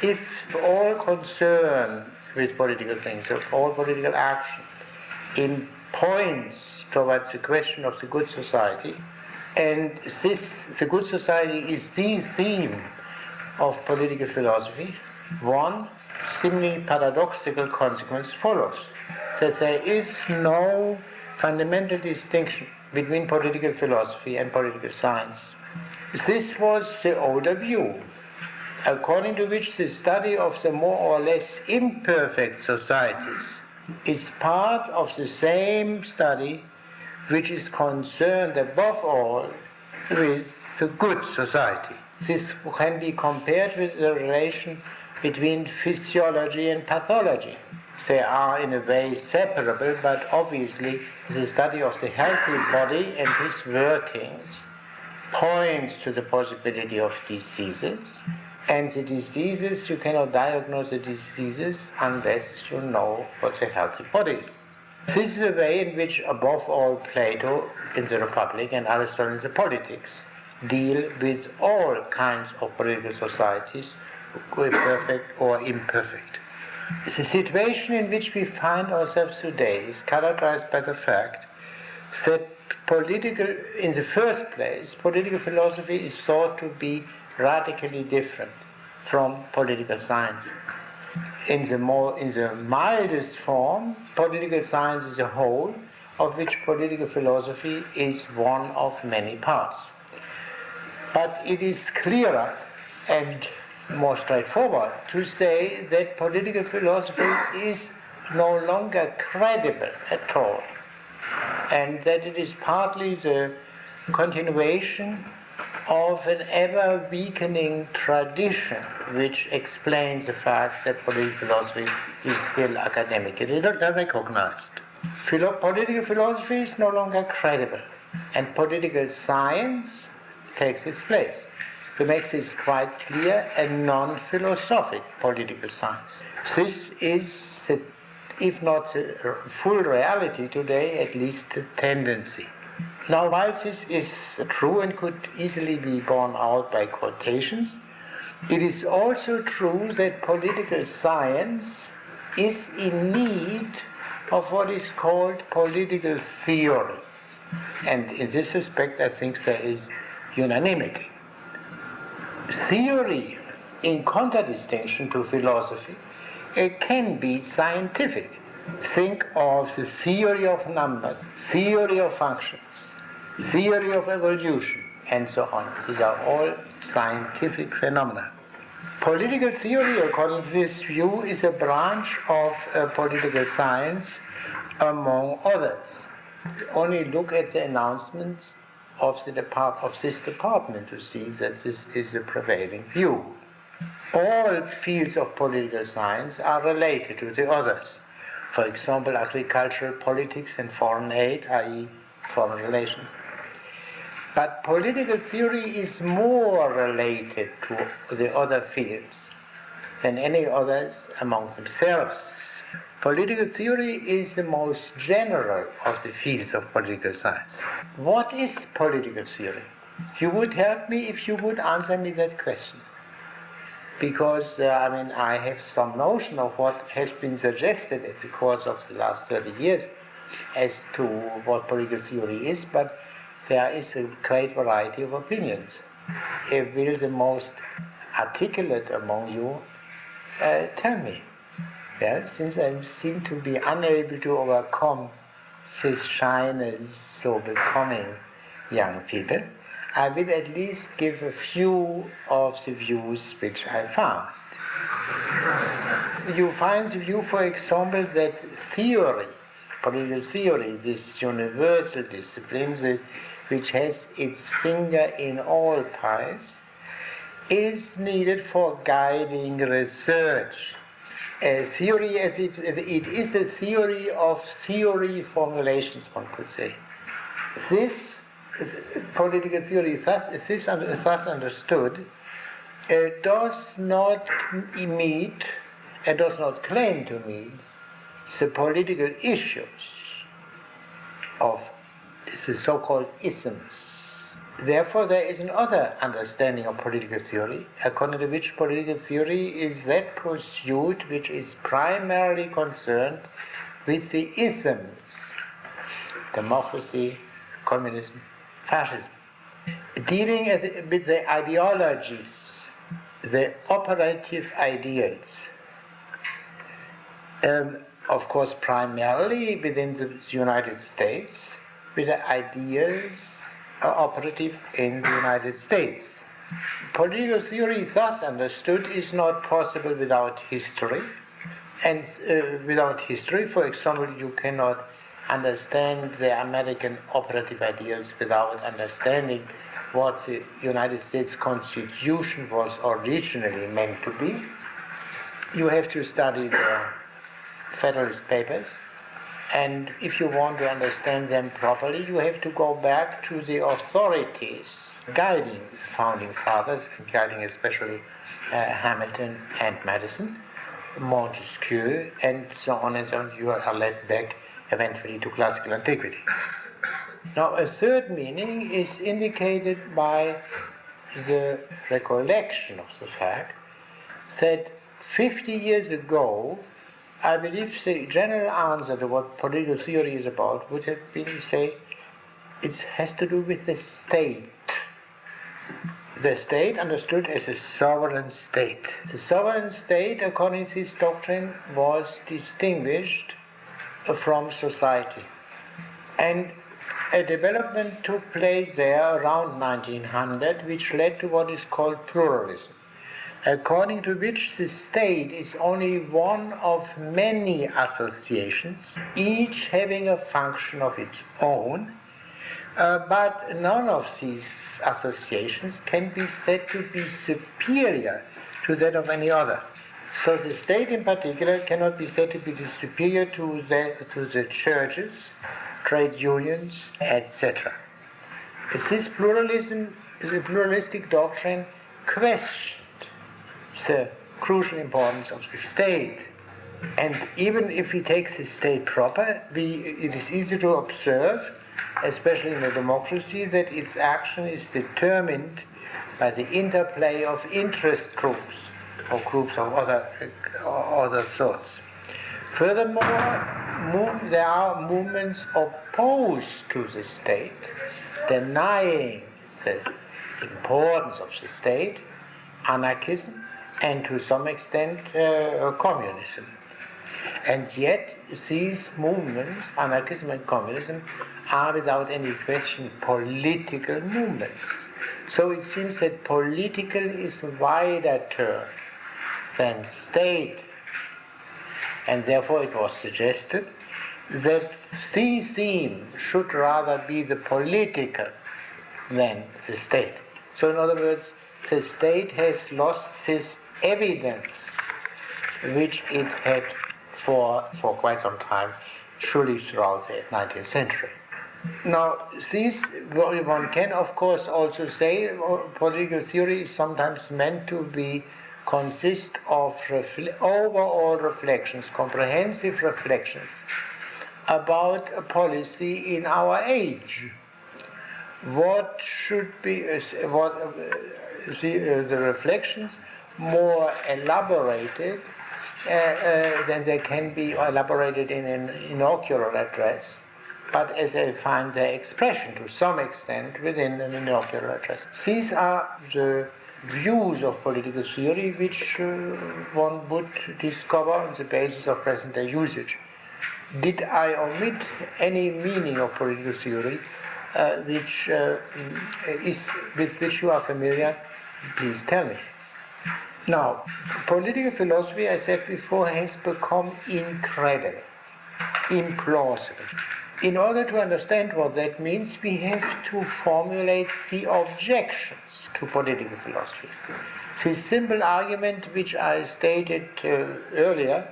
if all concern with political things, of all political action, in points towards the question of the good society, and the good society is the theme of political philosophy, one seemingly paradoxical consequence follows, that there is no fundamental distinction between political philosophy and political science. This was the older view, according to which the study of the more or less imperfect societies is part of the same study which is concerned above all with the good society. This can be compared with the relation between physiology and pathology. They are in a way separable, but obviously the study of the healthy body and its workings points to the possibility of diseases, and the diseases, you cannot diagnose the diseases unless you know what the healthy body is. This is the way in which, above all, Plato in the Republic and Aristotle in the Politics deal with all kinds of political societies, perfect or imperfect. The situation in which we find ourselves today is characterized by the fact that in the first place, political philosophy is thought to be radically different from political science. In the mildest form, political science is a whole, of which political philosophy is one of many parts. But it is clearer and more straightforward to say that political philosophy is no longer credible at all, and that it is partly the continuation of an ever-weakening tradition which explains the fact that political philosophy is still academically recognized. Political philosophy is no longer credible, and political science takes its place. To make this quite clear, a non-philosophic political science. This is, if not the full reality today, at least the tendency. Now, while this is true and could easily be borne out by quotations, it is also true that political science is in need of what is called political theory. And in this respect, I think there is unanimity. Theory, in contradistinction to philosophy, it can be scientific. Think of the theory of numbers, theory of functions, theory of evolution, and so on. These are all scientific phenomena. Political theory, according to this view, is a branch of political science, among others. Only look at the announcements of this department to see that this is the prevailing view. All fields of political science are related to the others. For example, agricultural politics and foreign aid, i.e. foreign relations. But political theory is more related to the other fields than any others among themselves. Political theory is the most general of the fields of political science. What is political theory? You would help me if you would answer me that question. Because, I have some notion of what has been suggested in the course of the last 30 years as to what political theory is, but there is a great variety of opinions. Will the most articulate among you tell me? Well, since I seem to be unable to overcome this shyness so becoming young people, I will at least give a few of the views which I found. You find the view, for example, that theory, political theory, this universal discipline which has its finger in all pies, is needed for guiding research. A theory, as it is a theory of theory formulations, one could say. This political theory, thus understood, does not meet and does not claim to meet the political issues of the so-called isms therefore, there is another understanding of political theory, according to which political theory is that pursuit which is primarily concerned with the isms, democracy, communism, fascism, dealing with the ideologies, the operative ideals, of course primarily within the United States, with the ideals operative in the United States. Political theory thus understood is not possible without history, and without history, for example, you cannot understand the American operative ideals without understanding what the United States Constitution was originally meant to be. You have to study the Federalist Papers, and if you want to understand them properly, you have to go back to the authorities guiding the Founding Fathers, and guiding especially Hamilton and Madison, Montesquieu, and so on and so on. You are led back eventually to classical antiquity. Now, a third meaning is indicated by the recollection of the fact that 50 years ago, I believe the general answer to what political theory is about would have been to say it has to do with the state. The state understood as a sovereign state. The sovereign state, according to this doctrine, was distinguished from society. And a development took place there around 1900, which led to what is called pluralism, according to which the state is only one of many associations, each having a function of its own, but none of these associations can be said to be superior to that of any other. So the state in particular cannot be said to be superior to the churches, trade unions, etc. This pluralism, the pluralistic doctrine, questioned the crucial importance of the state. And even if we take the state proper, it is easy to observe, especially in a democracy, that its action is determined by the interplay of interest groups or groups of other sorts. Furthermore, there are movements opposed to the state, denying the importance of the state, anarchism, and to some extent communism. And yet these movements, anarchism and communism, are without any question political movements. So it seems that political is a wider term than state, and therefore it was suggested that the theme should rather be the political than the state. So in other words, the state has lost this evidence which it had for quite some time, surely throughout the 19th century. Now, one can of course also say political theory is sometimes meant to consist of overall reflections, comprehensive reflections about a policy in our age. What should be the reflections more elaborated than they can be elaborated in an inaugural address, but as I find their expression to some extent within an inaugural address. These are the views of political theory which one would discover on the basis of present-day usage. Did I omit any meaning of political theory with which you are familiar? Please tell me. Now, political philosophy, I said before, has become incredible, implausible. In order to understand what that means, we have to formulate the objections to political philosophy. The simple argument which I stated earlier,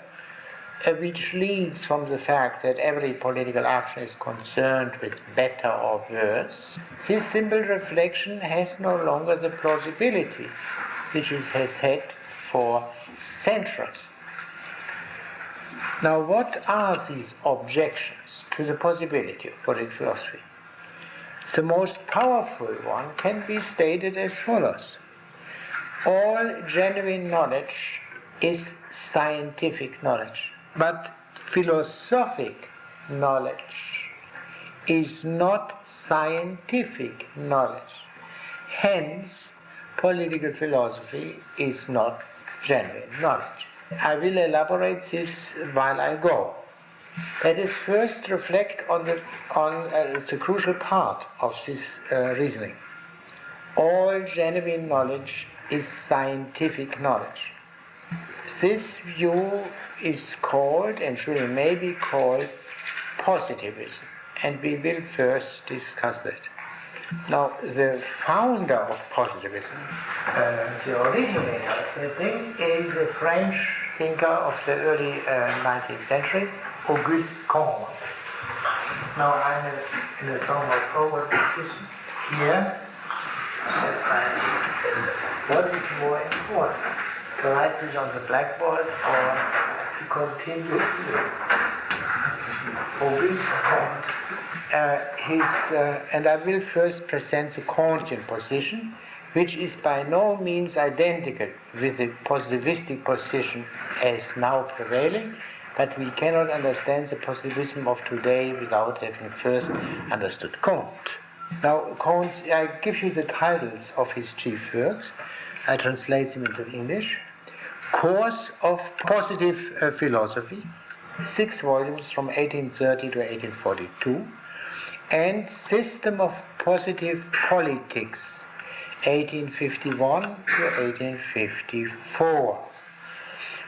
which leads from the fact that every political action is concerned with better or worse, this simple reflection has no longer the plausibility which it has had for centuries. Now, what are these objections to the possibility of political philosophy? The most powerful one can be stated as follows. All genuine knowledge is scientific knowledge, but philosophic knowledge is not scientific knowledge. Hence, political philosophy is not genuine knowledge. I will elaborate this while I go. Let us first reflect on the crucial part of this reasoning. All genuine knowledge is scientific knowledge. This view is called, and surely may be called, positivism, and we will first discuss it. Now, the founder of positivism, the originator of the thing, is a French thinker of the early 19th century, Auguste Comte. Now, I'm in a somewhat forward position here. What is more important, to write this on the blackboard or to continue Auguste Comte? And I will first present the Kantian position, which is by no means identical with the positivistic position as now prevailing, but we cannot understand the positivism of today without having first understood Kant. Now, Kant, I give you the titles of his chief works. I translate them into English. Course of Positive Philosophy, 6 volumes from 1830 to 1842, and System of Positive Politics, 1851 to 1854.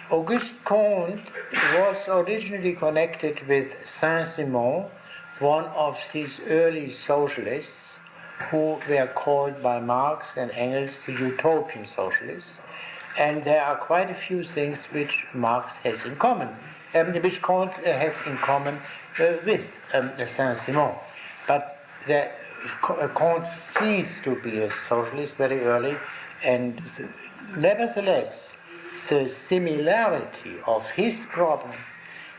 Auguste Comte was originally connected with Saint-Simon, one of these early socialists who were called by Marx and Engels the utopian socialists. And there are quite a few things which Marx has in common, which Comte has in common with Saint-Simon. But Comte ceased to be a socialist very early, and nevertheless, the similarity of his problem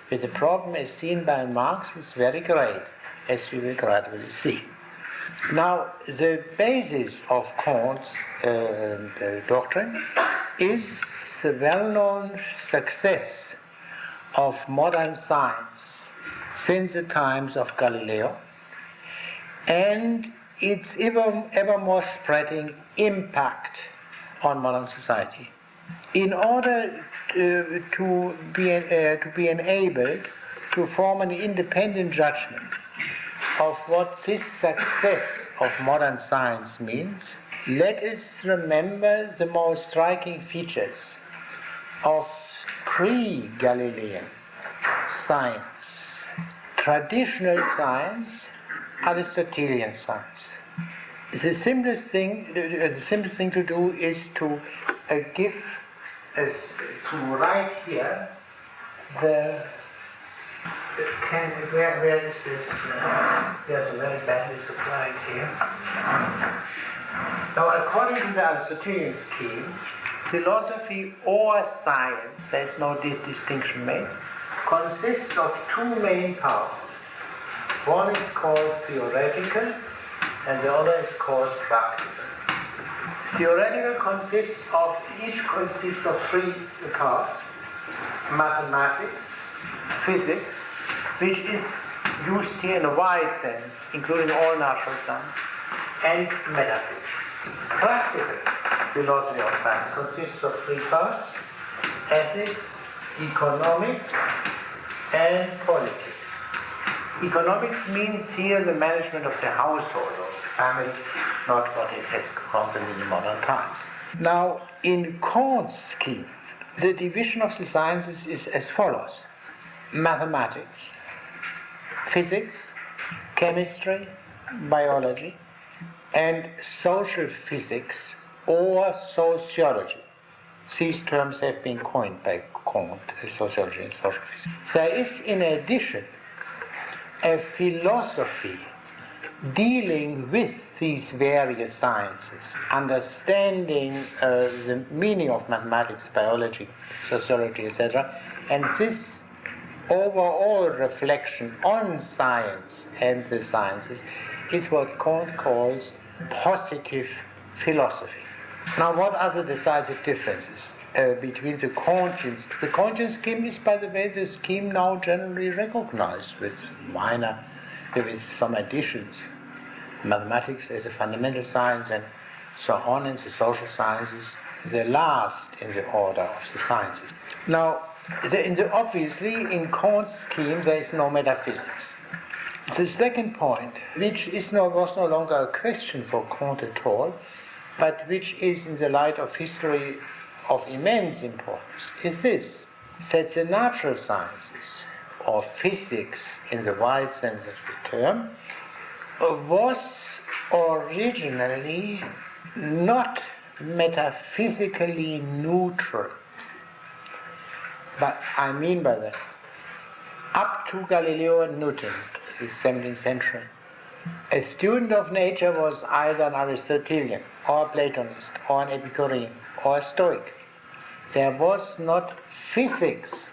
with the problem as seen by Marx is very great, as we will gradually see. Now, the basis of Comte's doctrine is the well-known success of modern science since the times of Galileo, and its ever more spreading impact on modern society. In order to be enabled to form an independent judgment of what this success of modern science means, let us remember the most striking features of pre-Galilean science, traditional science, Aristotelian science. The simplest thing to do is to to write here the. Where is this? There's a very badly supplied here. Now, according to the Aristotelian scheme, philosophy or science, there's no distinction made, consists of 2 main parts. One is called theoretical, and the other is called practical. Theoretical each consists of 3 parts: mathematics, physics, which is used here in a wide sense, including all natural science, and metaphysics. Practical philosophy of science consists of 3 parts: ethics, economics, and politics. Economics means here the management of the household, of the family, not what it has become in modern times. Now, in Kante's scheme, the division of the sciences is as follows: mathematics, physics, chemistry, biology, and social physics or sociology. These terms have been coined by Comte, sociology and social physics. There is, in addition, a philosophy dealing with these various sciences, understanding the meaning of mathematics, biology, sociology, etc. And this overall reflection on science and the sciences is what Kant calls positive philosophy. Now, what are the decisive differences between the Kantian? The Kantian scheme is, by the way, the scheme now generally recognized with some additions. Mathematics as a fundamental science and so on, and the social sciences, the last in the order of the sciences. Now, obviously, in Kant's scheme, there is no metaphysics. The second point, which was no longer a question for Kant at all, but which is in the light of history of immense importance, is this: that the natural sciences, or physics in the wide sense of the term, was originally not metaphysically neutral. But I mean by that, up to Galileo and Newton, the 17th century, a student of nature was either an Aristotelian, or a Platonist, or an Epicurean, or a Stoic. There was not physics,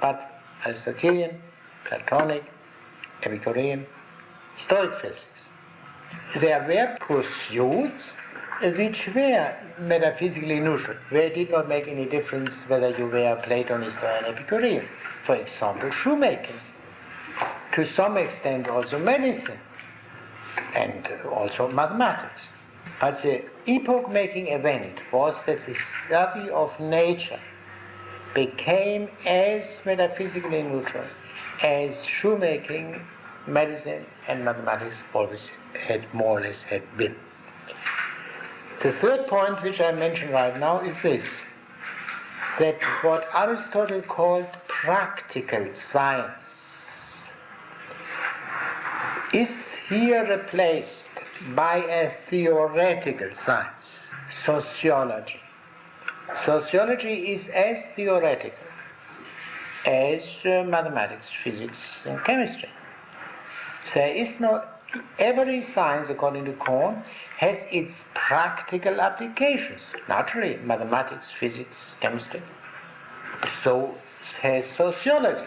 but Aristotelian, Platonic, Epicurean, Stoic physics. There were pursuits which were metaphysically neutral, where it did not make any difference whether you were a Platonist or an Epicurean. For example, shoemaking, to some extent also medicine, and also mathematics. But the epoch-making event was that the study of nature became as metaphysically neutral as shoemaking, medicine, and mathematics always more or less had been. The third point which I mention right now is this: that what Aristotle called practical science is here replaced by a theoretical science, sociology. Sociology is as theoretical as mathematics, physics, and chemistry. There is every science, according to Kant, has its practical applications. Naturally, mathematics, physics, chemistry. So has sociology.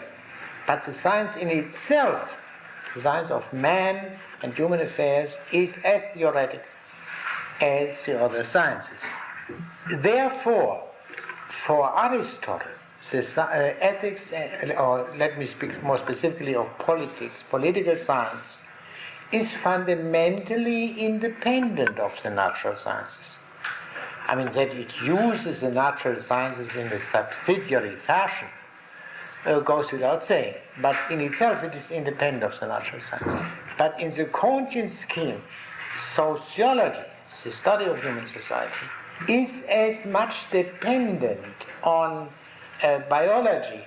But the science in itself, the science of man and human affairs, is as theoretical as the other sciences. Therefore, for Aristotle, the ethics, or let me speak more specifically of politics, political science, is fundamentally independent of the natural sciences. I mean, that it uses the natural sciences in a subsidiary fashion goes without saying, but in itself it is independent of the natural sciences. But in the Kantian scheme, sociology, the study of human society, is as much dependent on biology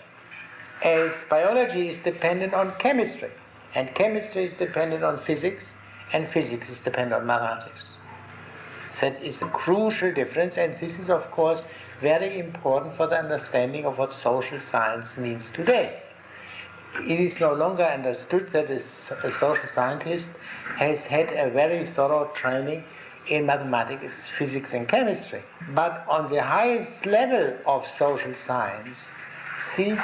as biology is dependent on chemistry, and chemistry is dependent on physics, and physics is dependent on mathematics. That is a crucial difference, and this is, of course, very important for the understanding of what social science means today. It is no longer understood that a social scientist has had a very thorough training in mathematics, physics, and chemistry. But on the highest level of social science, this,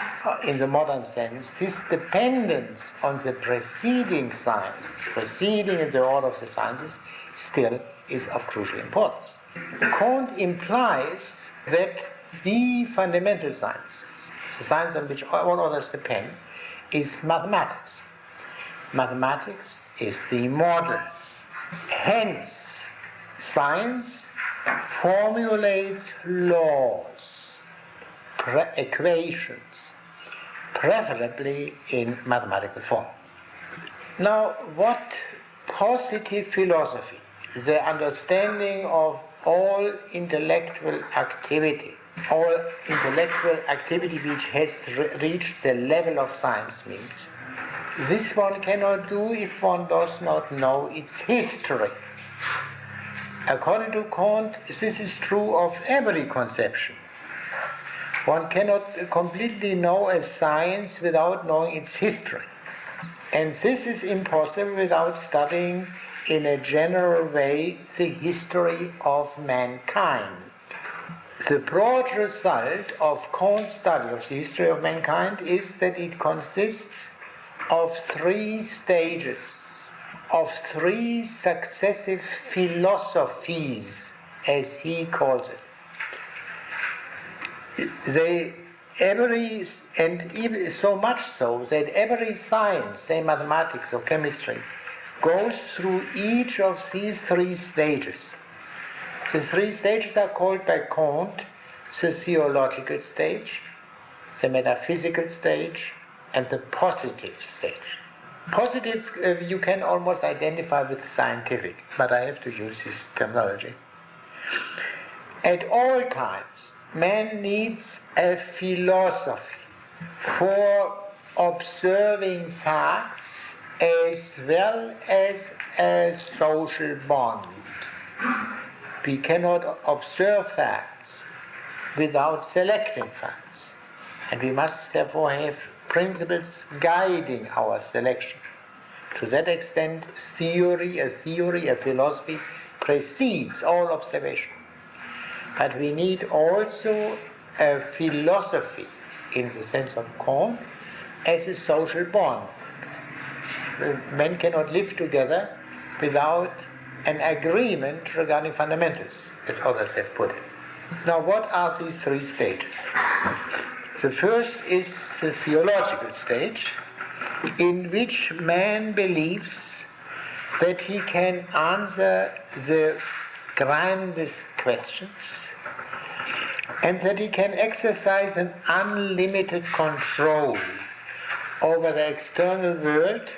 in the modern sense, this dependence on the preceding sciences, preceding in the order of the sciences, still is of crucial importance. Kant implies that the fundamental science, the science on which all others depend, is mathematics. Mathematics is the model. Hence, science formulates laws, equations, preferably in mathematical form. Now, what positive philosophy, the understanding of all intellectual activity which has reached the level of science means, this one cannot do if one does not know its history. According to Kant, this is true of every conception. One cannot completely know a science without knowing its history. And this is impossible without studying in a general way the history of mankind. The broad result of Kant's study of the history of mankind is that it consists of three stages, of three successive philosophies, as he calls it. And even so much so that every science, say mathematics or chemistry, goes through each of these three stages. The three stages are called by Kant the theological stage, the metaphysical stage, and the positive stage. Positive you can almost identify with scientific, but I have to use this terminology. At all times, man needs a philosophy for observing facts as well as a social bond. We cannot observe facts without selecting facts, and we must therefore have principles guiding our selection. To that extent, a philosophy precedes all observation. But we need also a philosophy, in the sense of Kant, as a social bond. Men cannot live together without an agreement regarding fundamentals, as others have put it. Now, what are these three stages? The first is the theological stage, in which man believes that he can answer the grandest questions and that he can exercise an unlimited control over the external world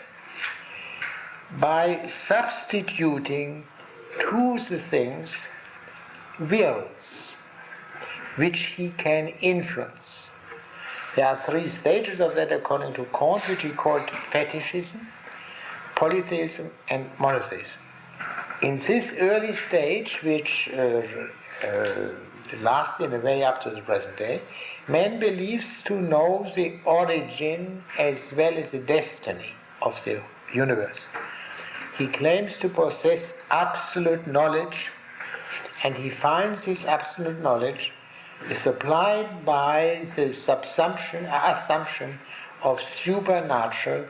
by substituting to the things wills which he can influence. There are three stages of that according to Kant, which he called fetishism, polytheism, and monotheism. In this early stage, which lasts in a way up to the present day, man believes to know the origin as well as the destiny of the universe. He claims to possess absolute knowledge, and he finds this absolute knowledge supplied by the assumption of supernatural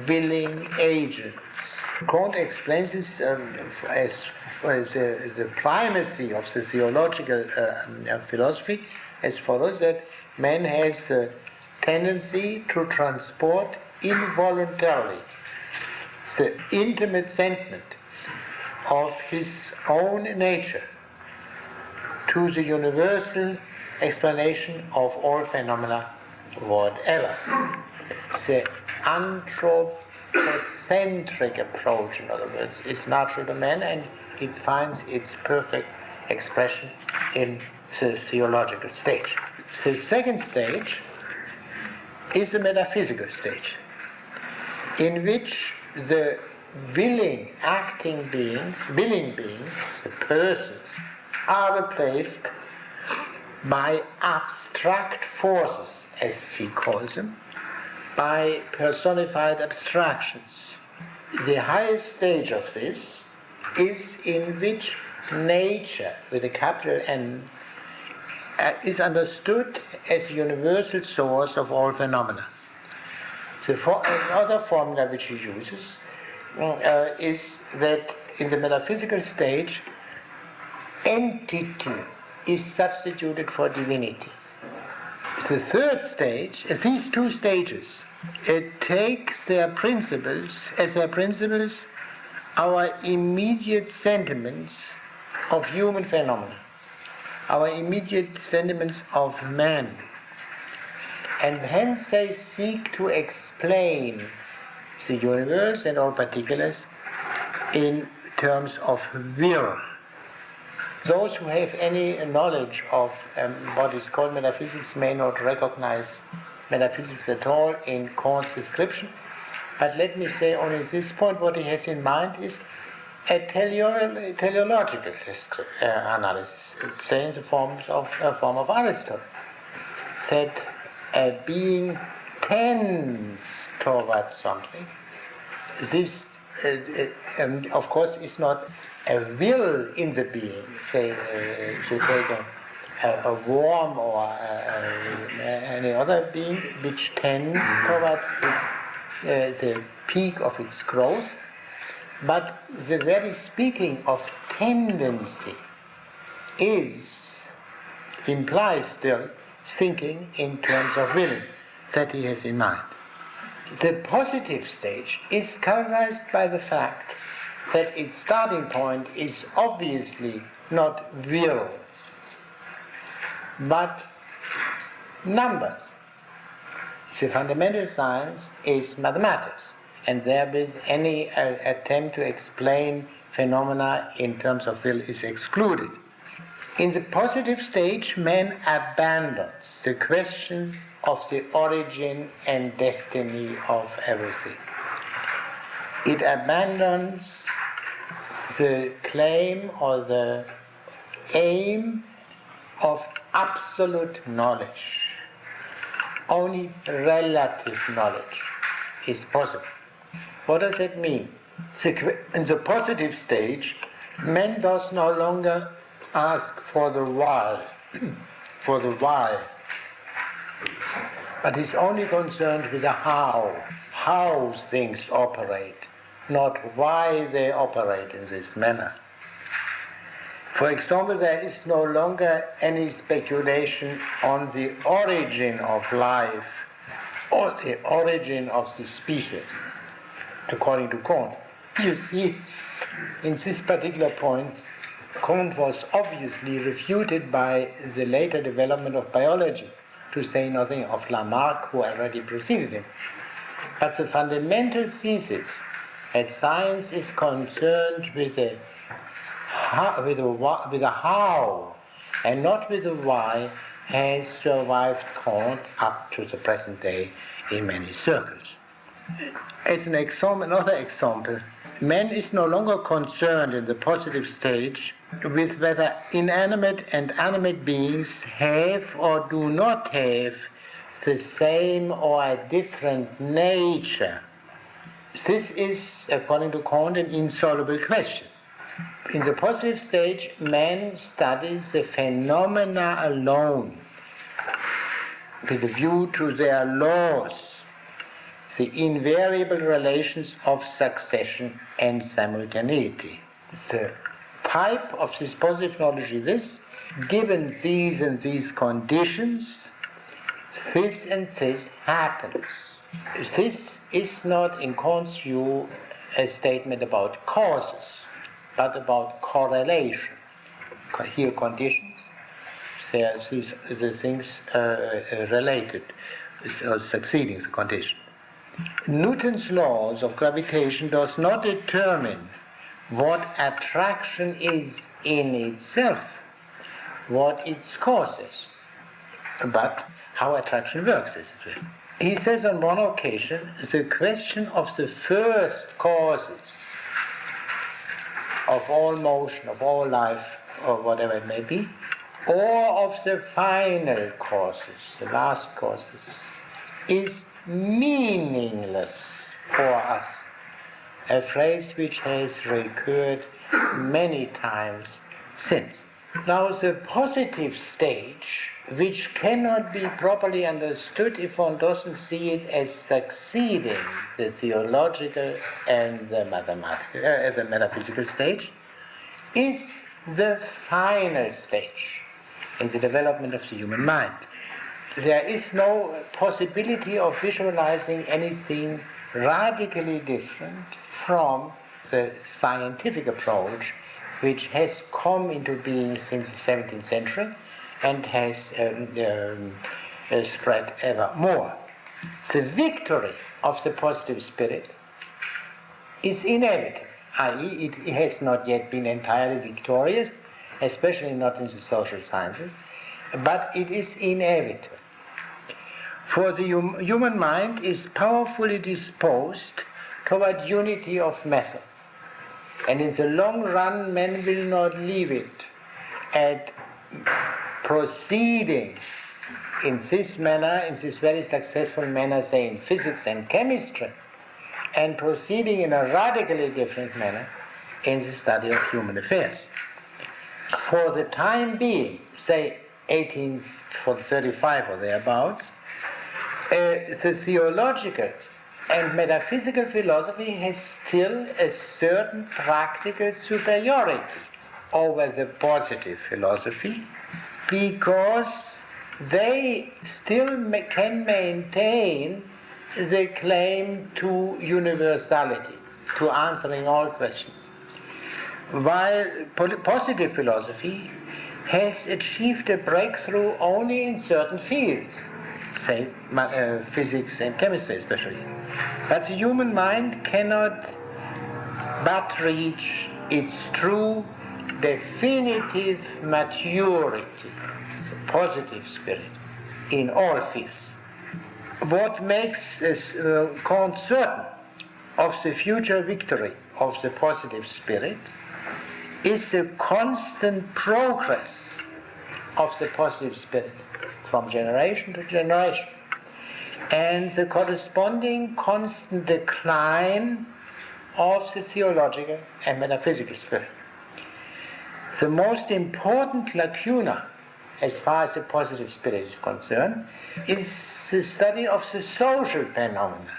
willing agents. Kant explains this as the primacy of the theological philosophy as follows: that man has the tendency to transport involuntarily the intimate sentiment of his own nature to the universal explanation of all phenomena whatever. The anthropocentric approach, in other words, is natural to man, and it finds its perfect expression in the theological stage. The second stage is the metaphysical stage, in which the willing beings, the persons, are replaced by abstract forces, as he calls them, by personified abstractions. The highest stage of this is in which nature, with a capital N, is understood as a universal source of all phenomena. Another formula which he uses is that in the metaphysical stage, entity is substituted for divinity. The third stage, these two stages, it takes as their principles, our immediate sentiments of human phenomena, our immediate sentiments of man, and hence they seek to explain the universe and all particulars in terms of will. Those who have any knowledge of what is called metaphysics may not recognize metaphysics at all in Kant's description, but let me say only this point: what he has in mind is a teleological analysis, say in the form of Aristotle, that a being tends towards something. This, of course, is not a will in the being. Say, if you take a worm or any other being which tends towards the peak of its growth. But the very speaking of tendency implies still thinking in terms of willing that he has in mind. The positive stage is characterized by the fact that its starting point is obviously not will, but numbers. The fundamental science is mathematics, and therewith any attempt to explain phenomena in terms of will is excluded. In the positive stage, man abandons the question of the origin and destiny of everything. It abandons the claim or the aim of absolute knowledge. Only relative knowledge is possible. What does that mean? In the positive stage, man does no longer ask for the why, but is only concerned with the how things operate, not why they operate in this manner. For example, there is no longer any speculation on the origin of life or the origin of the species, according to Kant. You see, in this particular point, Kant was obviously refuted by the later development of biology, to say nothing of Lamarck, who already preceded him. But the fundamental thesis that science is concerned with the how and not with the why has survived Kant up to the present day in many circles. As an example, another example, man is no longer concerned in the positive stage with whether inanimate and animate beings have or do not have the same or a different nature. This is, according to Kant, an insoluble question. In the positive stage, man studies the phenomena alone, with a view to their laws, the invariable relations of succession and simultaneity. The type of this positive knowledge is this: given these and these conditions, this and this happens. This is not, in Kant's view, a statement about causes, but about correlation. Here, conditions, there are the things related, succeeding the condition. Newton's laws of gravitation does not determine what attraction is in itself, what its cause is, but how attraction works, as it will. He says on one occasion, the question of the first causes of all motion, of all life, or whatever it may be, or of the final causes, the last causes, is meaningless for us. A phrase which has recurred many times since. Now, the positive stage, which cannot be properly understood if one doesn't see it as succeeding the theological and the mathematical, the metaphysical stage, is the final stage in the development of the human mind. There is no possibility of visualizing anything radically different from the scientific approach which has come into being since the 17th century and has spread ever more. The victory of the positive spirit is inevitable, i.e. it has not yet been entirely victorious, especially not in the social sciences, but it is inevitable. For the human mind is powerfully disposed toward unity of method. And in the long run, men will not leave it at proceeding in this manner, in this very successful manner, say in physics and chemistry, and proceeding in a radically different manner in the study of human affairs. For the time being, say 1835 or thereabouts, the theological and metaphysical philosophy has still a certain practical superiority over the positive philosophy, because they still can maintain the claim to universality, to answering all questions. While positive philosophy has achieved a breakthrough only in certain fields, say physics and chemistry especially. But the human mind cannot but reach its true definitive maturity, the positive spirit, in all fields. What makes us Kant certain of the future victory of the positive spirit is the constant progress of the positive spirit from generation to generation, and the corresponding constant decline of the theological and metaphysical spirit. The most important lacuna, as far as the positive spirit is concerned, is the study of the social phenomena.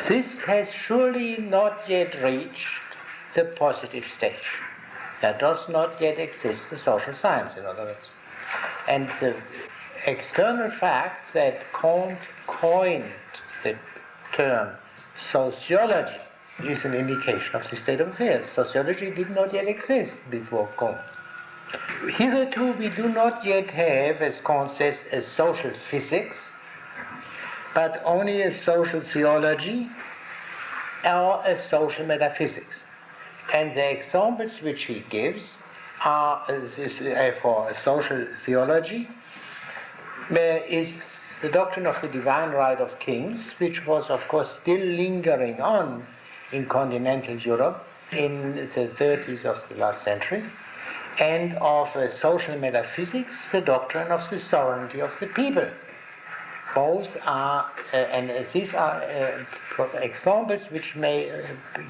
This has surely not yet reached the positive stage. There does not yet exist the social science, in other words. And the external fact that Kant coined the term sociology is an indication of the state of affairs. Sociology did not yet exist before Kant. Hitherto we do not yet have, as Kant says, a social physics, but only a social theology or a social metaphysics. And the examples which he gives are for a social theology is the doctrine of the divine right of kings, which was of course still lingering on in continental Europe in the 30s of the last century, and of social metaphysics, the doctrine of the sovereignty of the people. Both are, and these are examples which may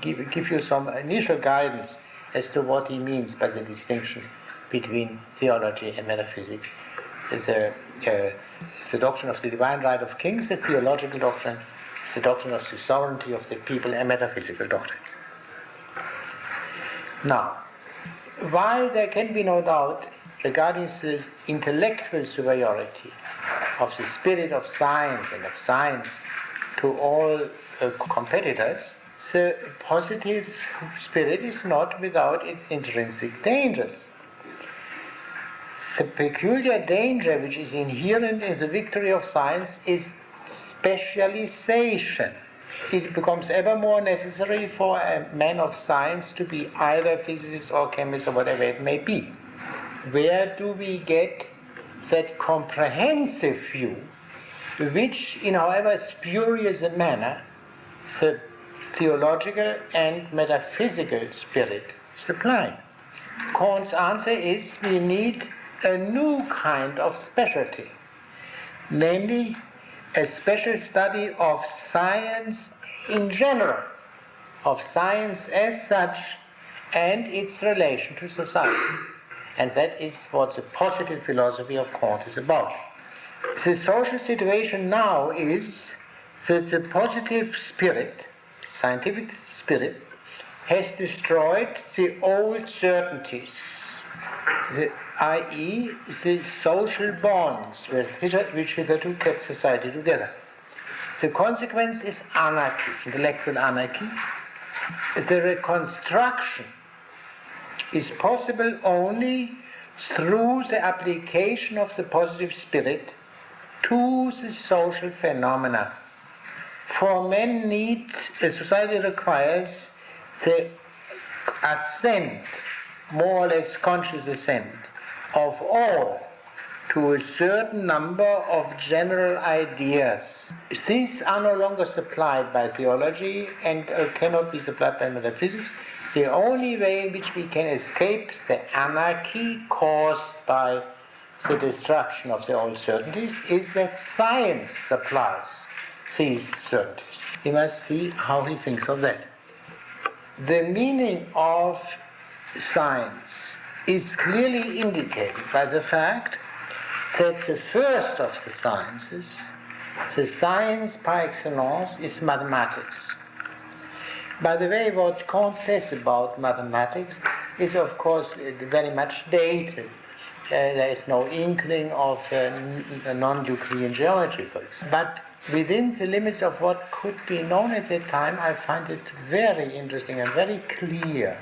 give you some initial guidance as to what he means by the distinction between theology and metaphysics. The doctrine of the divine right of kings, the theological doctrine, the doctrine of the sovereignty of the people, and metaphysical doctrine. Now, while there can be no doubt regarding the intellectual superiority of the spirit of science and of science to all competitors, the positive spirit is not without its intrinsic dangers. The peculiar danger which is inherent in the victory of science is specialization. It becomes ever more necessary for a man of science to be either a physicist or chemist or whatever it may be. Where do we get that comprehensive view which, in however spurious a manner, the theological and metaphysical spirit supply? Kant's answer is we need a new kind of specialty, namely a special study of science in general, of science as such, and its relation to society. And that is what the positive philosophy of Kant is about. The social situation now is that the positive spirit, scientific spirit, has destroyed the old certainties, i.e. the social bonds which hitherto kept society together. The consequence is anarchy, intellectual anarchy. The reconstruction is possible only through the application of the positive spirit to the social phenomena. For men need, society requires the assent, more or less conscious assent, of all to a certain number of general ideas. These are no longer supplied by theology and cannot be supplied by metaphysics. The only way in which we can escape the anarchy caused by the destruction of the old certainties is that science supplies these certainties. We must see how he thinks of that. The meaning of science is clearly indicated by the fact that the first of the sciences, the science par excellence, is mathematics. By the way, what Kant says about mathematics is, of course, very much dated. There is no inkling of non-Euclidean geometry, for example. But within the limits of what could be known at that time, I find it very interesting and very clear.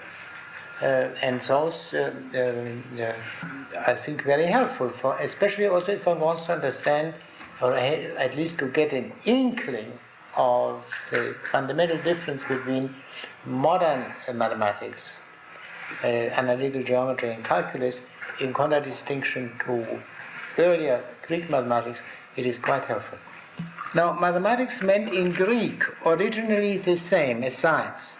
And those, I think, very helpful, for, especially also if one wants to understand, or at least to get an inkling of the fundamental difference between modern mathematics, analytical geometry and calculus, in contradistinction to earlier Greek mathematics. It is quite helpful. Now, mathematics meant in Greek originally the same as science.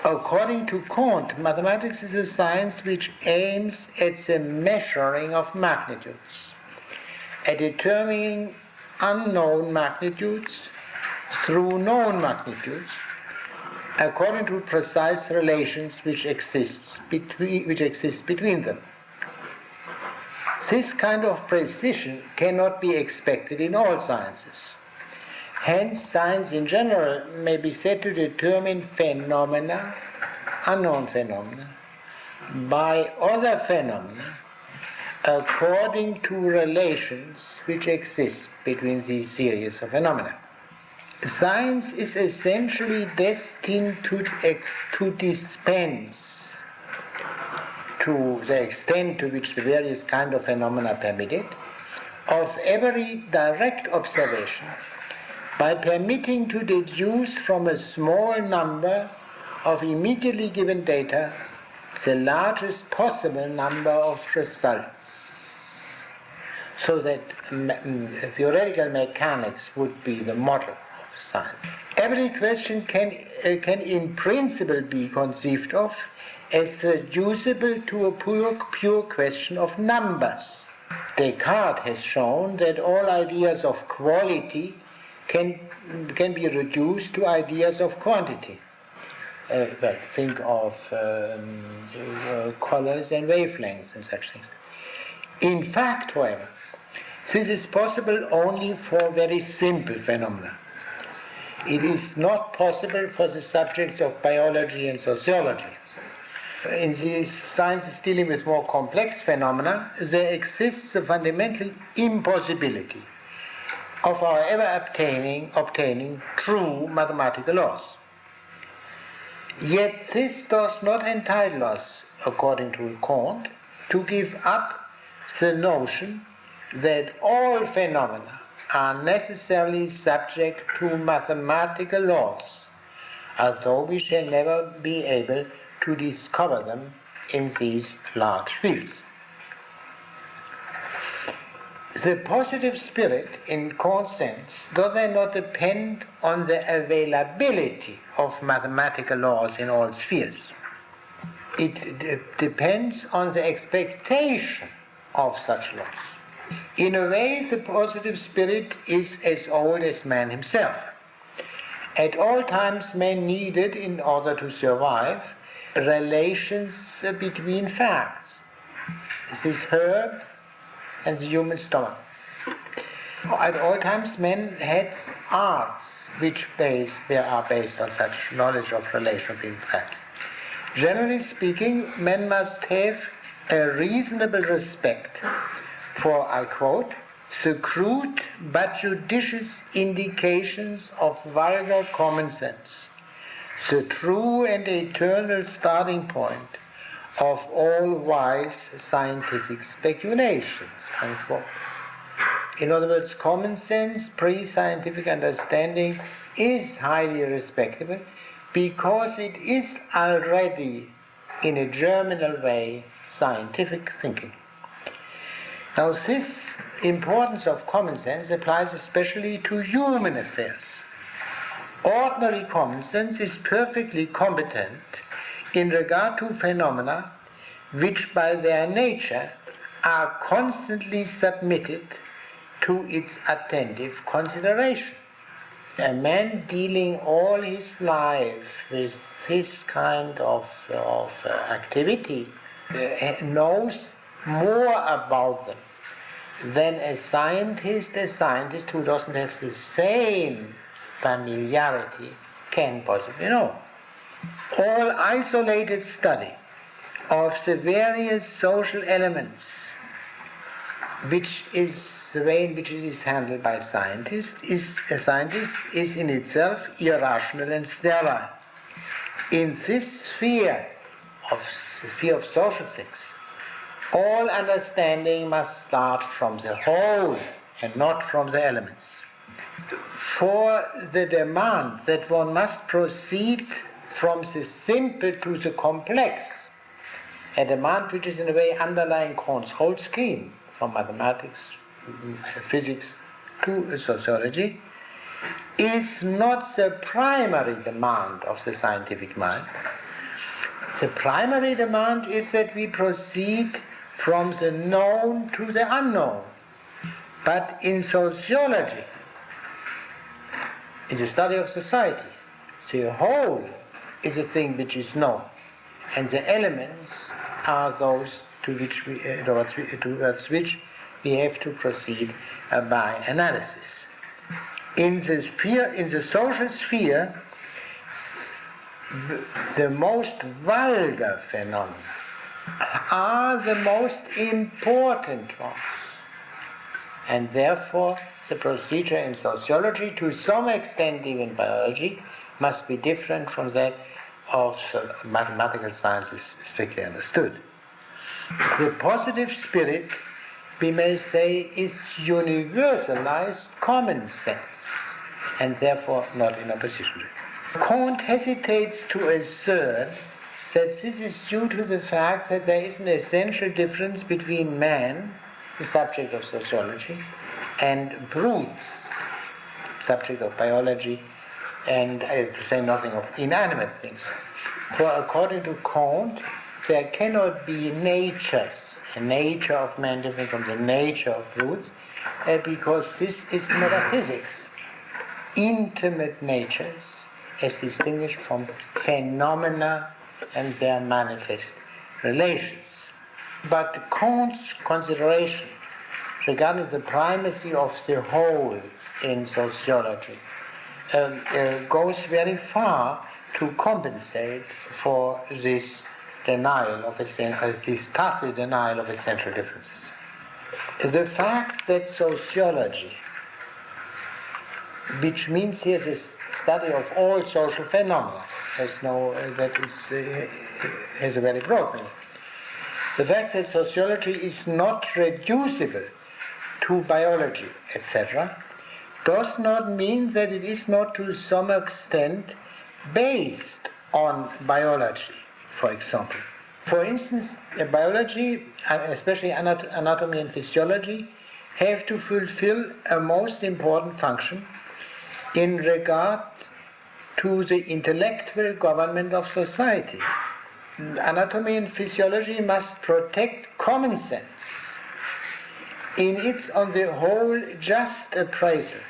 According to Kant, mathematics is a science which aims at the measuring of magnitudes, at determining unknown magnitudes through known magnitudes, according to precise relations which exist between them. This kind of precision cannot be expected in all sciences. Hence, science in general may be said to determine phenomena, unknown phenomena, by other phenomena, according to relations which exist between these series of phenomena. Science is essentially destined to dispense, to the extent to which the various kind of phenomena permit it, of every direct observation, by permitting to deduce from a small number of immediately given data the largest possible number of results. So that theoretical mechanics would be the model of science. Every question can in principle be conceived of as reducible to a pure question of numbers. Descartes has shown that all ideas of quality can be reduced to ideas of quantity. Well, think of colors and wavelengths and such things. In fact, however, this is possible only for very simple phenomena. It is not possible for the subjects of biology and sociology. In the sciences dealing with more complex phenomena, there exists a fundamental impossibility of our ever obtaining true mathematical laws. Yet this does not entitle us, according to Kant, to give up the notion that all phenomena are necessarily subject to mathematical laws, although we shall never be able to discover them in these large fields. The positive spirit, in Kant's sense, does not depend on the availability of mathematical laws in all spheres. It depends on the expectation of such laws. In a way, the positive spirit is as old as man himself. At all times, man needed, in order to survive, relations between facts. This herb and the human stomach. At all times, men had arts which are based on such knowledge of relation between facts. Generally speaking, men must have a reasonable respect for, I quote, the crude but judicious indications of vulgar common sense, the true and eternal starting point of all wise scientific speculations, unquote. In other words, common sense, pre-scientific understanding is highly respectable because it is already, in a germinal way, scientific thinking. Now, this importance of common sense applies especially to human affairs. Ordinary common sense is perfectly competent in regard to phenomena which by their nature are constantly submitted to its attentive consideration. A man dealing all his life with this kind of activity knows more about them then a scientist who doesn't have the same familiarity can possibly know. All isolated study of the various social elements, which is the way in which it is handled by scientists, is in itself irrational and sterile. In this sphere of social things, all understanding must start from the whole and not from the elements. For the demand that one must proceed from the simple to the complex, a demand which is in a way underlying Kant's whole scheme, from mathematics, physics to sociology, is not the primary demand of the scientific mind. The primary demand is that we proceed from the known to the unknown. But in sociology, in the study of society, the whole is a thing which is known, and the elements are those towards which we have to proceed by analysis. In the social sphere, the most vulgar phenomena are the most important ones, and therefore the procedure in sociology, to some extent even biology, must be different from that of mathematical sciences strictly understood. The positive spirit, we may say, is universalized common sense, and therefore not in opposition to it. Kant hesitates to assert that this is due to the fact that there is an essential difference between man, the subject of sociology, and brutes, subject of biology, and to say nothing of inanimate things. For according to Kant, there cannot be natures, a nature of man different from the nature of brutes, because this is metaphysics. Intimate natures as distinguished from phenomena and their manifest relations. But Kant's consideration regarding the primacy of the whole in sociology goes very far to compensate for this denial of this tacit denial of essential differences. The fact that sociology, which means here the study of all social phenomena, has a very broad meaning. The fact that sociology is not reducible to biology, etc., does not mean that it is not to some extent based on biology, for example. For instance, biology, especially anatomy and physiology, have to fulfill a most important function in regard to the intellectual government of society. Anatomy and physiology must protect common sense in its, on the whole, just appraisal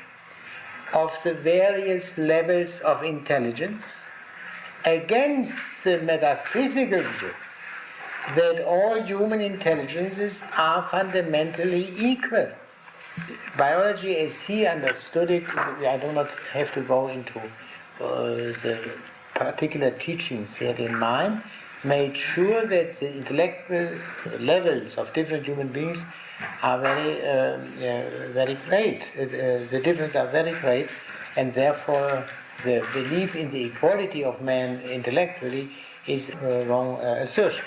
of the various levels of intelligence against the metaphysical view that all human intelligences are fundamentally equal. Biology, as he understood it, I do not have to go into the particular teachings he had in mind, made sure that the intellectual levels of different human beings are very great. The differences are very great, and therefore the belief in the equality of man intellectually is a wrong assertion.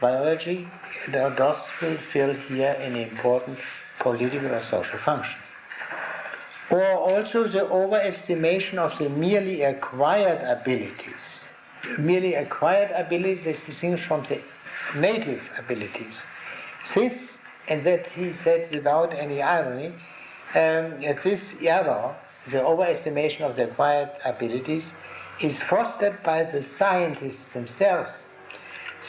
Biology does fulfill here an important political or social function. Or also the overestimation of the merely acquired abilities. Merely acquired abilities is distinguished from the native abilities. This, and that he said without any irony, this error, the overestimation of the acquired abilities, is fostered by the scientists themselves,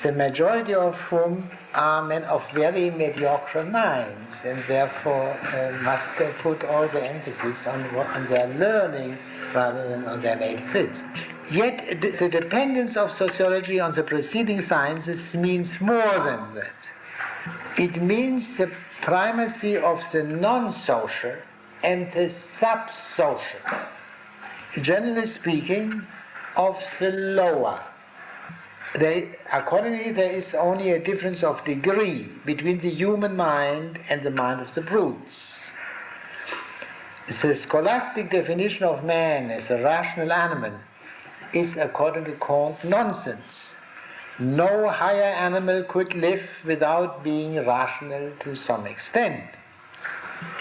the majority of whom are men of very mediocre minds, and therefore must put all the emphasis on their learning rather than on their native fields. Yet the dependence of sociology on the preceding sciences means more than that. It means the primacy of the non-social and the sub-social, generally speaking, of the lower. Accordingly, there is only a difference of degree between the human mind and the mind of the brutes. The scholastic definition of man as a rational animal is, according to Kant, nonsense. No higher animal could live without being rational to some extent.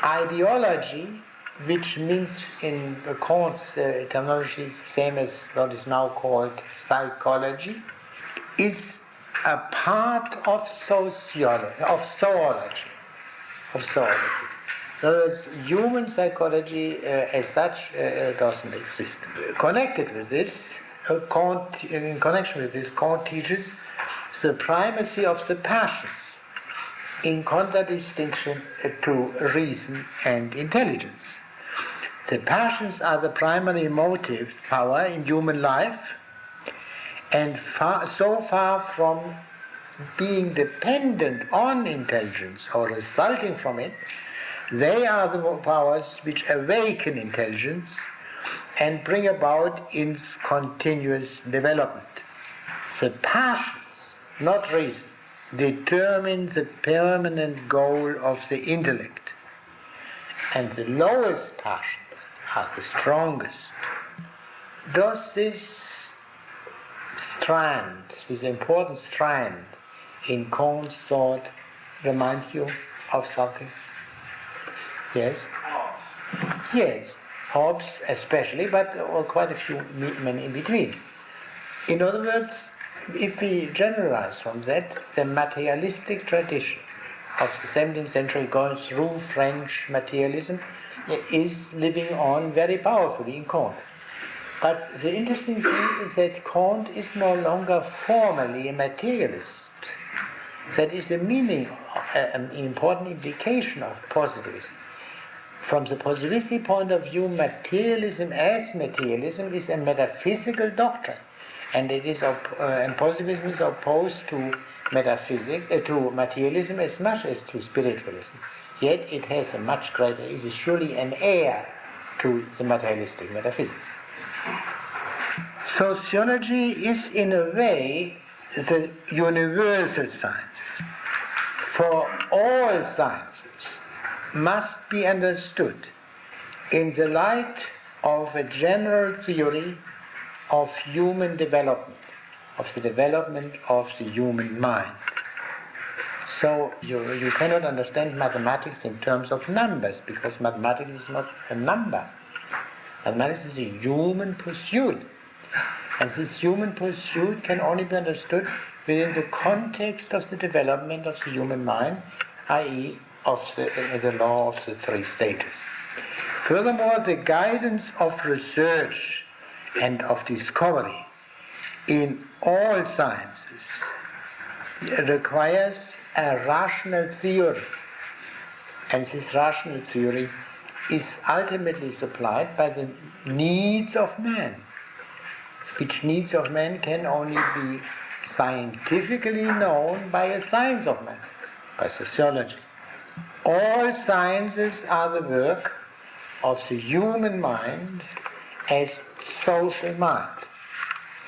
Ideology, which means in Kant's terminology is the same as what is now called psychology, is a part of sociology, of zoology. In other words, human psychology as such doesn't exist. Connected with this, in connection with this, Kant teaches the primacy of the passions in contradistinction to reason and intelligence. The passions are the primary motive power in human life, and so far from being dependent on intelligence or resulting from it, they are the powers which awaken intelligence and bring about its continuous development. The passions, not reason, determine the permanent goal of the intellect, and the lowest passions are the strongest. Does this strand, this important strand in Kant's thought remind you of something? Yes? Yes, Hobbes especially, but quite a few men in between. In other words, if we generalize from that, the materialistic tradition of the 17th century going through French materialism is living on very powerfully in Kant. But the interesting thing is that Kant is no longer formally a materialist. That is a meaning, an important implication of positivism. From the positivistic point of view, materialism as materialism is a metaphysical doctrine, and it is and positivism is opposed to to materialism as much as to spiritualism. Yet it has a much greater, it is surely an heir to the materialistic metaphysics. Sociology is in a way the universal sciences. For all sciences must be understood in the light of a general theory of human development, of the development of the human mind. So you cannot understand mathematics in terms of numbers, because mathematics is not a number. Mathematics is a human pursuit. And this human pursuit can only be understood within the context of the development of the human mind, i.e. of the law of the three stages. Furthermore, the guidance of research and of discovery in all sciences requires a rational theory. And this rational theory is ultimately supplied by the needs of man, which needs of man can only be scientifically known by a science of man, by sociology. All sciences are the work of the human mind as social mind.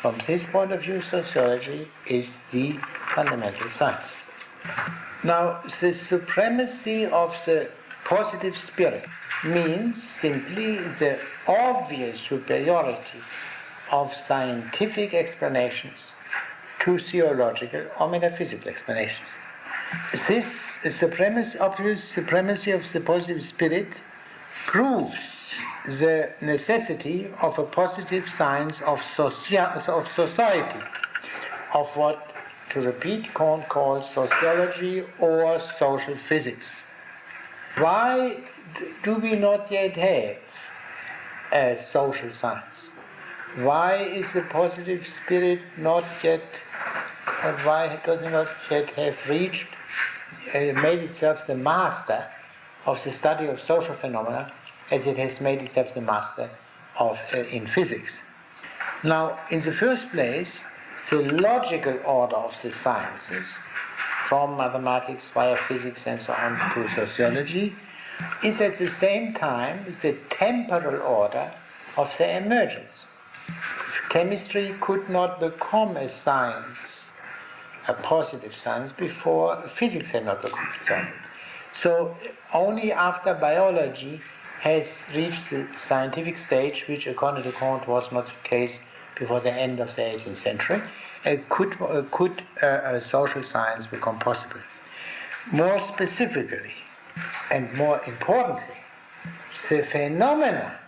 From this point of view, sociology is the fundamental science. Now, the supremacy of the positive spirit means simply the obvious superiority of scientific explanations to theological or metaphysical explanations. This obvious supremacy of the positive spirit proves the necessity of a positive science of society, of what, to repeat, Kant calls sociology or social physics. Why do we not yet have a social science? Why is the positive spirit not yet, why does it not yet have reached, made itself the master of the study of social phenomena, as it has made itself the master of in physics? Now, in the first place, the logical order of the sciences from mathematics via physics and so on to sociology, is at the same time the temporal order of their emergence. Chemistry could not become a science, a positive science, before physics had not become so. So only after biology has reached the scientific stage, which according to Kant was not the case before the end of the 18th century, could social science become possible. More specifically, and more importantly, the phenomena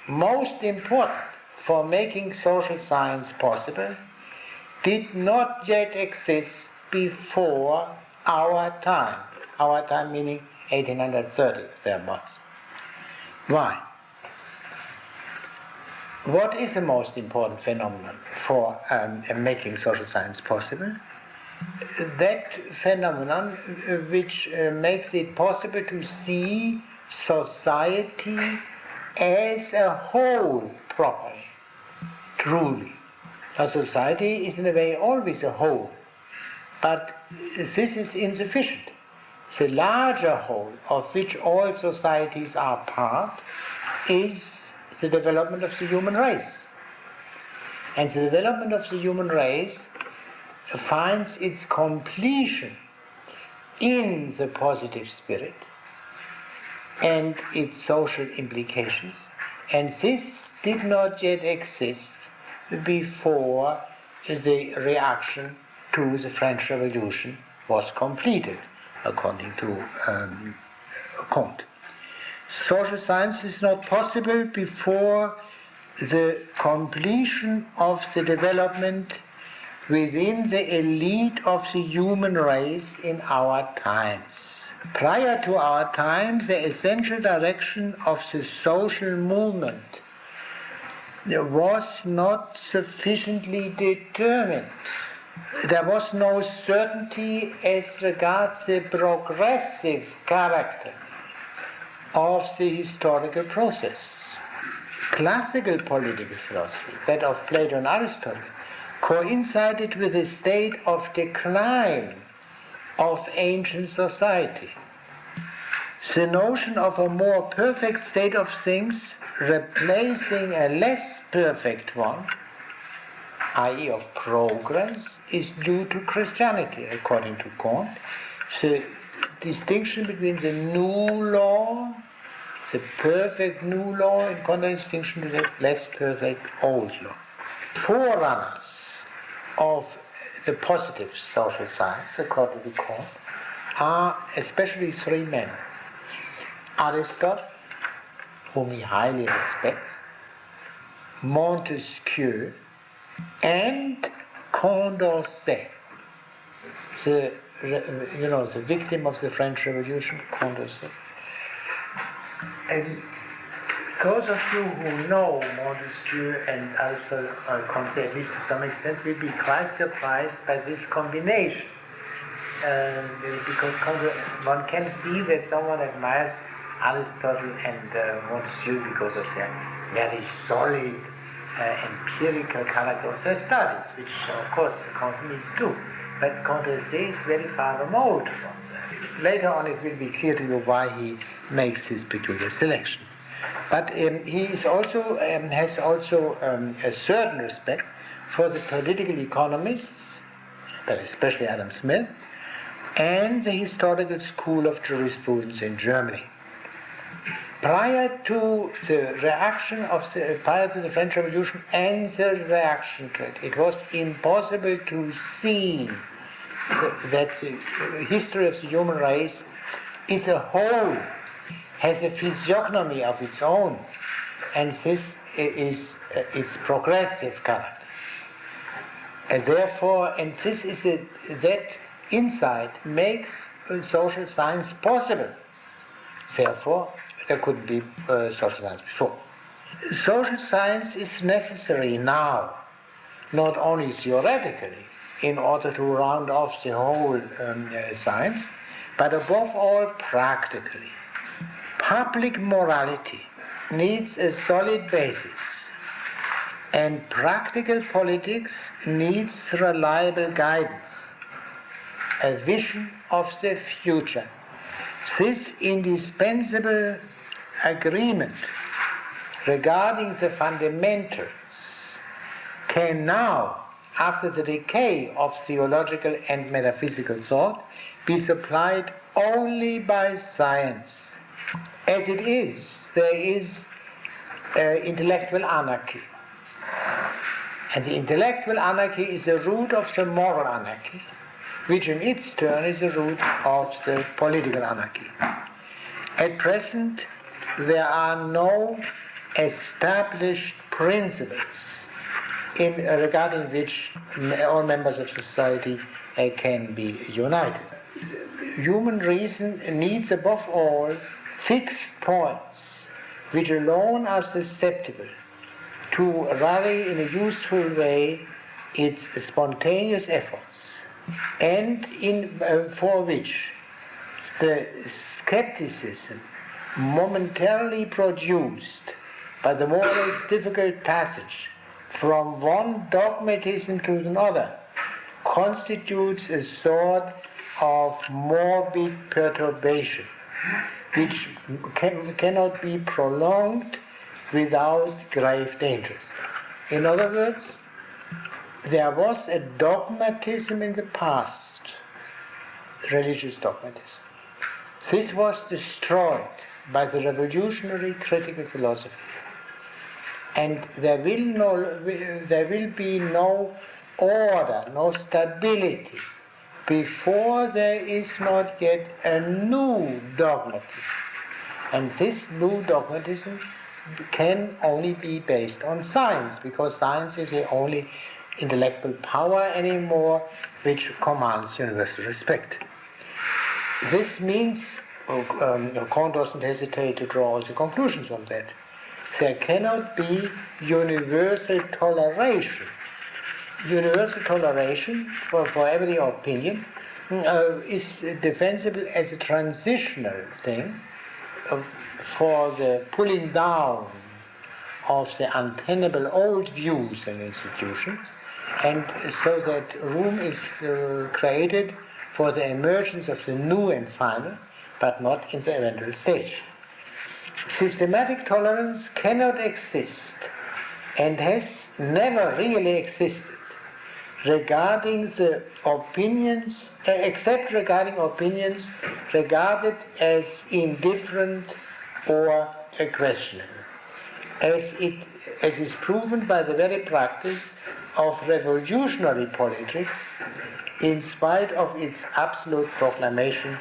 most important for making social science possible did not yet exist before our time. Our time meaning 1830, thereabouts. Why? What is the most important phenomenon for making social science possible? That phenomenon which makes it possible to see society as a whole properly, truly. A society is in a way always a whole, but this is insufficient. The larger whole, of which all societies are part, is the development of the human race. And the development of the human race finds its completion in the positive spirit and its social implications, and this did not yet exist before the reaction to the French Revolution was completed, according to Kant. Social science is not possible before the completion of the development within the elite of the human race in our times. Prior to our times, the essential direction of the social movement was not sufficiently determined. There was no certainty as regards the progressive character of the historical process. Classical political philosophy, that of Plato and Aristotle, coincided with a state of decline of ancient society. The notion of a more perfect state of things replacing a less perfect one, i.e. of progress, is due to Christianity, according to Kant. The distinction between the new law, the perfect new law, in contradistinction to the less perfect old law. Forerunners of the positive social science, according to Kant, are especially three men. Aristotle, whom he highly respects, Montesquieu, and Condorcet, the victim of the French Revolution, Condorcet. And those of you who know Montesquieu and Aristotle, Condorcet, at least to some extent, will be quite surprised by this combination. Because one can see that someone admires Aristotle and Montesquieu because of their very solid empirical character of their studies, which of course Kant needs too. But Condorcet is very far remote from that. Later on it will be clear to you why he makes his peculiar selection. But he is also, has also a certain respect for the political economists, but especially Adam Smith, and the historical school of jurisprudence in Germany. Prior to the French Revolution and the reaction to it, it was impossible to see that the history of the human race is a whole, has a physiognomy of its own, and this is its progressive character. And therefore, that insight makes social science possible. Therefore, there couldn't be social science before. Social science is necessary now, not only theoretically, in order to round off the whole science, but above all practically. Public morality needs a solid basis, and practical politics needs reliable guidance. a vision of the future. This indispensable agreement regarding the fundamentals can now, after the decay of theological and metaphysical thought, be supplied only by science. As it is, there is intellectual anarchy. And the intellectual anarchy is the root of the moral anarchy, which in its turn is the root of the political anarchy. At present, there are no established principles regarding which all members of society can be united. Human reason needs above all fixed points which alone are susceptible to vary in a useful way its spontaneous efforts, and for which the skepticism momentarily produced by the more or less difficult passage from one dogmatism to another constitutes a sort of morbid perturbation which cannot be prolonged without grave dangers. In other words, there was a dogmatism in the past, religious dogmatism. This was destroyed by the revolutionary critical philosophy. And there will be no order, no stability, before there is not yet a new dogmatism. And this new dogmatism can only be based on science, because science is the only intellectual power anymore which commands universal respect. This means, Kant doesn't hesitate to draw all the conclusions from that, there cannot be universal toleration. Universal toleration for every opinion is defensible as a transitional thing for the pulling down of the untenable old views and institutions, and so that room is created for the emergence of the new and final, but not in the eventual stage. Systematic tolerance cannot exist and has never really existed regarding the opinions, except regarding opinions regarded as indifferent or questionable, as is proven by the very practice of revolutionary politics, in spite of its absolute proclamation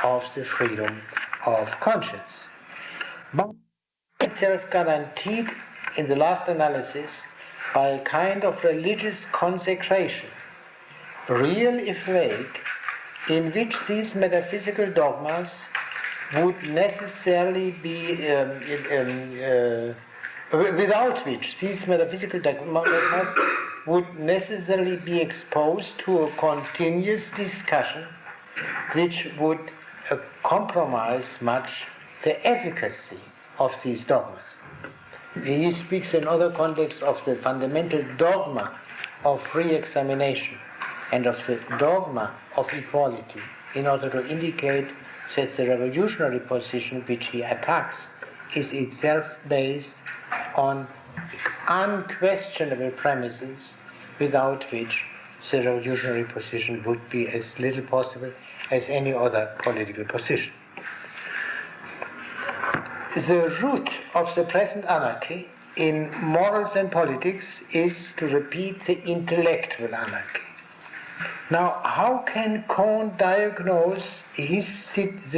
of the freedom of conscience. But itself guaranteed in the last analysis by a kind of religious consecration, real if vague, in which these metaphysical dogmas would necessarily be, without which these metaphysical dogmas would necessarily be exposed to a continuous discussion which would compromise much the efficacy of these dogmas. He speaks in other contexts of the fundamental dogma of free examination and of the dogma of equality, in order to indicate that the revolutionary position which he attacks is itself based on unquestionable premises, without which the revolutionary position would be as little possible as any other political position. The root of the present anarchy in morals and politics is, to repeat, the intellectual anarchy. Now, how can Kant diagnose the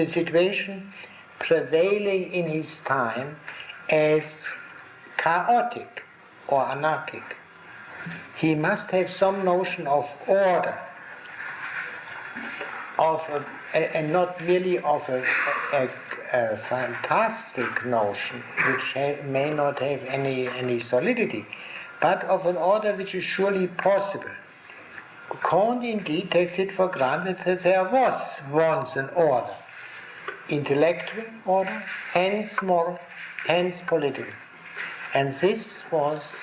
situation prevailing in his time as chaotic or anarchic? He must have some notion of order, and not merely of a fantastic notion which may not have any solidity, but of an order which is surely possible. Kant indeed takes it for granted that there was once an order, intellectual order, hence moral, hence political, and this was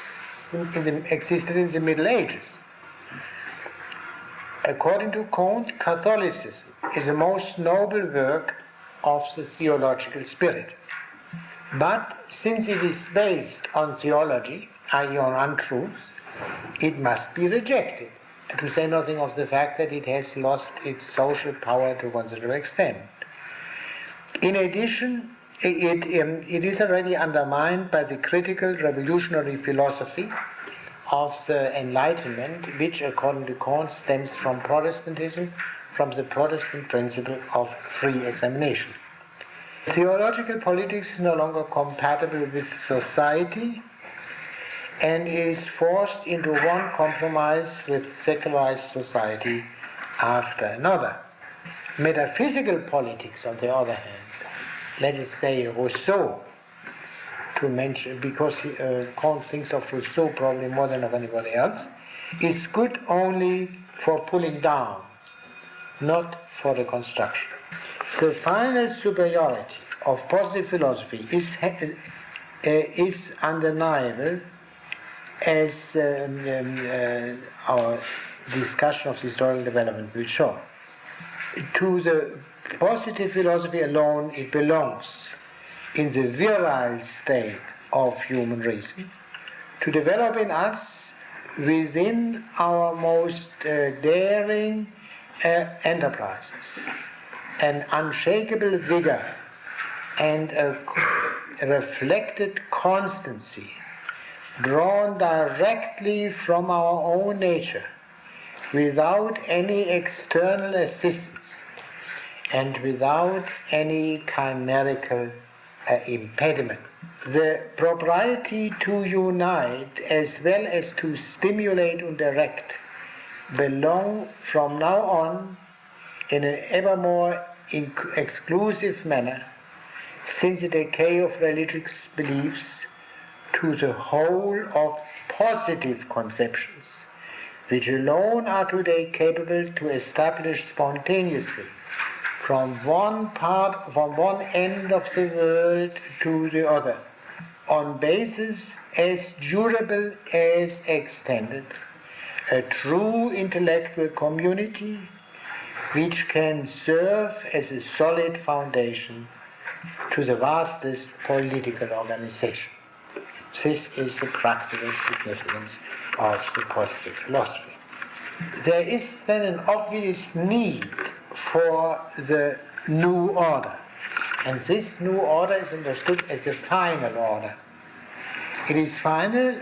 existed in the Middle Ages. According to Kant, Catholicism is the most noble work of the theological spirit. But since it is based on theology, i.e. on untruth, it must be rejected, to say nothing of the fact that it has lost its social power to a considerable extent. In addition, it is already undermined by the critical revolutionary philosophy of the Enlightenment, which, according to Kant, stems from Protestantism, from the Protestant principle of free examination. Theological politics is no longer compatible with society and is forced into one compromise with secularized society after another. Metaphysical politics, on the other hand, let us say Rousseau, to mention, because Kant thinks of Rousseau probably more than of anybody else, is good only for pulling down, not for the construction. The final superiority of positive philosophy is undeniable, as our discussion of historical development will show. To the positive philosophy alone it belongs, in the virile state of human reason, to develop in us, within our most daring enterprises, an unshakable vigor and a reflected constancy drawn directly from our own nature, without any external assistance and without any chimerical impediment. The propriety to unite as well as to stimulate and direct belong from now on in an ever more exclusive manner, since the decay of religious beliefs, to the whole of positive conceptions, which alone are today capable to establish spontaneously from one end of the world to the other, on basis as durable as extended, a true intellectual community which can serve as a solid foundation to the vastest political organization. This is the practical significance of the positive philosophy. There is then an obvious need for the new order, and this new order is understood as a final order. It is final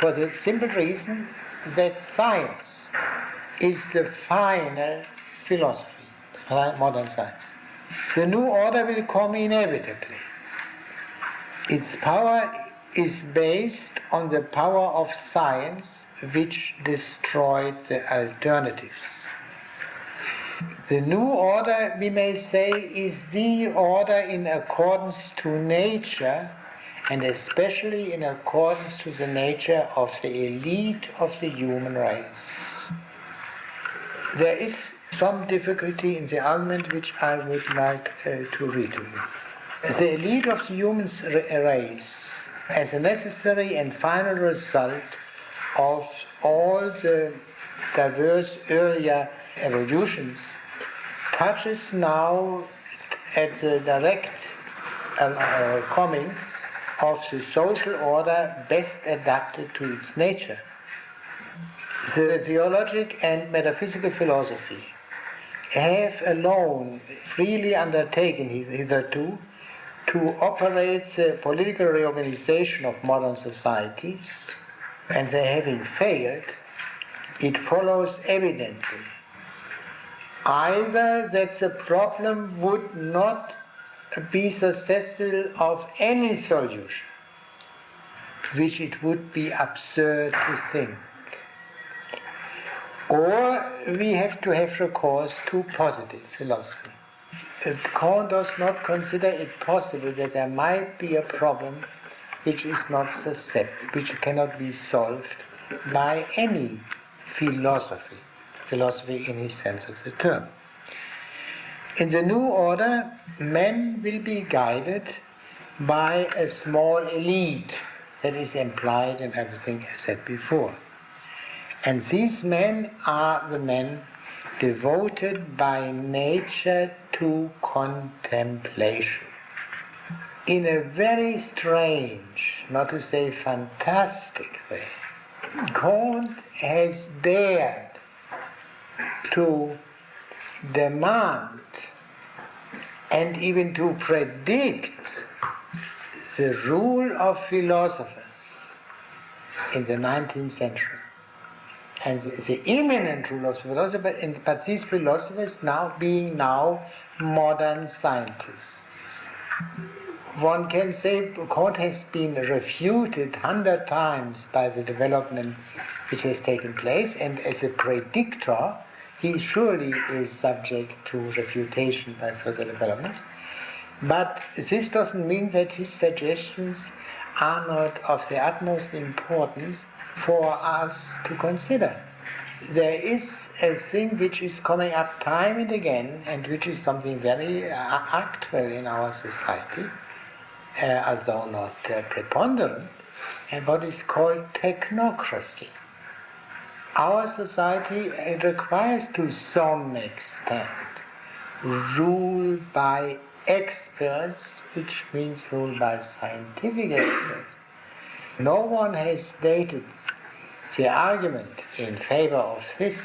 for the simple reason that science is the final philosophy, modern science. The new order will come inevitably. Its power is based on the power of science, which destroyed the alternatives. The new order, we may say, is the order in accordance to nature, and especially in accordance to the nature of the elite of the human race. There is some difficulty in the argument which I would like to read to you. The elite of the human race, as a necessary and final result of all the diverse earlier evolutions, touches now at the direct coming of the social order best adapted to its nature. The theologic and metaphysical philosophy have alone freely undertaken hitherto to operate the political reorganization of modern societies, and they having failed, it follows evidently either that the problem would not be successful of any solution, which it would be absurd to think, or we have to have recourse to positive philosophy. Kant does not consider it possible that there might be a problem which is not susceptible, which cannot be solved by any philosophy in his sense of the term. In the new order, men will be guided by a small elite that is implied in everything I said before. And these men are the men devoted by nature to contemplation. In a very strange, not to say fantastic way, Kant has dared to demand and even to predict the rule of philosophers in the 19th century. And the imminent rule of philosophers, but these philosophers being modern scientists. One can say Kant has been refuted 100 times by the development which has taken place, and as a predictor, he surely is subject to refutation by further developments. But this doesn't mean that his suggestions are not of the utmost importance for us to consider. There is a thing which is coming up time and again, and which is something very actual in our society, although not preponderant, and what is called technocracy. Our society requires to some extent rule by experts, which means rule by scientific experts. No one has stated the argument in favor of this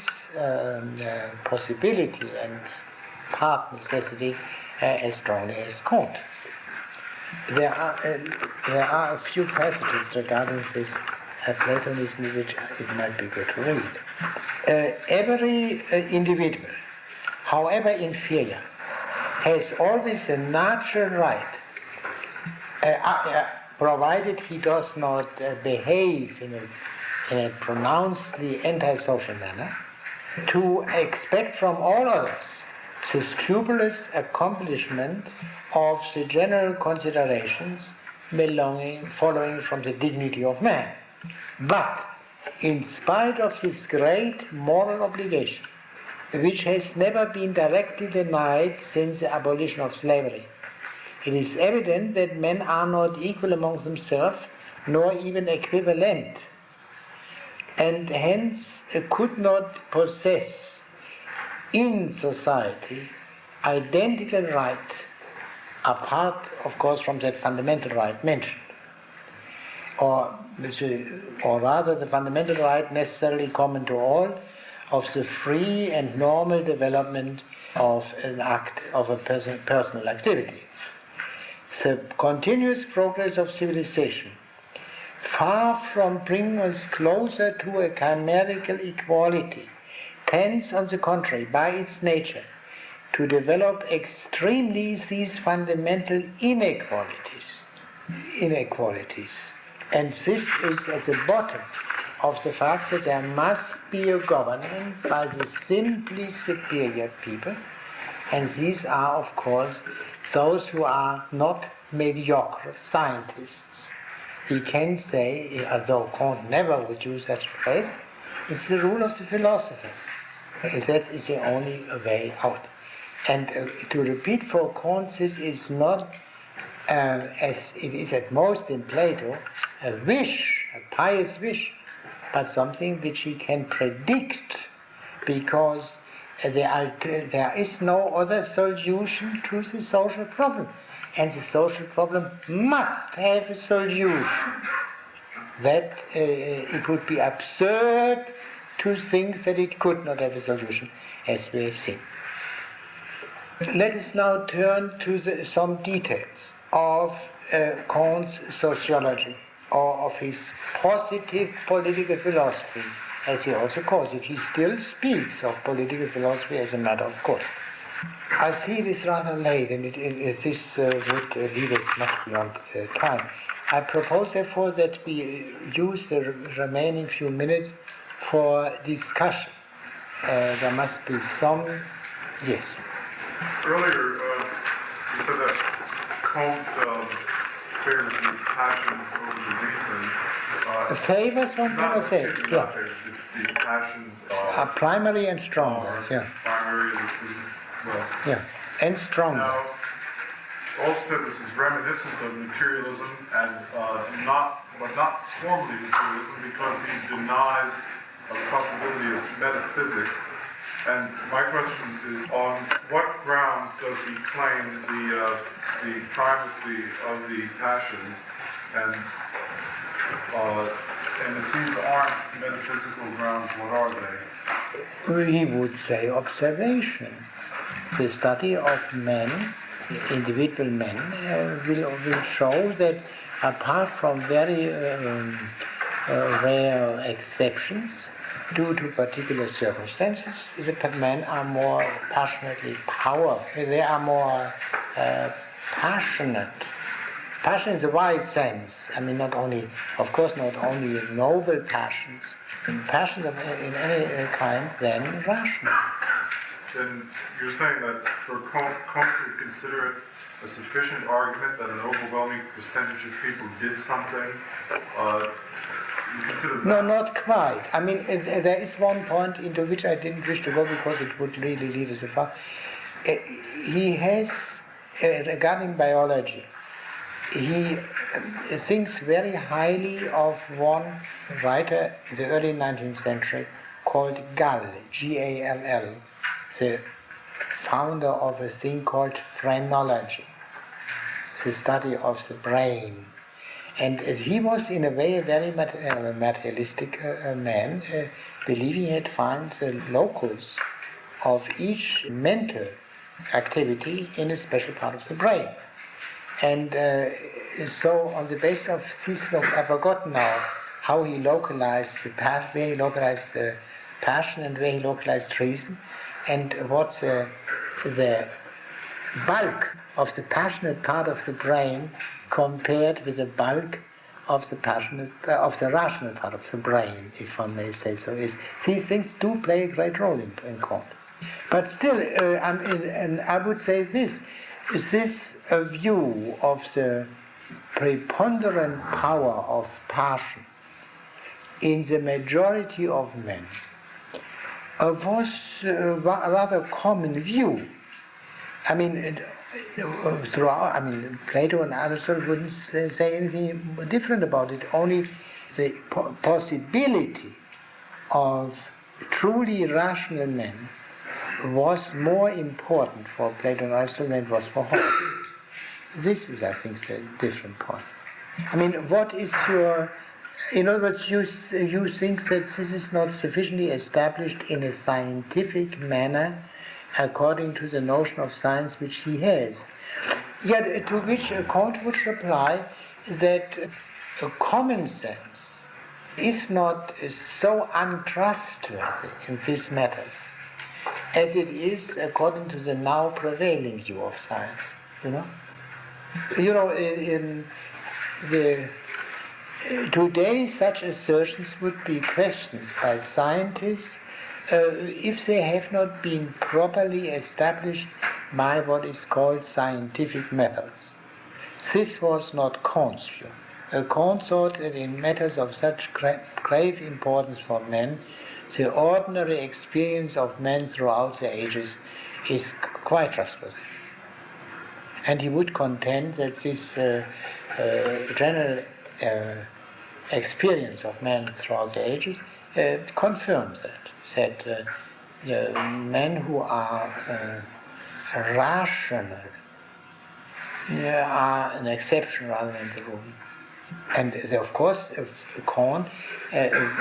possibility and part necessity as strongly as Kant. There are a few passages regarding this Platonism which it might be good to read. Every individual, however inferior, has always a natural right, provided he does not behave in a pronouncedly antisocial manner, to expect from all others the scrupulous accomplishment of the general considerations following from the dignity of man. But in spite of this great moral obligation, which has never been directly denied since the abolition of slavery, it is evident that men are not equal among themselves, nor even equivalent, and hence could not possess in society identical right, apart, of course, from that fundamental right mentioned. Or rather the fundamental right necessarily common to all of the free and normal development of a personal activity. The continuous progress of civilization, far from bringing us closer to a chimerical equality, tends on the contrary, by its nature, to develop extremely these fundamental inequalities. And this is at the bottom of the fact that there must be a government by the simply superior people, and these are, of course, those who are not mediocre scientists. We can say, although Kant never would use such a phrase, it's the rule of the philosophers. That is the only way out. And to repeat for Kant, this is not, as it is at most in Plato, a wish, a pious wish, but something which he can predict, because there is no other solution to the social problem. And the social problem must have a solution. That it would be absurd to think that it could not have a solution, as we have seen. Let us now turn to some details of Kant's sociology, or of his positive political philosophy, as he also calls it. He still speaks of political philosophy as a matter of course. I see it is rather late, and this would lead us much beyond time. I propose, therefore, that we use the remaining few minutes for discussion. There must be some... Yes? Earlier, you said that Kant favors the passions over the reason. Favors, one cannot say. Yeah. The passions are primary and stronger. Yeah. Primary, yeah, and stronger. Now, Wolf said this is reminiscent of materialism, and not formally materialism, because he denies the possibility of metaphysics And my question is, on what grounds does he claim the primacy of the passions, and if these aren't metaphysical grounds, what are they? We would say observation. The study of men, individual men, will show that apart from very rare exceptions, due to particular circumstances, the men are more passionately they are more passionate. Passion in the wide sense. I mean, not only noble passions, passions of in any kind, then rational. Then you're saying that for Comte to consider it a sufficient argument that an overwhelming percentage of people did something, you consider that? No, not quite. I mean, there is one point into which I didn't wish to go because it would really lead us far. He has, regarding biology, he thinks very highly of one writer in the early 19th century called Gall, Gall, the founder of a thing called phrenology, the study of the brain. And he was in a way a very materialistic man, believing he had found the locus of each mental activity in a special part of the brain. And so on the basis of this, I've forgotten now how he localized where he localized passion and where he localized reason, and what the bulk of the passionate part of the brain compared with the bulk of the rational part of the brain, if one may say so. These things do play a great role in Kant. But still, I would say this view of the preponderant power of passion in the majority of men was a rather common view. I mean, Plato and Aristotle wouldn't say anything different about it. Only the possibility of truly rational men was more important for Plato and Aristotle than it was for Hobbes. This is, I think, the different point. I mean, what is your... In other words, you think that this is not sufficiently established in a scientific manner according to the notion of science which he has. Yet to which Kant would reply that common sense is not so untrustworthy in these matters as it is according to the now prevailing view of science. In the today such assertions would be questions by scientists if they have not been properly established by what is called scientific methods. This was not Kant's view. Kant thought that in matters of such grave importance for men, the ordinary experience of men throughout the ages is quite trustworthy. And he would contend that this general experience of men throughout the ages confirms that men who are rational are an exception rather than the rule. And of course, Kant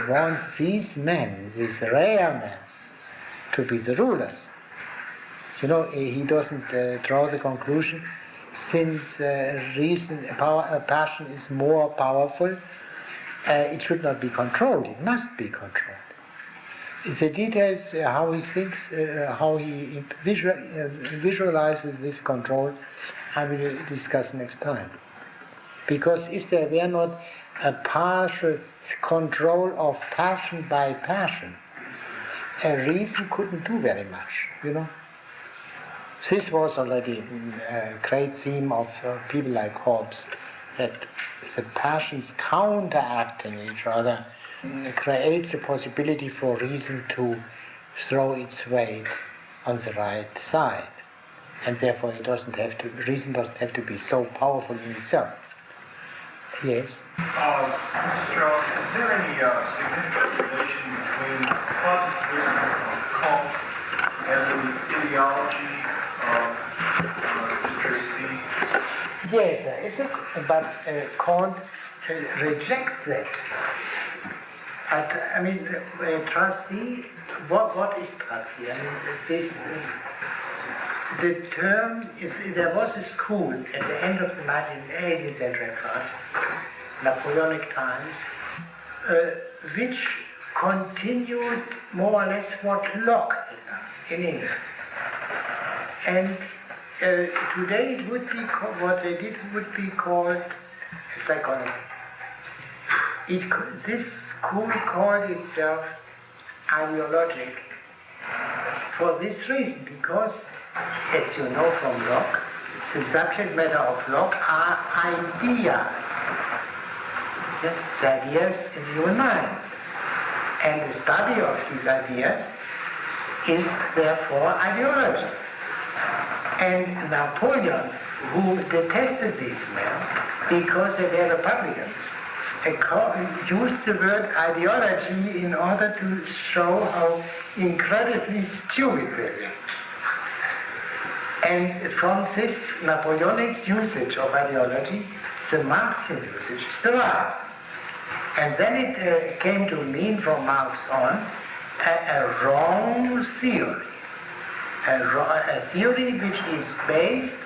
wants these men, these rare men, to be the rulers. He doesn't draw the conclusion, since passion is more powerful, it should not be controlled, it must be controlled. The details, how he thinks, how he visualizes this control, I will discuss next time. Because if there were not a partial control of passion by passion, a reason couldn't do very much, This was already a great theme of people like Hobbes, that the passions counteracting each other creates the possibility for reason to throw its weight on the right side. And therefore reason doesn't have to be so powerful in itself. Yes? Mr. Strauss, is there any significant relation between positivism of Kant Yes, but Kant rejects that. I mean, trustee, what is trustee? I mean, this, the term is, there was a school at the end of the 18th century in France, Napoleonic times, which continued more or less what Locke had done in England. And today it would be what they did would be called psychology. This school called itself ideologic for this reason, because, as you know from Locke, the subject matter of Locke are ideas. The ideas in the human mind. And the study of these ideas is therefore ideology. And Napoleon, who detested these men because they were Republicans, used the word ideology in order to show how incredibly stupid they were. And from this Napoleonic usage of ideology, the Marxian usage is derived. And then it came to mean from Marx on a wrong theory. A theory which is based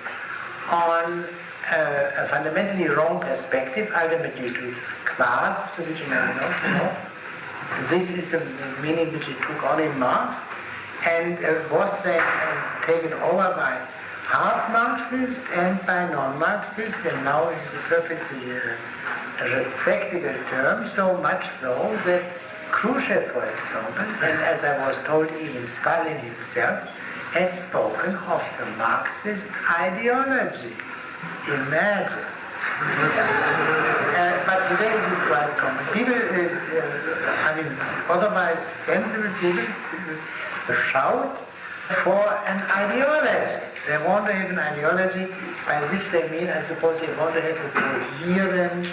on a fundamentally wrong perspective, ultimately to class, to which man belongs, you know. This is a meaning which it took on in Marx, and was then taken over by half-Marxists and by non-Marxists, and now it is a perfectly respectable term, so much so that Khrushchev, for example, and as I was told, even Stalin himself, has spoken of the Marxist ideology. Imagine. But today it is quite common. People otherwise sensible people shout for an ideology. They want to have an ideology, by which they mean, I suppose, they want to have a coherent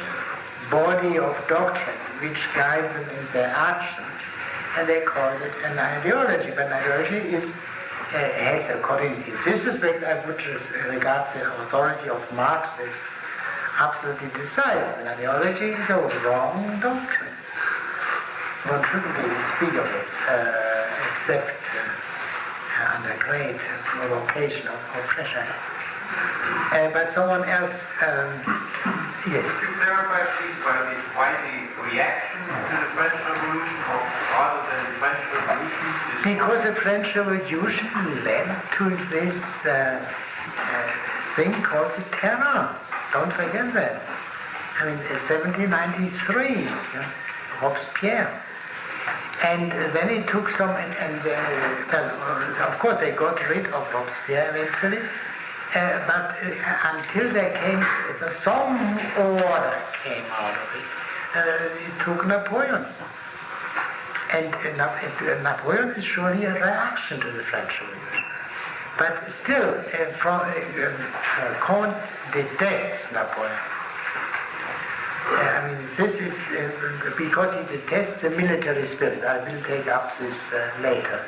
body of doctrine which guides them in their actions, and they call it an ideology. But an ideology has, according in this respect, I would regard the authority of Marx as absolutely decisive. An ideology is a wrong doctrine. One shouldn't really speak of it, except under great provocation or pressure. But someone else, yes. Could you clarify, please, why the reaction to the French Revolution, or rather than the French Revolution, is... Because the French Revolution led to this thing called the Terror. Don't forget that. I mean, 1793, Robespierre. And then it took some, of course they got rid of Robespierre eventually, but until there came, some order came out of it. It took Napoleon. And Napoleon is surely a reaction to the French Revolution. But still, Kant detests Napoleon. I mean, this is because he detests the military spirit. I will take up this later.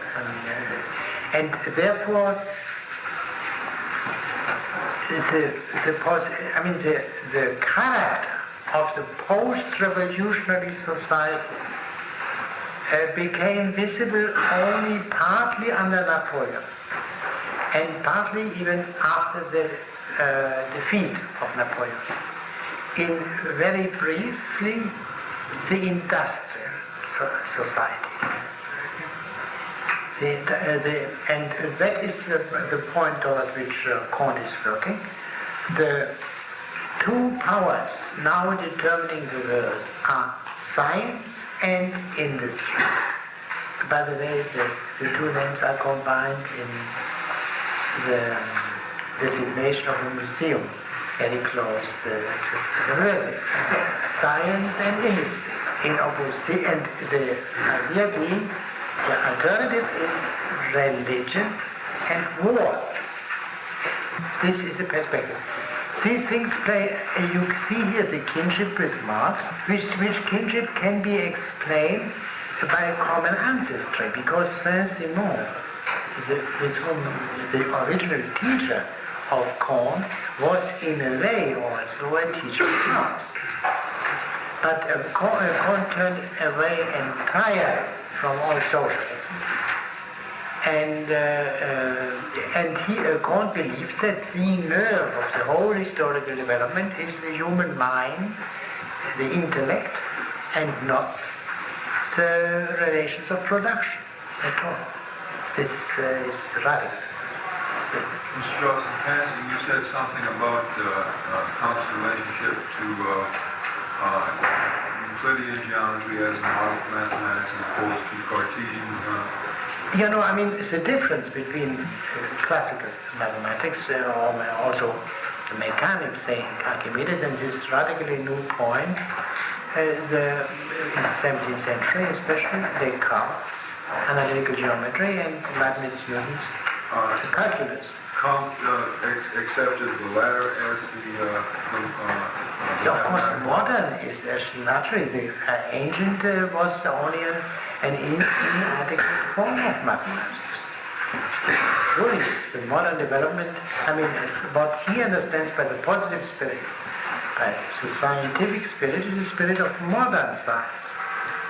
And therefore, the character of the post-revolutionary society became visible only partly under Napoleon, and partly even after the defeat of Napoleon. In very briefly, the industrial society. And that is the point toward which Kant is working. The two powers now determining the world are science and industry. By the way, the two names are combined in the designation of a museum, very close to the university. Science and industry. In opposition, and the idea being, the alternative is religion and war. This is a perspective. These things play, you see here the kinship with Marx, which kinship can be explained by a common ancestry, because Saint-Simon, with whom the original teacher of Kant, was in a way also a teacher of Strauss. But Kant turned away entirely from all socialism. And Kant believed that the nerve of the whole historical development is the human mind, the intellect, and not the relations of production at all. This is radical. Mr. Strauss, in passing, you said something about Kant's relationship to Euclidean geometry as a model of mathematics as opposed to Cartesian. The difference between classical mathematics, or also the mechanics, say, in Archimedes, and this radically new point, in the 17th century, especially Descartes' analytical geometry and Leibniz-Newton's calculus. Kant accepted the latter as Of course, modern is actually naturally. The ancient was only an inadequate form of mathematics. Truly, the modern development, what he understands by the positive spirit, by the scientific spirit, is the spirit of modern science,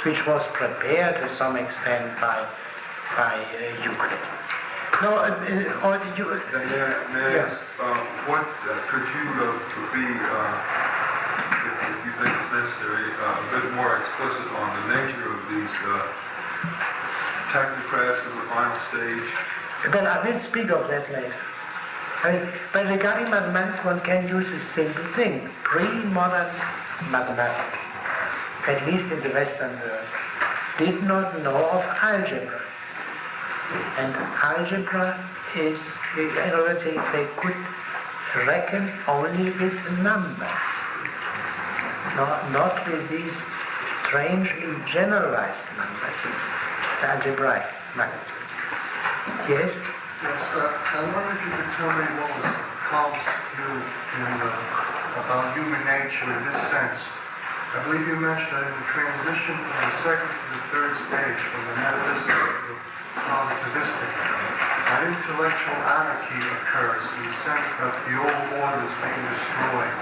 which was prepared to some extent by Euclid. May I ask, what could you be, if you think it's necessary, a bit more explicit on the nature of these technocrats of the final stage? Well, I will speak of that later. But regarding mathematics, one can use a simple thing. Pre-modern mathematics, at least in the Western world, did not know of algebra. And algebra is, in other words, they could reckon only with numbers, not with these strangely generalized numbers, the algebraic magnitudes. Yes? Yes, I wonder if you could tell me what was Kant's view about human nature in this sense. I believe you mentioned that in the transition from the second to the third stage, from the metaphysical to the positivistic, an intellectual anarchy occurs in the sense that the old order is being destroyed.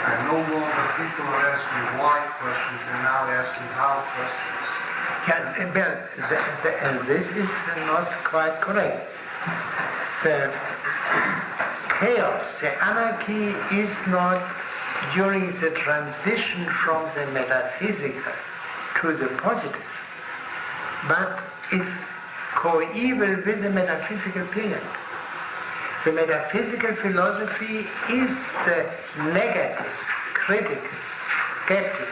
And no longer people are asking why questions, they're now asking how questions. And this is not quite correct. The chaos, the anarchy is not during the transition from the metaphysical to the positive, but is coeval with the metaphysical period. The metaphysical philosophy is the negative, critical, skeptic,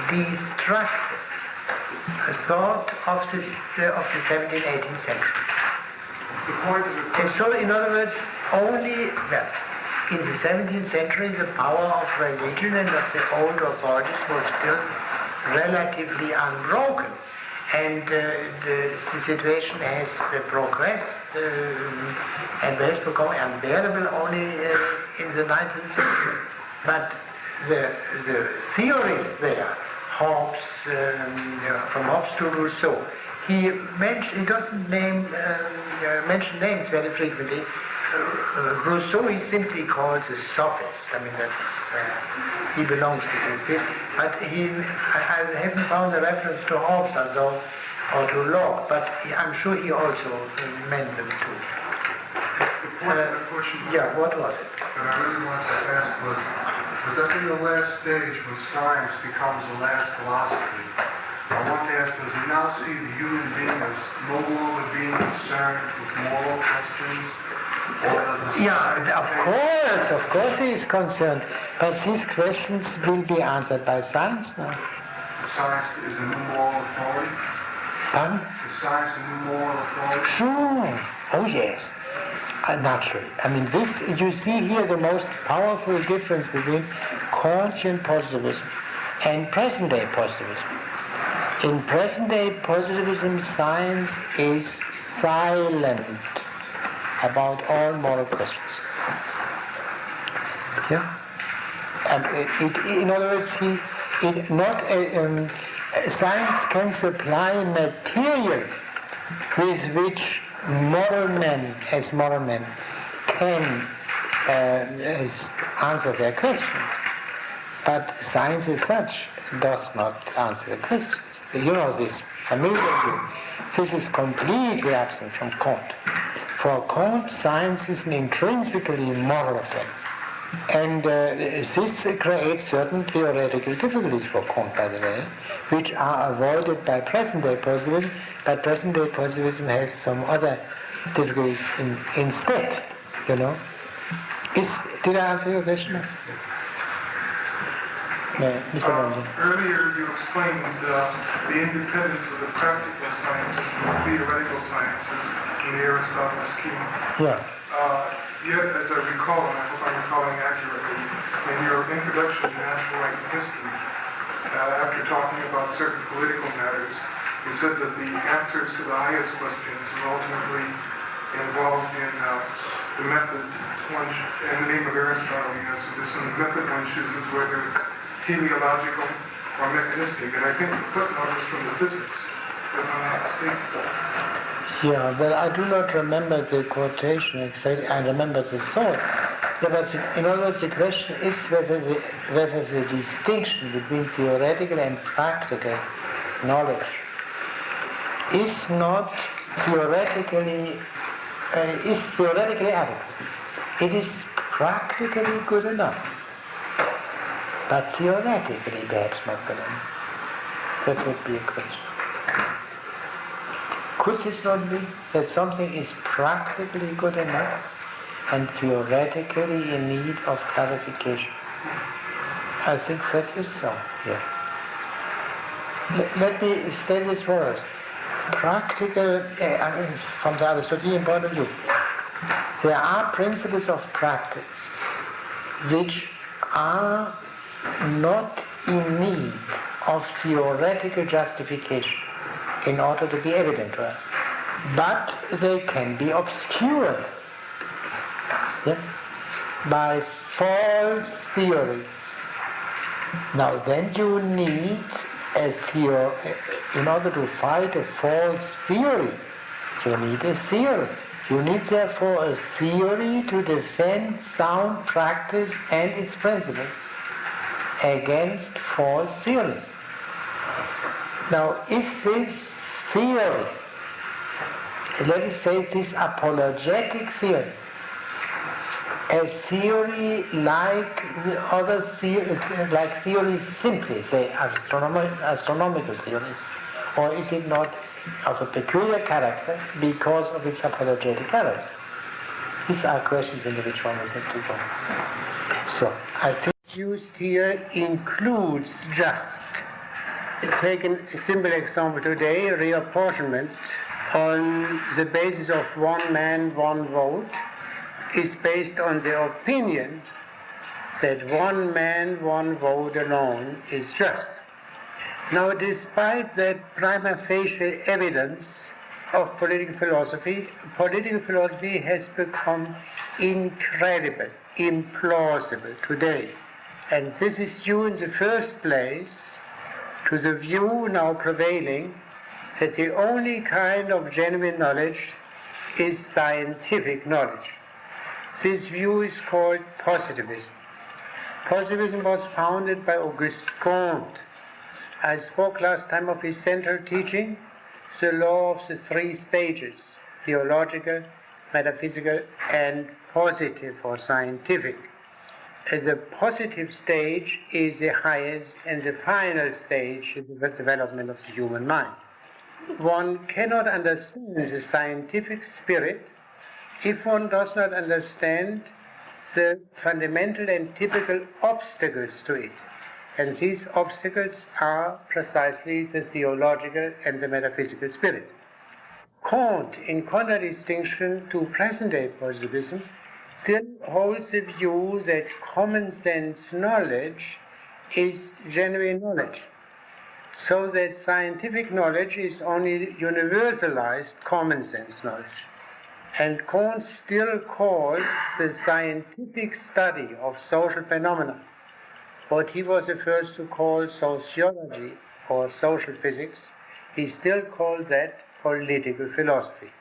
destructive thought of the 17th, 18th century. And so, in other words, only, in the 17th century, the power of religion and of the old authorities was still relatively unbroken. And the situation has progressed and has become unbearable only in the 19th century. But the theorists there, Hobbes, from Hobbes to Rousseau, he doesn't mention names very frequently. Rousseau he simply calls a sophist. He belongs to this bit. But I haven't found a reference to Hobbes or to Locke, but I'm sure he also meant them too. The question what was it? that I really wanted to ask was that in the last stage when science becomes the last philosophy, I want to ask, does he now see the human being as no longer being concerned with moral questions? Of course he is concerned, but these questions will be answered by science now. Science is a new moral authority? Pardon? Is science a new moral authority? Sure. Oh yes. Naturally. This, you see here the most powerful difference between Kantian positivism and present-day positivism. In present-day positivism, science is silent about all moral questions. Yeah? In other words, science can supply material with which moral men, can answer their questions. But science as such does not answer the questions. You know this familiar. This is completely absent from Kant. For Kant, science is an intrinsically moral affair. And this creates certain theoretical difficulties for Kant, by the way, which are avoided by present-day positivism, but present-day positivism has some other difficulties instead, you know. Did I answer your question? Mr. Bondon. Earlier you explained the independence of the practical sciences from the theoretical sciences in the Aristotle scheme. Yeah. Yet, as I recall, and I hope I'm recalling accurately, in your introduction to natural right and history, after talking about certain political matters, you said that the answers to the highest questions are ultimately involved in the method one, in the name of Aristotle, you know, so there's some method one chooses, whether it's teleological or mechanistic, and I think the footnote is from the physics, if I'm not mistaken. Yeah, but I do not remember the quotation exactly. I remember the thought. Yeah, but in other words, the question is whether the distinction between theoretical and practical knowledge is not theoretically adequate. It is practically good enough, but theoretically perhaps not good enough. That would be a question. Could this not be that something is practically good enough and theoretically in need of clarification? I think that is so, yeah. Let me say this for us. Practical, from the Aristotelian point of view, there are principles of practice which are not in need of theoretical justification in order to be evident to us. But they can be obscured, yeah, by false theories. Now then you need a theory. In order to fight a false theory, you need a theory. You need therefore a theory to defend sound practice and its principles against false theories. Now, is this theory, let us say this apologetic theory, a theory like the other like theories simply, say astronomical theories, or is it not of a peculiar character because of its apologetic character? These are questions into which one would have to go. So, I think used here includes just. Take a simple example today, reapportionment on the basis of one man, one vote is based on the opinion that one man, one vote alone is just. Now, despite that prima facie evidence of political philosophy has become incredible, implausible today. And this is due in the first place to the view now prevailing that the only kind of genuine knowledge is scientific knowledge. This view is called positivism. Positivism was founded by Auguste Comte. I spoke last time of his central teaching, the law of the three stages, theological, metaphysical, and positive or scientific. The positive stage is the highest and the final stage in the development of the human mind. One cannot understand the scientific spirit if one does not understand the fundamental and typical obstacles to it. And these obstacles are precisely the theological and the metaphysical spirit. Kant, in contradistinction to present-day positivism, still holds the view that common sense knowledge is genuine knowledge, so that scientific knowledge is only universalized common sense knowledge. And Kant still calls the scientific study of social phenomena what he was the first to call sociology or social physics. He still calls that political philosophy.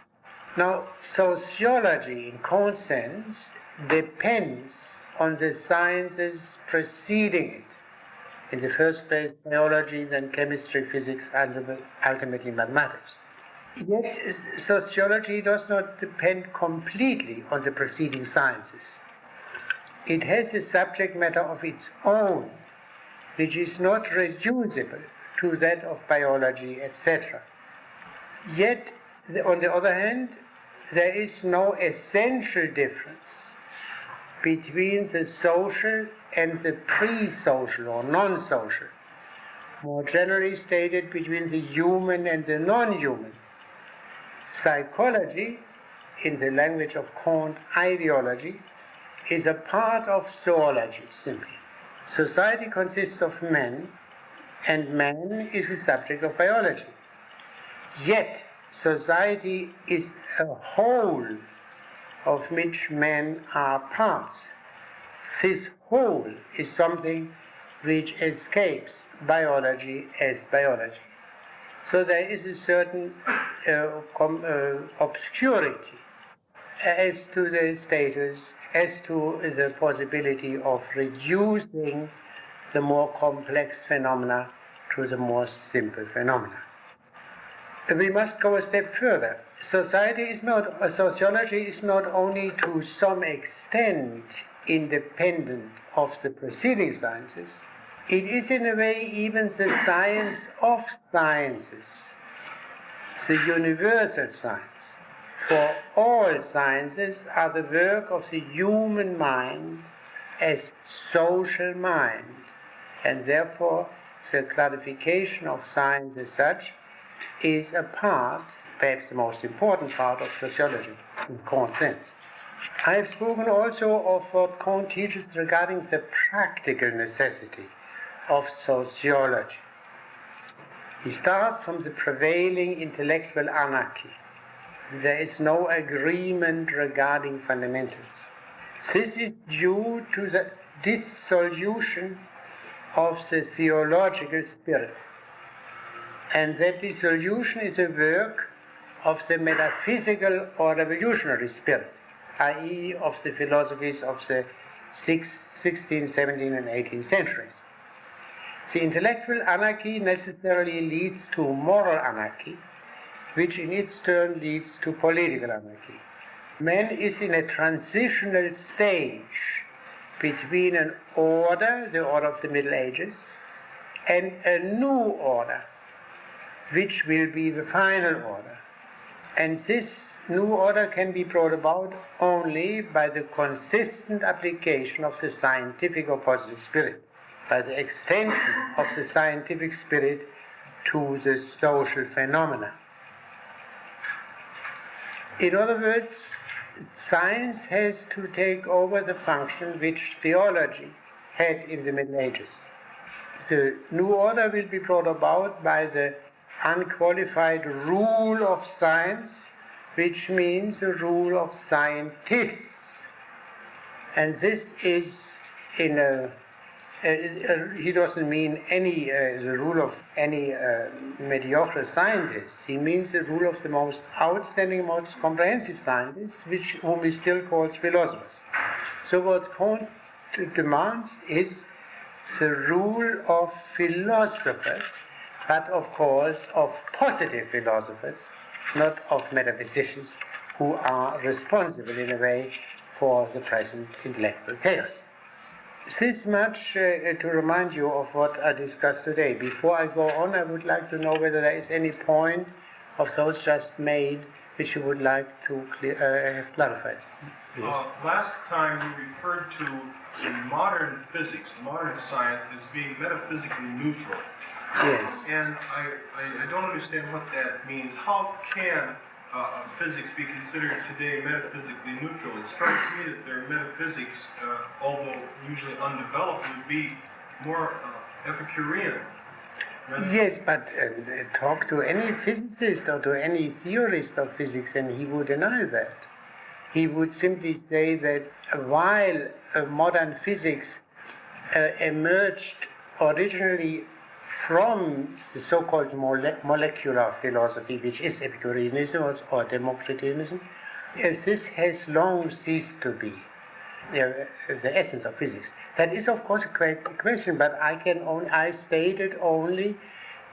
Now, sociology in Kant's sense depends on the sciences preceding it. In the first place, biology, then chemistry, physics, and ultimately mathematics. Yet, sociology does not depend completely on the preceding sciences. It has a subject matter of its own, which is not reducible to that of biology, etc. Yet, on the other hand, there is no essential difference between the social and the pre-social or non-social. More generally stated, between the human and the non-human. Psychology, in the language of Kant, ideology, is a part of zoology, simply. Society consists of men, and man is the subject of biology. Yet, society is a whole of which men are parts. This whole is something which escapes biology as biology. So there is a certain obscurity as to the status, as to the possibility of reducing the more complex phenomena to the more simple phenomena. We must go a step further. Sociology is not only to some extent independent of the preceding sciences, it is in a way even the science of sciences, the universal science. For all sciences are the work of the human mind as social mind, and therefore the clarification of science as such is a part, perhaps the most important part, of sociology in Kant's sense. I have spoken also of what Kant teaches regarding the practical necessity of sociology. He starts from the prevailing intellectual anarchy. There is no agreement regarding fundamentals. This is due to the dissolution of the theological spirit. And that dissolution is a work of the metaphysical or revolutionary spirit, i.e. of the philosophies of the 16th, 17th, and 18th centuries. The intellectual anarchy necessarily leads to moral anarchy, which in its turn leads to political anarchy. Man is in a transitional stage between an order, the order of the Middle Ages, and a new order, which will be the final order. And this new order can be brought about only by the consistent application of the scientific or positive spirit, by the extension of the scientific spirit to the social phenomena. In other words, science has to take over the function which theology had in the Middle Ages. The new order will be brought about by the unqualified rule of science, which means the rule of scientists. And this is he doesn't mean the rule of any mediocre scientist. He means the rule of the most outstanding, most comprehensive scientists, whom he still calls philosophers. So what Kant demands is the rule of philosophers, but of course of positive philosophers, not of metaphysicians, who are responsible in a way for the present intellectual chaos. This much to remind you of what I discussed today. Before I go on, I would like to know whether there is any point of those just made which you would like to have clarified. Yes. Last time you referred to modern physics, modern science, as being metaphysically neutral. Yes. And I don't understand what that means. How can physics be considered today metaphysically neutral? It strikes me that their metaphysics, although usually undeveloped, would be more Epicurean. Yes, but talk to any physicist or to any theorist of physics and he would deny that. He would simply say that while modern physics emerged originally from the so-called molecular philosophy, which is Epicureanism or Democritianism, this has long ceased to be. the essence of physics. That is, of course, a question, but I stated only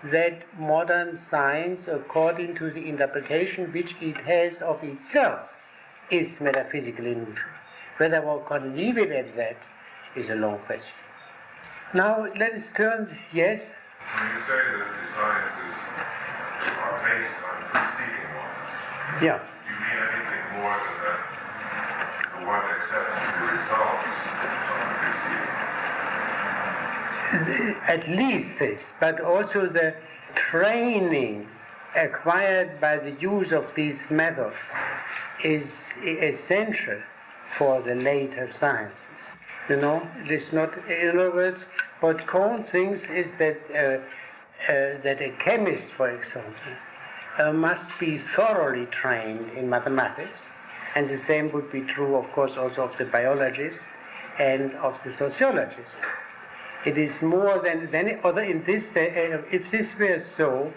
that modern science, according to the interpretation which it has of itself, is metaphysically neutral. Whether one can leave it at that is a long question. Now let us turn, yes? When you say that the sciences are based on preceding ones, Yeah. do you mean anything more than that the one accepts the results of the preceding? At least this, but also the training acquired by the use of these methods is essential for the later sciences. You know, it is not, in other words, what Kohn thinks is that that a chemist, for example, must be thoroughly trained in mathematics, and the same would be true, of course, also of the biologist and of the sociologist. It is more than other in this. If this were so,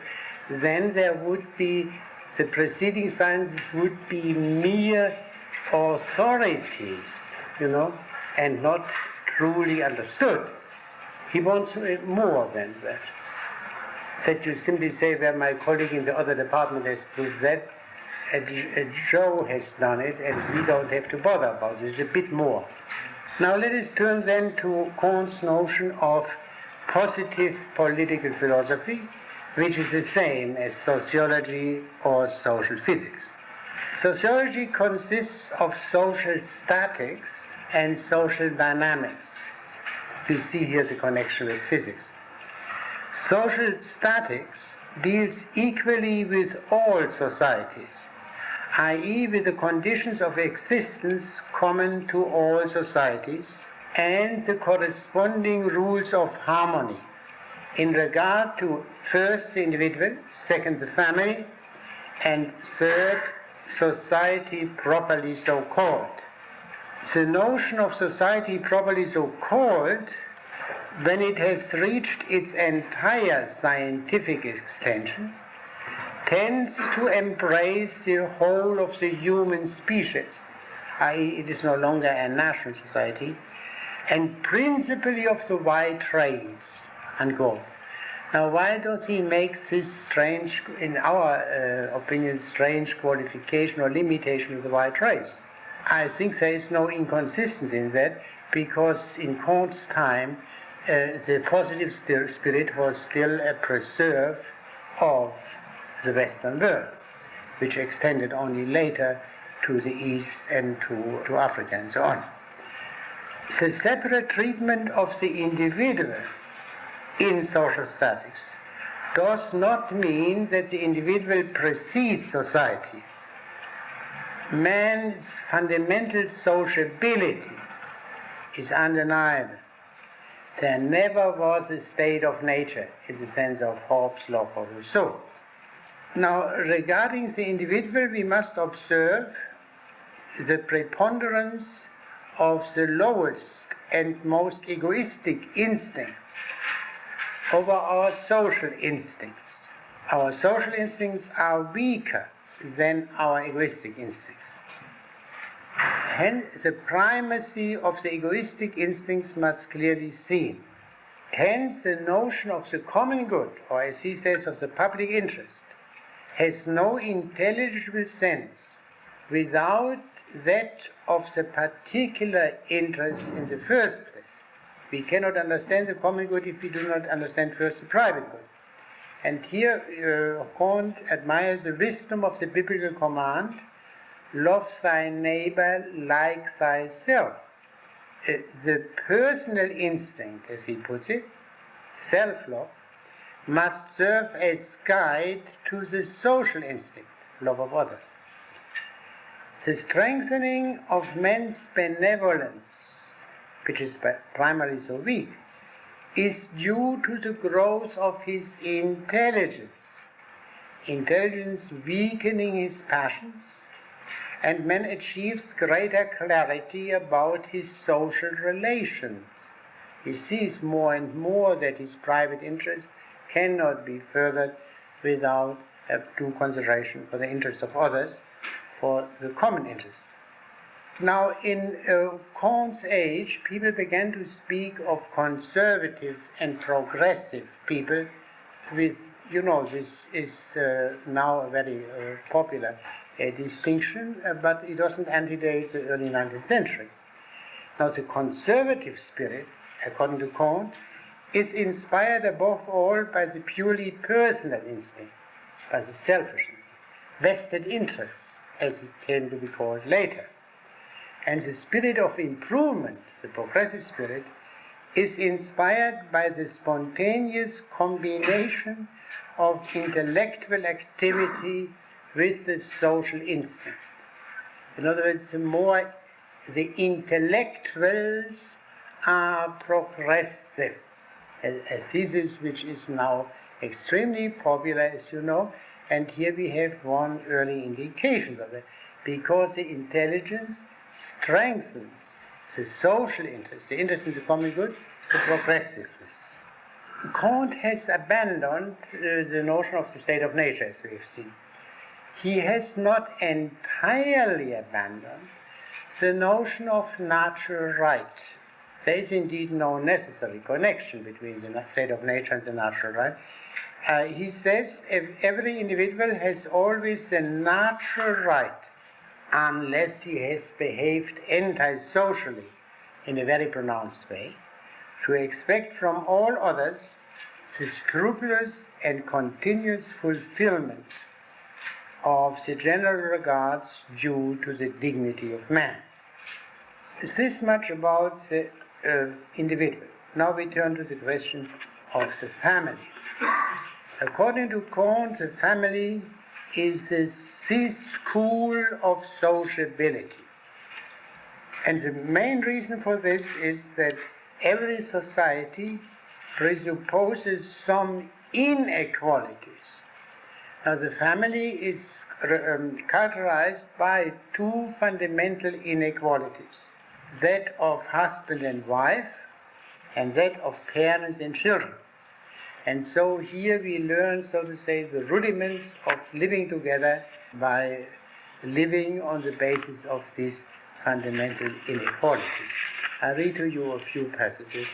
then there would be the preceding sciences would be mere authorities, you know, and not truly understood. He wants more than that. That you simply say, well, my colleague in the other department has proved that, Joe has done it, and we don't have to bother about it. It's a bit more. Now let us turn then to Kohn's notion of positive political philosophy, which is the same as sociology or social physics. Sociology consists of social statics and social dynamics. You see here the connection with physics. Social statics deals equally with all societies, i.e. with the conditions of existence common to all societies and the corresponding rules of harmony in regard to first the individual, second the family, and third society properly so called. The notion of society properly so called, when it has reached its entire scientific extension, tends to embrace the whole of the human species, i.e. it is no longer a national society, and principally of the white race, unquote. Now why does he make this strange, in our opinion, strange qualification or limitation of the white race? I think there is no inconsistency in that, because in Kant's time the positive spirit was still a preserve of the Western world, which extended only later to the East and to Africa and so on. The separate treatment of the individual in social statics does not mean that the individual precedes society. Man's fundamental sociability is undeniable. There never was a state of nature in the sense of Hobbes, Locke, or Rousseau. Now, regarding the individual, we must observe the preponderance of the lowest and most egoistic instincts over our social instincts. Our social instincts are weaker than our egoistic instincts. Hence, the primacy of the egoistic instincts must clearly be seen. Hence, the notion of the common good, or as he says, of the public interest, has no intelligible sense without that of the particular interest in the first place. We cannot understand the common good if we do not understand first the private good. And here Kant admires the wisdom of the biblical command, love thy neighbor like thyself. The personal instinct, as he puts it, self-love, must serve as guide to the social instinct, love of others. The strengthening of man's benevolence, which is primarily so weak, is due to the growth of his intelligence. Intelligence weakening his passions, and man achieves greater clarity about his social relations. He sees more and more that his private interest cannot be furthered without due consideration for the interest of others, for the common interest. Now, in Kant's age, people began to speak of conservative and progressive people with, this is now a very popular distinction, but it doesn't antedate the early 19th century. Now, the conservative spirit, according to Kant, is inspired above all by the purely personal instinct, by the selfish instinct, vested interests, as it came to be called later. And the spirit of improvement, the progressive spirit, is inspired by the spontaneous combination of intellectual activity with the social instinct. In other words, the intellectuals are progressive, a thesis which is now extremely popular, as you know, and here we have one early indication of it, because the intelligence strengthens the social interest, the interest in the common good, the progressiveness. Kant has abandoned the notion of the state of nature, as we have seen. He has not entirely abandoned the notion of natural right. There is indeed no necessary connection between the state of nature and the natural right. He says every individual has always the natural right, unless he has behaved anti-socially in a very pronounced way, to expect from all others the scrupulous and continuous fulfillment of the general regards due to the dignity of man. This much about the individual. Now we turn to the question of the family. According to Kant, the family is the school of sociability. And the main reason for this is that every society presupposes some inequalities. Now, the family is characterized by two fundamental inequalities, that of husband and wife, and that of parents and children. And so here we learn, so to say, the rudiments of living together by living on the basis of these fundamental inequalities. I read to you a few passages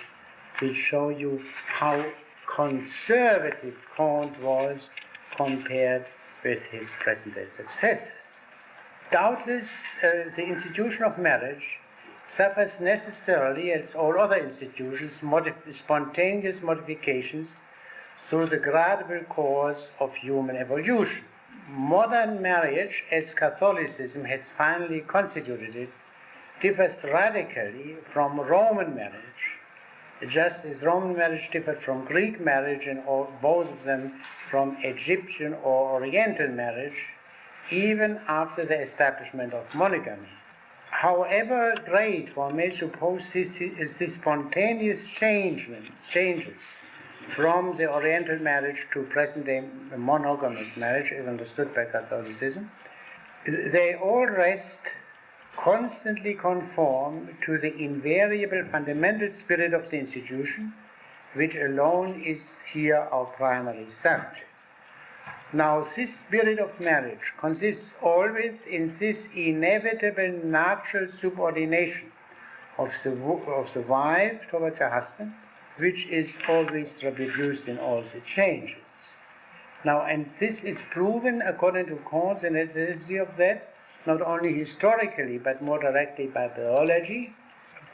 which show you how conservative Kant was compared with his present-day successors. Doubtless, the institution of marriage suffers necessarily, as all other institutions, spontaneous modifications through the gradual course of human evolution. Modern marriage, as Catholicism has finally constituted it, differs radically from Roman marriage, just as Roman marriage differed from Greek marriage and both of them from Egyptian or Oriental marriage, even after the establishment of monogamy. However great one may suppose this spontaneous changes from the Oriental marriage to present-day monogamous marriage, as understood by Catholicism, they all constantly conform to the invariable fundamental spirit of the institution, which alone is here our primary subject. Now, this spirit of marriage consists always in this inevitable natural subordination of the wife towards her husband, which is always reproduced in all the changes. Now, and this is proven, according to Kant, the necessity of that, not only historically, but more directly by biology.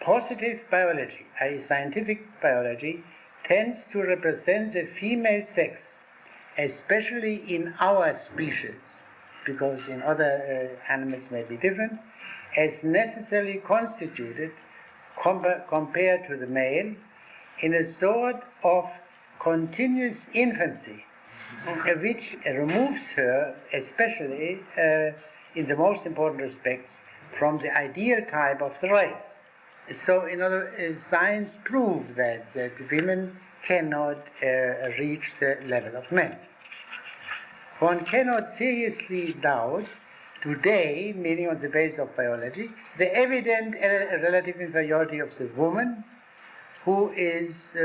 Positive biology, i.e. scientific biology, tends to represent the female sex, especially in our species, because in other animals may be different, as necessarily constituted, compared to the male, in a sort of continuous infancy, which removes her, especially in the most important respects, from the ideal type of the race. So, in other words, science proves that women cannot reach the level of men. One cannot seriously doubt today, meaning on the basis of biology, the evident relative inferiority of the woman, who is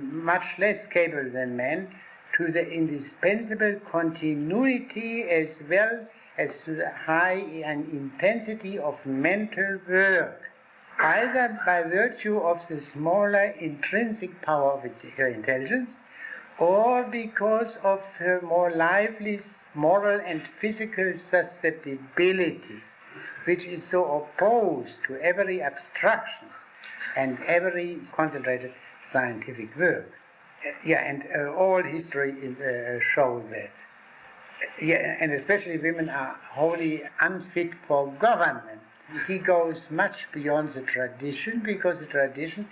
much less capable than men to the indispensable continuity as well as to the high and intensity of mental work, either by virtue of the smaller intrinsic power of her intelligence, or because of her more lively moral and physical susceptibility, which is so opposed to every abstraction and every concentrated scientific work. And all history shows that. And especially women are wholly unfit for government. He goes much beyond the tradition, because the tradition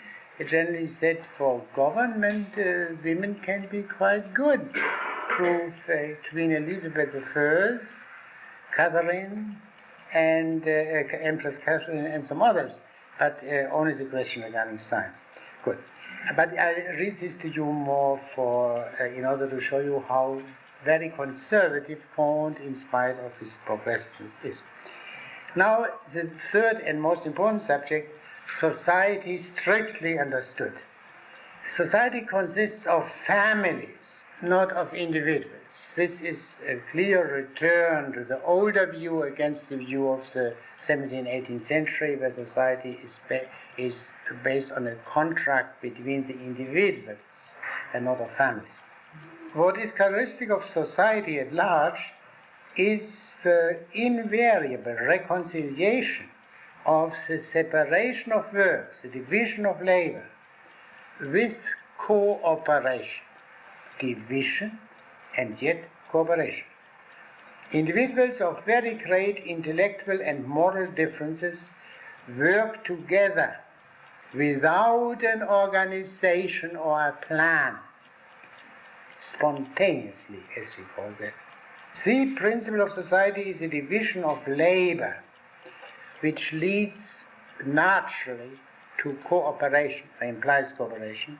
generally said for government women can be quite good. Proof Queen Elizabeth I, Catherine, and Empress Catherine, and some others. But only the question regarding science. Good. But I read this to you more in order to show you how very conservative Kant, in spite of his progressiveness, is. Now, the third and most important subject, society strictly understood. Society consists of families, not of individuals. This is a clear return to the older view against the view of the 17th, 18th century, where society is based on a contract between the individuals and not of families. What is characteristic of society at large is the invariable reconciliation of the separation of work, the division of labor, with cooperation. Division and yet cooperation. Individuals of very great intellectual and moral differences work together without an organization or a plan, spontaneously, as we call that. The principle of society is a division of labor, which leads naturally to cooperation, or implies cooperation.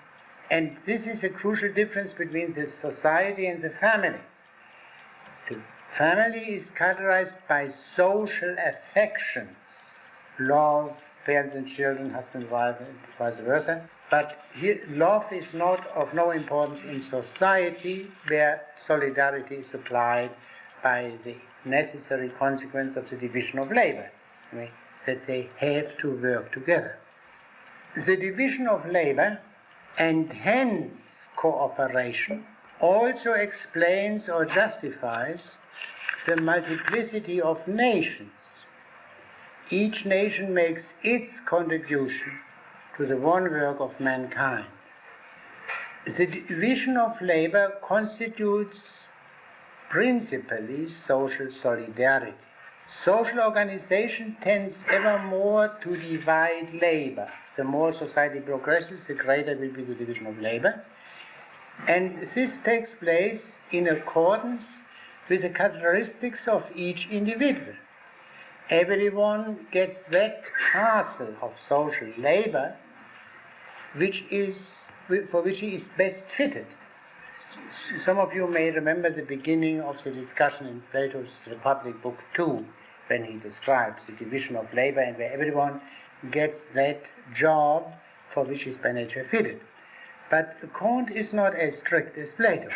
And this is a crucial difference between the society and the family. The family is characterized by social affections, love, parents and children, husband, wife, and vice versa. But here, love is not of no importance in society, where solidarity is supplied by the necessary consequence of the division of labor, that they have to work together. The division of labor, and hence cooperation, also explains or justifies the multiplicity of nations. Each nation makes its contribution to the one work of mankind. The division of labor constitutes principally social solidarity. Social organization tends ever more to divide labor. The more society progresses, the greater will be the division of labor. And this takes place in accordance with the characteristics of each individual. Everyone gets that parcel of social labor for which he is best fitted. Some of you may remember the beginning of the discussion in Plato's Republic, Book 2, when he describes the division of labor and where everyone gets that job for which he is by nature fitted. But Kant is not as strict as Plato.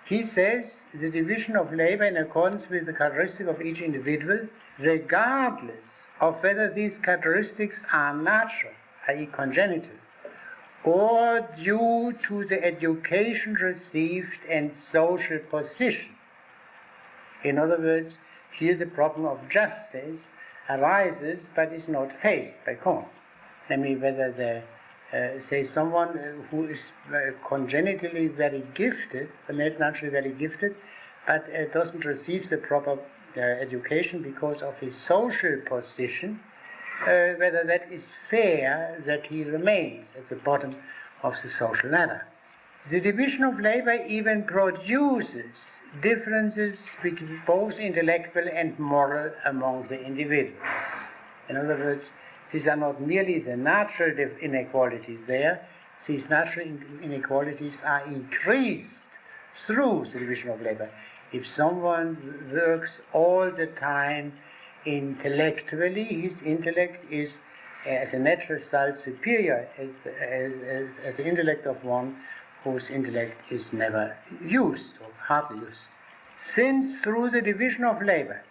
He says the division of labor in accordance with the characteristic of each individual, regardless of whether these characteristics are natural, i.e. congenital, or due to the education received and social position. In other words, here the problem of justice arises but is not faced by Kant. Namely, whether someone who is congenitally very gifted, naturally very gifted, but doesn't receive the proper education because of his social position, whether that is fair that he remains at the bottom of the social ladder. The division of labor even produces differences between both intellectual and moral among the individuals. In other words, these are not merely the natural inequalities there, these natural inequalities are increased through the division of labor. If someone works all the time intellectually, his intellect is, as a natural result, superior as the intellect of one whose intellect is never used or hardly used. Since through the division of labor,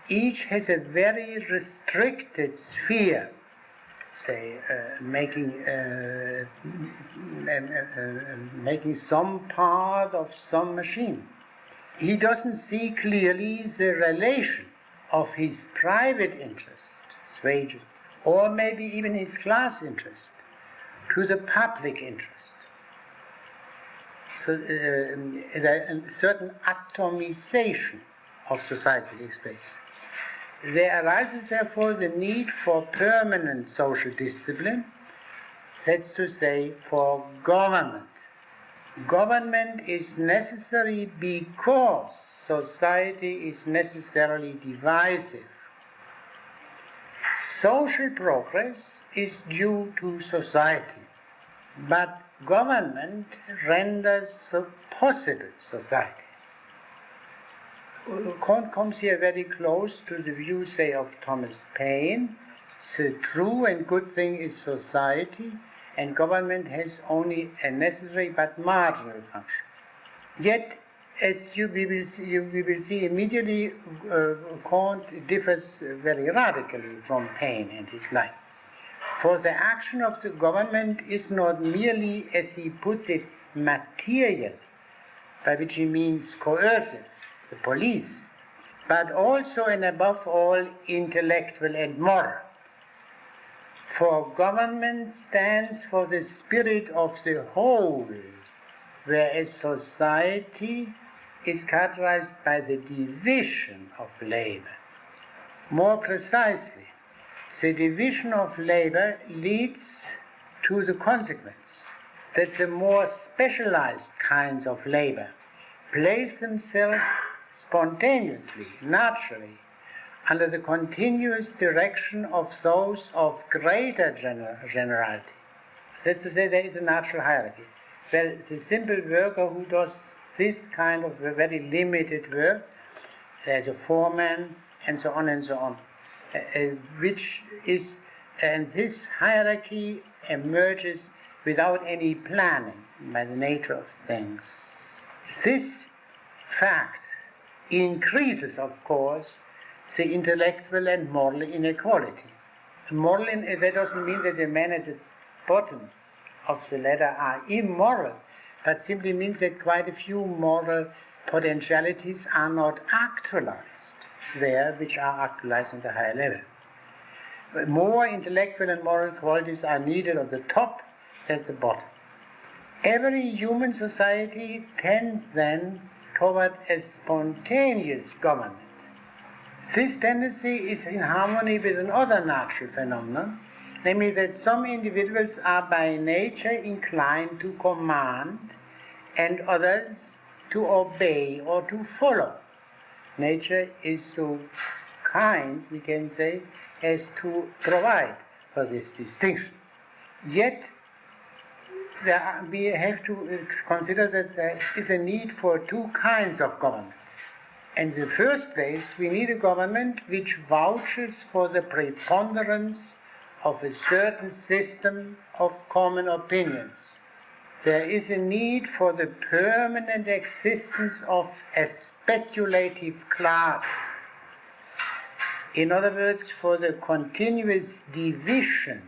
each has a very restricted sphere, say, making some part of some machine. He doesn't see clearly the relation of his private interest, his wages, or maybe even his class interest, to the public interest. So a certain atomization of society takes place. There arises therefore the need for permanent social discipline, that's to say, for government. Government is necessary because society is necessarily divisive. Social progress is due to society, but government renders the possible society. Kant comes here very close to the view, say, of Thomas Paine. The true and good thing is society, and government has only a necessary but marginal function. Yet, as we will see immediately, Kant differs very radically from Paine and his like. For the action of the government is not merely, as he puts it, material, by which he means coercive, the police, but also and above all intellectual and moral. For government stands for the spirit of the whole, whereas society is characterized by the division of labor. More precisely, the division of labor leads to the consequence that the more specialized kinds of labor place themselves spontaneously, naturally, under the continuous direction of those of greater generality. That's to say, there is a natural hierarchy. Well, the simple worker who does this kind of very limited work, there's a foreman, and so on and so on, which is, and this hierarchy emerges without any planning by the nature of things. This fact increases, of course, the intellectual and moral inequality. That doesn't mean that the men at the bottom of the ladder are immoral, but simply means that quite a few moral potentialities are not actualized there, which are actualized on the higher level. But more intellectual and moral qualities are needed on the top than at the bottom. Every human society tends then toward a spontaneous government. This tendency is in harmony with another natural phenomenon, namely that some individuals are by nature inclined to command and others to obey or to follow. Nature is so kind, we can say, as to provide for this distinction. Yet, we have to consider that there is a need for two kinds of government. In the first place, we need a government which vouches for the preponderance of a certain system of common opinions. There is a need for the permanent existence of a speculative class. In other words, for the continuous division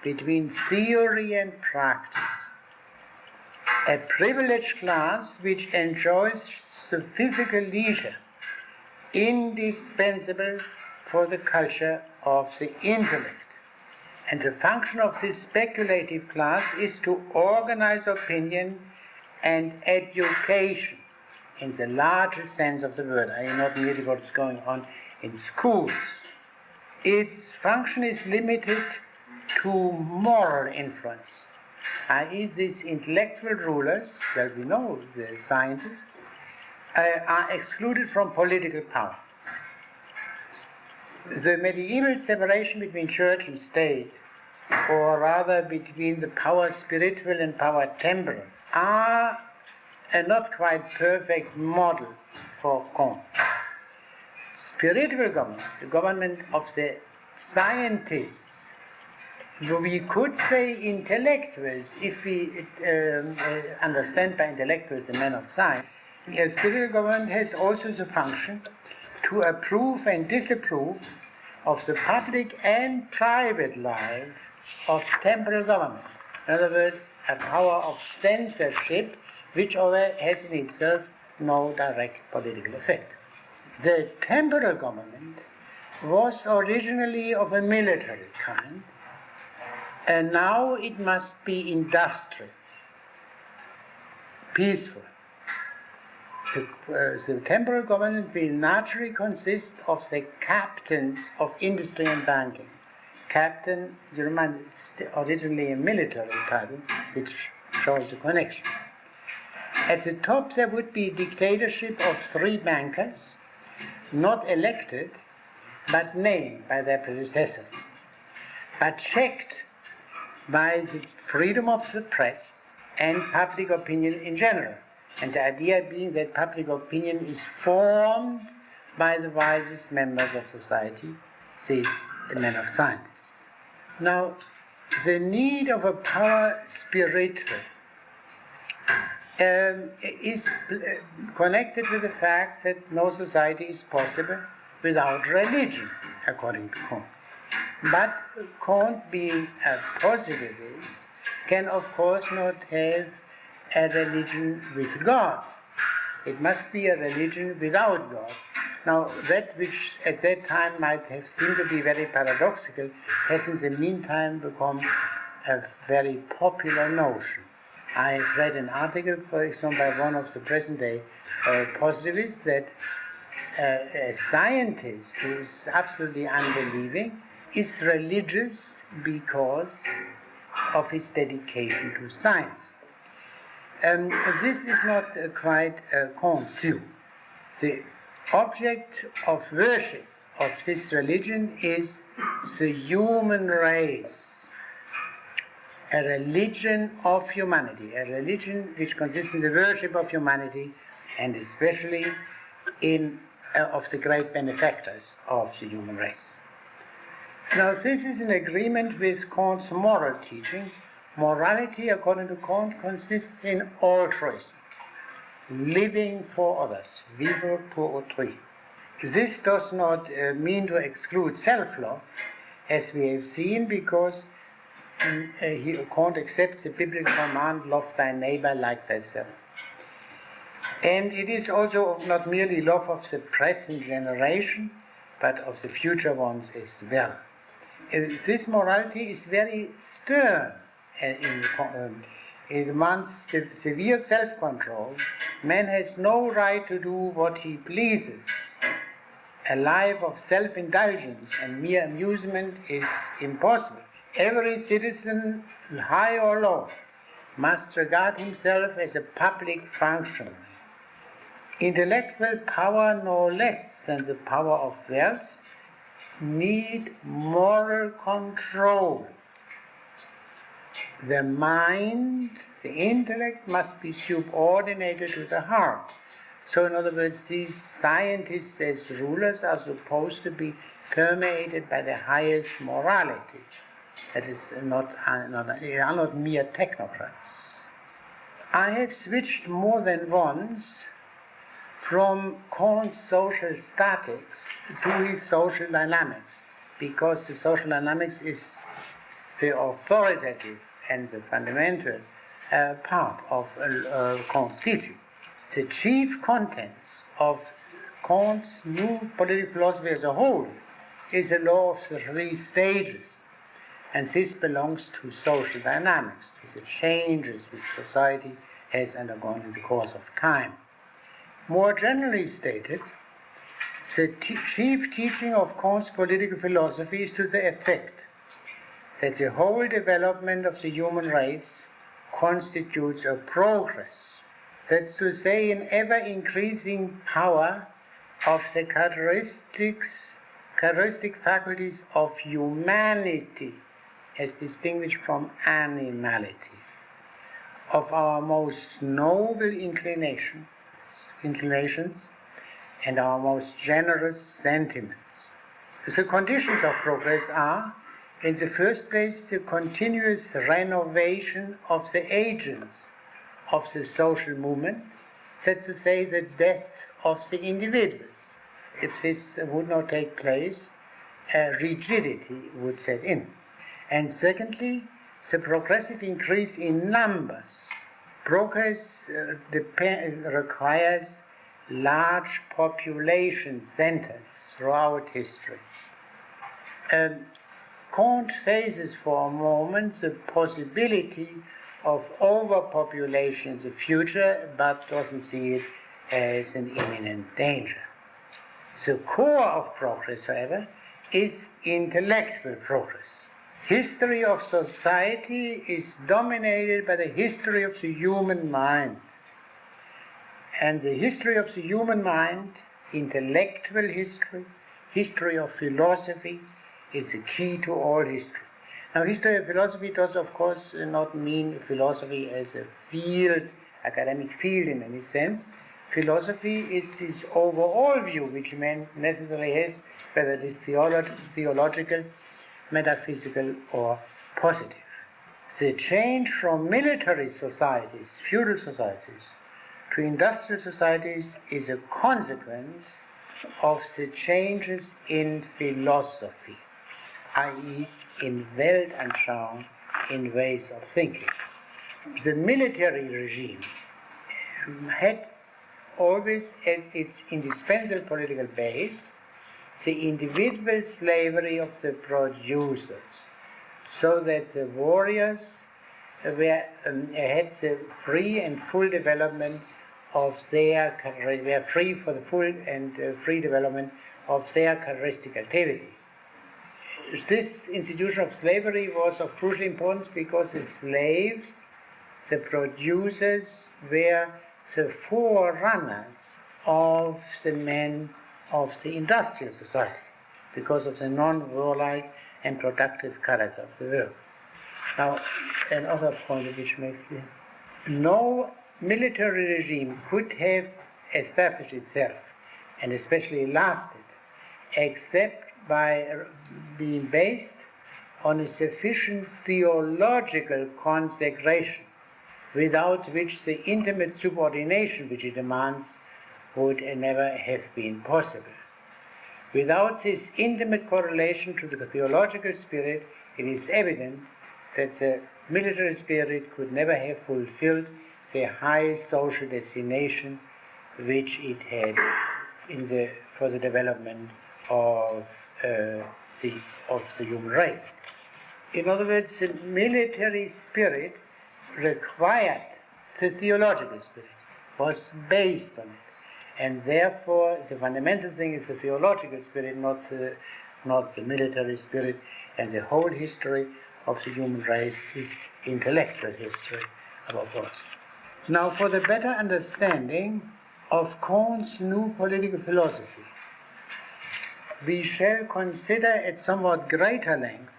between theory and practice. A privileged class which enjoys the physical leisure indispensable for the culture of the intellect. And the function of this speculative class is to organize opinion and education in the largest sense of the word, i.e. not merely what's going on in schools. Its function is limited to moral influence, i.e. these intellectual rulers, well we know the scientists, are excluded from political power. The medieval separation between church and state, or rather between the power spiritual and power temporal, are a not quite perfect model for Kant. Spiritual government, the government of the scientists, we could say intellectuals, if we understand by intellectuals the man of science. A spiritual government has also the function to approve and disapprove of the public and private life of temporal government. In other words, a power of censorship which has in itself no direct political effect. The temporal government was originally of a military kind, and now it must be industrial, peaceful. The temporal government will naturally consist of the captains of industry and banking. Captain, you remind, is originally a military title, which shows the connection. At the top there would be dictatorship of 3 bankers, not elected, but named by their predecessors, but checked by the freedom of the press and public opinion in general. And the idea being that public opinion is formed by the wisest members of society, says a man of scientists. Now, the need of a power spiritual is connected with the fact that no society is possible without religion, according to Kant. But Kant, being a positivist, can of course not have a religion with God. It must be a religion without God. Now, that which at that time might have seemed to be very paradoxical has in the meantime become a very popular notion. I have read an article, for example, by one of the present-day positivists that a scientist who is absolutely unbelieving is religious because of his dedication to science. This is not quite Kant's view. The object of worship of this religion is the human race, a religion of humanity, a religion which consists in the worship of humanity and especially of the great benefactors of the human race. Now, this is in agreement with Kant's moral teaching. Morality, according to Kant, consists in altruism, living for others, vivre pour autrui. This does not mean to exclude self-love, as we have seen, because Kant accepts the biblical command, love thy neighbor like thyself. And it is also not merely love of the present generation, but of the future ones as well. This morality is very stern. It demands severe self-control. Man has no right to do what he pleases. A life of self-indulgence and mere amusement is impossible. Every citizen, high or low, must regard himself as a public functionary. Intellectual power, no less than the power of wealth, need moral control. The mind, the intellect, must be subordinated to the heart. So, in other words, these scientists as rulers are supposed to be permeated by the highest morality. That is are not mere technocrats. I have switched more than once from Kant's social statics to his social dynamics, because the social dynamics is the authoritative and the fundamental part of Kant's teaching. The chief contents of Kant's new political philosophy as a whole is the law of the 3 stages, and this belongs to social dynamics, to the changes which society has undergone in the course of time. More generally stated, the chief teaching of Kant's political philosophy is to the effect that the whole development of the human race constitutes a progress. That's to say, an ever-increasing power of the characteristic faculties of humanity as distinguished from animality, of our most noble inclinations and our most generous sentiments. The conditions of progress are In the first place, the continuous renovation of the agents of the social movement, that's to say, the death of the individuals. If this would not take place, rigidity would set in. And secondly, the progressive increase in numbers. Progress requires large population centers throughout history. Kant faces for a moment the possibility of overpopulation in the future, but doesn't see it as an imminent danger. The core of progress, however, is intellectual progress. History of society is dominated by the history of the human mind. And the history of the human mind, intellectual history, history of philosophy, is the key to all history. Now, history of philosophy does, of course, not mean philosophy as a field, academic field in any sense. Philosophy is this overall view which man necessarily has, whether it is theological, metaphysical, or positive. The change from military societies, feudal societies, to industrial societies is a consequence of the changes in philosophy, i.e., in Weltanschauung, in ways of thinking. The military regime had always as its indispensable political base the individual slavery of the producers, so that the warriors had the free and full development of their, were free for the full and free development of their characteristic activity. This institution of slavery was of crucial importance because the slaves, the producers, were the forerunners of the men of the industrial society because of the non-warlike and productive character of the work. Now, another point which makes clear. No military regime could have established itself, and especially lasted, except by being based on a sufficient theological consecration, without which the intimate subordination which it demands would never have been possible. Without this intimate correlation to the theological spirit, it is evident that the military spirit could never have fulfilled the high social destination which it had for the development of the human race. In other words, the military spirit required the theological spirit, was based on it. And therefore, the fundamental thing is the theological spirit, not the military spirit. And the whole history of the human race is intellectual history, above all. Now, for the better understanding of Kant's new political philosophy, we shall consider at somewhat greater length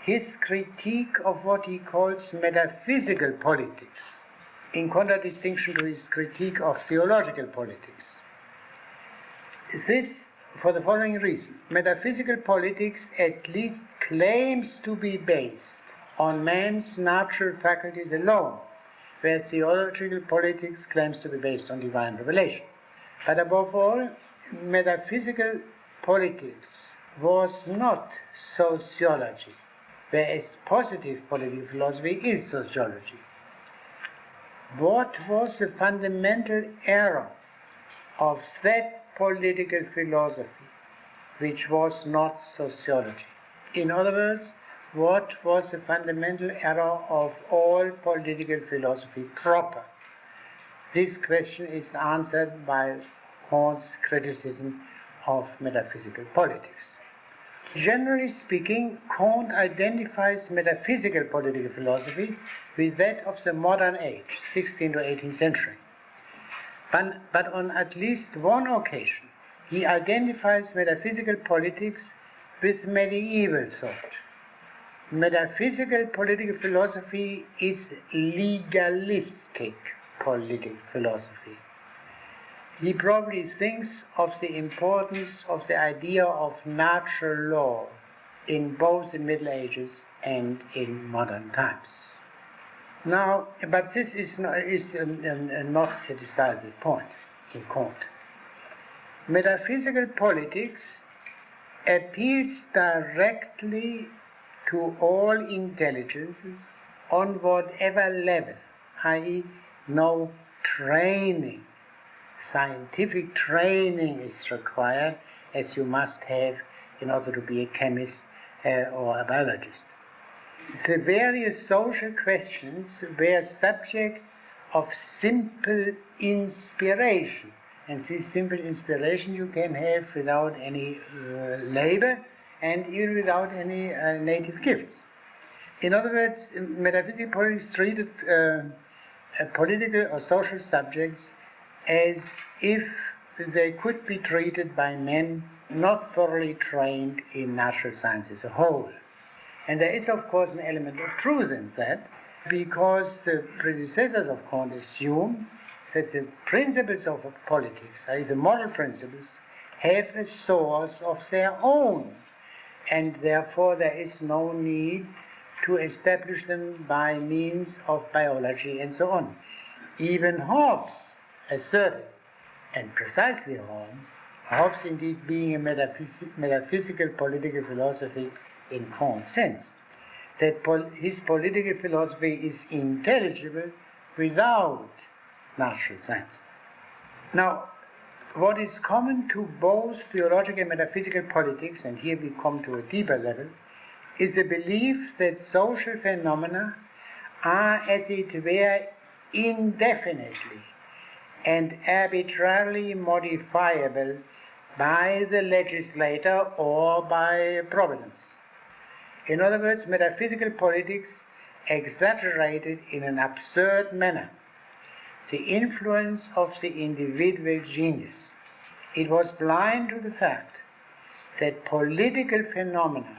his critique of what he calls metaphysical politics, in contradistinction to his critique of theological politics. This, for the following reason: metaphysical politics at least claims to be based on man's natural faculties alone, whereas theological politics claims to be based on divine revelation. But above all, metaphysical politics was not sociology, whereas positive political philosophy is sociology. What was the fundamental error of that political philosophy which was not sociology? In other words, what was the fundamental error of all political philosophy proper? This question is answered by Kant's criticism of metaphysical politics. Generally speaking, Kant identifies metaphysical political philosophy with that of the modern age, 16th to 18th century. But on at least one occasion, he identifies metaphysical politics with medieval thought. Metaphysical political philosophy is legalistic political philosophy. He probably thinks of the importance of the idea of natural law in both the Middle Ages and in modern times. Now, but this is not the decisive point in Kant. Metaphysical politics appeals directly to all intelligences on whatever level, i.e., no training, scientific training is required, as you must have in order to be a chemist or a biologist. The various social questions were subject of simple inspiration, and this simple inspiration you can have without any labor and even without any native gifts. In other words, metaphysical politics treated political or social subjects as if they could be treated by men not thoroughly trained in natural science as a whole. And there is, of course, an element of truth in that, because the predecessors of Kant assumed that the principles of politics, i.e. the moral principles, have a source of their own, and therefore there is no need to establish them by means of biology and so on. Even Hobbes asserted, and precisely Hobbes indeed being a metaphysical political philosophy in Kant's sense, that his political philosophy is intelligible without natural science. Now, what is common to both theological and metaphysical politics, and here we come to a deeper level, is the belief that social phenomena are, as it were, indefinitely and arbitrarily modifiable by the legislator or by providence. In other words, metaphysical politics exaggerated in an absurd manner the influence of the individual genius. It was blind to the fact that political phenomena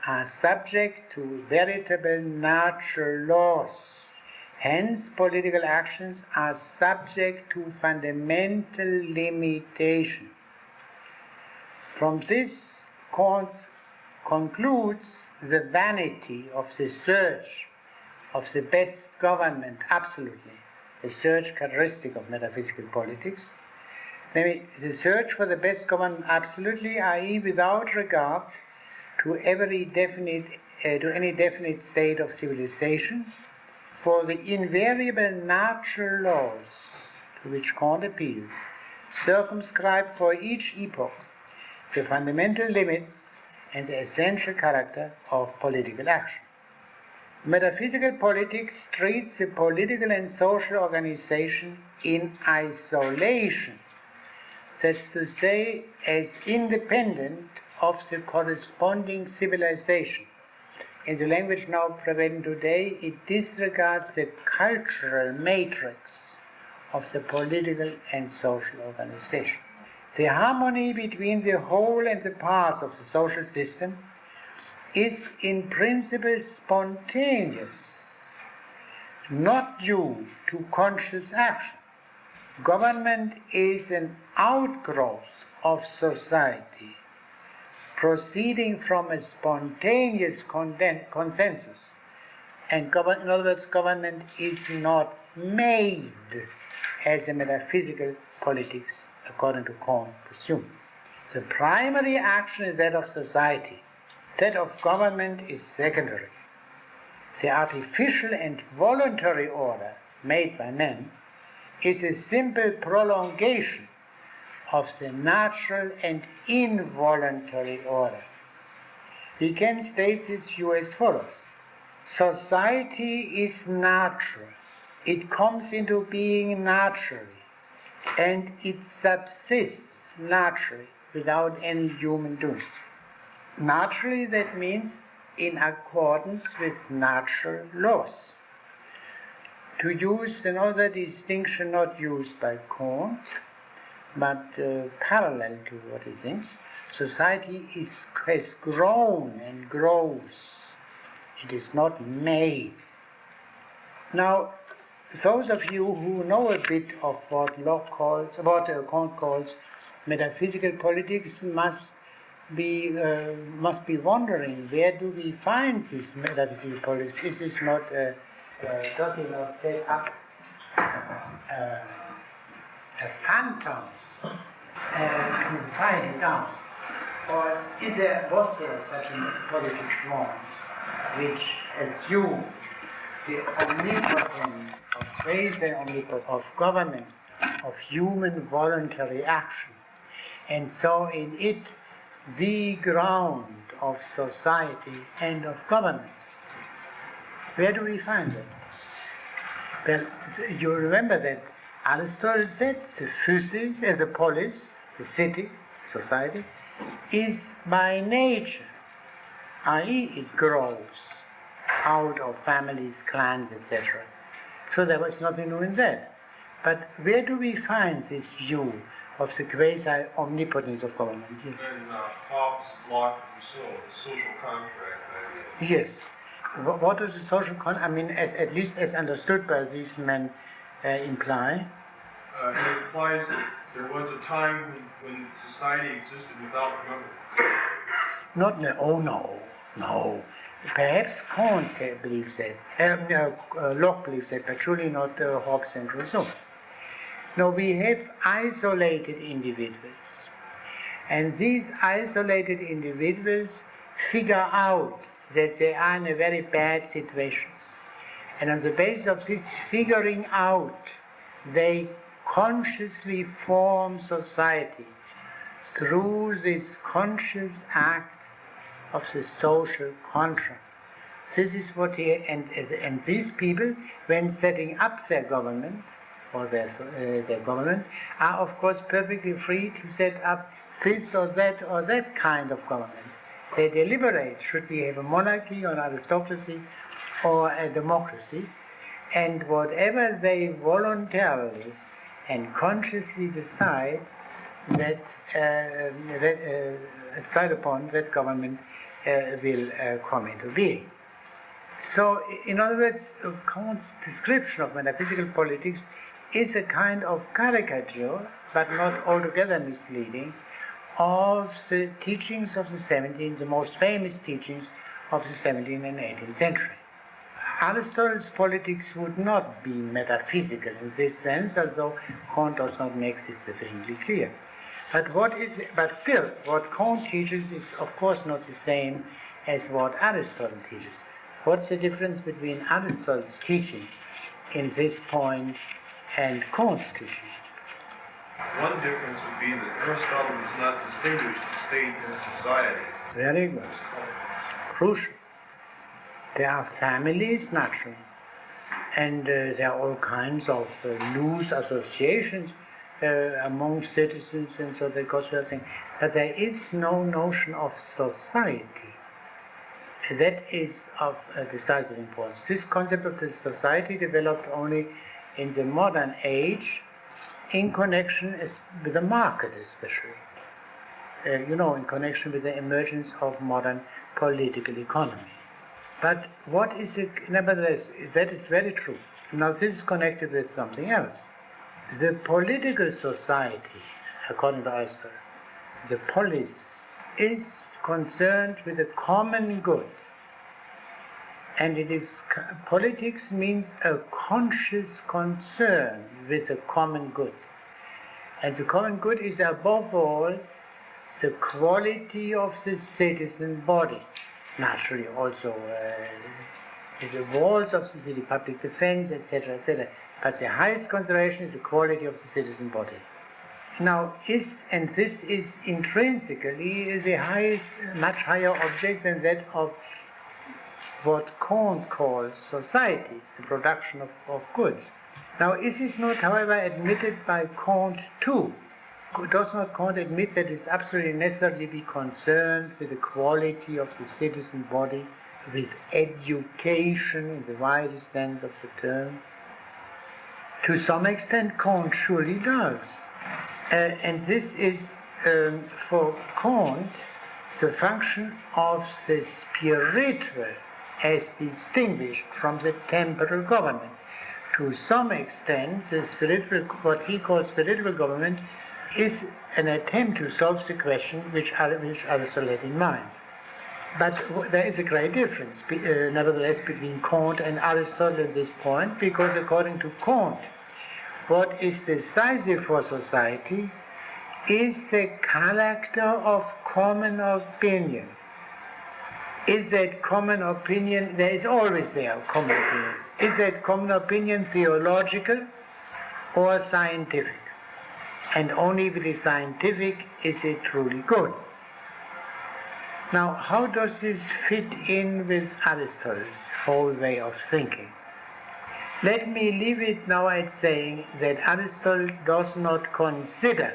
are subject to veritable natural laws. Hence, political actions are subject to fundamental limitation. From this, Kant concludes the vanity of the search of the best government, absolutely, a search characteristic of metaphysical politics. Namely, the search for the best government, absolutely, i.e., without regard to any definite state of civilization, for the invariable natural laws to which Kant appeals circumscribe for each epoch the fundamental limits and the essential character of political action. Metaphysical politics treats the political and social organization in isolation, that's to say, as independent of the corresponding civilization. In the language now prevalent today, it disregards the cultural matrix of the political and social organization. The harmony between the whole and the parts of the social system is in principle spontaneous, not due to conscious action. Government is an outgrowth of society, proceeding from a spontaneous consensus. And in other words, government is not made, as a metaphysical politics, according to Kant, presume. The primary action is that of society. That of government is secondary. The artificial and voluntary order made by men is a simple prolongation of the natural and involuntary order. We can state this view as follows. Society is natural. It comes into being naturally, and it subsists naturally without any human doings. Naturally, that means in accordance with natural laws. To use another distinction not used by Kant, but parallel to what he thinks, society has grown and grows. It is not made. Now, those of you who know a bit of what Kant calls metaphysical politics must we must be wondering, where do we find this metaphysical politics? Is this not, does it not set up a phantom to find it out? Or was there such a politics once which assumed the omnipotence of quasi-omnipotence of government, of human voluntary action, and saw in it the ground of society and of government? Where do we find it? Well, you remember that Aristotle said the physis, the polis, the city, society, is by nature, i.e. it grows out of families, clans, etc. So there was nothing new in that. But where do we find this view of the quasi-omnipotence of government? Yes. In Hobbes, Locke, and Rousseau, the social contract idea. Yes. What does the social contract, I mean, at least as understood by these men, imply? It implies that there was a time when society existed without government. No. Perhaps Kant believes that, Locke believes that, but surely not Hobbes and Rousseau. No, we have isolated individuals. And these isolated individuals figure out that they are in a very bad situation. And on the basis of this figuring out, they consciously form society through this conscious act of the social contract. This is what and these people, when setting up their government, or their government, are of course perfectly free to set up this or that kind of government. They deliberate, should we have a monarchy or an aristocracy or a democracy, and whatever they voluntarily and consciously decide decide upon, that government will come into being. So, in other words, Kant's description of metaphysical politics is a kind of caricature, but not altogether misleading, of the teachings of the most famous teachings of the 17th and 18th century. Aristotle's politics would not be metaphysical in this sense, although Kant does not make this sufficiently clear. But still, what Kant teaches is of course not the same as what Aristotle teaches. What's the difference between Aristotle's teaching in this point and Kant's teaching? One difference would be that Aristotle does not distinguish the state and society. Very good. Crucial. There are families, naturally, and there are all kinds of loose associations among citizens, and so that goes without saying. But there is no notion of society. That is of decisive importance. This concept of the society developed only in the modern age, in connection with the market especially. In connection with the emergence of modern political economy. But what is it, nevertheless, that is very true. Now this is connected with something else. The political society, according to Aristotle, the polis, is concerned with the common good. And politics means a conscious concern with the common good. And the common good is above all the quality of the citizen body. Naturally also the walls of the city, public defense, etc., etc. But the highest consideration is the quality of the citizen body. Now, this is intrinsically the highest, much higher object than that of what Kant calls society, the production of goods. Now, is this not, however, admitted by Kant too? Does not Kant admit that it's absolutely necessary to be concerned with the quality of the citizen body, with education in the widest sense of the term? To some extent, Kant surely does. And this is, for Kant, the function of the spiritual as distinguished from the temporal government. To some extent, the spiritual, what he calls spiritual government, is an attempt to solve the question which Aristotle had in mind. But there is a great difference, nevertheless, between Kant and Aristotle at this point, because according to Kant, what is decisive for society is the character of common opinion. Is that common opinion, there is always there common opinion, is that common opinion theological or scientific? And only if it is scientific is it truly good. Now, how does this fit in with Aristotle's whole way of thinking? Let me leave it now at saying that Aristotle does not consider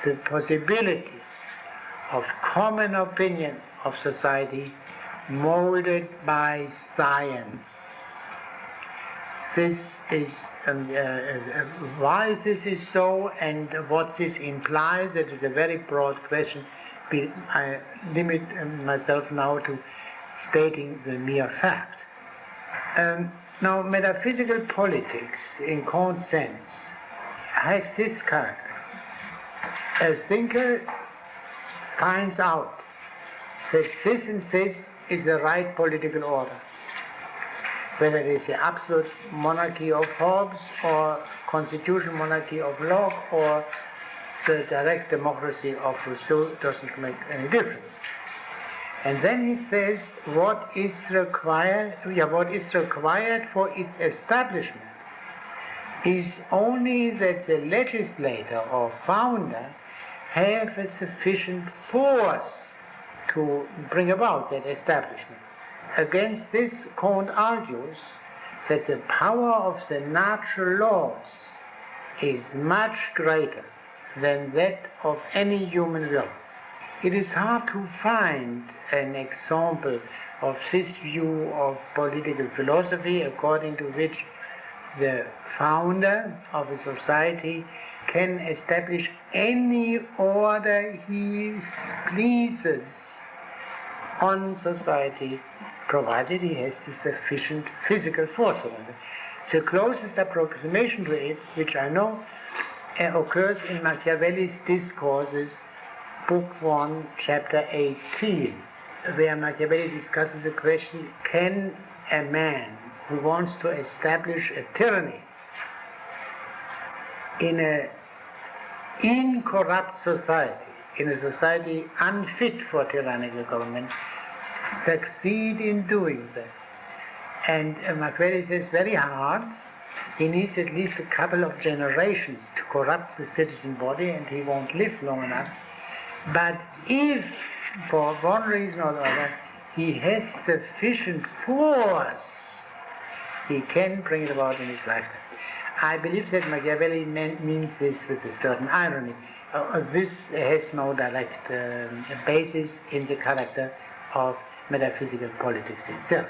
the possibility of common opinion of society molded by science. This is why this is so, and what this implies. That is a very broad question. I limit myself now to stating the mere fact. Now, metaphysical politics, in Kant's sense, has this character. A thinker finds out that this and this is the right political order, whether it is the absolute monarchy of Hobbes or constitutional monarchy of Locke or the direct democracy of Rousseau, doesn't make any difference. And then he says what is required for its establishment is only that the legislator or founder have a sufficient force to bring about that establishment. Against this, Kant argues that the power of the natural laws is much greater than that of any human will. It is hard to find an example of this view of political philosophy according to which the founder of a society can establish any order he pleases on society, provided he has the sufficient physical force for it. The closest approximation to it, which I know, occurs in Machiavelli's Discourses, Book 1, Chapter 18, where Machiavelli discusses the question, can a man who wants to establish a tyranny in an incorrupt society, in a society unfit for tyrannical government, succeed in doing that? And Machiavelli says very hard. He needs at least a couple of generations to corrupt the citizen body, and he won't live long enough. But if, for one reason or other, he has sufficient force, he can bring it about in his lifetime. I believe that Machiavelli means this with a certain irony. This has no direct basis in the character of metaphysical politics itself.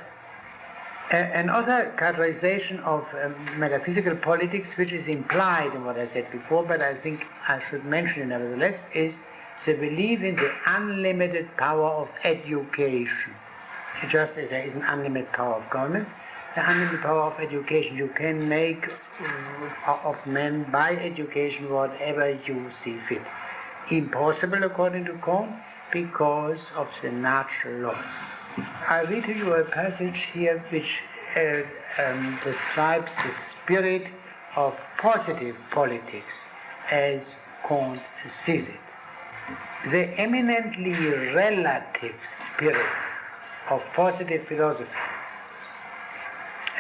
Another characterization of metaphysical politics, which is implied in what I said before, but I think I should mention it nevertheless, is the belief in the unlimited power of education. Just as there is an unlimited power of government, the unlimited power of education. You can make of men by education whatever you see fit. Impossible according to Kant because of the natural laws. I read to you a passage here which describes the spirit of positive politics as Kant sees it. The eminently relative spirit of positive philosophy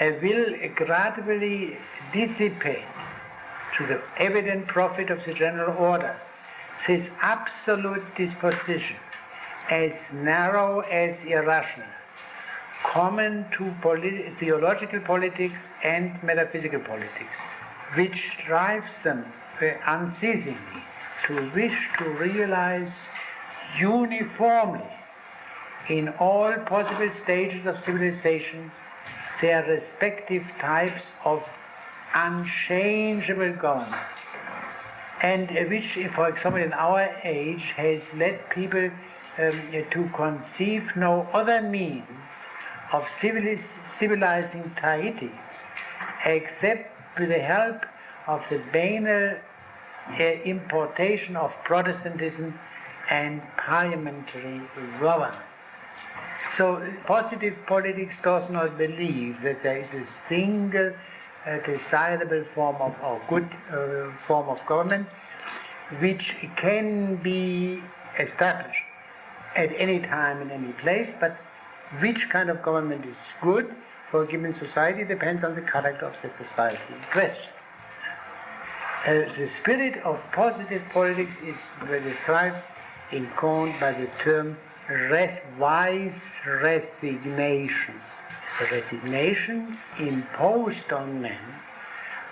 will gradually dissipate to the evident profit of the general order this absolute disposition, as narrow as irrational, common to theological politics and metaphysical politics, which drives them unceasingly to wish to realize uniformly in all possible stages of civilizations their respective types of unchangeable governments, and which, for example, in our age has led people to conceive no other means of civilizing Tahiti except with the help of the banal importation of Protestantism and parliamentary government. So positive politics does not believe that there is a single desirable form of, or good form of government which can be established at any time in any place, but which kind of government is good for a given society depends on the character of the society in question. The spirit of positive politics is described in Kant by the term wise resignation. The resignation imposed on men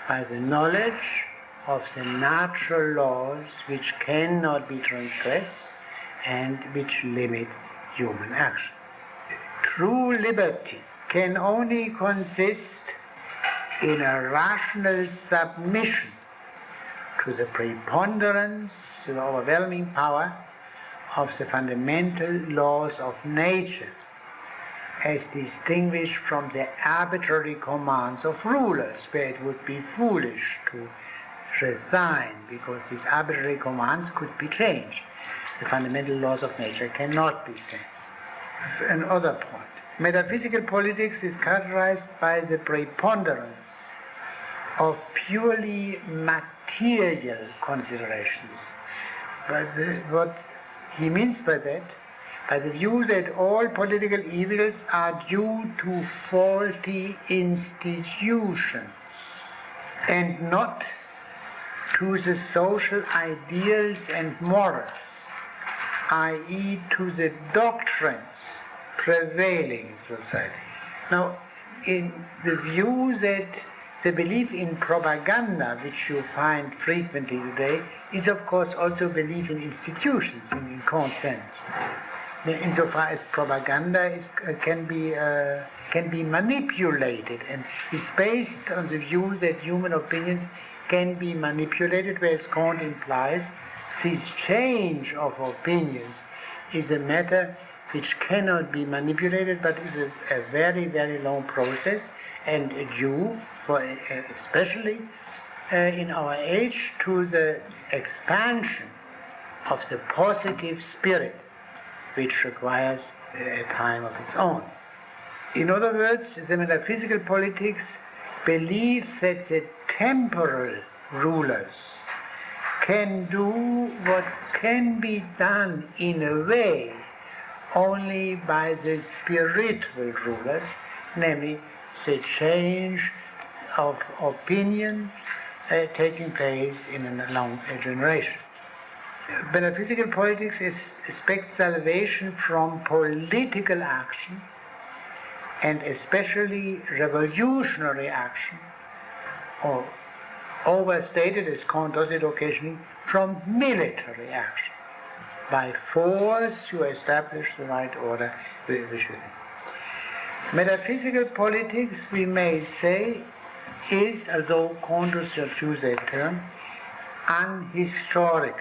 by the knowledge of the natural laws which cannot be transgressed and which limit human action. True liberty can only consist in a rational submission to the preponderance, to the overwhelming power of the fundamental laws of nature, as distinguished from the arbitrary commands of rulers, where it would be foolish to resign, because these arbitrary commands could be changed. The fundamental laws of nature cannot be changed. Another point. Metaphysical politics is characterized by the preponderance of purely material considerations. But what he means by that, by the view that all political evils are due to faulty institutions and not to the social ideals and morals, i.e. to the doctrines prevailing in society. Now, in the view that the belief in propaganda, which you find frequently today, is of course also belief in institutions in Kant's sense. Insofar as propaganda can be manipulated and is based on the view that human opinions can be manipulated, whereas Kant implies this change of opinions is a matter which cannot be manipulated, but is a very, very long process, and due, especially in our age, to the expansion of the positive spirit, which requires a time of its own. In other words, the metaphysical politics believes that the temporal rulers can do what can be done in a way only by the spiritual rulers, namely the change of opinions taking place in a long generation. Metaphysical politics expects salvation from political action, and especially revolutionary action, or overstated, as Kant does it occasionally, from military action, by force to establish the right order which you think. Metaphysical politics, we may say, is, although Kant does not use that term, unhistorical.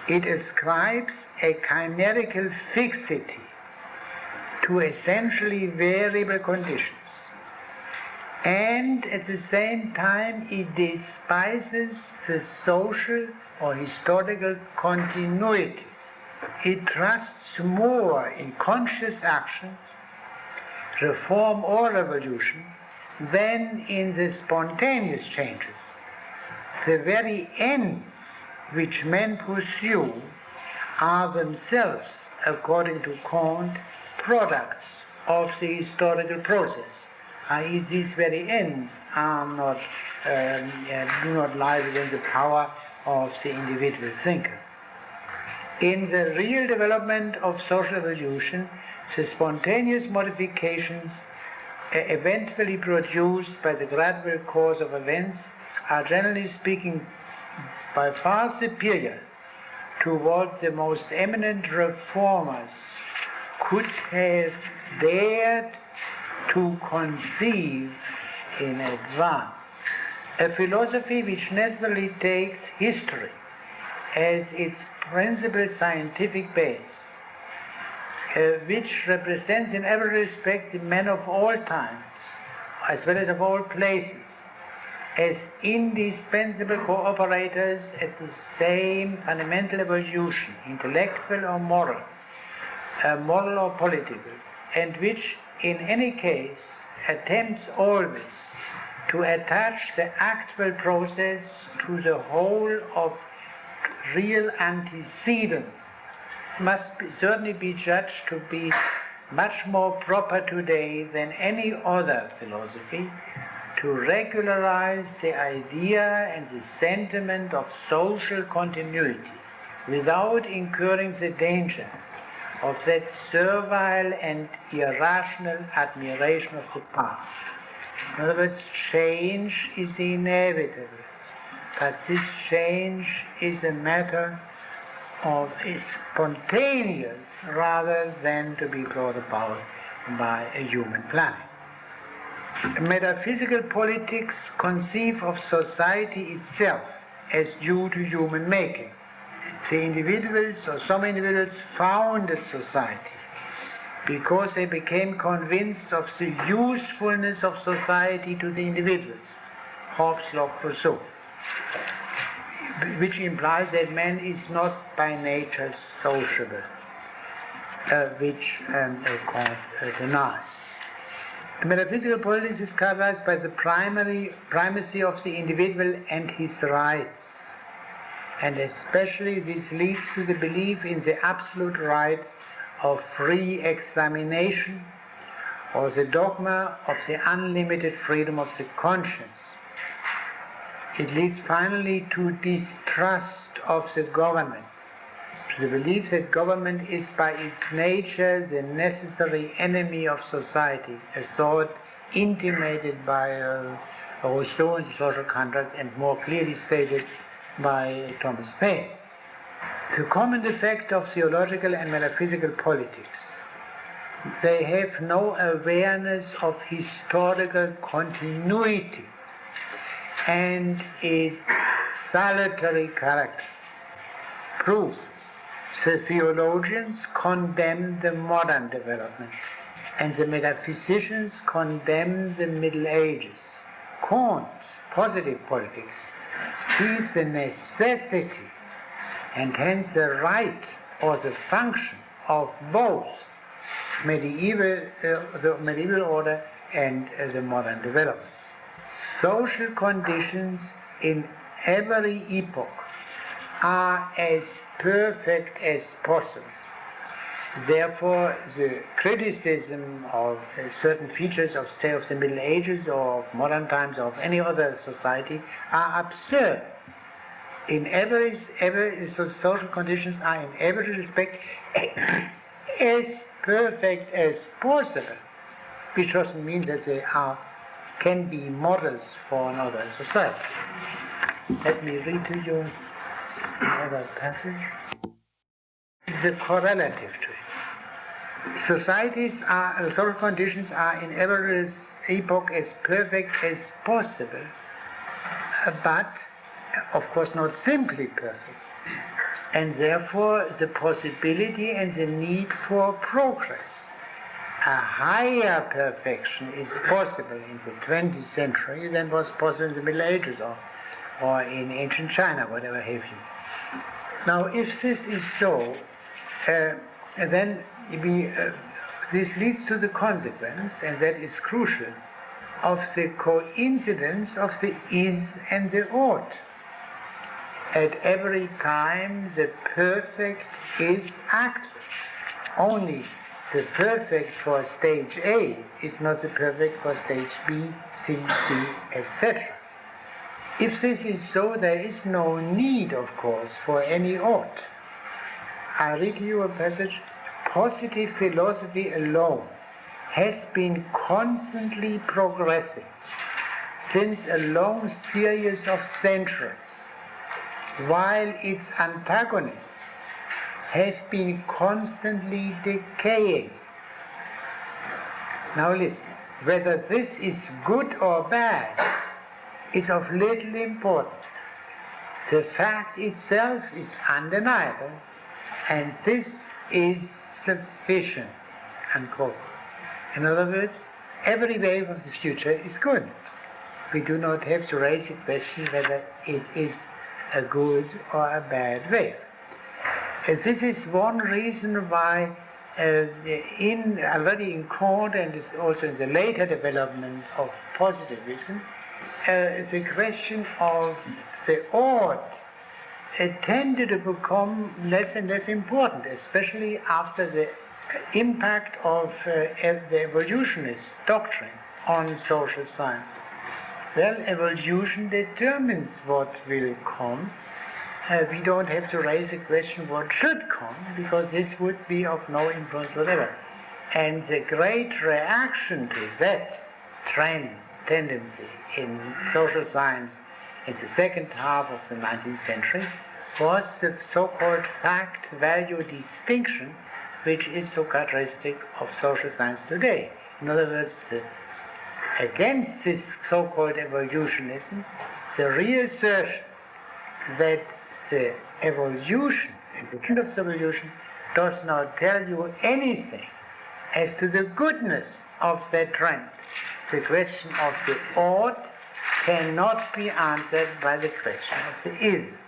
It ascribes a chimerical fixity to essentially variable conditions, and at the same time it despises the social or historical continuity. It trusts more in conscious actions, reform or revolution, than in the spontaneous changes. The very ends which men pursue are themselves, according to Kant, products of the historical process, i.e. these very ends are not, do not lie within the power of the individual thinker. In the real development of social evolution, the spontaneous modifications eventually produced by the gradual course of events are, generally speaking, by far superior to what the most eminent reformers could have dared to conceive in advance. A philosophy which necessarily takes history as its principal scientific base, which represents in every respect the men of all times, as well as of all places, as indispensable cooperators at the same fundamental evolution, intellectual or moral or political, and which in any case attempts always to attach the actual process to the whole of real antecedents, certainly be judged to be much more proper today than any other philosophy to regularize the idea and the sentiment of social continuity without incurring the danger of that servile and irrational admiration of the past. In other words, change is inevitable, but this change is a matter is spontaneous rather than to be brought about by a human planning. Metaphysical politics conceive of society itself as due to human making. The individuals or some individuals founded society because they became convinced of the usefulness of society to the individuals. Hobbes, Locke, Rousseau. Which implies that man is not by nature sociable, which Kant denies. Metaphysical politics is characterized by the primacy of the individual and his rights, and especially this leads to the belief in the absolute right of free examination, or the dogma of the unlimited freedom of the conscience. It leads finally to distrust of the government, to the belief that government is by its nature the necessary enemy of society, a thought intimated by Rousseau in the Social Contract and more clearly stated by Thomas Paine. The common defect of theological and metaphysical politics: they have no awareness of historical continuity and its salutary character. Proof: the theologians condemn the modern development, and the metaphysicians condemn the Middle Ages. Kant's positive politics sees the necessity and hence the right or the function of both the medieval order and the modern development. Social conditions in every epoch are as perfect as possible. Therefore, the criticism of certain features of, say, of the Middle Ages or of modern times or of any other society are absurd. In every social conditions are in every respect as perfect as possible, which doesn't mean that they can be models for another society. Let me read to you another passage. The correlative to it. Social conditions are in every epoch as perfect as possible, but of course not simply perfect. And therefore the possibility and the need for progress. A higher perfection is possible in the 20th century than was possible in the Middle Ages or in ancient China, whatever have you. Now, if this is so, then this leads to the consequence, and that is crucial, of the coincidence of the is and the ought. At every time, the perfect is active. Only the perfect for stage A is not the perfect for stage B, C, D, etc. If this is so, there is no need, of course, for any ought. I read you a passage. Positive philosophy alone has been constantly progressing since a long series of centuries, while its antagonists have been constantly decaying. Now listen, whether this is good or bad is of little importance. The fact itself is undeniable, and this is sufficient, unquote. In other words, every wave of the future is good. we do not have to raise the question whether it is a good or a bad wave. This is one reason why already in Kant and also in the later development of positivism, the question of the ought tended to become less and less important, especially after the impact of the evolutionist doctrine on social science. Well, evolution determines what will come. We don't have to raise the question what should come, because this would be of no influence whatever. And the great reaction to that tendency in social science in the second half of the 19th century was the so-called fact-value distinction, which is so characteristic of social science today. In other words, against this so-called evolutionism, the reassertion that the evolution, and the kind of evolution, does not tell you anything as to the goodness of that trend. The question of the ought cannot be answered by the question of the is.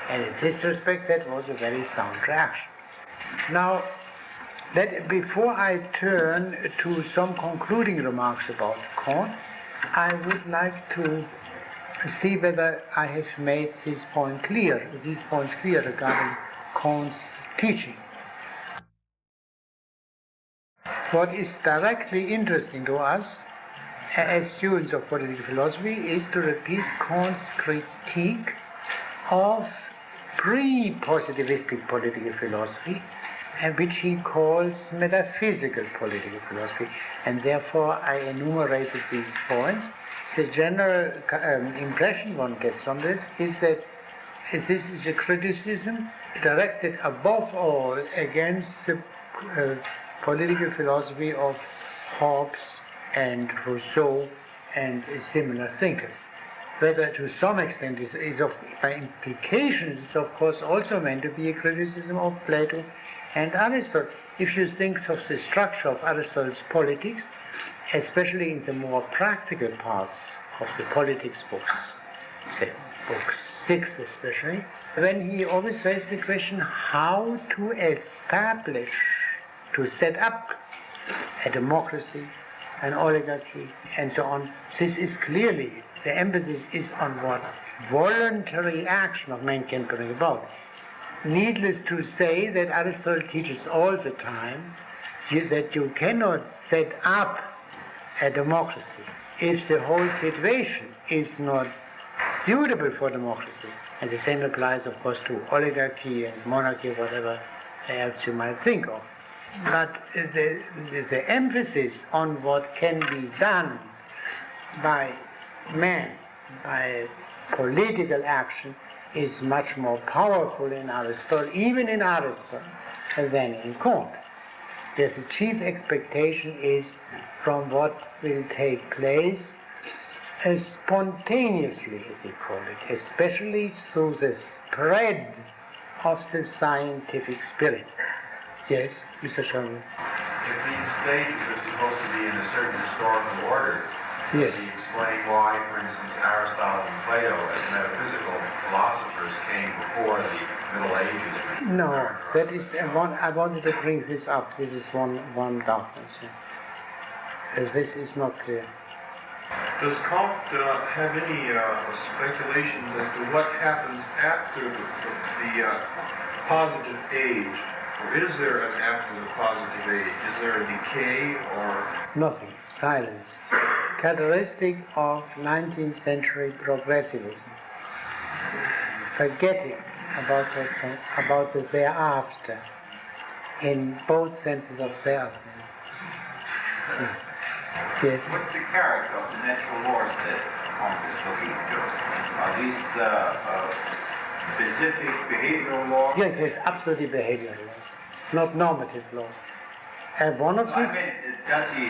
And in this respect, that was a very sound reaction. Now, before I turn to some concluding remarks about Kant, I would like to see whether I have made these points clear regarding Kant's teaching. What is directly interesting to us as students of political philosophy is to repeat Kant's critique of pre-positivistic political philosophy, and which he calls metaphysical political philosophy. And therefore I enumerated these points. The general impression one gets from it is that this is a criticism directed above all against the political philosophy of Hobbes and Rousseau and similar thinkers. Whether to some extent by implication is of course also meant to be a criticism of Plato and Aristotle. If you think of the structure of Aristotle's politics, especially in the more practical parts of the politics books, say book 6 especially, when he always raises the question how to establish, to set up a democracy, an oligarchy, and so on. This is clearly, the emphasis is on what voluntary action of man can bring about. Needless to say that Aristotle teaches all the time that you cannot set up a democracy if the whole situation is not suitable for democracy. And the same applies, of course, to oligarchy and monarchy, whatever else you might think of. But the emphasis on what can be done by man, by political action, is much more powerful in Aristotle, even in Aristotle, than in Kant. Because the chief expectation is from what will take place spontaneously, as he called it, especially through the spread of the scientific spirit. Yes, Mr. Sherman. If these stages are supposed to be in a certain historical order, Yes. does he explain why, for instance, Aristotle and Plato, as metaphysical philosophers, came before the Middle Ages? No, that is I wanted to bring this up. This is one darkness. This is not clear. Does Kant have any speculations as to what happens after the positive age? Or is there an after the positive age? Is there a decay or? Nothing. Silence. Characteristic of 19th century progressivism. Forgetting about the thereafter in both senses of thereafter. Yes. What's the character of the natural laws that Kant is looking into? Are these specific behavioral laws? Yes, absolutely behavioral laws, not normative laws. One of these. I mean, does he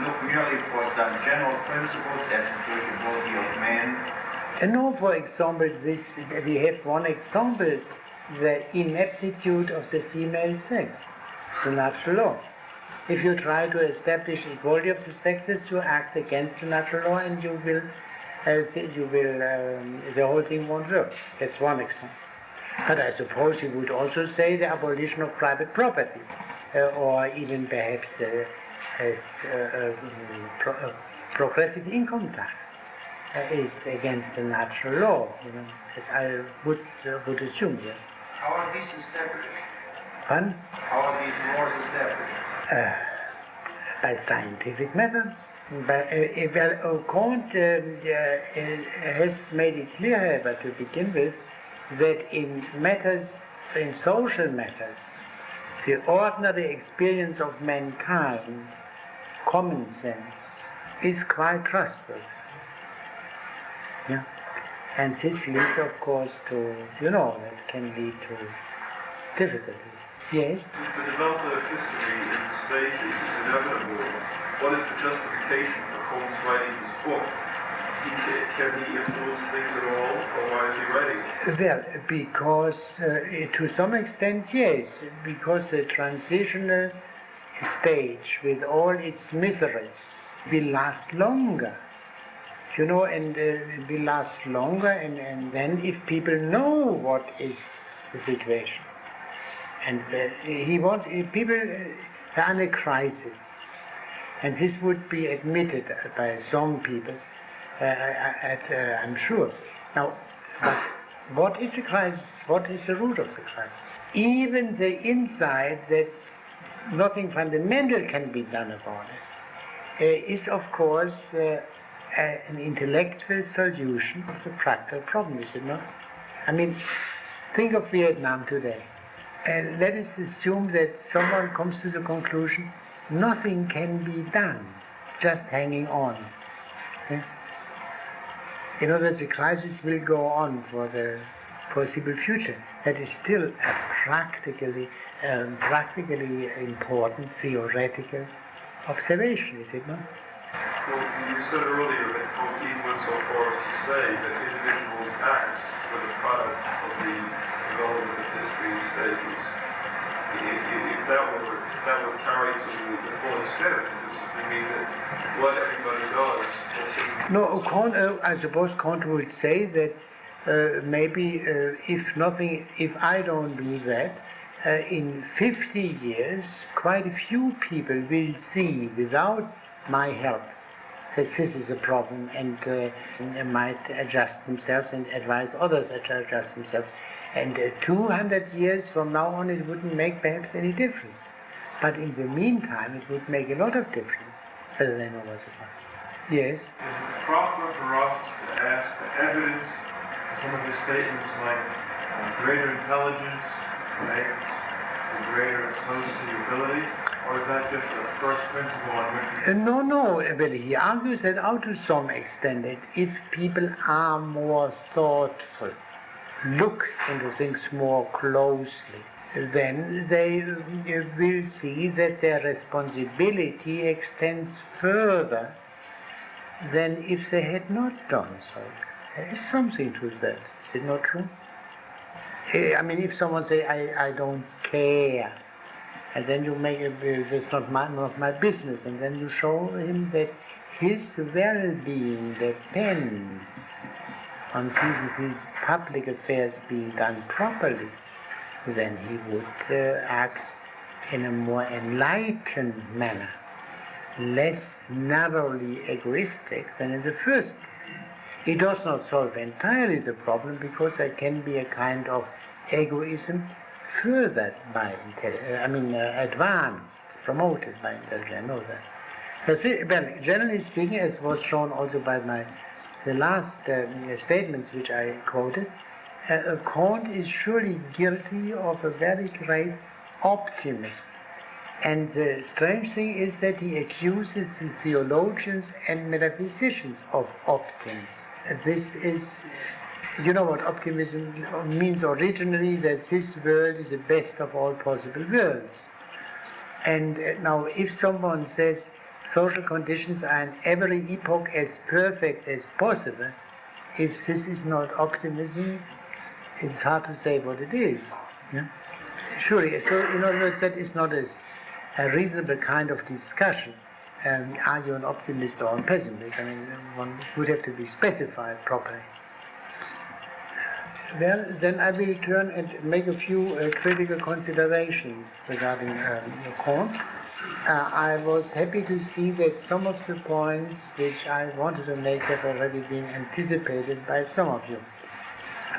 look merely for some general principles as the sociability of man? No, for example, we have one example, the ineptitude of the female sex, the natural law. If you try to establish equality of the sexes, you act against the natural law, and the whole thing won't work. That's one example. But I suppose you would also say the abolition of private property, or even perhaps progressive income tax is against the natural law. That I would assume. Yeah. How are these established? Pardon? How are these laws established? By scientific methods. Kant has made it clear, however, to begin with, that in social matters, the ordinary experience of mankind, common sense, is quite trustworthy. Yeah? And this leads, of course, to, that can lead to difficulties. Yes? The development of history in stages is inevitable. What is the justification for Holmes writing his book? Can he influence things at all, or why is he writing? Well, because to some extent, yes, because the transitional stage with all its miseries will last longer. And will last longer, and then if people know what is the situation, and people are in a crisis, and this would be admitted by some people, I'm sure. Now, but what is the crisis? What is the root of the crisis? Even the insight that nothing fundamental can be done about it is, of course, an intellectual solution of the practical problem, is it not? I mean, think of Vietnam today. Let us assume that someone comes to the conclusion nothing can be done, just hanging on. Yeah? In other words, the crisis will go on for the foreseeable future. That is still a practically important theoretical observation, is it not? Well, you said earlier that Kant even went so far as to say that individuals' acts were the product of the development of history stages. If that were carried to the full extent, this would mean that what everybody does will simply... No, I suppose Kant would say that maybe if I don't do that, in 50 years, quite a few people will see, without my help, that this is a problem, and might adjust themselves and advise others to adjust themselves. And 200 years from now on, it wouldn't make perhaps any difference. But in the meantime, it would make a lot of difference, whether they know what's about. Yes? Is it proper for us to ask for evidence for some of his statements like greater intelligence, right, and greater sociability? Or is that just the first principle on which... No, well, he argues that out to some extent that if people are more thoughtful, look into things more closely, then they will see that their responsibility extends further than if they had not done so. There is something to that. Is it not true? I mean, if someone say, I don't care, and then you make that's not my business, and then you show him that his well-being depends on these public affairs being done properly, then he would act in a more enlightened manner, less narrowly egoistic than in the first case. It does not solve entirely the problem, because there can be a kind of egoism furthered by advanced, promoted by intelligence. I know that. Well, generally speaking, as was shown also by the last statements which I quoted, Kant is surely guilty of a very great optimism. And the strange thing is that he accuses the theologians and metaphysicians of optimism. This is, you know what optimism means originally, that this world is the best of all possible worlds. And now if someone says social conditions are in every epoch as perfect as possible, if this is not optimism, it's hard to say what it is. Yeah? Surely, so in other words, that is not a a reasonable kind of discussion. Are you an optimist or a pessimist? I mean, one would have to be specified properly. Well, then I will turn and make a few critical considerations regarding Kant. I was happy to see that some of the points which I wanted to make have already been anticipated by some of you.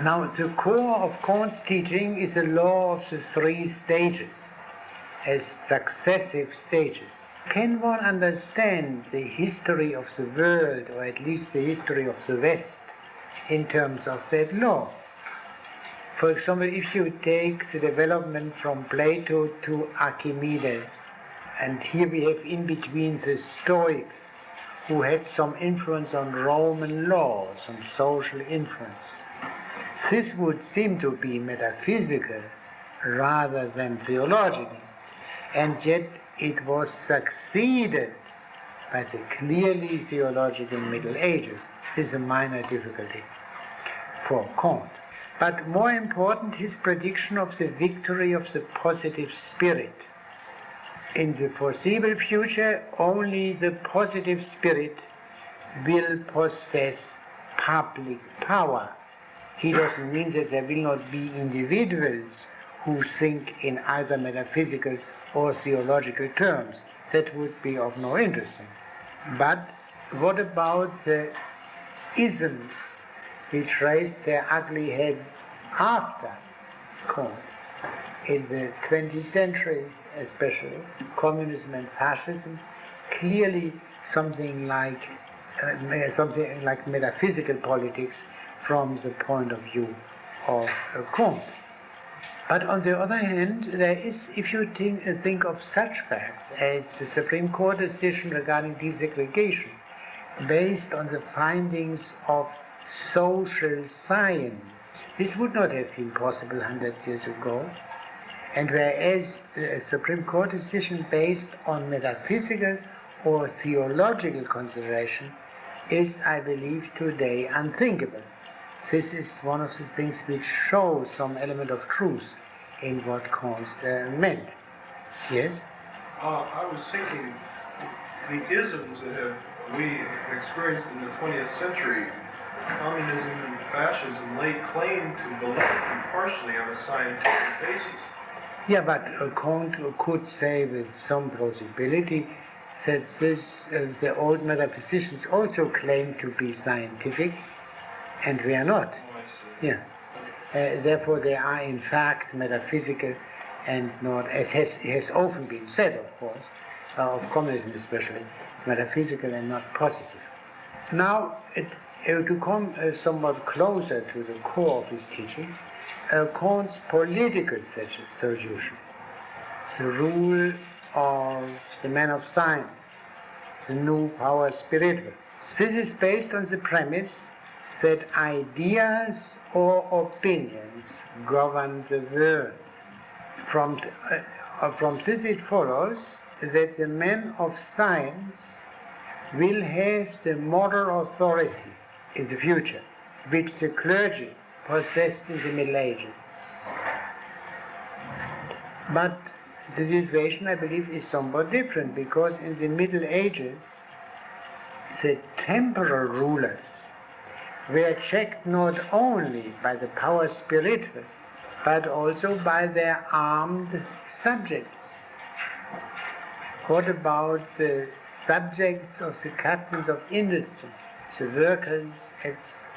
Now, the core of Kant's teaching is the law of the three stages, as successive stages. Can one understand the history of the world, or at least the history of the West, in terms of that law? For example, if you take the development from Plato to Archimedes, and here we have in between the Stoics, who had some influence on Roman law, some social influence. This would seem to be metaphysical rather than theological, and yet it was succeeded by the clearly theological Middle Ages. This is a minor difficulty for Kant. But more important, his prediction of the victory of the positive spirit. In the foreseeable future, only the positive spirit will possess public power. He doesn't mean that there will not be individuals who think in either metaphysical or theological terms. That would be of no interest. But what about the isms which raised their ugly heads after Kant? In the 20th century, especially, communism and fascism, clearly something like metaphysical politics from the point of view of Kant. But on the other hand, there is, if you think of such facts as the Supreme Court decision regarding desegregation, based on the findings of social science, this would not have been possible 100 years ago. And whereas a Supreme Court decision based on metaphysical or theological consideration is, I believe, today unthinkable. This is one of the things which shows some element of truth in what Kant meant. Yes? I was thinking the isms that we experienced in the 20th century, communism and fascism, lay claim to validity partially on a scientific basis. Yeah, but Kant could say with some plausibility that the old metaphysicians also claim to be scientific, and we are not. Oh, I see. Yeah. Therefore, they are in fact metaphysical and not, as has often been said, of course, of communism especially, it's metaphysical and not positive. Now, to come somewhat closer to the core of his teaching, Kant's political solution, the rule of the man of science, the new power spiritual. This is based on the premise that ideas or opinions govern the world. From this it follows that the man of science will have the moral authority in the future, which the clergy possessed in the Middle Ages. But the situation, I believe, is somewhat different, because in the Middle Ages, the temporal rulers were checked not only by the power spiritual, but also by their armed subjects. What about the subjects of the captains of industry, the workers,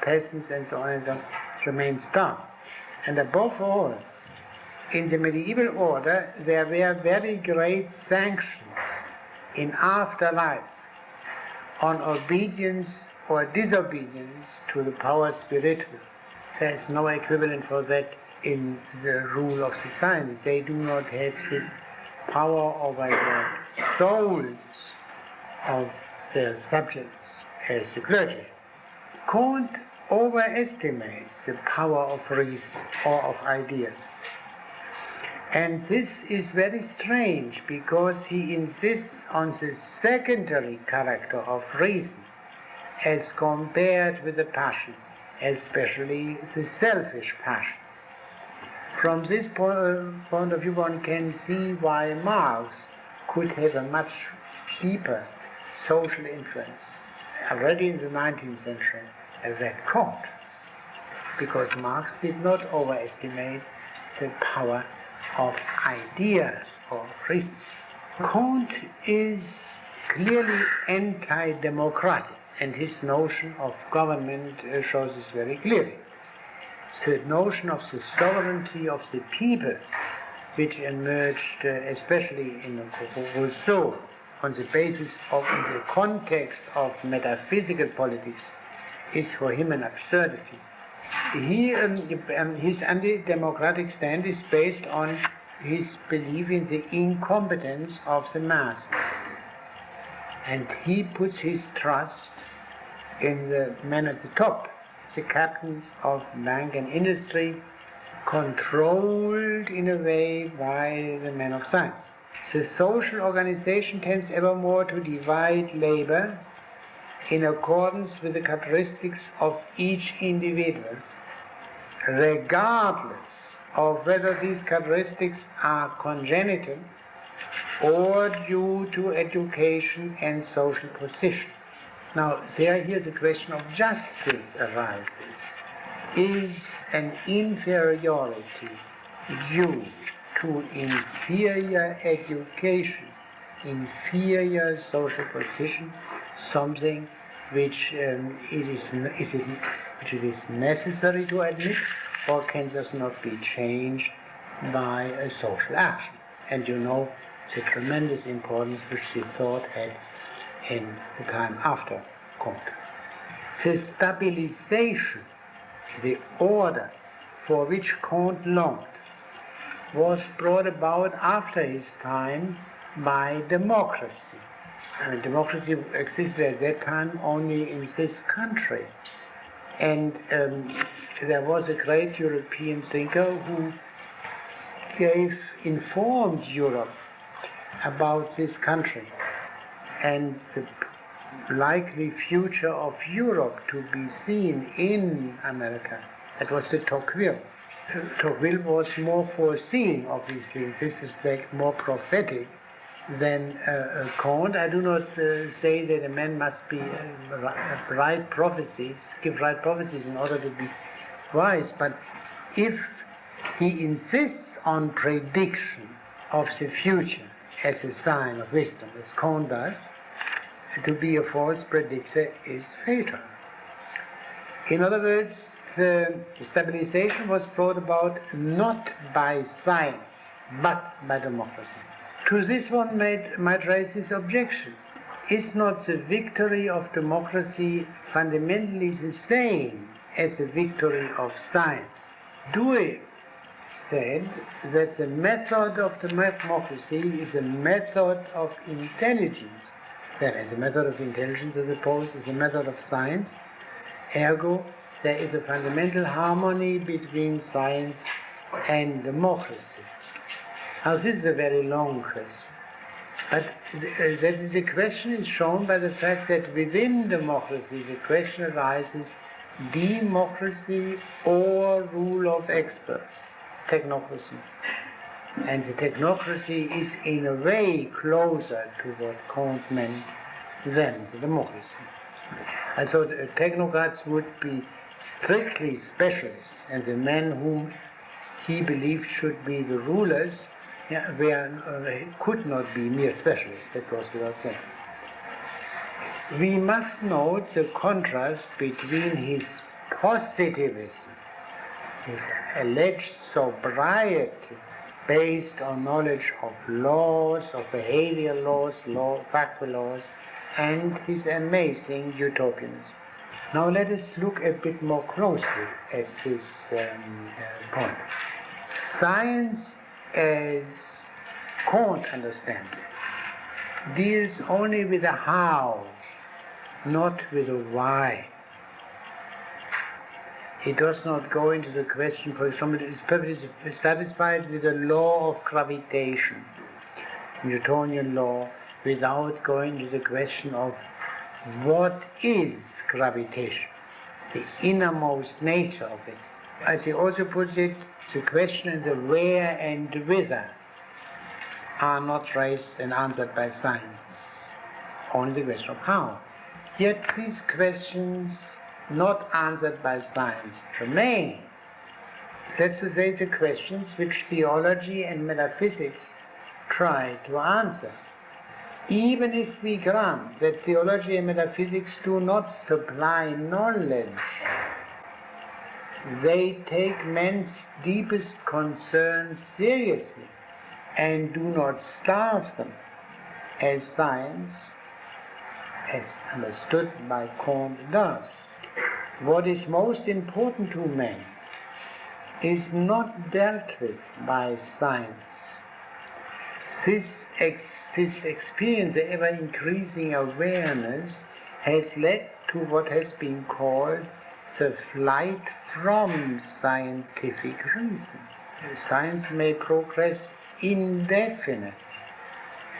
peasants, and so on and so on, remained starved? And above all, in the medieval order, there were very great sanctions in afterlife on obedience or disobedience to the power spiritual. There is no equivalent for that in the rule of society. They do not have this power over the souls of their subjects as the clergy. Kant overestimates the power of reason or of ideas. And this is very strange, because he insists on the secondary character of reason as compared with the passions, especially the selfish passions. From this point of view, one can see why Marx could have a much deeper social influence already in the 19th century than Kant, because Marx did not overestimate the power of ideas or reason. Kant is clearly anti-democratic, and his notion of government shows this very clearly. The notion of the sovereignty of the people, which emerged especially in Rousseau on the basis of, in the context of metaphysical politics, is for him an absurdity. His anti-democratic stand is based on his belief in the incompetence of the masses. And he puts his trust in the men at the top, the captains of bank and industry, controlled in a way by the men of science. The social organization tends evermore to divide labor in accordance with the characteristics of each individual, regardless of whether these characteristics are congenital or due to education and social position. Now, here the question of justice arises. Is an inferiority due to inferior education, inferior social position, something which which it is necessary to admit, or can this not be changed by a social action? And you know the tremendous importance which this thought had in the time after Kant. The stabilization, the order for which Kant longed, was brought about after his time by democracy. And democracy existed at that time only in this country. And there was a great European thinker who informed Europe about this country and the likely future of Europe to be seen in America. That was de Tocqueville. Tocqueville was more foreseeing of these things, in this respect more prophetic than Kant. I do not say that a man must be write prophecies, give right prophecies in order to be wise, but if he insists on prediction of the future as a sign of wisdom, as Kant does, to be a false predictor is fatal. In other words, the stabilization was brought about not by science, but by democracy. To this one might raise this objection. Is not the victory of democracy fundamentally the same as the victory of science? Dewey said that the method of the democracy is a method of intelligence, whereas the method of intelligence, as opposed, is a method of science. Ergo, there is a fundamental harmony between science and democracy. Now, this is a very long question, but that is a question is shown by the fact that within democracy the question arises: democracy or rule of experts, technocracy. And the technocracy is in a way closer to what Kant meant than the democracy. And so the technocrats would be strictly specialists, and the men whom he believed should be the rulers could not be mere specialists. That goes without saying. We must note the contrast between his positivism, his alleged sobriety based on knowledge of laws, of behavioral laws, factual laws, and his amazing utopianism. Now let us look a bit more closely at this point. Science, as Kant understands it, deals only with the how, not with the why. It does not go into the question, for example, it is perfectly satisfied with the law of gravitation, Newtonian law, without going to the question of what is gravitation, the innermost nature of it. As he also puts it, the question is the where and whither are not raised and answered by science. Only the question of how. Yet these questions not answered by science remain. That's to say, the questions which theology and metaphysics try to answer. Even if we grant that theology and metaphysics do not supply knowledge, they take men's deepest concerns seriously and do not starve them, as science, as understood by Kant, does. What is most important to men is not dealt with by science. This experience, the ever-increasing awareness, has led to what has been called the flight from scientific reason. Science may progress indefinitely,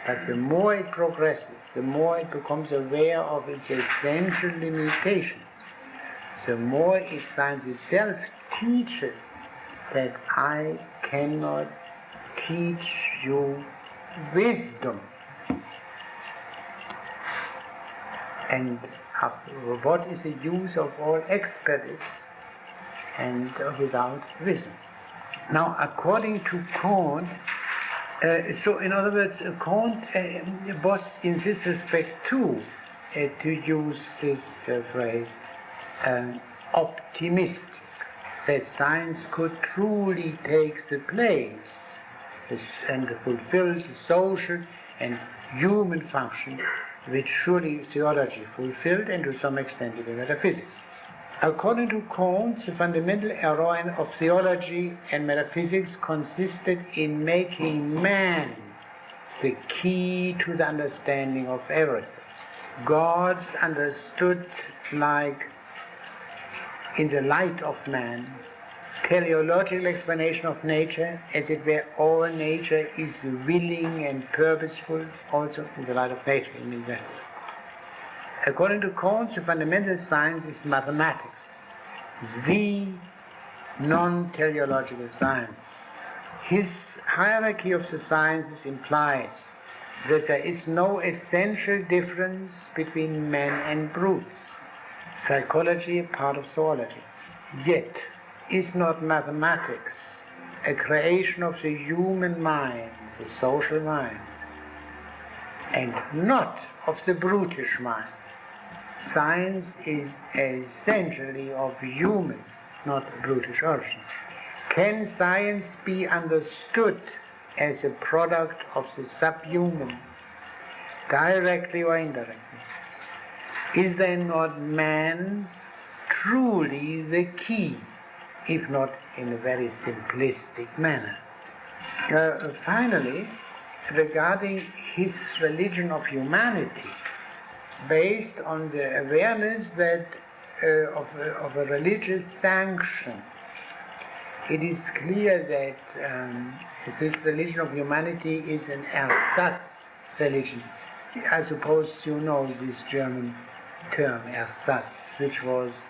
but the more it progresses, the more it becomes aware of its essential limitations, the more science itself teaches that I cannot teach you wisdom. And what is the use of all expertise and without wisdom? Now, according to Kant, so in other words, Kant was in this respect too, to use this phrase, optimistic, that science could truly take the place and fulfill the social and human function which surely theology fulfilled, and to some extent even metaphysics. According to Kant, the fundamental error of theology and metaphysics consisted in making man the key to the understanding of everything. God's understood like in the light of man, teleological explanation of nature, as it were all nature is willing and purposeful, also in the light of nature, it means that. According to Kant, the fundamental science is mathematics, the non-teleological science. His hierarchy of the sciences implies that there is no essential difference between men and brutes. Psychology a part of zoology. Yet, is not mathematics a creation of the human mind, the social mind, and not of the brutish mind? Science is essentially of human, not brutish origin. Can science be understood as a product of the subhuman, directly or indirectly? Is there not man truly the key, if not in a very simplistic manner? Finally, regarding his religion of humanity, based on the awareness that of a religious sanction, it is clear that this religion of humanity is an ersatz religion. I suppose you know this German term, ersatz, which was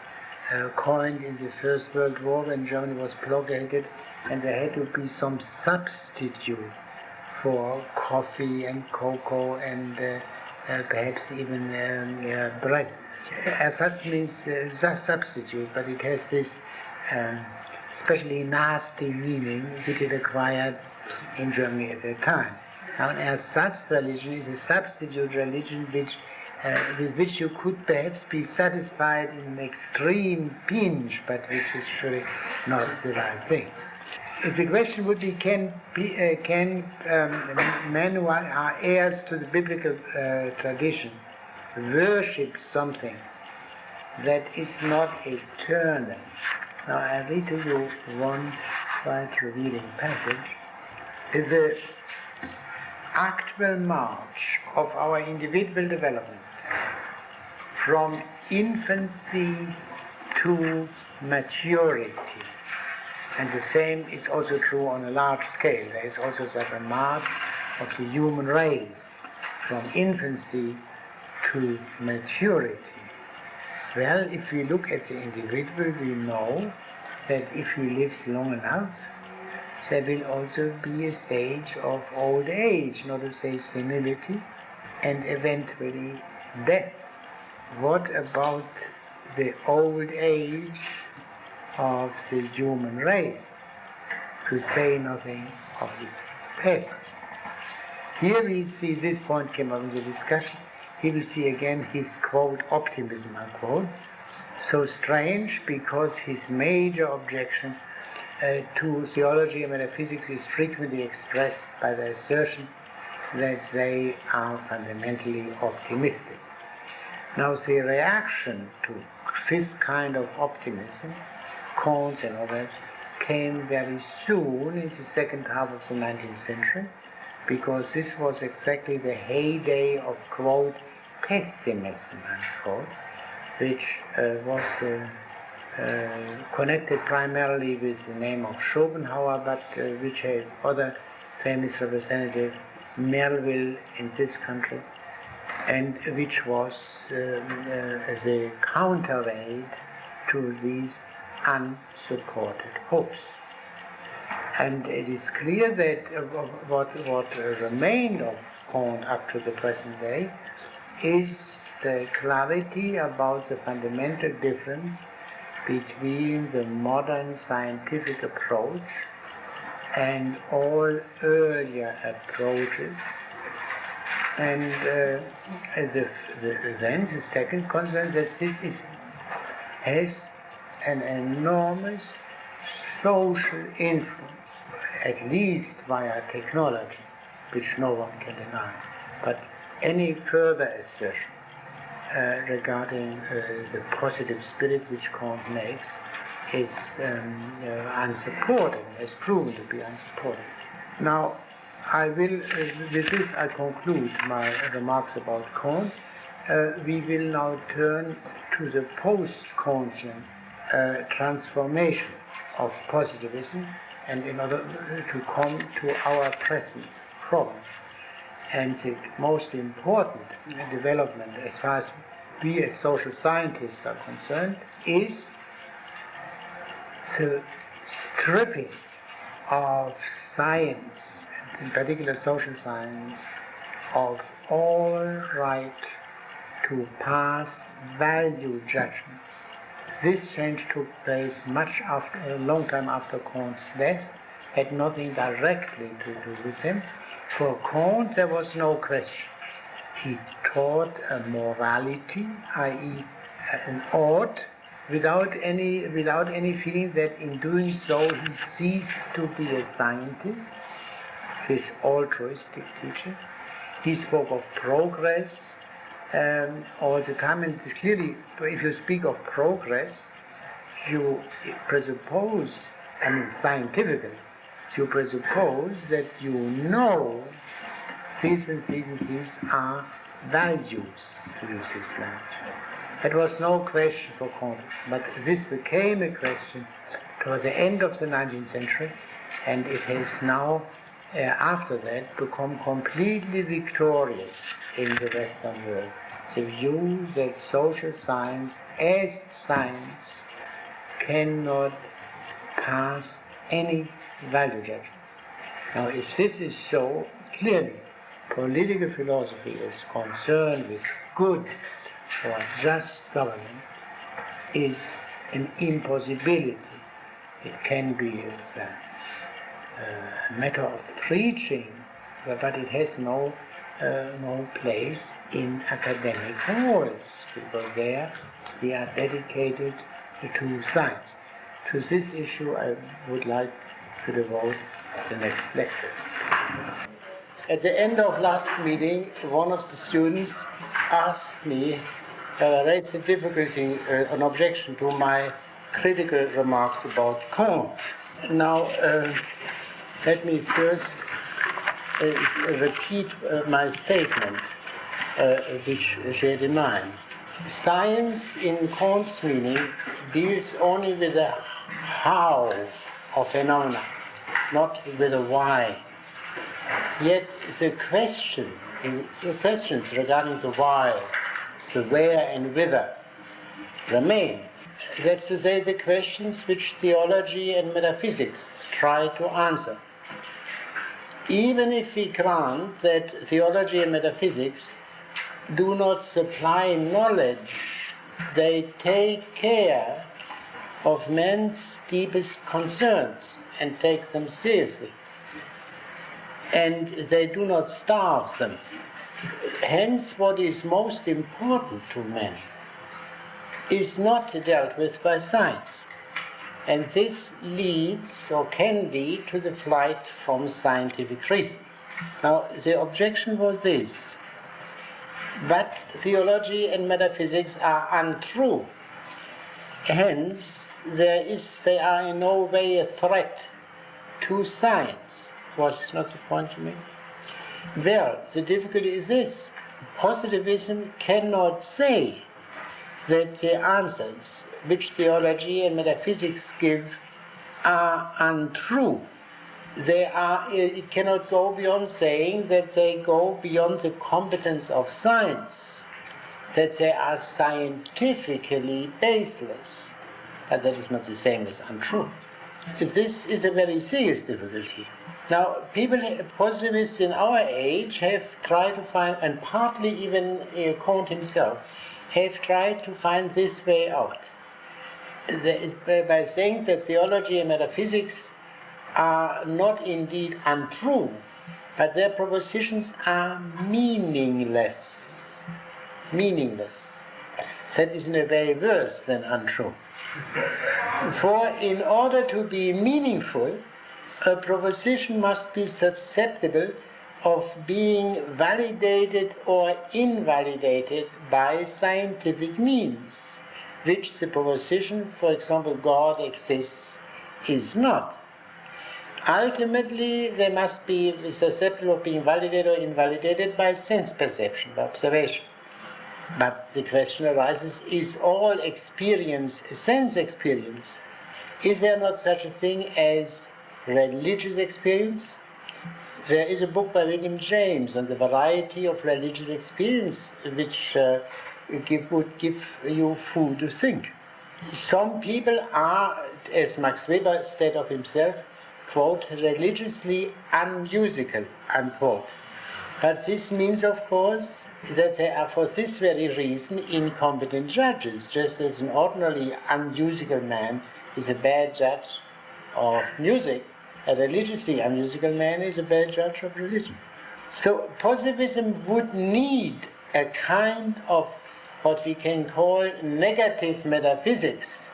coined in the First World War when Germany was blockaded and there had to be some substitute for coffee and cocoa and perhaps even bread. Ersatz means substitute, but it has this especially nasty meaning which it acquired in Germany at that time. Now, an ersatz religion is a substitute religion which with which you could perhaps be satisfied in an extreme pinch, but which is surely not the right thing. If the question would be, can men who are heirs to the biblical tradition worship something that is not eternal? Now I read to you one quite revealing passage. The actual march of our individual development from infancy to maturity. And the same is also true on a large scale. There is also such a march of the human race from infancy to maturity. Well, if we look at the individual, we know that if he lives long enough, there will also be a stage of old age, not to say senility, and eventually death. What about the old age of the human race, to say nothing of its death? Here we see, this point came up in the discussion, here we see again his quote, optimism, unquote, so strange because his major objection to theology and metaphysics is frequently expressed by the assertion that they are fundamentally optimistic. Now the reaction to this kind of optimism, Kant and others, came very soon in the second half of the 19th century, because this was exactly the heyday of, quote, pessimism, unquote, which was connected primarily with the name of Schopenhauer, but which had other famous representative, Melville in this country, and which was the counterweight to these unsupported hopes. And it is clear that what remained of Kant up to the present day is the clarity about the fundamental difference between the modern scientific approach and all earlier approaches. And then the second consequence, that this has an enormous social influence, at least via technology, which no one can deny. But any further assertion regarding the positive spirit which Kant makes is unsupported, has proven to be unsupported. Now, I will, with this I conclude my remarks about Kant. We will now turn to the post-Kantian transformation of positivism, and in order to come to our present problem. And the most important development, as far as we as social scientists are concerned, is the stripping of science, in particular social science, of all right to pass value judgments. This change took place much after, a long time after Kant's death, had nothing directly to do with him. For Kant there was no question. He taught a morality, i.e. an ought, without any feeling that in doing so he ceased to be a scientist, his altruistic teaching. He spoke of progress all the time, and it's clearly, if you speak of progress, you presuppose, scientifically, you presuppose that you know these and these and these are values, to use this language. It was no question for Kant, but this became a question towards the end of the 19th century, and it has now, after that, become completely victorious in the Western world. The view that social science, as science, cannot pass any value judgment. Now, if this is so, clearly, political philosophy is concerned with good or just government is an impossibility. It can be a matter of preaching, but it has no place in academic halls, because there we are dedicated to science. To this issue I would like to devote the next lectures. At the end of last meeting, one of the students asked me, raised a difficulty, an objection to my critical remarks about Kant. Now, let me first repeat my statement, which she had in mind. Science, in Kant's meaning, deals only with the how of phenomena, not with the why. Yet the questions regarding the why, the where and whither, remain. That's to say, the questions which theology and metaphysics try to answer. Even if we grant that theology and metaphysics do not supply knowledge, they take care of man's deepest concerns and take them seriously. And they do not starve them. Hence, what is most important to man is not dealt with by science. And this leads, or can lead, to the flight from scientific reason. Now, the objection was this: but theology and metaphysics are untrue. Hence, they are in no way a threat to science. Was this not the point to make? Well, the difficulty is this: positivism cannot say that the answers which theology and metaphysics give are untrue. It cannot go beyond saying that they go beyond the competence of science, that they are scientifically baseless. But that is not the same as untrue. This is a very serious difficulty. Now, positivists in our age have tried to find, and partly even Kant himself, have tried to find this way out. By saying that theology and metaphysics are not indeed untrue, but their propositions are meaningless. Meaningless. That is in a way worse than untrue. For in order to be meaningful, a proposition must be susceptible of being validated or invalidated by scientific means, which the proposition, for example, God exists, is not. Ultimately, they must be susceptible of being validated or invalidated by sense perception, by observation. But the question arises, is all experience sense experience? Is there not such a thing as religious experience? There is a book by William James on the variety of religious experience, which would give you food to think. Some people are, as Max Weber said of himself, quote, religiously unmusical, unquote. But this means, of course, that they are for this very reason incompetent judges, just as an ordinarily unmusical man is a bad judge of music. A religiously unmusical man is a bad judge of religion. So positivism would need a kind of what we can call negative metaphysics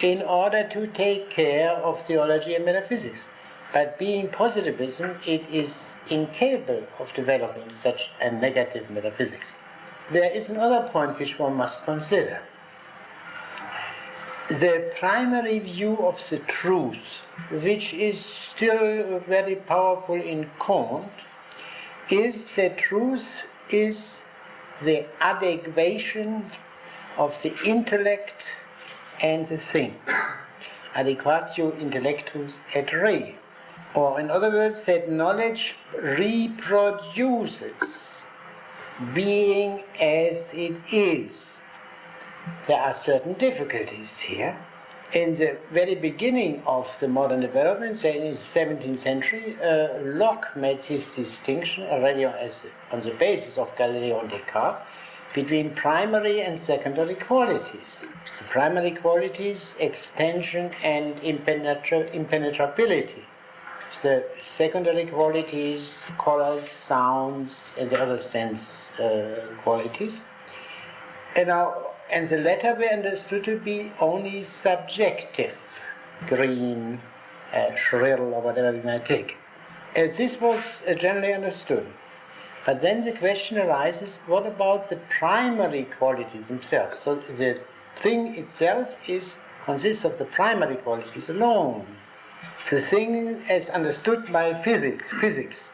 in order to take care of theology and metaphysics. But being positivism, it is incapable of developing such a negative metaphysics. There is another point which one must consider. The primary view of the truth, which is still very powerful in Kant, is that truth is the adequation of the intellect and the thing. Adequatio intellectus et re. Or in other words, that knowledge reproduces being as it is. There are certain difficulties here. In the very beginning of the modern development, say in the 17th century, Locke made this distinction already on the basis of Galileo and Descartes between primary and secondary qualities. The primary qualities, extension and impenetrability. The secondary qualities, colors, sounds, and the other sense qualities. And the latter were understood to be only subjective, green, shrill, or whatever we might take. This was generally understood. But then the question arises, what about the primary qualities themselves? So the thing itself consists of the primary qualities alone. The thing as understood by physics,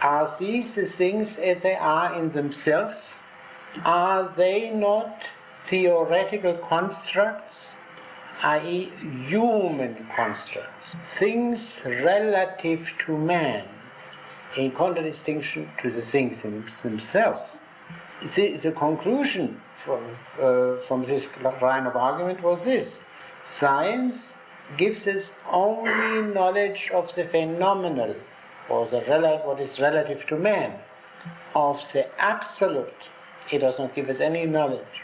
are these the things as they are in themselves? Are they not theoretical constructs, i.e. human constructs, things relative to man, in contradistinction to the things themselves? The conclusion from this line of argument was this: science gives us only knowledge of the phenomenal, or what is relative to man. Of the absolute, it does not give us any knowledge.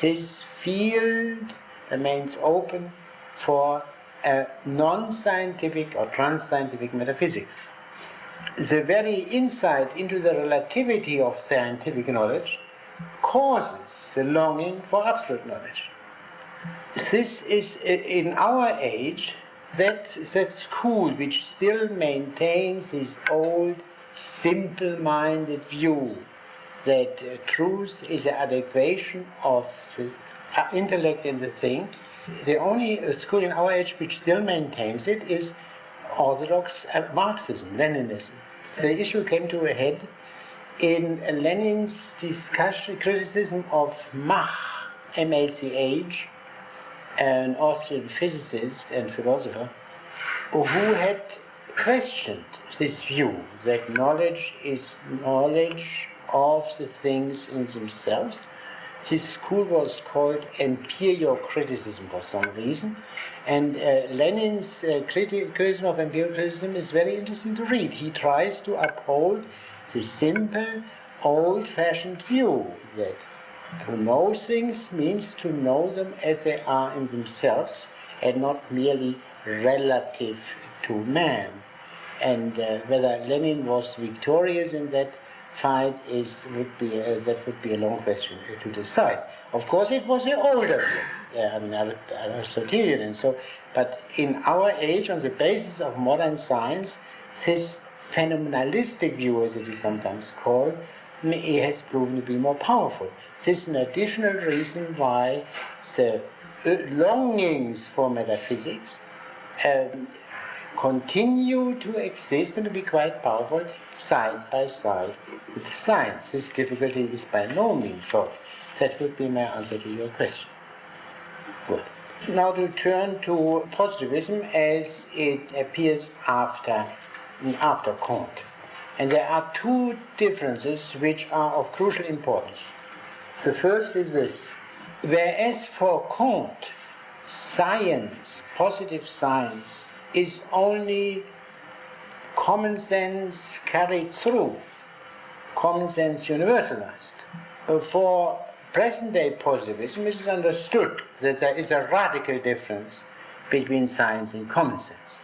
This field remains open for a non-scientific or trans-scientific metaphysics. The very insight into the relativity of scientific knowledge causes the longing for absolute knowledge. This is, in our age, that school which still maintains this old, simple-minded view that truth is an adequation of the intellect and the thing. The only school in our age which still maintains it is orthodox Marxism, Leninism. The issue came to a head in Lenin's criticism of Mach, M-A-C-H, an Austrian physicist and philosopher, who had questioned this view that knowledge is knowledge of the things in themselves. This school was called empirio-criticism for some reason, and Lenin's criticism of empiricism is very interesting to read. He tries to uphold the simple, old-fashioned view that to know things means to know them as they are in themselves and not merely relative to man. And whether Lenin was victorious in that fight would be a long question to decide. Of course, it was the older view, Aristotelian, and so. But in our age, on the basis of modern science, this phenomenalistic view, as it is sometimes called, it has proven to be more powerful. This is an additional reason why the longings for metaphysics continue to exist and to be quite powerful side by side with science. This difficulty is by no means solved. That would be my answer to your question. Good. Now to turn to positivism as it appears after Kant. And there are two differences which are of crucial importance. The first is this. Whereas for Kant, science, positive science, is only common sense carried through, common sense universalized. For present-day positivism, it is understood that there is a radical difference between science and common sense.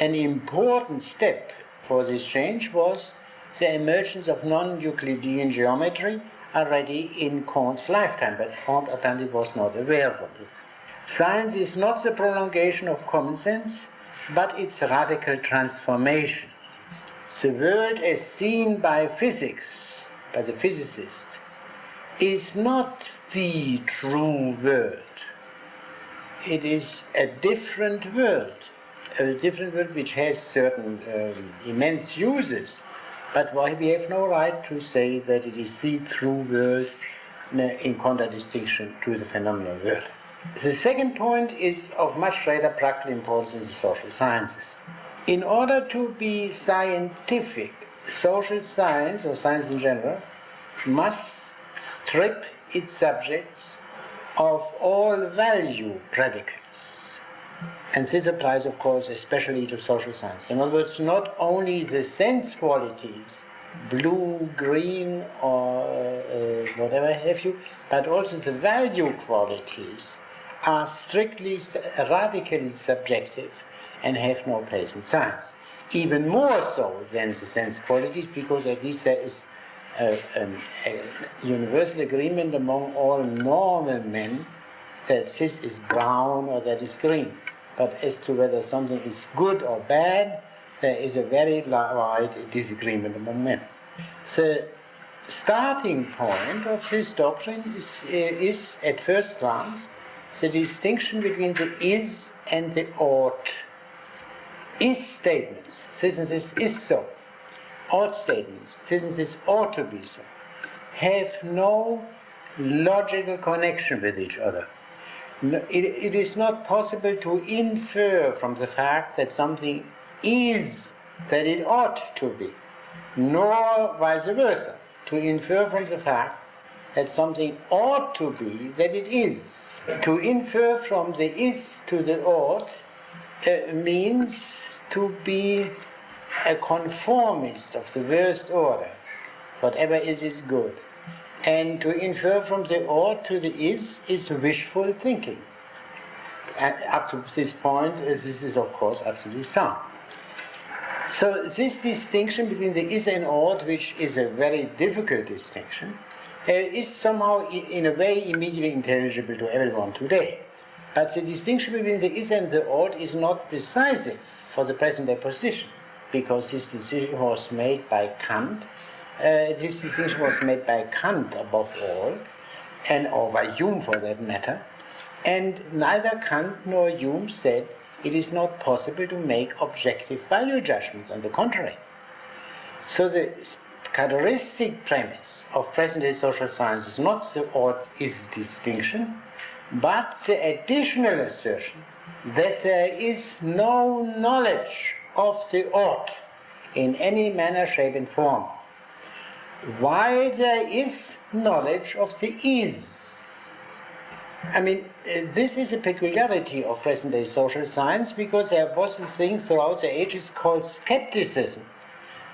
An important step for this change was the emergence of non-Euclidean geometry already in Kant's lifetime, but Kant apparently was not aware of it. Science is not the prolongation of common sense, but its radical transformation. The world as seen by physics, by the physicist, is not the true world. It is a different world which has certain immense uses, but why we have no right to say that it is the true world in contradistinction to the phenomenal world. The second point is of much greater practical importance in the social sciences. In order to be scientific, social science, or science in general, must strip its subjects of all value predicates. And this applies, of course, especially to social science. In other words, not only the sense qualities, blue, green, or whatever have you, but also the value qualities are strictly, radically subjective and have no place in science. Even more so than the sense qualities, because at least there is a universal agreement among all normal men that this is brown or that is green. But as to whether something is good or bad, there is a very wide disagreement among men. The starting point of this doctrine is at first glance, the distinction between the is and the ought. Is statements, this and this is so. Ought statements, this and this ought to be so, have no logical connection with each other. It is not possible to infer from the fact that something is that it ought to be, nor vice versa, to infer from the fact that something ought to be that it is. To infer from the is to the ought means to be a conformist of the worst order. Whatever is good. And to infer from the ought to the is wishful thinking. And up to this point, this is of course absolutely sound. So this distinction between the is and ought, which is a very difficult distinction, is somehow in a way immediately intelligible to everyone today. But the distinction between the is and the ought is not decisive for the present-day position, because this decision was made by Kant. This distinction was made by Kant above all, or by Hume for that matter, and neither Kant nor Hume said it is not possible to make objective value judgments. On the contrary. So the characteristic premise of present-day social science is not the ought-is distinction, but the additional assertion that there is no knowledge of the ought in any manner, shape and form, while there is knowledge of the is. I mean, this is a peculiarity of present-day social science, because there was a thing throughout the ages called skepticism,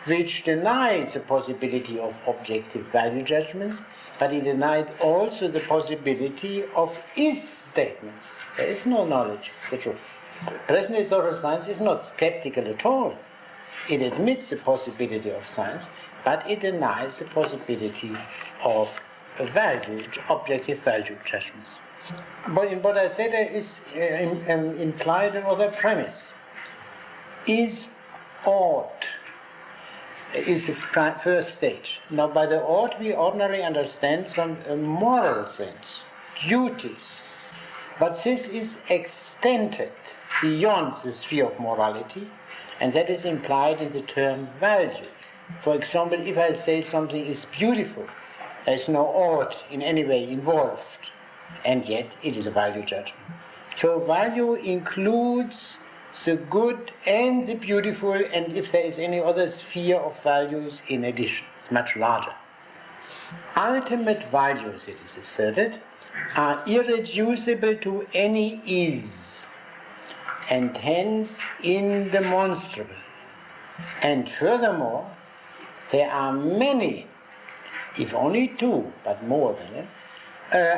which denied the possibility of objective value judgments, but it denied also the possibility of is statements. There is no knowledge of the truth. Present-day social science is not skeptical at all. It admits the possibility of science, but it denies the possibility of objective value judgments. But in what I said there is implied another premise. Is ought is the first stage. Now by the ought we ordinarily understand some moral things, duties. But this is extended beyond the sphere of morality, and that is implied in the term value. For example, if I say something is beautiful, there is no ought in any way involved, and yet it is a value judgment. So value includes the good and the beautiful, and if there is any other sphere of values in addition, it's much larger. Ultimate values, it is asserted, are irreducible to any is, and hence indemonstrable. And furthermore, there are many, if only two, but more than it,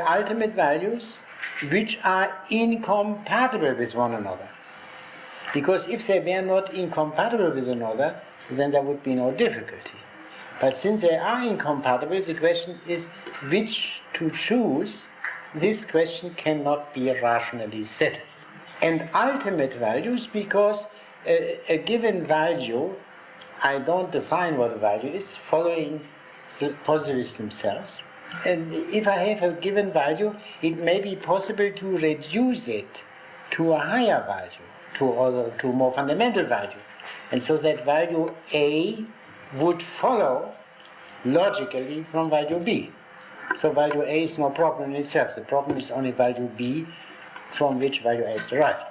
ultimate values which are incompatible with one another. Because if they were not incompatible with another, then there would be no difficulty. But since they are incompatible, the question is which to choose. This question cannot be rationally settled. And ultimate values, because a given value, I don't define what a value is, following the positivists themselves. And if I have a given value, it may be possible to reduce it to a higher value, to a more fundamental value. And so that value A would follow logically from value B. So value A is no problem in itself. The problem is only value B from which value A is derived.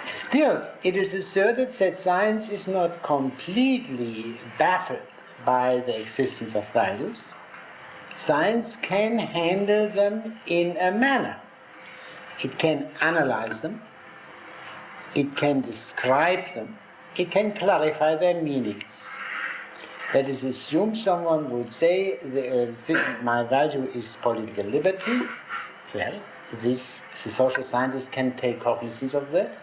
Still, it is asserted that science is not completely baffled by the existence of values. Science can handle them in a manner. It can analyze them, it can describe them, it can clarify their meanings. That is, assume someone would say, my value is political liberty. Well, the social scientist can take cognizance of that,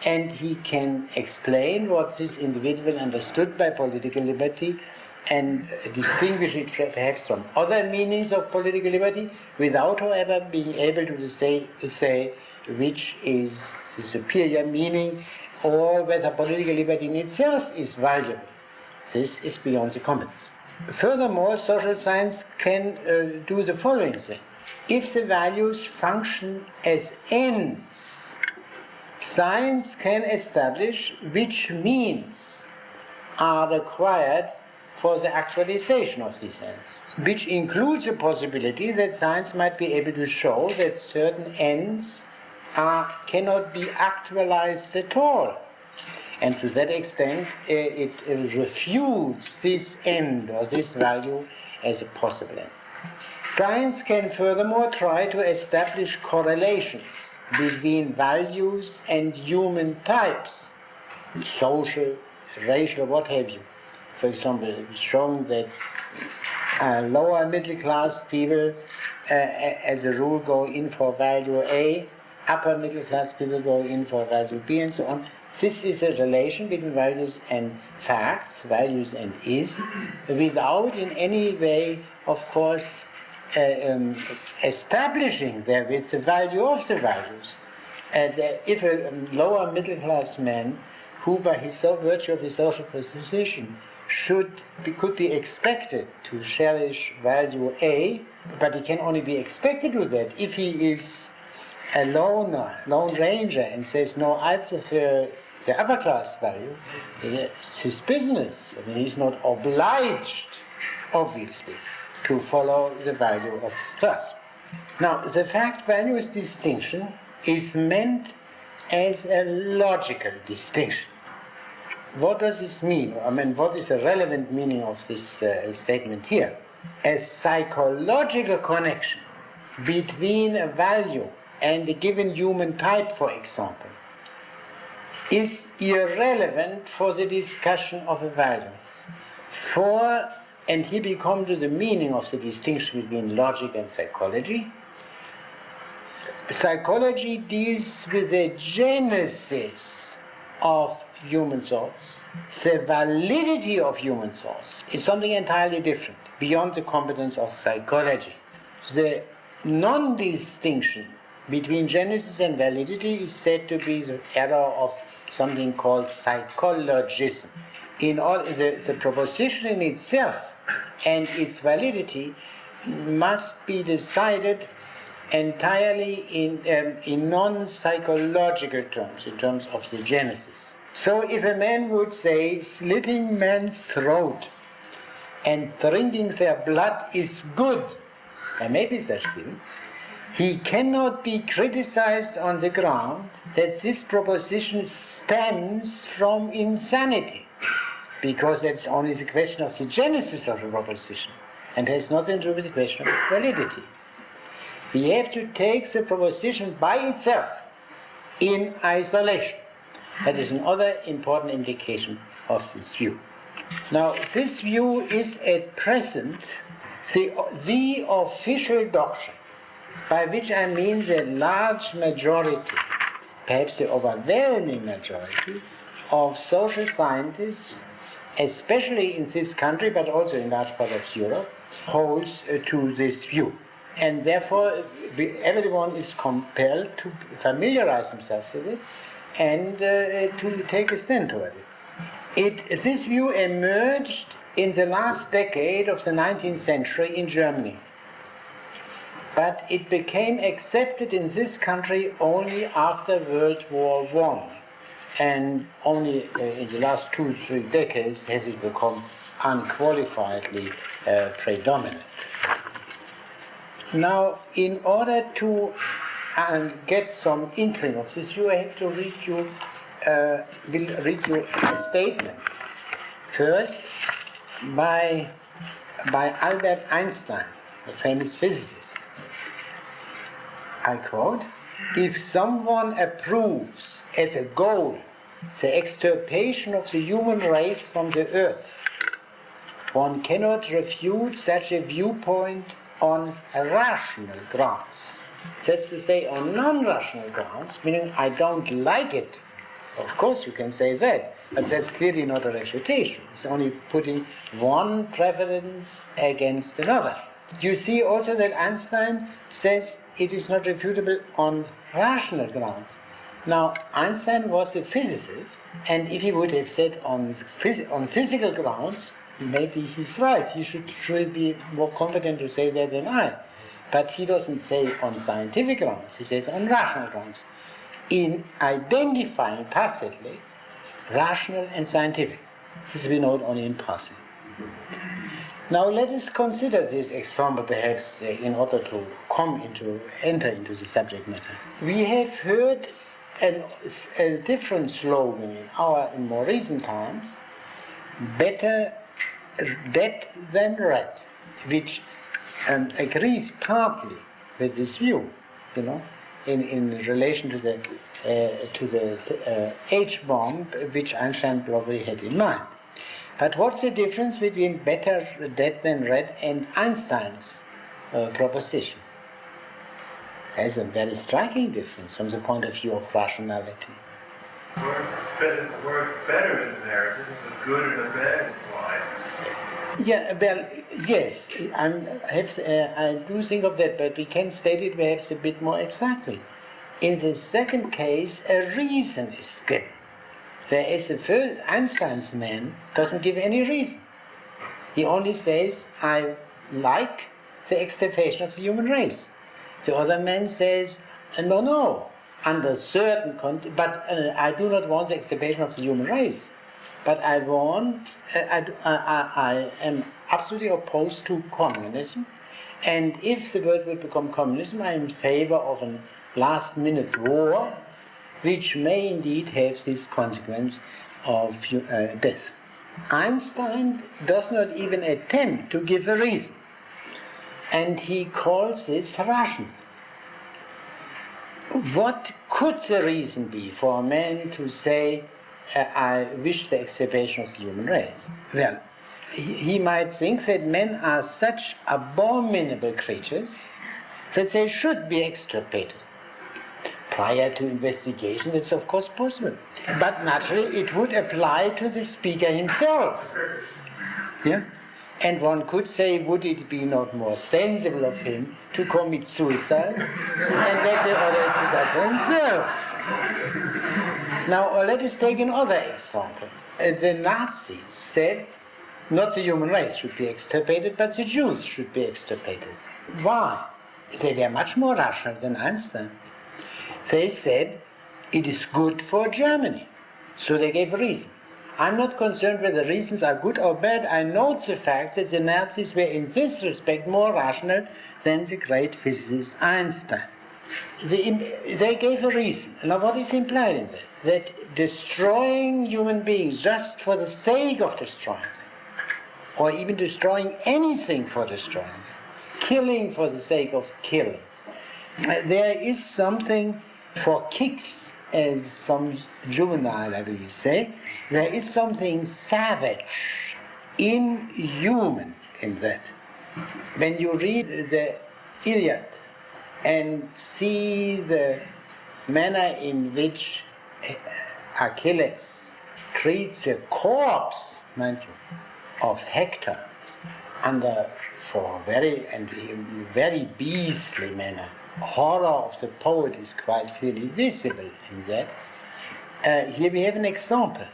and he can explain what this individual understood by political liberty and distinguish it perhaps from other meanings of political liberty, without, however, being able to say which is the superior meaning, or whether political liberty in itself is valuable. This is beyond the competence. Furthermore, social science can do the following thing. If the values function as ends, science can establish which means are required for the actualization of these ends, which includes the possibility that science might be able to show that certain ends cannot be actualized at all. And to that extent, it refutes this end or this value as a possible end. Science can furthermore try to establish correlations between values and human types, social, racial, what have you. For example, it's shown that lower middle class people, as a rule, go in for value A, upper middle class people go in for value B, and so on. This is a relation between values and facts, values and is, without in any way, of course, establishing therewith the value of the values. If a lower middle class man, who by his virtue of his social position could be expected to cherish value A, but he can only be expected to do that if he is a lone ranger and says, no, I prefer the upper class value. It's his business. I mean, he's not obliged, obviously, to follow the value of his class. Now, the fact-values distinction is meant as a logical distinction. What does this mean? I mean, what is the relevant meaning of this statement here? A psychological connection between a value and a given human type, for example, is irrelevant for the discussion of a value. And here we come to the meaning of the distinction between logic and psychology. Psychology deals with the genesis of human thoughts. The validity of human thoughts is something entirely different, beyond the competence of psychology. The non-distinction between genesis and validity is said to be the error of something called psychologism. The proposition in itself and its validity must be decided entirely in non-psychological terms, in terms of the genesis. So if a man would say slitting man's throat and drinking their blood is good, there may be such people, he cannot be criticized on the ground that this proposition stems from insanity, because that's only the question of the genesis of the proposition and has nothing to do with the question of its validity. We have to take the proposition by itself in isolation. That is another important implication of this view. Now, this view is at present the official doctrine, by which I mean the large majority, perhaps the overwhelming majority, of social scientists, especially in this country, but also in large part of Europe, holds to this view. And therefore, everyone is compelled to familiarize himself with it and to take a stand toward it. This view emerged in the last decade of the 19th century in Germany. But it became accepted in this country only after World War I. And only in the last 2-3 decades has it become unqualifiedly predominant. Now, in order to get some inkling of this view, I have to read you a statement. First, by Albert Einstein, the famous physicist. I quote, "If someone approves as a goal the extirpation of the human race from the earth, one cannot refute such a viewpoint on rational grounds." That's to say, on non-rational grounds, meaning I don't like it. Of course you can say that, but that's clearly not a refutation. It's only putting one preference against another. You see also that Einstein says it is not refutable on rational grounds. Now, Einstein was a physicist, and if he would have said on physical grounds, maybe he's right. He should be more competent to say that than I. But he doesn't say on scientific grounds, he says on rational grounds, in identifying tacitly rational and scientific. This we know only in passing. Now let us consider this example perhaps in order to enter into the subject matter. We have heard a different slogan in more recent times, better dead than red, which agrees partly with this view, in relation to the H-bomb which Einstein probably had in mind. But what's the difference between better dead than red and Einstein's proposition? There's a very striking difference from the point of view of rationality. Word better in there. This is a good and a bad line. Yeah, well, yes, I do think of that, but we can state it perhaps a bit more exactly. In the second case, a reason is given, whereas the first, Einstein's man doesn't give any reason. He only says, I like the extirpation of the human race. The other man says, no, under certain but I do not want the extirpation of the human race. But I am absolutely opposed to communism, and if the world will become communism, I am in favor of a last-minute war, which may indeed have this consequence of death. Einstein does not even attempt to give a reason, and he calls this rational. What could the reason be for a man to say, I wish the extirpation of the human race? Well, he might think that men are such abominable creatures that they should be extirpated. Prior to investigation, that's of course possible. But naturally, it would apply to the speaker himself. Yeah? And one could say, would it be not more sensible of him to commit suicide and let the others decide for himself? Now, let us take another example. The Nazis said not the human race should be extirpated, but the Jews should be extirpated. Why? They were much more rational than Einstein. They said it is good for Germany, so they gave a reason. I'm not concerned whether the reasons are good or bad. I note the fact that the Nazis were in this respect more rational than the great physicist Einstein. They gave a reason. Now what is implied in that? That destroying human beings just for the sake of destroying them, or even destroying anything for destroying them, killing for the sake of killing, there is something for kicks, as some juvenile, I believe, say, there is something savage, inhuman in that. When you read the Iliad and see the manner in which Achilles treats the corpse, mind you, of Hector for very beastly manner. Horror of the poet is quite clearly visible in that. Here we have an example.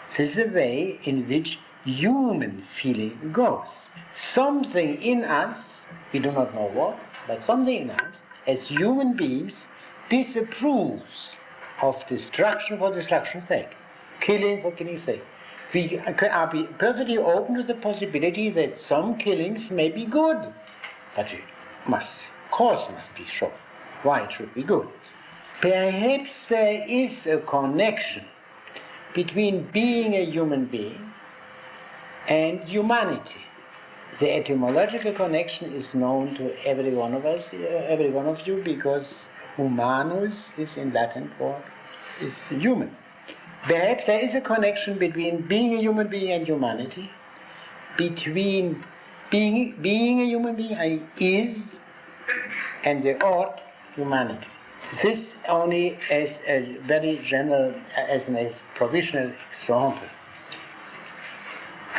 This is the way in which human feeling goes. Something in us, we do not know what, but something in us, as human beings, disapproves of destruction for destruction's sake, killing for killing's sake. We are perfectly open to the possibility that some killings may be good, but it must be shown why it should be good. Perhaps there is a connection between being a human being and humanity. The etymological connection is known to every one of us, every one of you, because humanus is in Latin is human. Perhaps there is a connection between being a human being and humanity, between being a human being, I is, and the ought, humanity. This only as a very general, as a provisional example.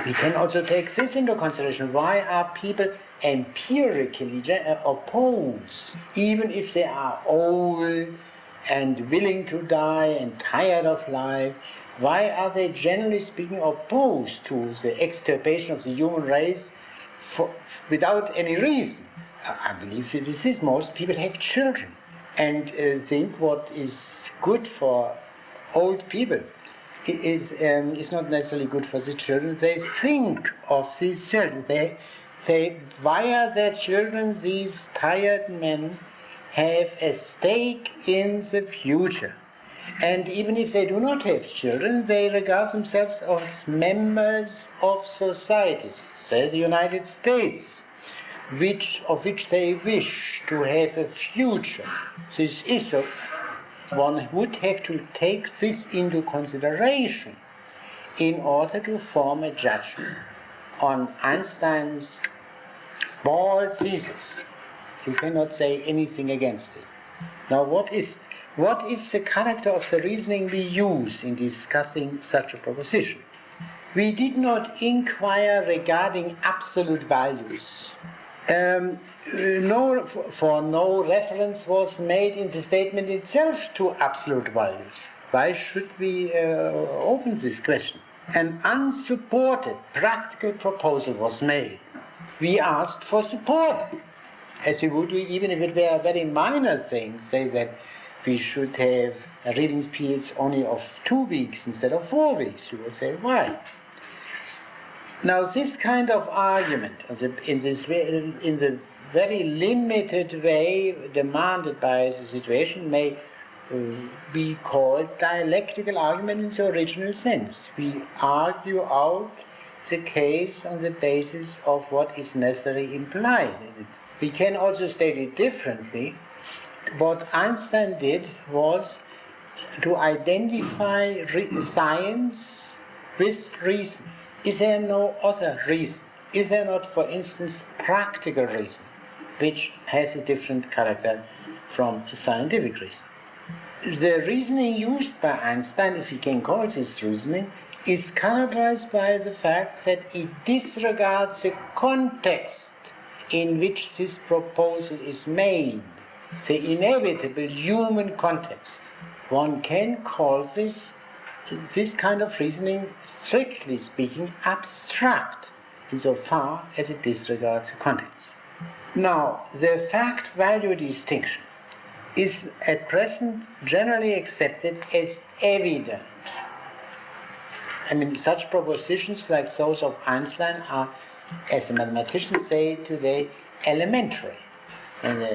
We can also take this into consideration. Why are people empirically opposed, even if they are old and willing to die and tired of life? Why are they generally speaking opposed to the extirpation of the human race without any reason? I believe that this is most people have children and think what is good for old people is not necessarily good for the children. They think of these children. They via their children, these tired men have a stake in the future. And even if they do not have children, they regard themselves as members of societies. Say the United States, of which they wish to have a future. This is one would have to take this into consideration in order to form a judgment on Einstein's bald thesis. You cannot say anything against it. Now, what is the character of the reasoning we use in discussing such a proposition? We did not inquire regarding absolute values. No reference was made in the statement itself to absolute values. Why should we open this question? An unsupported practical proposal was made. We asked for support, as we would do even if it were very minor things, say that we should have reading periods only of 2 weeks instead of 4 weeks. We would say, why? Now, this kind of argument, in the very limited way demanded by the situation, may be called dialectical argument in the original sense. We argue out the case on the basis of what is necessarily implied in it. We can also state it differently. What Einstein did was to identify science with reason. Is there no other reason? Is there not, for instance, practical reason, which has a different character from scientific reason? The reasoning used by Einstein, if we can call this reasoning, is characterized by the fact that it disregards the context in which this proposal is made, the inevitable human context. One can call this kind of reasoning, strictly speaking, abstract, insofar as it disregards the context. Now, the fact-value distinction is at present generally accepted as evident. I mean, such propositions like those of Einstein are, as the mathematicians say today, elementary. And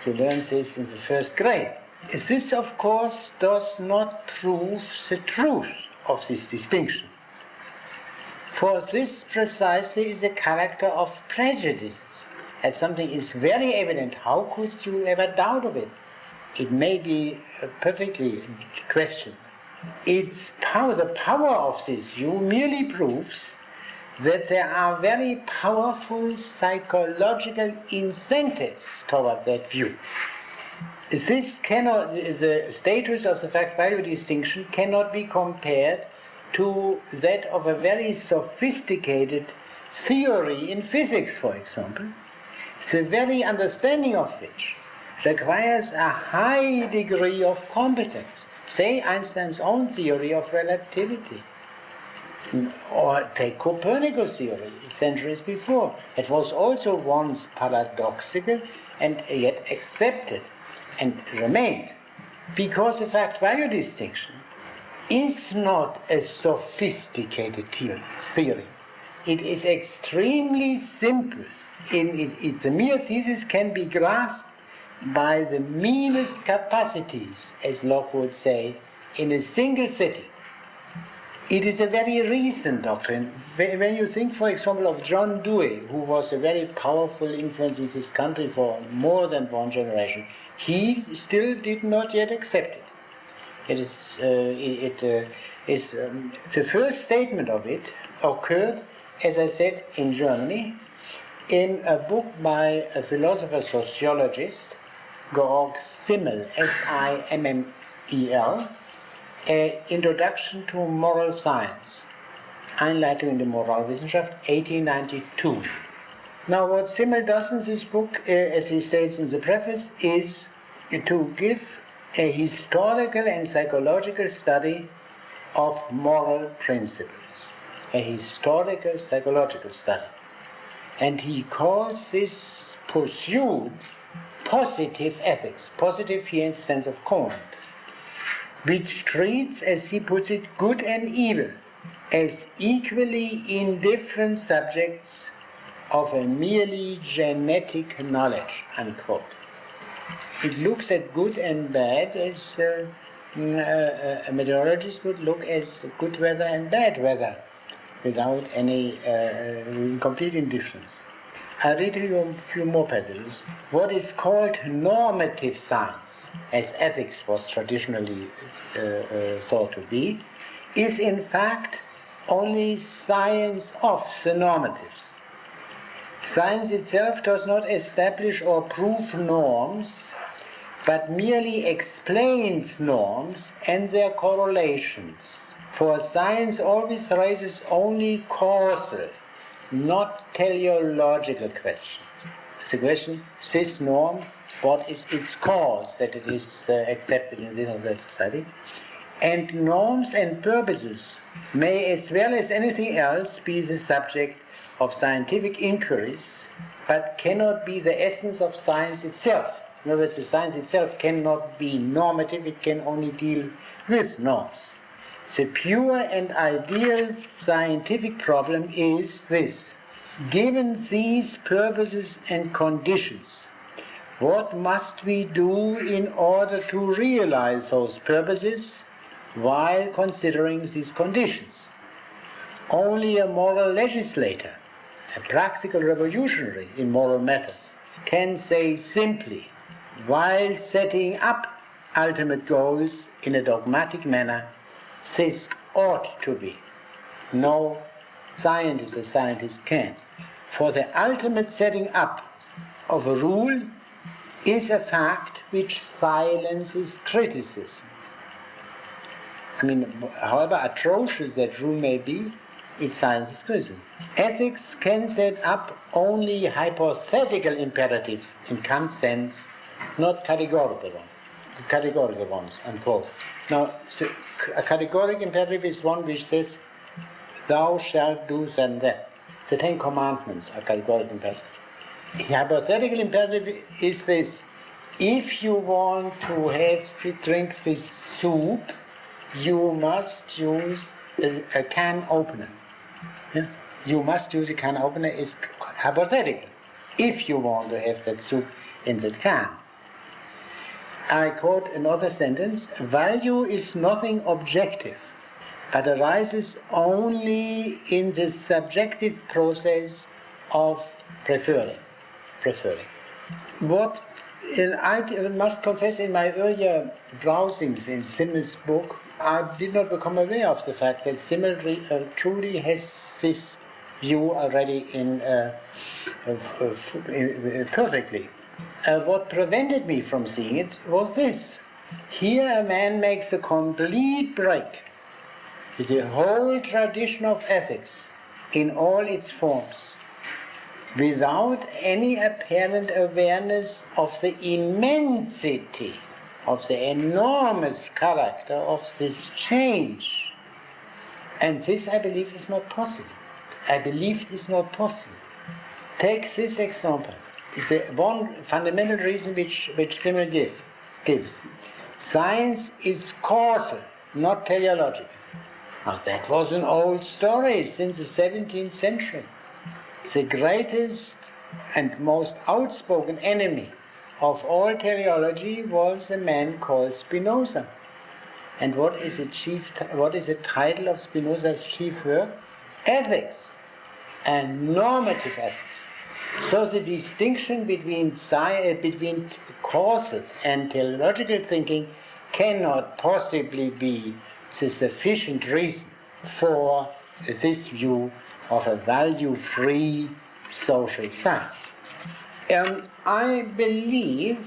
you learn this in the first grade. This, of course, does not prove the truth of this distinction. For this precisely is a character of prejudices. As something is very evident, how could you ever doubt of it? It may be perfectly questioned. Its power, the power of this view merely proves that there are very powerful psychological incentives toward that view. The status of the fact-value distinction cannot be compared to that of a very sophisticated theory in physics, for example, the very understanding of which requires a high degree of competence. Say Einstein's own theory of relativity, or take Copernicus' theory centuries before. It was also once paradoxical and yet accepted and remained, because the fact-value distinction is not a sophisticated theory. It is extremely simple. The mere thesis can be grasped by the meanest capacities, as Locke would say, in a single sitting. It is a very recent doctrine. When you think, for example, of John Dewey, who was a very powerful influence in this country for more than one generation, he still did not yet accept it. The first statement of it occurred, as I said, in Germany, in a book by a philosopher-sociologist, Georg Simmel, S-I-M-M-E-L, Introduction to Moral Science, Einleitung in die Moralwissenschaft, 1892. Now, what Simmel does in this book, as he says in the preface, is to give a historical and psychological study of moral principles. A historical psychological study. And he calls this pursuit positive ethics. Positive here in the sense of Kant, which treats, as he puts it, good and evil as equally indifferent subjects of a merely genetic knowledge, unquote. It looks at good and bad as a meteorologist would look as good weather and bad weather, without any complete indifference. I read you a few more passages. What is called normative science, as ethics was traditionally thought to be, is in fact only science of the normatives. Science itself does not establish or prove norms, but merely explains norms and their correlations. For science always raises only causal, not teleological questions. The question, this norm, what is its cause that it is accepted in this or that society? And norms and purposes may, as well as anything else, be the subject of scientific inquiries, but cannot be the essence of science itself. In other words, the science itself cannot be normative, it can only deal with norms. The pure and ideal scientific problem is this: given these purposes and conditions, what must we do in order to realize those purposes while considering these conditions? Only a moral legislator, a practical revolutionary in moral matters, can say simply, while setting up ultimate goals in a dogmatic manner, this ought to be. No scientist can. For the ultimate setting up of a rule is a fact which silences criticism. I mean, however atrocious that rule may be, it silences criticism. Ethics can set up only hypothetical imperatives in Kant's sense, not categorical ones, unquote. Now, so a categorical imperative is one which says, thou shalt do then that. The Ten Commandments are categorical imperative. A hypothetical imperative is this: if you want to drink this soup, you must use a can opener. Yeah? You must use a can opener is hypothetical. If you want to have that soup in that can. I quote another sentence: value is nothing objective, but arises only in the subjective process of preferring. What I must confess, in my earlier browsings in Simmel's book, I did not become aware of the fact that Simmel truly has this view already perfectly. What prevented me from seeing it was this: here a man makes a complete break with the whole tradition of ethics in all its forms, without any apparent awareness of the immensity, of the enormous character of this change. And this, I believe, is not possible. Take this example. It's one fundamental reason which Simmel gives. Science is causal, not teleological. Now that was an old story since the 17th century. The greatest and most outspoken enemy of all teleology was a man called Spinoza. And what is the title of Spinoza's chief work? Ethics, and normative ethics. So the distinction between causal and teleological thinking cannot possibly be the sufficient reason for this view of a value-free social science. I believe,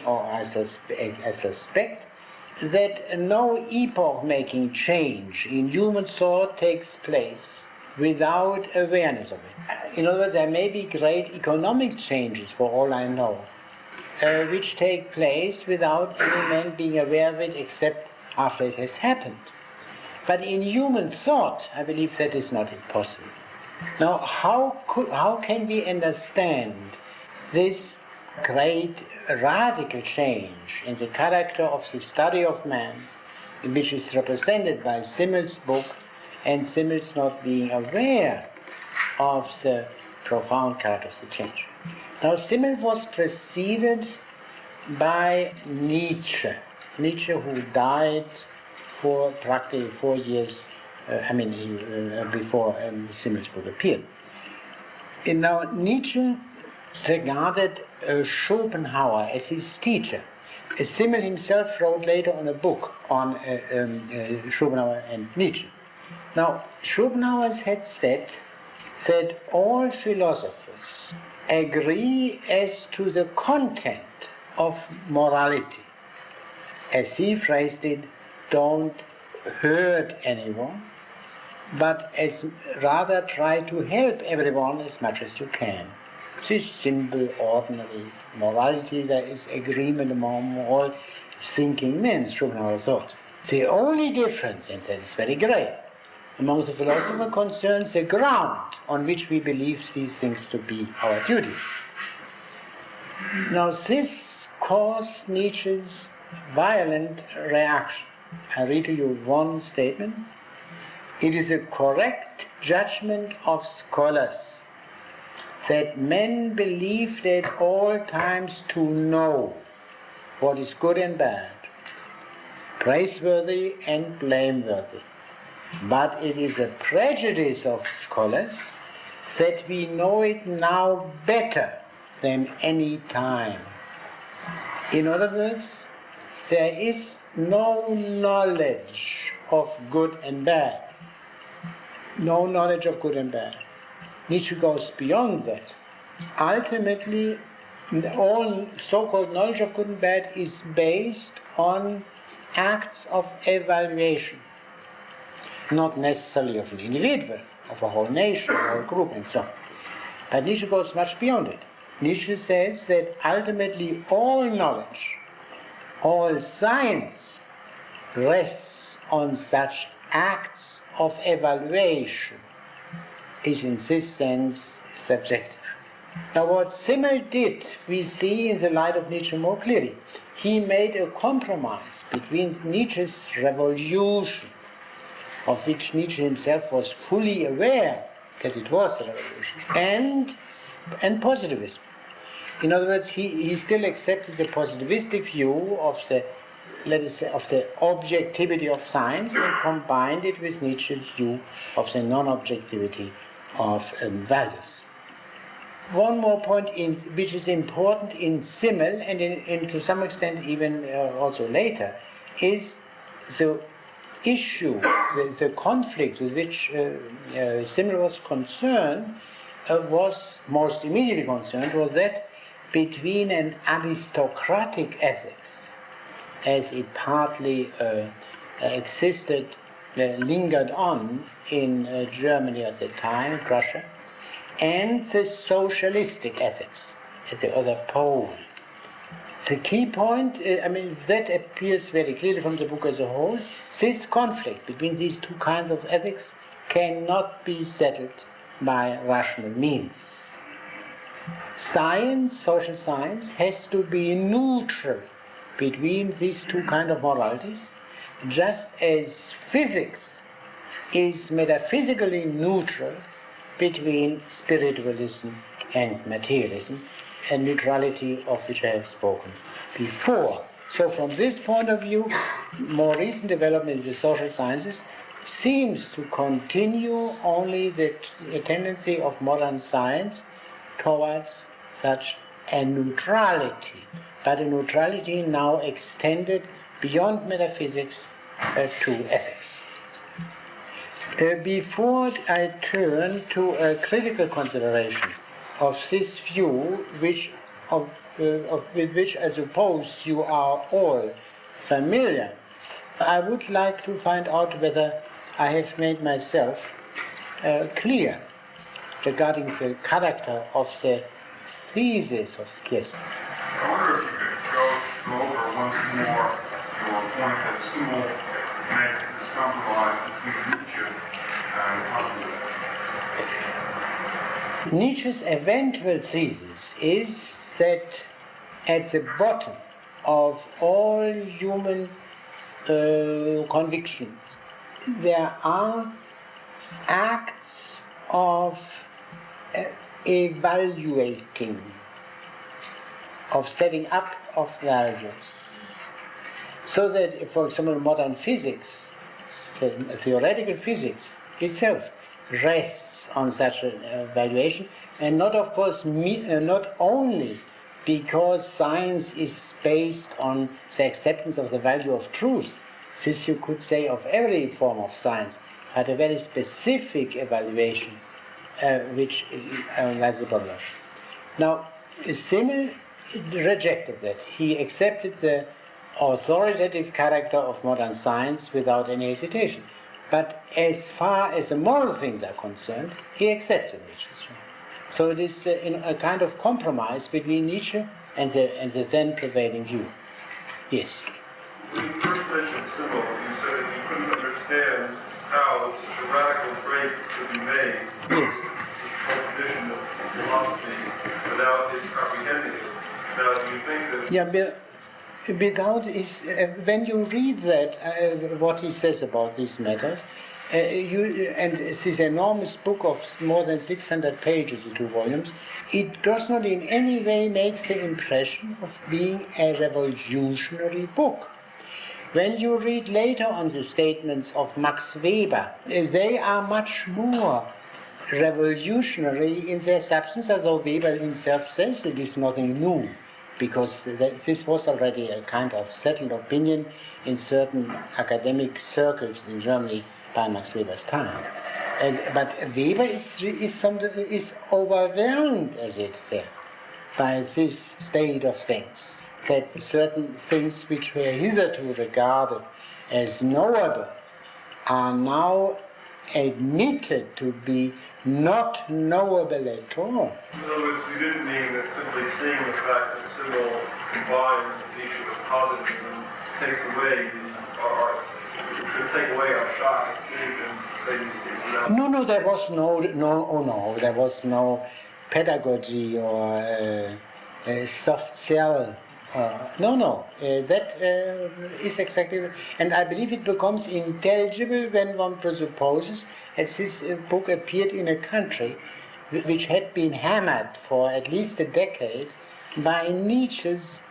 or I suspect, that no epoch-making change in human thought takes place without awareness of it. In other words, there may be great economic changes, for all I know, which take place without any man being aware of it except after it has happened. But in human thought, I believe that is not possible. Now, how can we understand this great radical change in the character of the study of man, which is represented by Simmel's book, and Simmel's not being aware of the profound character of the change? Now, Simmel was preceded by Nietzsche, who died practically 4 years before Simmel's book appeared. And now Nietzsche regarded Schopenhauer as his teacher. Simmel himself wrote later on a book on Schopenhauer and Nietzsche. Now, Schopenhauer had said that all philosophers agree as to the content of morality. As he phrased it, don't hurt anyone, but as rather try to help everyone as much as you can. This simple, ordinary morality, there is agreement among all thinking men, Schopenhauer thought. The only difference, and that is very great, among the philosophers concerns the ground on which we believe these things to be our duty. Now this caused Nietzsche's violent reaction. I read to you one statement. It is a correct judgment of scholars that men believed at all times to know what is good and bad, praiseworthy and blameworthy. But it is a prejudice of scholars that we know it now better than any time. In other words, there is no knowledge of good and bad. No knowledge of good and bad. Nietzsche goes beyond that. Ultimately, all so-called knowledge of good and bad is based on acts of evaluation, not necessarily of an individual, of a whole nation or a group and so on. But Nietzsche goes much beyond it. Nietzsche says that ultimately all knowledge, all science rests on such acts of evaluation, is in this sense subjective. Now what Simmel did, we see in the light of Nietzsche more clearly. He made a compromise between Nietzsche's revolution, of which Nietzsche himself was fully aware that it was a revolution, and positivism. In other words, he still accepted the positivistic view of the, let us say, of the objectivity of science and combined it with Nietzsche's view of the non-objectivity of values. One more point which is important in Simmel and in to some extent even also later is the issue, the conflict with which Simmel was concerned, was most immediately concerned, was that between an aristocratic ethics, as it partly existed, lingered on in Germany at the time, Prussia, and the socialistic ethics at the other pole. The key point, that appears very clearly from the book as a whole. This conflict between these two kinds of ethics cannot be settled by rational means. Science, social science, has to be neutral between these two kinds of moralities, just as physics is metaphysically neutral between spiritualism and materialism, a neutrality of which I have spoken before. So from this point of view, more recent development in the social sciences seems to continue only the tendency of modern science towards such a neutrality, but a neutrality now extended beyond metaphysics to ethics. Before I turn to a critical consideration of this view, with which I suppose you are all familiar, I would like to find out whether I have made myself clear regarding the character of the thesis of the case. I wonder if you could go over once more your point that Sewell makes this compromise between Nietzsche and Husserl. Nietzsche's eventual thesis is that at the bottom of all human convictions there are acts of evaluating, of setting up of values. So that, for example, modern physics, theoretical physics itself rests on such an evaluation, And not, of course, not only because science is based on the acceptance of the value of truth. This you could say of every form of science, had a very specific evaluation, which lies the bottom of. Now, Simmel rejected that. He accepted the authoritative character of modern science without any hesitation. But as far as the moral things are concerned, he accepted Nietzsche's view. So it is in a kind of compromise between Nietzsche and the then prevailing view. Yes. When you first mentioned Simmel, you said that you couldn't understand how such a radical break could be made. Yes. The whole tradition of philosophy without his comprehending it. Now, do you think that... Yeah, without his, when you read that, what he says about these matters, and this enormous book of more than 600 pages, the 2 volumes, it does not in any way make the impression of being a revolutionary book. When you read later on the statements of Max Weber, they are much more revolutionary in their substance, although Weber himself says it is nothing new, because this was already a kind of settled opinion in certain academic circles in Germany by Max Weber's time. But Weber is overwhelmed, as it were, by this state of things, that certain things which were hitherto regarded as knowable are now admitted to be not knowable at all. In other words, you didn't mean that simply seeing the fact that Simmel combines the issue of positivism takes away our shock at seeing them say these things. No, there was there was no pedagogy or soft shell. That is exactly, and I believe it becomes intelligible when one presupposes, as this book appeared in a country which had been hammered for at least a decade by Nietzsche's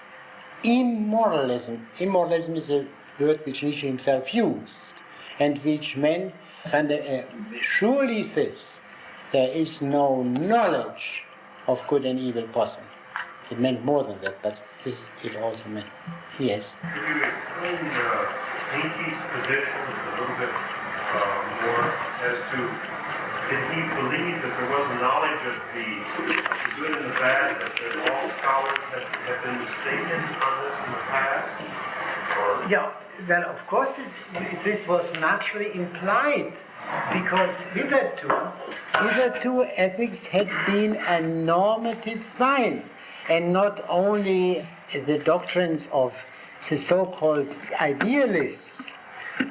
immoralism. Immoralism is a word which Nietzsche himself used, and which meant, surely this, there is no knowledge of good and evil possible. It meant more than that, but this it also meant. Yes. Could you explain Nietzsche's position a little bit more as to, did he believe that there was knowledge of the good and the bad, that all scholars have been mistaken on this in the past? Or? Yeah, well, of course, this was naturally implied, because hitherto ethics had been a normative science, and not only the doctrines of the so-called idealists,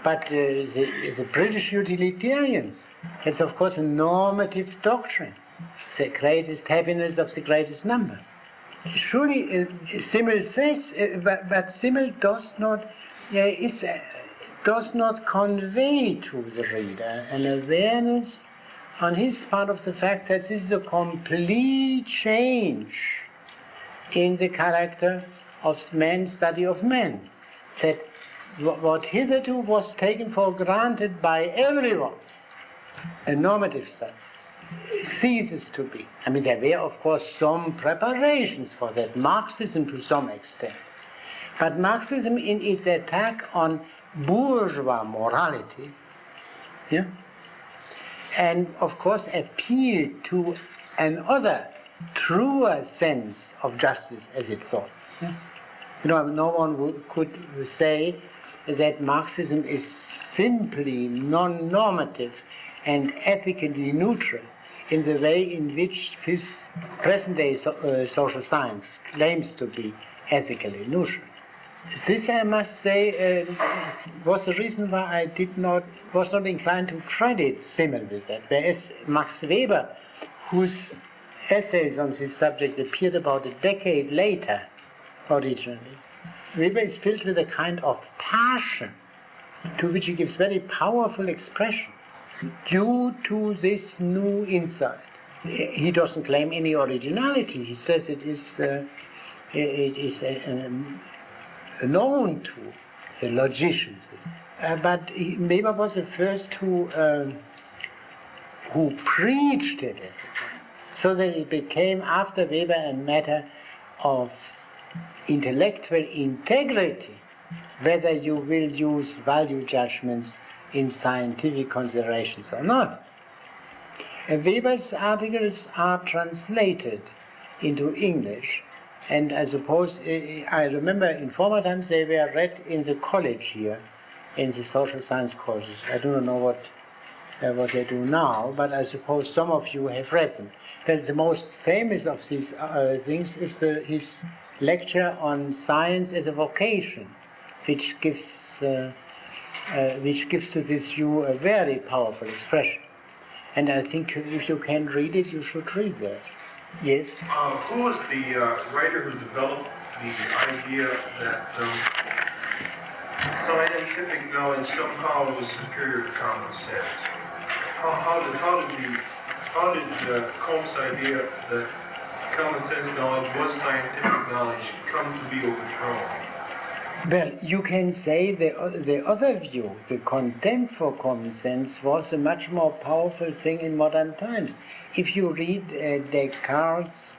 but the British utilitarians. It's, of course, a normative doctrine, the greatest happiness of the greatest number. Surely, Simmel says, but Simmel does not convey to the reader an awareness on his part of the fact that this is a complete change in the character of man's study of men. That what hitherto was taken for granted by everyone, a normative study, ceases to be. I mean, there were, of course, some preparations for that, Marxism to some extent. But Marxism, in its attack on bourgeois morality, yeah, and of course appealed to another, truer sense of justice, as it thought. Yeah? No one could say that Marxism is simply non-normative and ethically neutral in the way in which this present-day social science claims to be ethically neutral. This, I must say, was the reason why I was not inclined to credit Simmel with that, whereas Max Weber, whose essays on this subject appeared about a decade later, originally, Weber is filled with a kind of passion to which he gives very powerful expression due to this new insight. He doesn't claim any originality. He says it is known to the logicians. But Weber was the first who preached it, as it were. So that it became, after Weber, a matter of intellectual integrity, whether you will use value judgments in scientific considerations or not. Weber's articles are translated into English, and I suppose, I remember in former times they were read in the college here, in the social science courses. I do not know what they do now, but I suppose some of you have read them. Well, the most famous of these things is his lecture on science as a vocation, which gives to this view a very powerful expression. And I think if you can read it, you should read that. Yes? Who was the writer who developed the idea that scientific knowledge somehow was superior to common sense? How did Comte's idea that common sense knowledge was scientific knowledge come to be overthrown? Well, you can say the other view, the contempt for common sense, was a much more powerful thing in modern times. If you read Descartes'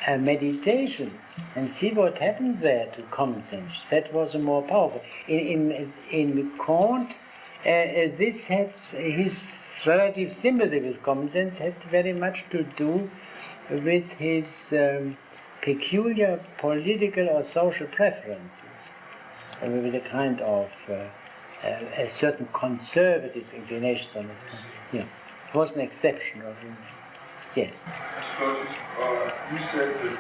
Meditations and see what happens there to common sense, that was a more powerful. In Comte, this had his relative sympathy with common sense had very much to do with his peculiar political or social preferences, with a kind of a certain conservative inclination on this kind. Yeah, it was an exception of him. Yes. Strauss, you said that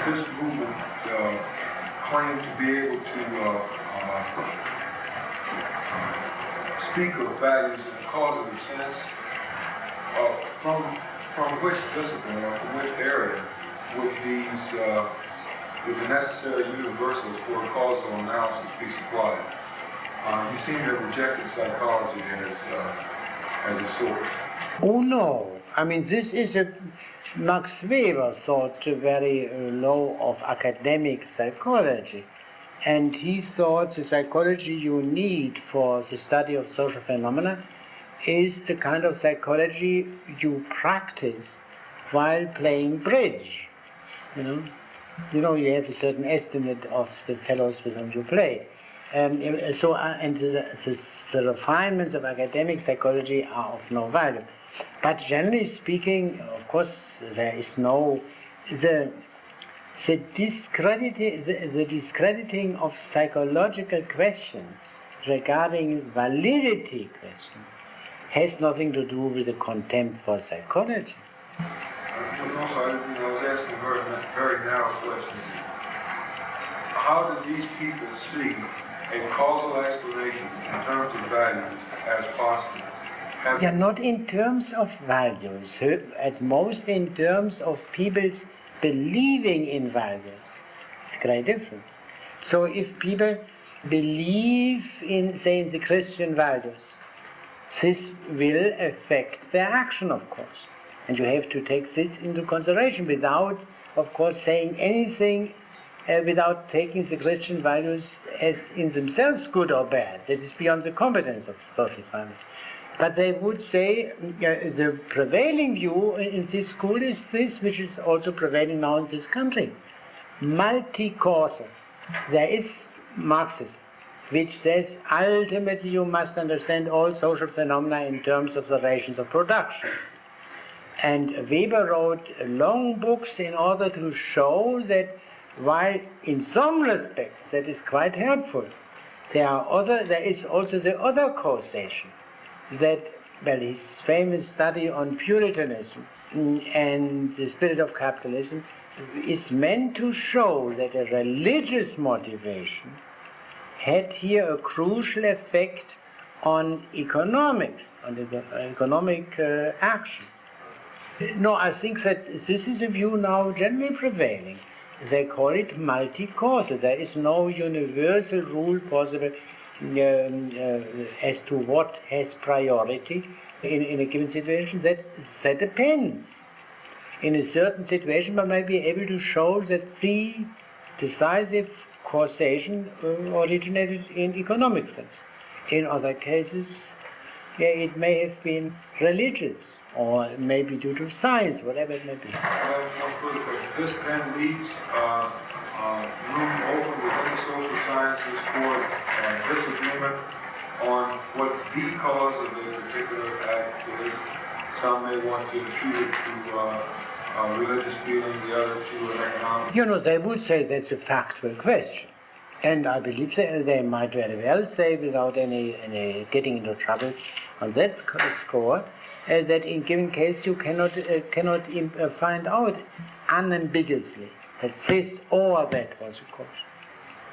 this movement claimed to be able to speak of values in a causative sense. From which discipline or from which area would the necessary universals for a causal analysis be supplied? You seem to have rejected psychology as a source. Oh no, I mean this is Max Weber thought very low of academic psychology, and he thought the psychology you need for the study of social phenomena is the kind of psychology you practice while playing bridge. You know, you have a certain estimate of the fellows with whom you play. The refinements of academic psychology are of no value. But generally speaking, of course, there is no the discrediting of psychological questions regarding validity questions has nothing to do with the contempt for psychology. I was asking a very narrow question. How did these people see a causal explanation in terms of values as possible? Yeah, not in terms of values, at most in terms of people's believing in values. It's a great difference. So if people believe in, say, in the Christian values, this will affect their action, of course. And you have to take this into consideration without, of course, saying anything, without taking the Christian values as in themselves good or bad. That is beyond the competence of social science. But they would say the prevailing view in this school is this, which is also prevailing now in this country. Multi-causal. There is Marxism, which says ultimately you must understand all social phenomena in terms of the relations of production. And Weber wrote long books in order to show that while in some respects that is quite helpful, there is also the other causation. That, well, his famous study on Puritanism and the spirit of capitalism is meant to show that a religious motivation had here a crucial effect on economics, on the economic action. No, I think that this is a view now generally prevailing. They call it multi-causal. There is no universal rule possible as to what has priority in a given situation. That depends. In a certain situation, one might be able to show that the decisive causation originated in economic things. In other cases, it may have been religious. or maybe due to science, whatever it may be. Well, no further question. This then leaves room open within the social sciences for disagreement on what the cause of a particular act is. Some may want to attribute it to religious feeling, the other to an economic. You know, they would say that's a factual question. And I believe they might very well say, without any getting into trouble on that score, that in given case you cannot find out unambiguously that this or that was a cause.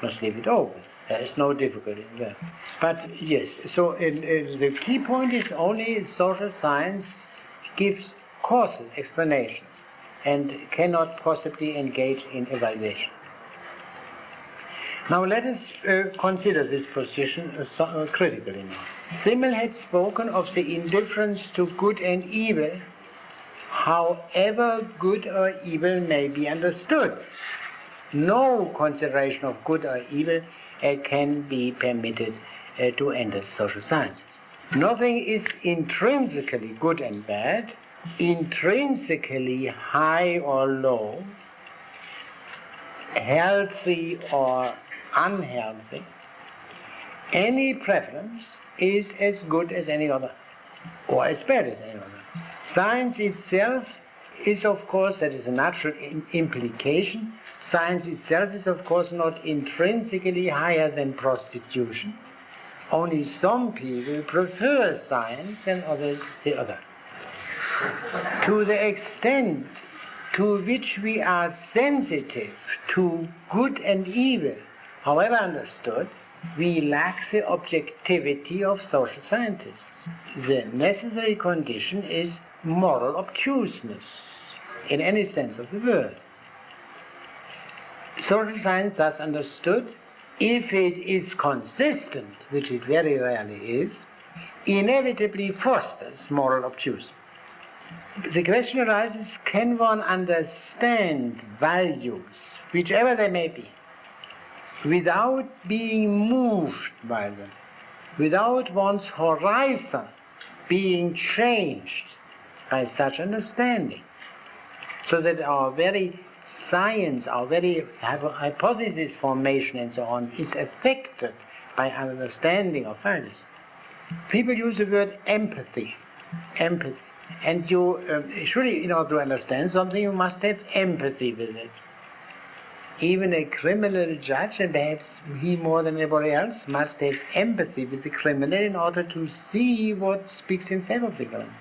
Must leave it open. There is no difficulty in that. But yes, so the key point is only social science gives causal explanations and cannot possibly engage in evaluations. Now let us consider this position critically now. Simmel had spoken of the indifference to good and evil, however good or evil may be understood. No consideration of good or evil can be permitted to enter social sciences. Nothing is intrinsically good and bad, intrinsically high or low, healthy or unhealthy. Any preference is as good as any other, or as bad as any other. Science itself is, of course, that is a natural implication. Science itself is, of course, not intrinsically higher than prostitution. Only some people prefer science and others the other. To the extent to which we are sensitive to good and evil, however understood, we lack the objectivity of social scientists. The necessary condition is moral obtuseness, in any sense of the word. Social science, thus understood, if it is consistent, which it very rarely is, inevitably fosters moral obtuseness. The question arises, can one understand values, whichever they may be, without being moved by them, without one's horizon being changed by such understanding? So that our very science, our very hypothesis formation and so on is affected by understanding of values. People use the word empathy. Empathy. And you, surely in order to understand something, you must have empathy with it. Even a criminal judge, and perhaps he more than anybody else, must have empathy with the criminal in order to see what speaks in favor of the criminal.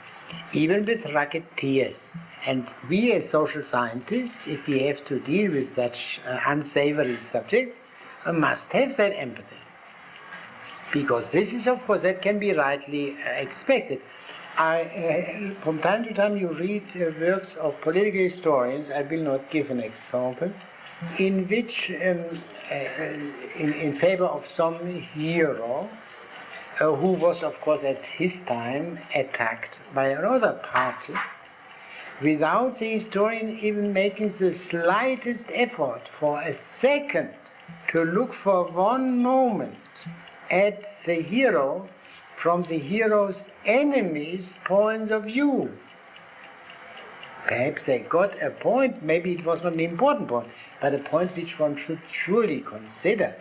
Even with racketeers. And we as social scientists, if we have to deal with such unsavory subjects, must have that empathy. Because this is, of course, that can be rightly expected. From time to time you read works of political historians, I will not give an example, in which, in favor of some hero, who was, of course, at his time attacked by another party, without the historian even making the slightest effort for a second to look for one moment at the hero from the hero's enemies' points of view. Perhaps they got a point, maybe it was not an important point, but a point which one should surely consider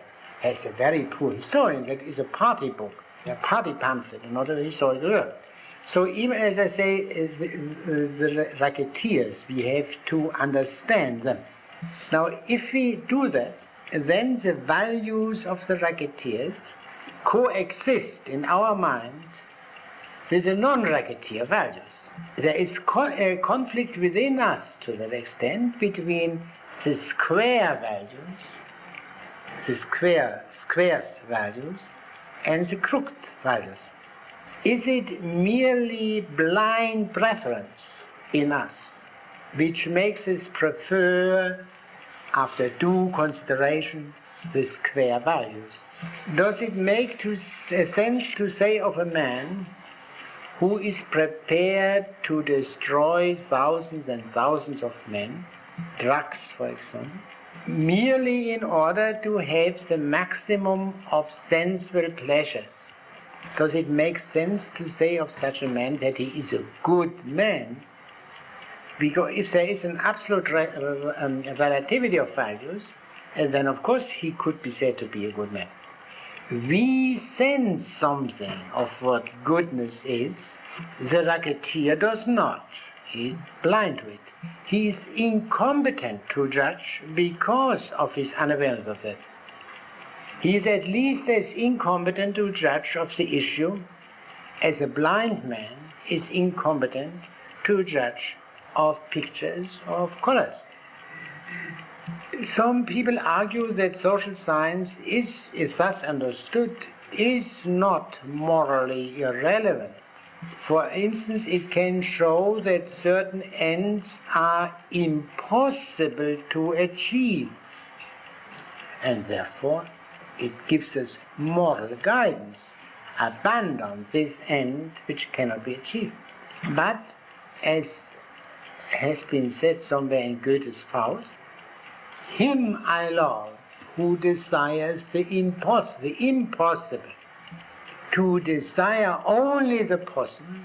as a very poor historian. That is a party book, a party pamphlet, and not a historical work. So even as I say, the racketeers, we have to understand them. Now, if we do that, then the values of the racketeers coexist in our mind with the non-racketeer values. There is a conflict within us to that extent between the square values, the squares values, and the crooked values. Is it merely blind preference in us which makes us prefer, after due consideration, the square values? Does it make sense to say of a man who is prepared to destroy thousands and thousands of men, drugs for example, merely in order to have the maximum of sensual pleasures, Does it make sense to say of such a man that he is a good man? Because if there is an absolute relativity of values, then of course he could be said to be a good man. We sense something of what goodness is. The racketeer does not. He is blind to it. He is incompetent to judge because of his unawareness of that. He is at least as incompetent to judge of the issue as a blind man is incompetent to judge of pictures of colors. Some people argue that social science is thus understood, is not morally irrelevant. For instance, it can show that certain ends are impossible to achieve, and therefore it gives us moral guidance. Abandon this end which cannot be achieved. But, as has been said somewhere in Goethe's Faust, him I love who desires the impossible. To desire only the possible,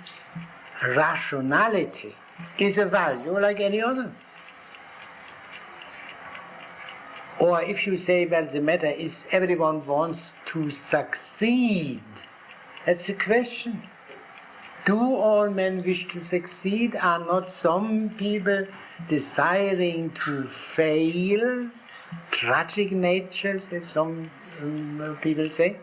rationality is a value like any other. Or if you say, well, the matter is everyone wants to succeed, that's the question. Do all men wish to succeed? Are not some people desiring to fail? Tragic natures, as some people say.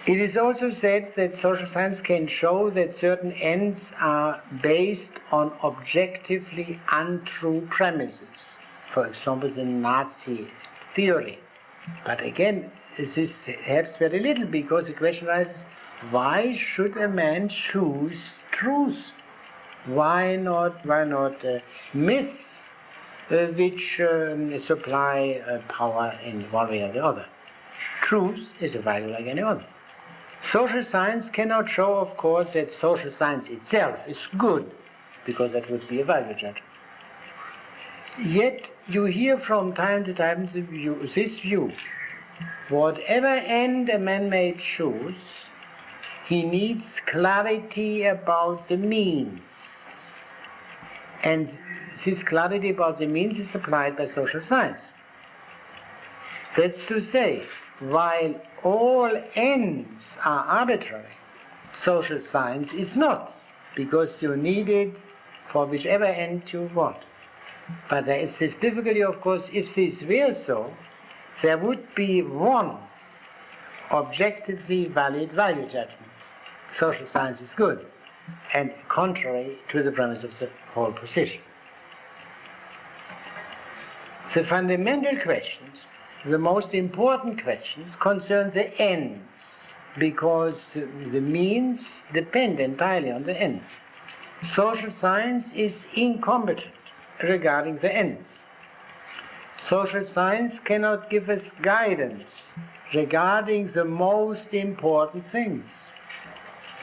It is also said that social science can show that certain ends are based on objectively untrue premises. For example, the Nazi theory. But again, this helps very little, because the question arises, why should a man choose truth? Why not myths which supply power in one way or the other? Truth is a value like any other. Social science cannot show, of course, that social science itself is good, because that would be a value judgment. Yet you hear from time to time this view. Whatever end a man may choose, he needs clarity about the means. And this clarity about the means is supplied by social science. That's to say, while all ends are arbitrary, social science is not, because you need it for whichever end you want. But there is this difficulty, of course, if this were so, there would be one objectively valid value judgment. Social science is good, and contrary to the premise of the whole position. The fundamental questions, the most important questions, concern the ends, because the means depend entirely on the ends. Social science is incompetent regarding the ends. Social science cannot give us guidance regarding the most important things.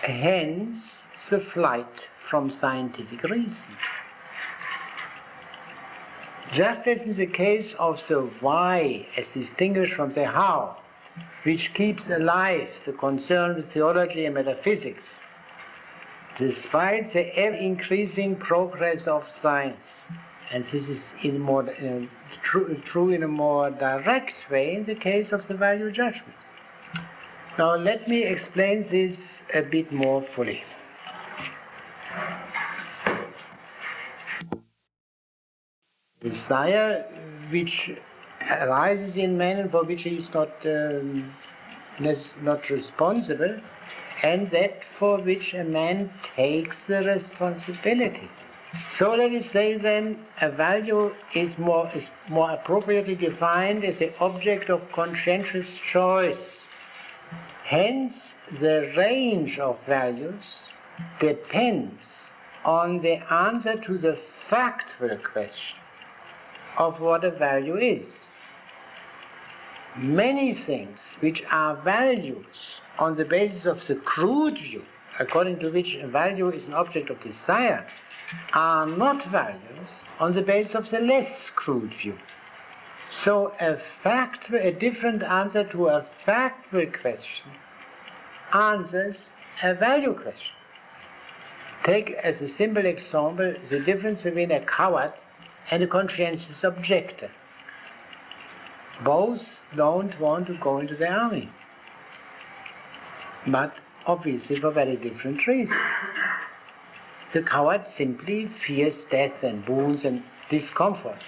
Hence, the flight from scientific reason. Just as in the case of the why, as distinguished from the how, which keeps alive the concern with theology and metaphysics, despite the ever-increasing progress of science. And this is true in a more direct way in the case of the value judgments. Now let me explain this a bit more fully. Desire which arises in man and for which he is not responsible, and that for which a man takes the responsibility. So let us say then, a value is more appropriately defined as an object of conscientious choice. Hence, the range of values depends on the answer to the factual question of what a value is. Many things which are values on the basis of the crude view, according to which a value is an object of desire, are not values on the basis of the less crude view. So a different answer to a factual question answers a value question. Take as a simple example the difference between a coward and a conscientious objector. Both don't want to go into the army, but obviously for very different reasons. The coward simply fears death and wounds and discomfort,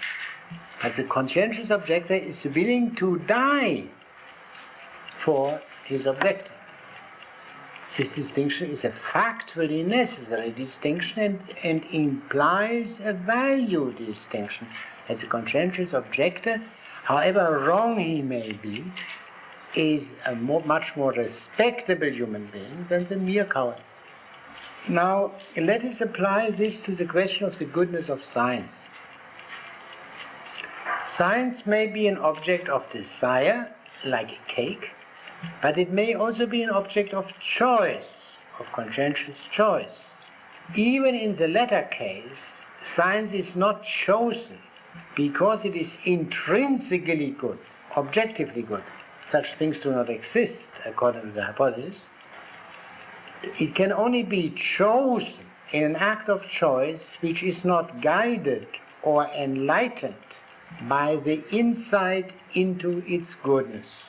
but the conscientious objector is willing to die for his objective. This distinction is a factually necessary distinction and implies a value distinction. As a conscientious objector, however wrong he may be, is a much more respectable human being than the mere coward. Now, let us apply this to the question of the goodness of science. Science may be an object of desire, like a cake, but it may also be an object of choice, of conscientious choice. Even in the latter case, science is not chosen because it is intrinsically good, objectively good. Such things do not exist, according to the hypothesis. It can only be chosen in an act of choice which is not guided or enlightened by the insight into its goodness.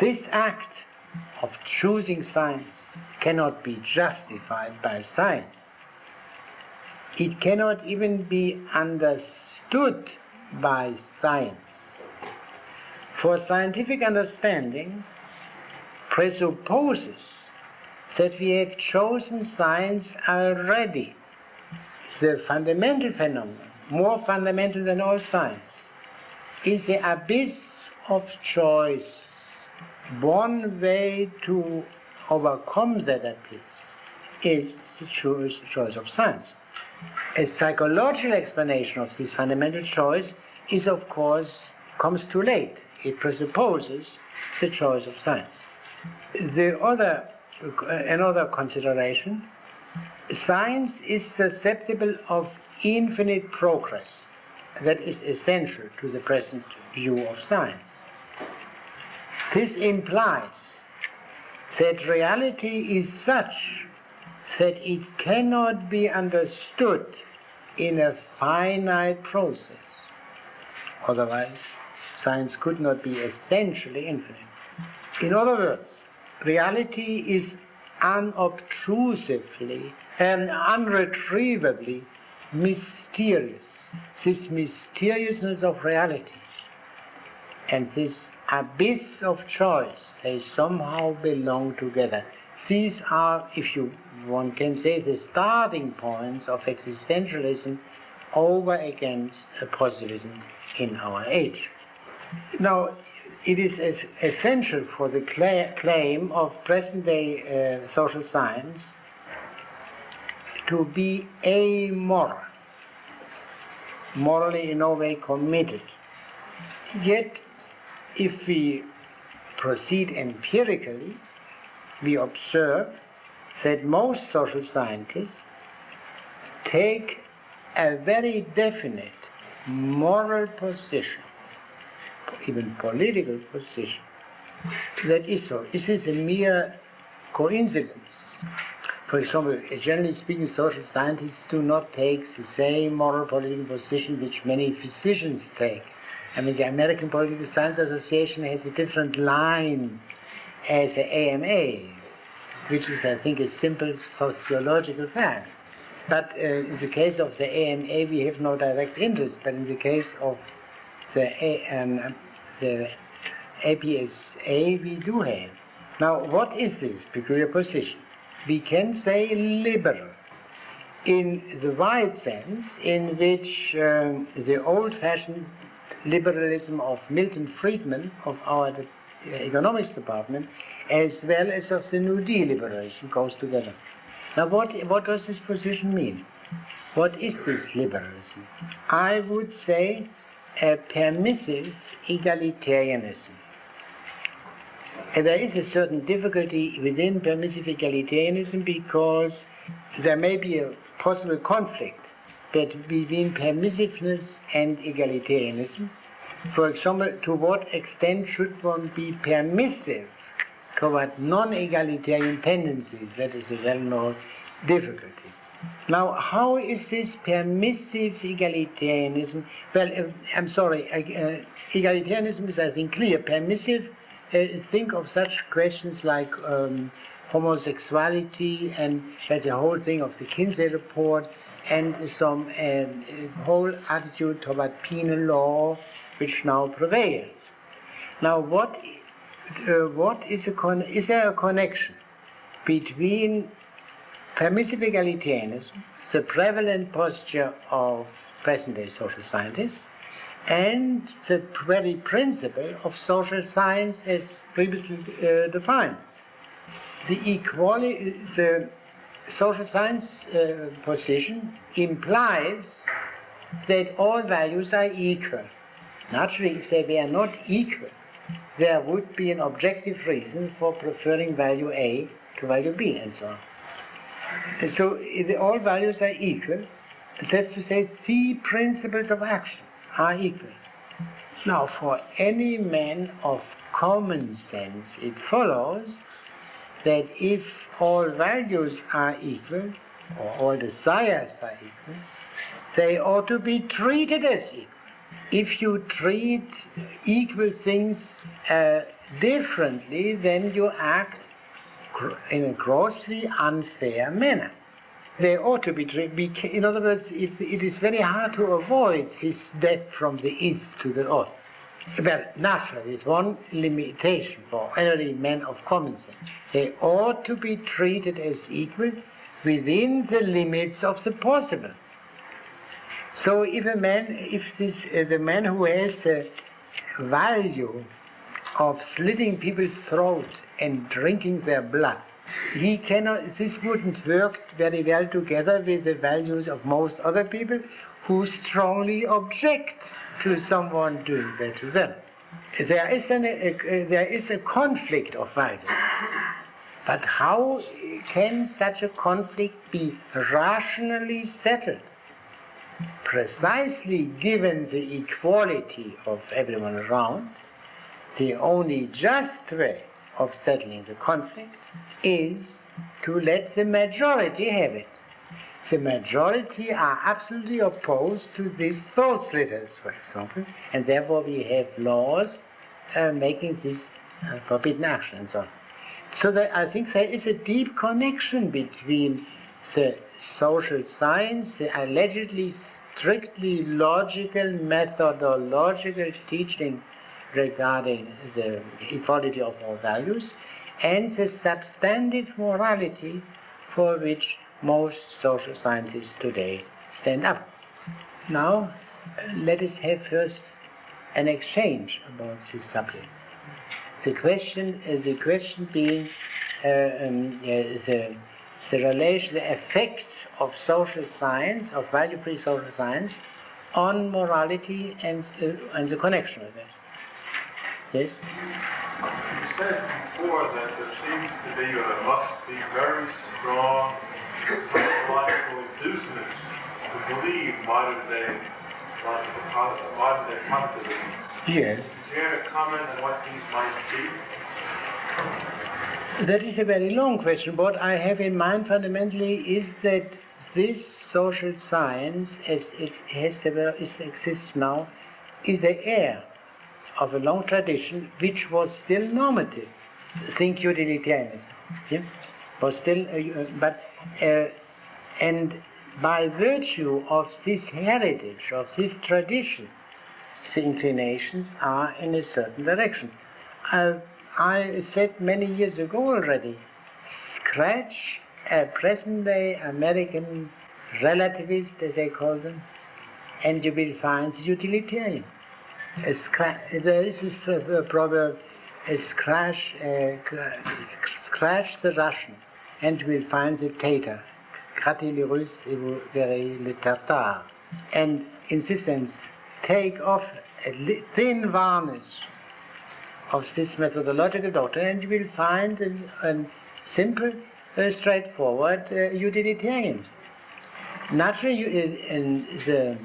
This act of choosing science cannot be justified by science. It cannot even be understood by science. For scientific understanding presupposes that we have chosen science already. The fundamental phenomenon, more fundamental than all science, is the abyss of choice. One way to overcome that abyss is the choice of science. A psychological explanation of this fundamental choice is, of course, comes too late. It presupposes the choice of science. Another consideration, science is susceptible of infinite progress. That is essential to the present view of science. This implies that reality is such that it cannot be understood in a finite process. Otherwise, science could not be essentially infinite. In other words, reality is unobtrusively and unretrievably mysterious. This mysteriousness of reality and this abyss of choice, they somehow belong together. These are, one can say, the starting points of existentialism over against positivism in our age. Now, it is essential for the claim of present-day social science to be amoral, morally in no way committed. Yet, if we proceed empirically, we observe that most social scientists take a very definite moral position, even political position. That is so. This is a mere coincidence. For example, generally speaking, social scientists do not take the same moral political position which many physicians take. I mean, the American Political Science Association has a different line as the AMA, which is, I think, a simple sociological fact. But in the case of the AMA, we have no direct interest. But in the case of the APSA, we do have. Now, what is this peculiar position? We can say liberal, in the wide sense in which the old-fashioned liberalism of Milton Friedman, of our economics department, as well as of the New Deal liberalism, goes together. Now, what does this position mean? What is this liberalism? I would say a permissive egalitarianism. And there is a certain difficulty within permissive egalitarianism because there may be a possible conflict between permissiveness and egalitarianism. For example, to what extent should one be permissive toward non-egalitarian tendencies. That is a well-known difficulty. Now, how is this permissive egalitarianism? Well, egalitarianism is, I think, clear. Permissive, think of such questions like homosexuality, and there's a whole thing of the Kinsey Report, and some whole attitude toward penal law, which now prevails. Now, what is there a connection between permissive egalitarianism, the prevalent posture of present-day social scientists, and the very principle of social science as previously defined? The social science position implies that all values are equal. Naturally, if they were not equal, there would be an objective reason for preferring value A to value B, and so on. And so all values are equal. That's to say, the principles of action are equal. Now, for any man of common sense, it follows that if all values are equal, or all desires are equal, they ought to be treated as equal. If you treat equal things differently, then you act in a grossly unfair manner. They ought to be treated. In other words, it is very hard to avoid this step from the is to the ought. Well, naturally, it's one limitation for any men of common sense. They ought to be treated as equal within the limits of the possible. So if the man who has the value of slitting people's throats and drinking their blood, this wouldn't work very well together with the values of most other people who strongly object to someone doing that to them. There is a conflict of values. But how can such a conflict be rationally settled? Precisely given the equality of everyone around, the only just way of settling the conflict is to let the majority have it. The majority are absolutely opposed to these throat slitters, for example, and therefore we have laws making this forbidden action and so on. So I think there is a deep connection between the social science, the allegedly strictly logical, methodological teaching regarding the equality of all values, and the substantive morality for which most social scientists today stand up. Now, let us have first an exchange about this subject. The question being the relation, the effect of social science, of value-free social science, on morality and the connection with it. Yes? You said before that there seems to be or must be very strong psychological inducements to believe modern-day positivism. Yes. Is there a comment on what these might be? That is a very long question. What I have in mind fundamentally is that this social science, as it exists now, is the heir of a long tradition which was still normative. Think utilitarianism. Yeah? Was still, and by virtue of this heritage, of this tradition, the inclinations are in a certain direction. I said many years ago already, scratch a present-day American relativist, as they call them, and you will find the utilitarian. There is a proverb, scratch the Russian, and you will find the Tatar. Grattez les Russes et vous verrez le Tartare. And in this sense, take off a thin varnish of this methodological doctrine, and you will find a simple, straightforward utilitarian. Naturally, the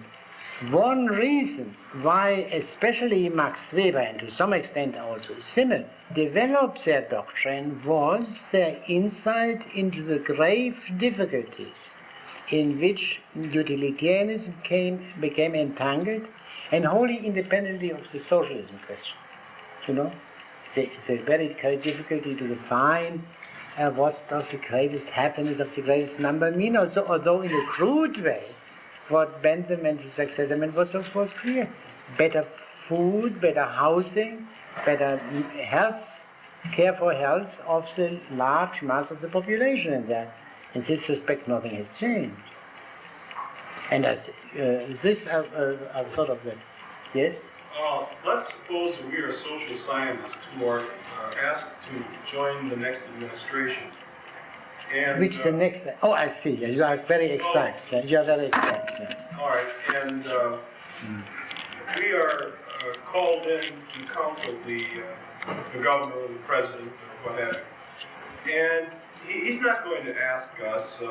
one reason why especially Max Weber, and to some extent also Simmel, developed their doctrine was their insight into the grave difficulties in which utilitarianism became entangled, and wholly independently of the socialism question. You know, the very great difficulty to define what does the greatest happiness of the greatest number mean, also, although in a crude way, what Bentham and his successor meant was clear. Better food, better housing, better health, care for health of the large mass of the population, and that in this respect nothing has changed. And as this, I've thought of that. Yes? Let's suppose that we are social scientists who are asked to join the next administration. And, Which the next? Oh, I see. You are very exact. You are very exact. All right, and we are called in to counsel the governor or the president or what have you. And he's not going to ask us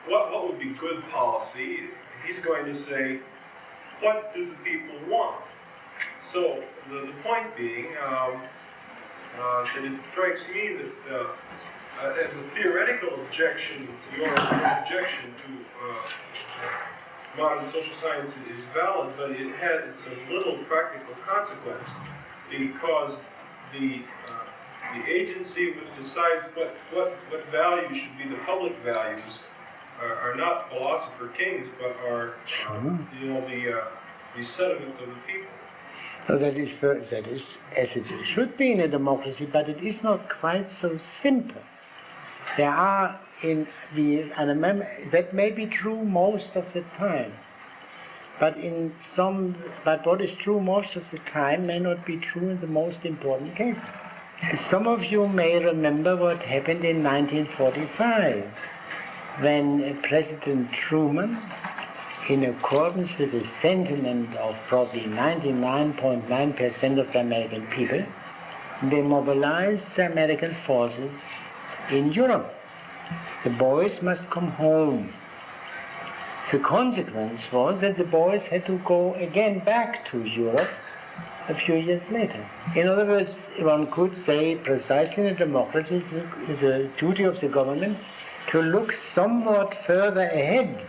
what would be good policy. He's going to say, what do the people want? So the point being that it strikes me that as a theoretical objection, your objection to modern social science is valid, but it's a little practical consequence, because the agency which decides what values should be the public values are not philosopher kings, but are the sentiments of the people. No, that is as it should be in a democracy, but it is not quite so simple. There are that may be true most of the time, but what is true most of the time may not be true in the most important cases. Some of you may remember what happened in 1945, when President Truman, in accordance with the sentiment of probably 99.9% of the American people, demobilized the American forces in Europe. The boys must come home. The consequence was that the boys had to go again back to Europe a few years later. In other words, one could say precisely in a democracy is a duty of the government to look somewhat further ahead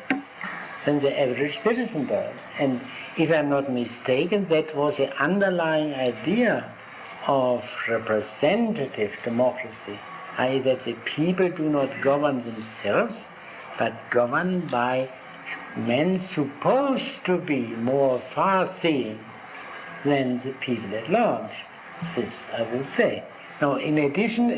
than the average citizen does. And if I'm not mistaken, that was the underlying idea of representative democracy, i.e. that the people do not govern themselves, but governed by men supposed to be more far-seeing than the people at large. This I would say. Now, in addition,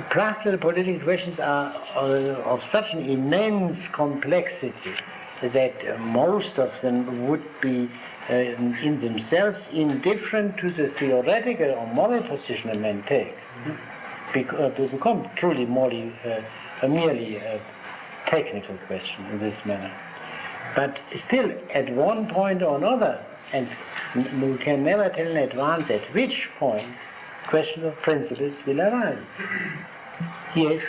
practical political questions are of such an immense complexity that most of them would be in themselves indifferent to the theoretical or moral position a man takes, to become truly merely a technical question in this manner. But still, at one point or another, and we can never tell in advance at which point, question of principles will arise. Yes?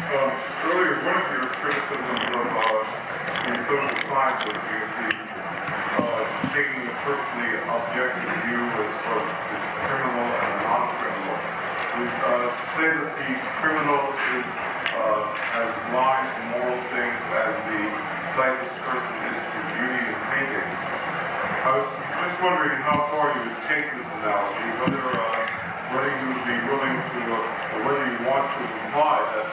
Earlier, one of your criticisms of the social scientists is taking a perfectly objective view as far as the criminal and the non-criminal. Would say that the criminal is as blind to moral things as the sightless person is to beauty and paintings. I was just wondering how far you would take this analogy, whether you would be willing to, or whether you want to imply that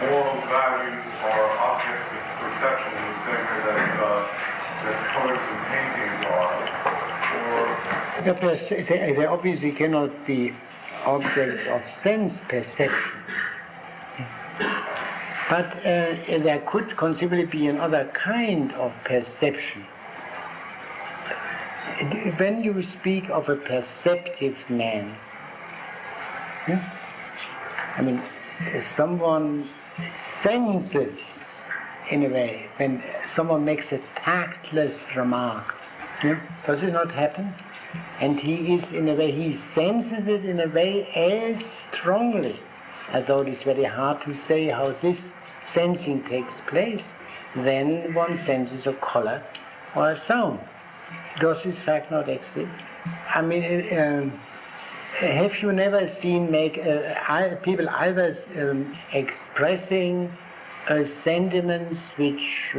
moral values are objects of perception in the same way that colors and paintings are, or... They obviously cannot be objects of sense perception. But there could conceivably be another kind of perception. When you speak of a perceptive man, someone senses, in a way, when someone makes a tactless remark. Does it not happen? And he senses it in a way as strongly, although it is very hard to say how this sensing takes place, than one's senses of color or sound. Does this fact not exist? I mean, have you never seen people either expressing sentiments which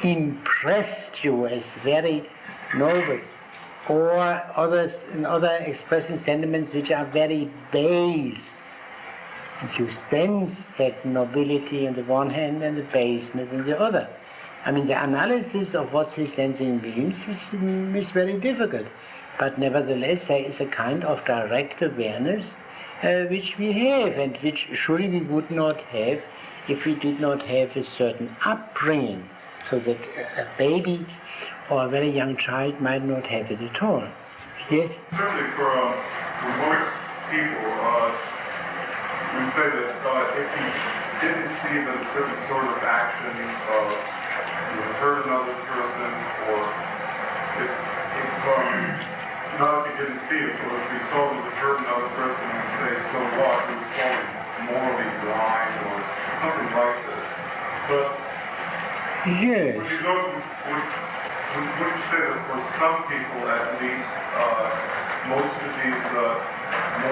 impressed you as very noble, or other expressing sentiments which are very base, and you sense that nobility on the one hand and the baseness on the other? I mean, the analysis of what this sensing means is very difficult, but nevertheless there is a kind of direct awareness which we have, and which surely we would not have if we did not have a certain upbringing, so that a baby or a very young child might not have it at all. Yes? Certainly for most people, we would say that if you didn't see that a certain sort of action, you hurt another person, or if not if you didn't see it, but if we saw that it hurt another person and would say, so what, we would call it morally blind or something like this. But yes. would you say that for some people at least, most of these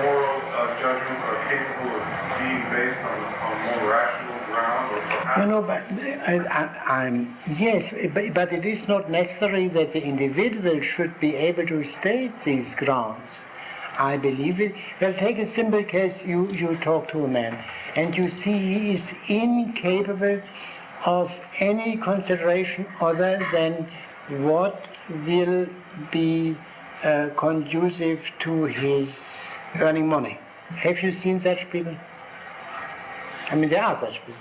moral judgments are capable of being based on more rational ground, or perhaps? Yes, but it is not necessary that the individual should be able to state these grounds. I believe it. Well, take a simple case. You talk to a man, and you see he is incapable of any consideration other than what will be conducive to his earning money. Have you seen such people? I mean, there are such people.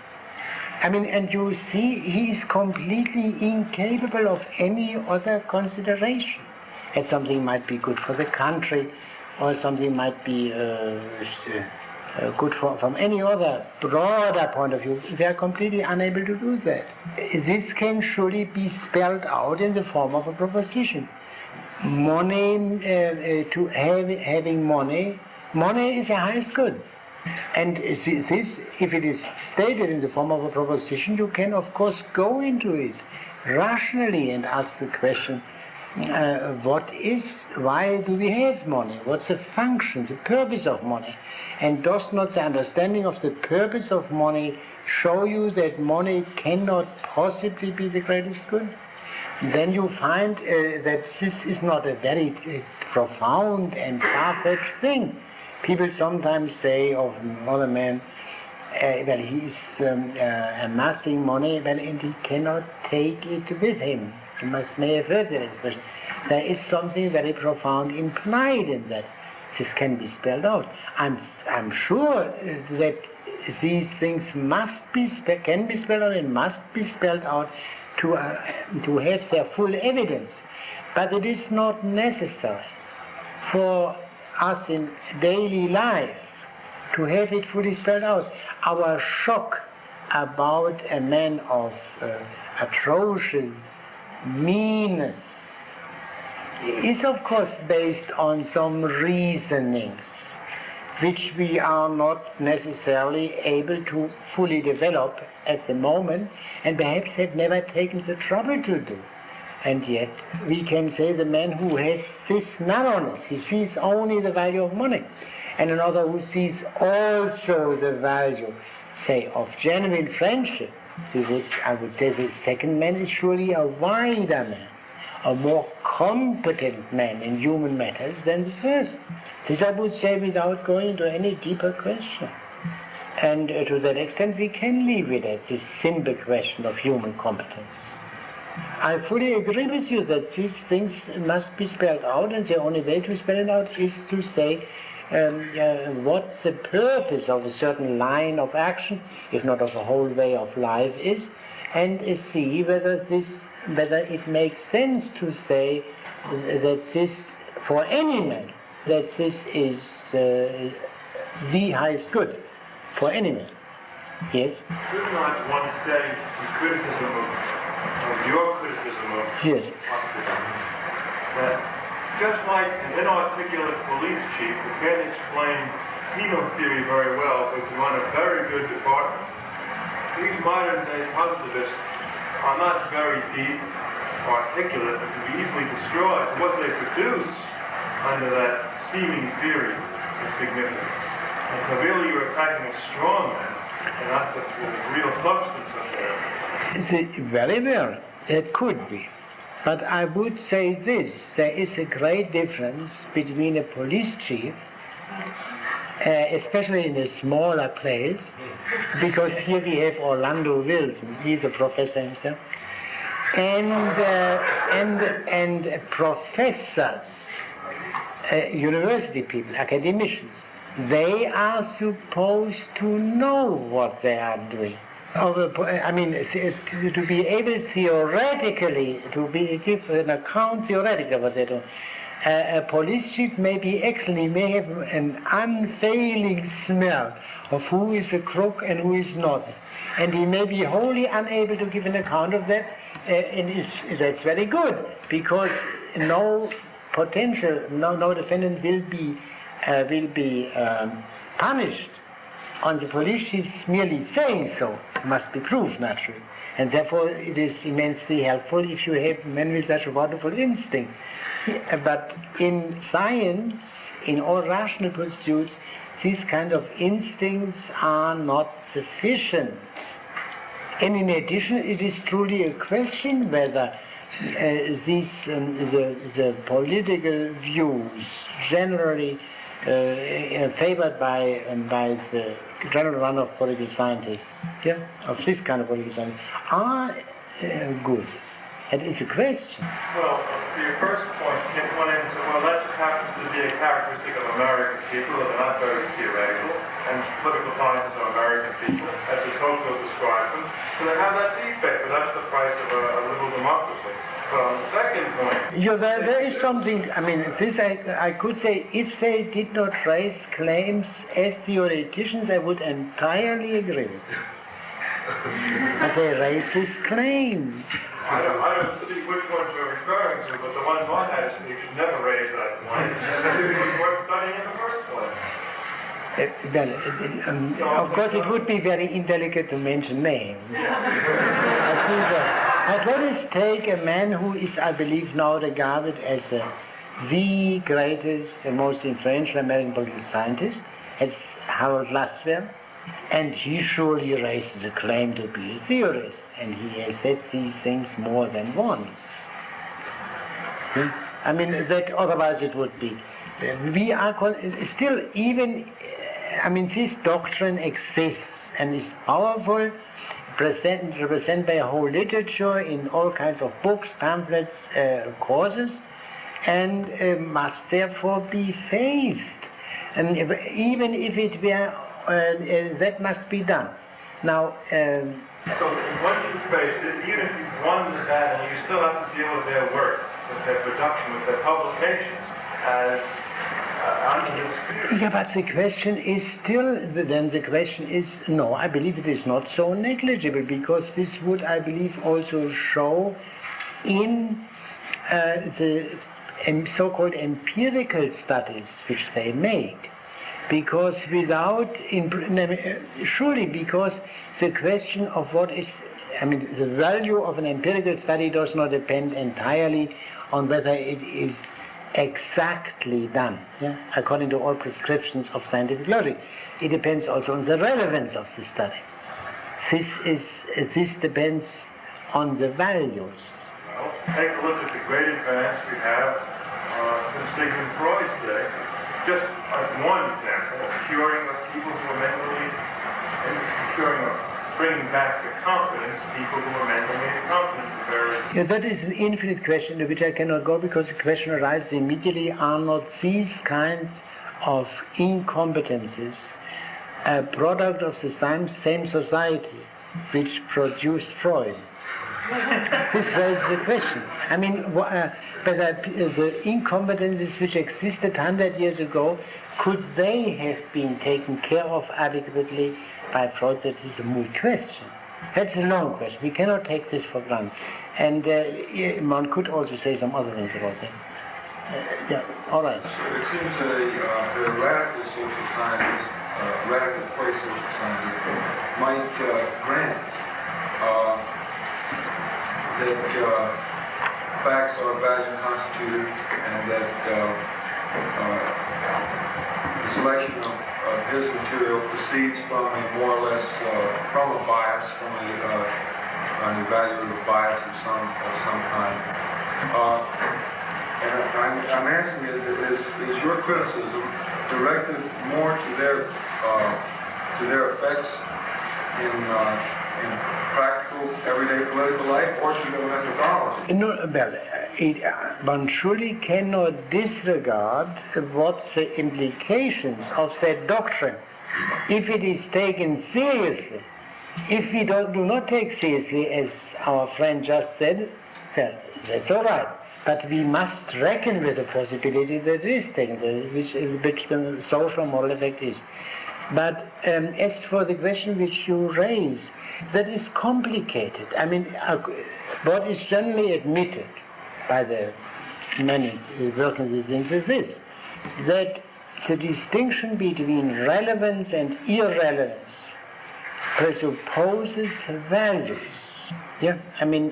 I mean, and you see he is completely incapable of any other consideration. And something might be good for the country, or something might be good from any other broader point of view. They are completely unable to do that. This can surely be spelled out in the form of a proposition. Money, having money is the highest good. And this, if it is stated in the form of a proposition, you can of course go into it rationally and ask the question, why do we have money? What's the function, the purpose of money? And does not the understanding of the purpose of money show you that money cannot possibly be the greatest good? Then you find that this is not a very profound and far-fetched thing. People sometimes say of other men, well, he is amassing money, well, and he cannot take it with him. He may have heard that expression. There is something very profound implied in that. This can be spelled out. I'm sure that these things can be spelled out and must be spelled out to have their full evidence. But it is not necessary for us in daily life to have it fully spelled out. Our shock about a man of atrocious meanness is of course based on some reasonings which we are not necessarily able to fully develop at the moment, and perhaps have never taken the trouble to do. And yet we can say the man who has this narrowness, he sees only the value of money, and another who sees also the value, say, of genuine friendship, I would say the second man is surely a wider man, a more competent man in human matters than the first. This I would say without going into any deeper question. And to that extent we can leave it at this simple question of human competence. I fully agree with you that these things must be spelled out, and the only way to spell it out is to say what the purpose of a certain line of action, if not of a whole way of life, is, and see whether it makes sense to say that this, for any man, that this is the highest good for any man. Yes? Could not one say in criticism of your criticism of yes, that just like an inarticulate police chief who can't explain penal theory very well, but to run a very good department, these modern day positivists are not very deep, articulate, and can be easily destroyed. What they produce under that seeming theory is significant. And so really you're attacking a straw man and not the real substance of it. Very well, it could be. But I would say this, there is a great difference between a police chief, especially in a smaller place, because here we have Orlando Wilson, he's a professor himself, and professors, university people, academicians. They are supposed to know what they are doing. I mean, to be able theoretically, give an account theoretically of what they do. A police chief may be excellent, he may have an unfailing smell of who is a crook and who is not. And he may be wholly unable to give an account of that, and that's very good, because no defendant will be punished on the police chief's merely saying so. It must be proved, naturally. And therefore it is immensely helpful if you have men with such a wonderful instinct. But in science, in all rational pursuits, these kind of instincts are not sufficient. And in addition, it is truly a question whether the political views generally favored by the general run of political scientists, of this kind of political science, are good. That is a question. Well, to your first point, one end said, well, that just happens to be a characteristic of American people, that they're not very theoretical, and political scientists are American people, as de Tocqueville described them. So they have that defect, but that's the price of a liberal democracy. But on the second point... There is something, I mean, this I could say, if they did not raise claims as theoreticians, I would entirely agree with you. As they raise this claim. I don't see which ones you're referring to, but the ones I had, you should never raise that point. It was worth studying in the first place. Of course, it would be very indelicate to mention names. I see that. But let us take a man who is, I believe, now regarded as the greatest and most influential American political scientist, as Harold Laswell. And he surely raises a claim to be a theorist, and he has said these things more than once. I mean, that otherwise it would be. We are still even, I mean, this doctrine exists and is powerful, represented by a whole literature in all kinds of books, pamphlets, courses, and must therefore be faced. And even if it were that must be done. Now, so once you face it, even if you've won the battle, you still have to deal with their work, with their production, with their publications, as under this theory. Yeah, but the question is still, then the question is, no, I believe it is not so negligible, because this would, I believe, also show in the so-called empirical studies which they make. Because surely because the question of what is, I mean, the value of an empirical study does not depend entirely on whether it is exactly done, according to all prescriptions of scientific logic. It depends also on the relevance of the study. This depends on the values. Well, take a look at the great advance we have since Sigmund Freud's day. Just as one example of curing of people who are mentally, bringing back the confidence, people who are mentally incompetent. That is an infinite question to which I cannot go, because the question arises immediately, are not these kinds of incompetences a product of the same society which produced Freud? This raises the question. I mean, whether the incompetences which existed 100 years ago, could they have been taken care of adequately by Freud? That is a moot question. That's a long question. We cannot take this for granted. And one could also say some other things about that. All right. So it seems that a radical social scientist, radical place social scientist, might grant that facts are value constituted, and that the selection of his material proceeds from a more or less from a bias, from an evaluative bias of some kind. And I'm asking you, is your criticism directed more to their effects in practical, everyday political life, or to their methodology? No, well, one surely cannot disregard what the implications of that doctrine, if it is taken seriously. If we do not take seriously, as our friend just said, well, that's all right. But we must reckon with the possibility that it is taken seriously, which the social moral effect is. But as for the question which you raise, that is complicated. I mean, what is generally admitted by the many working these things is this, that the distinction between relevance and irrelevance presupposes values. Yeah, I mean,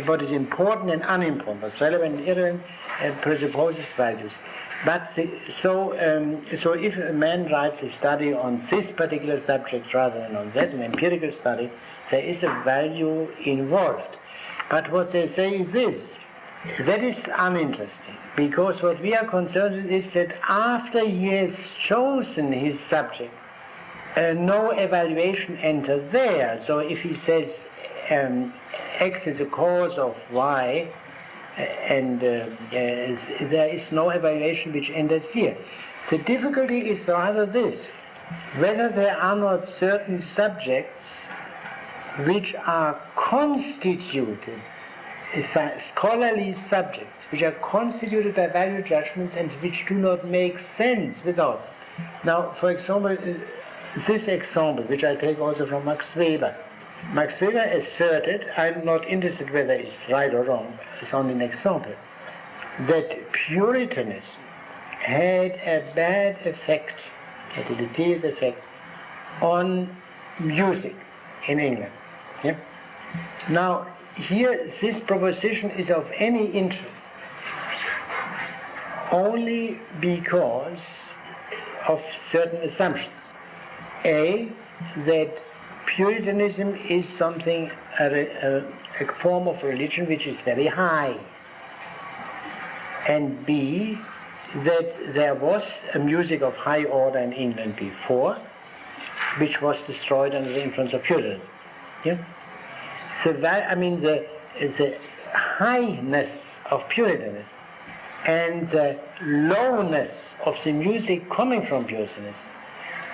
what is important and unimportant, what's relevant and irrelevant, presupposes values. But so if a man writes a study on this particular subject rather than on that, an empirical study, there is a value involved. But what they say is this, that is uninteresting, because what we are concerned with is that after he has chosen his subject, no evaluation enters there. So if he says X is a cause of Y, and there is no evaluation which enters here. The difficulty is rather this, whether there are not certain subjects which are constituted, scholarly subjects, which are constituted by value judgments and which do not make sense without them. Now, for example, this example, which I take also from Max Weber. Max Weber asserted, I'm not interested whether it's right or wrong, it's only an example, that Puritanism had a bad effect, a deleterious effect, on music in England. Yeah? Now, here this proposition is of any interest only because of certain assumptions. A, that Puritanism is something, a form of religion which is very high. And B, that there was a music of high order in England before, which was destroyed under the influence of Puritanism. Yeah? So that, I mean, the highness of Puritanism and the lowness of the music coming from Puritanism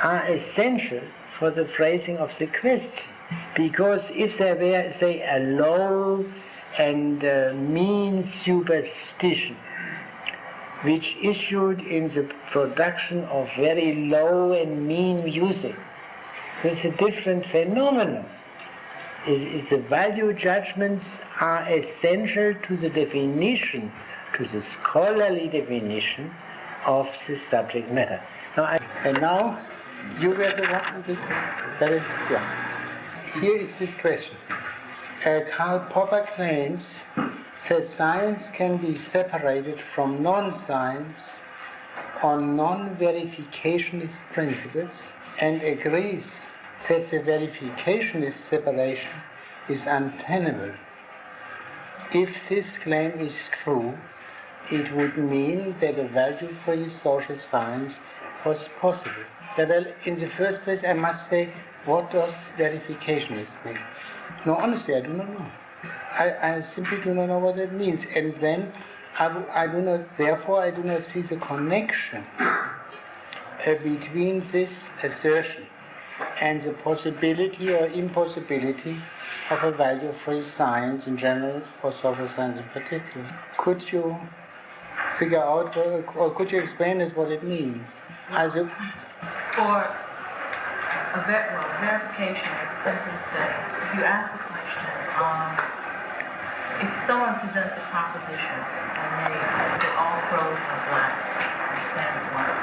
are essential for the phrasing of the question. Because if there were, say, a low and mean superstition which issued in the production of very low and mean music, there's a different phenomenon. The value judgments are essential to the definition, to the scholarly definition of the subject matter. Now, you were the one. Here is this question. Karl Popper claims that science can be separated from non-science on non-verificationist principles, and agrees that the verificationist separation is untenable. If this claim is true, it would mean that a value-free social science was possible. Well, in the first place, I must say, what does verificationist mean? No, honestly, I do not know. I simply do not know what that means. And then, therefore, I do not see the connection between this assertion and the possibility or impossibility of a value-free science in general, or social science in particular. Could you figure out, or could you explain us what it means? For verification is simply saying, if you ask the question, if someone presents a proposition and they say that all crows are black, standard one.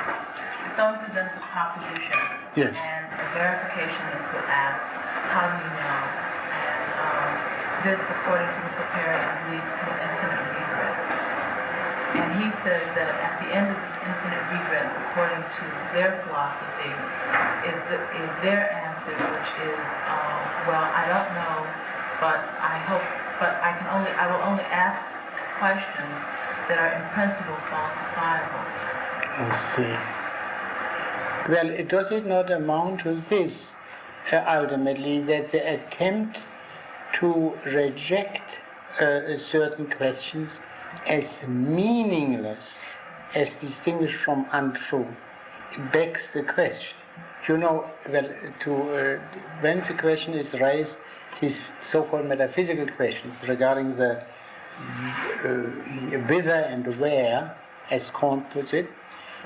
If someone presents a proposition, yes, and a verificationist would ask, how do you know? And this, according to the preparators, leads to an infinite regress. And he says that at the end of this infinite regress, according to their philosophy, is their answer, which is, well, I don't know, but I will only ask questions that are in principle falsifiable. I see. Well, does it not amount to this, ultimately, that the attempt to reject certain questions as meaningless, as distinguished from untrue, begs the question? You know, well, when the question is raised, these so-called metaphysical questions regarding the whither and where, as Kant puts it,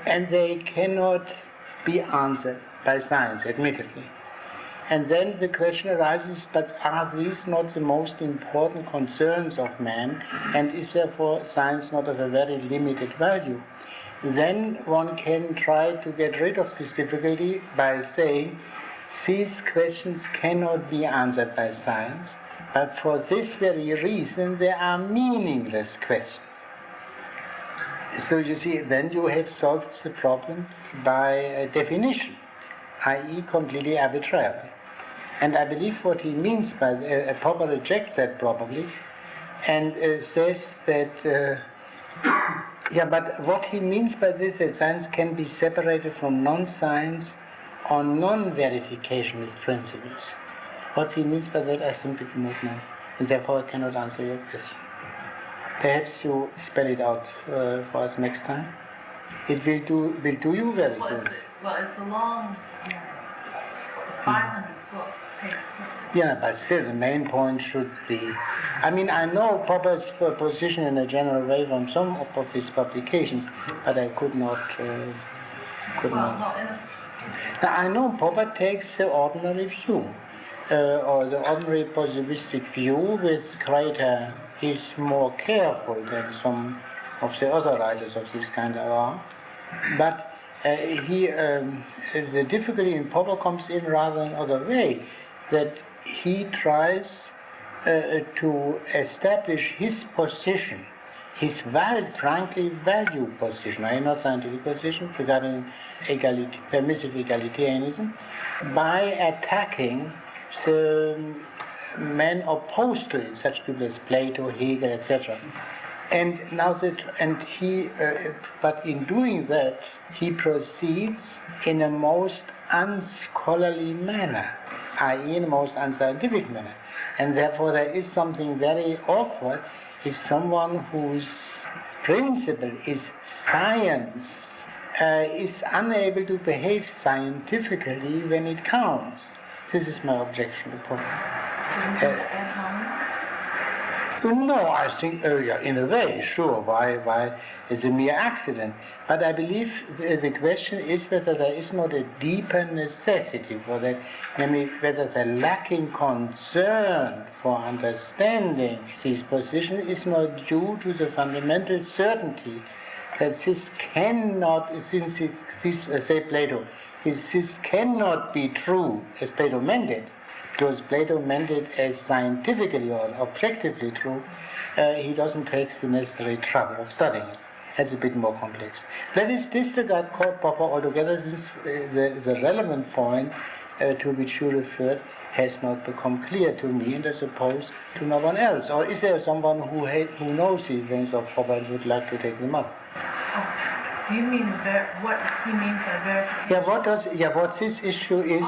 and they cannot be answered by science, admittedly. And then the question arises, but are these not the most important concerns of man, and is therefore science not of a very limited value? Then one can try to get rid of this difficulty by saying, these questions cannot be answered by science, but for this very reason they are meaningless questions. So you see, then you have solved the problem by definition, i.e. completely arbitrarily. And I believe what he means by Popper rejects that probably, and says that, yeah, but what he means by this, that science can be separated from non-science on non-verificationist principles. What he means by that, I simply do not know, and therefore I cannot answer your question. Perhaps you spell it out for us next time. It will do you very good. It's a long, it's a 500 book. Yeah, but still the main point should be, I mean, I know Popper's position in a general way from some of his publications, but I could not. Now, I know Popper takes the ordinary view, or the ordinary positivistic view with greater, he's more careful than some of the other writers of this kind are. But the difficulty in Popper comes in rather another way, that he tries to establish his position, his frankly valued position, not scientific position, regarding permissive egalitarianism, by attacking the men opposed to it, such people as Plato, Hegel, etc. And now but in doing that, he proceeds in a most unscholarly manner, i.e. in a most unscientific manner. And therefore there is something very awkward if someone whose principle is science is unable to behave scientifically when it counts. This is my objection to Popper. No, I think, in a way, sure, why it's a mere accident. But I believe the question is whether there is not a deeper necessity for that, namely whether the lacking concern for understanding this position is not due to the fundamental certainty that this cannot, say Plato, this cannot be true as Plato meant it. Because Plato meant it as scientifically or objectively true, he doesn't take the necessary trouble of studying it. That's a bit more complex. Let us disregard Popper altogether, since the relevant point to which you referred has not become clear to me, and I suppose to no one else. Or is there someone who knows these things of Popper and would like to take them up? Do you mean what he means by verification? What this issue is,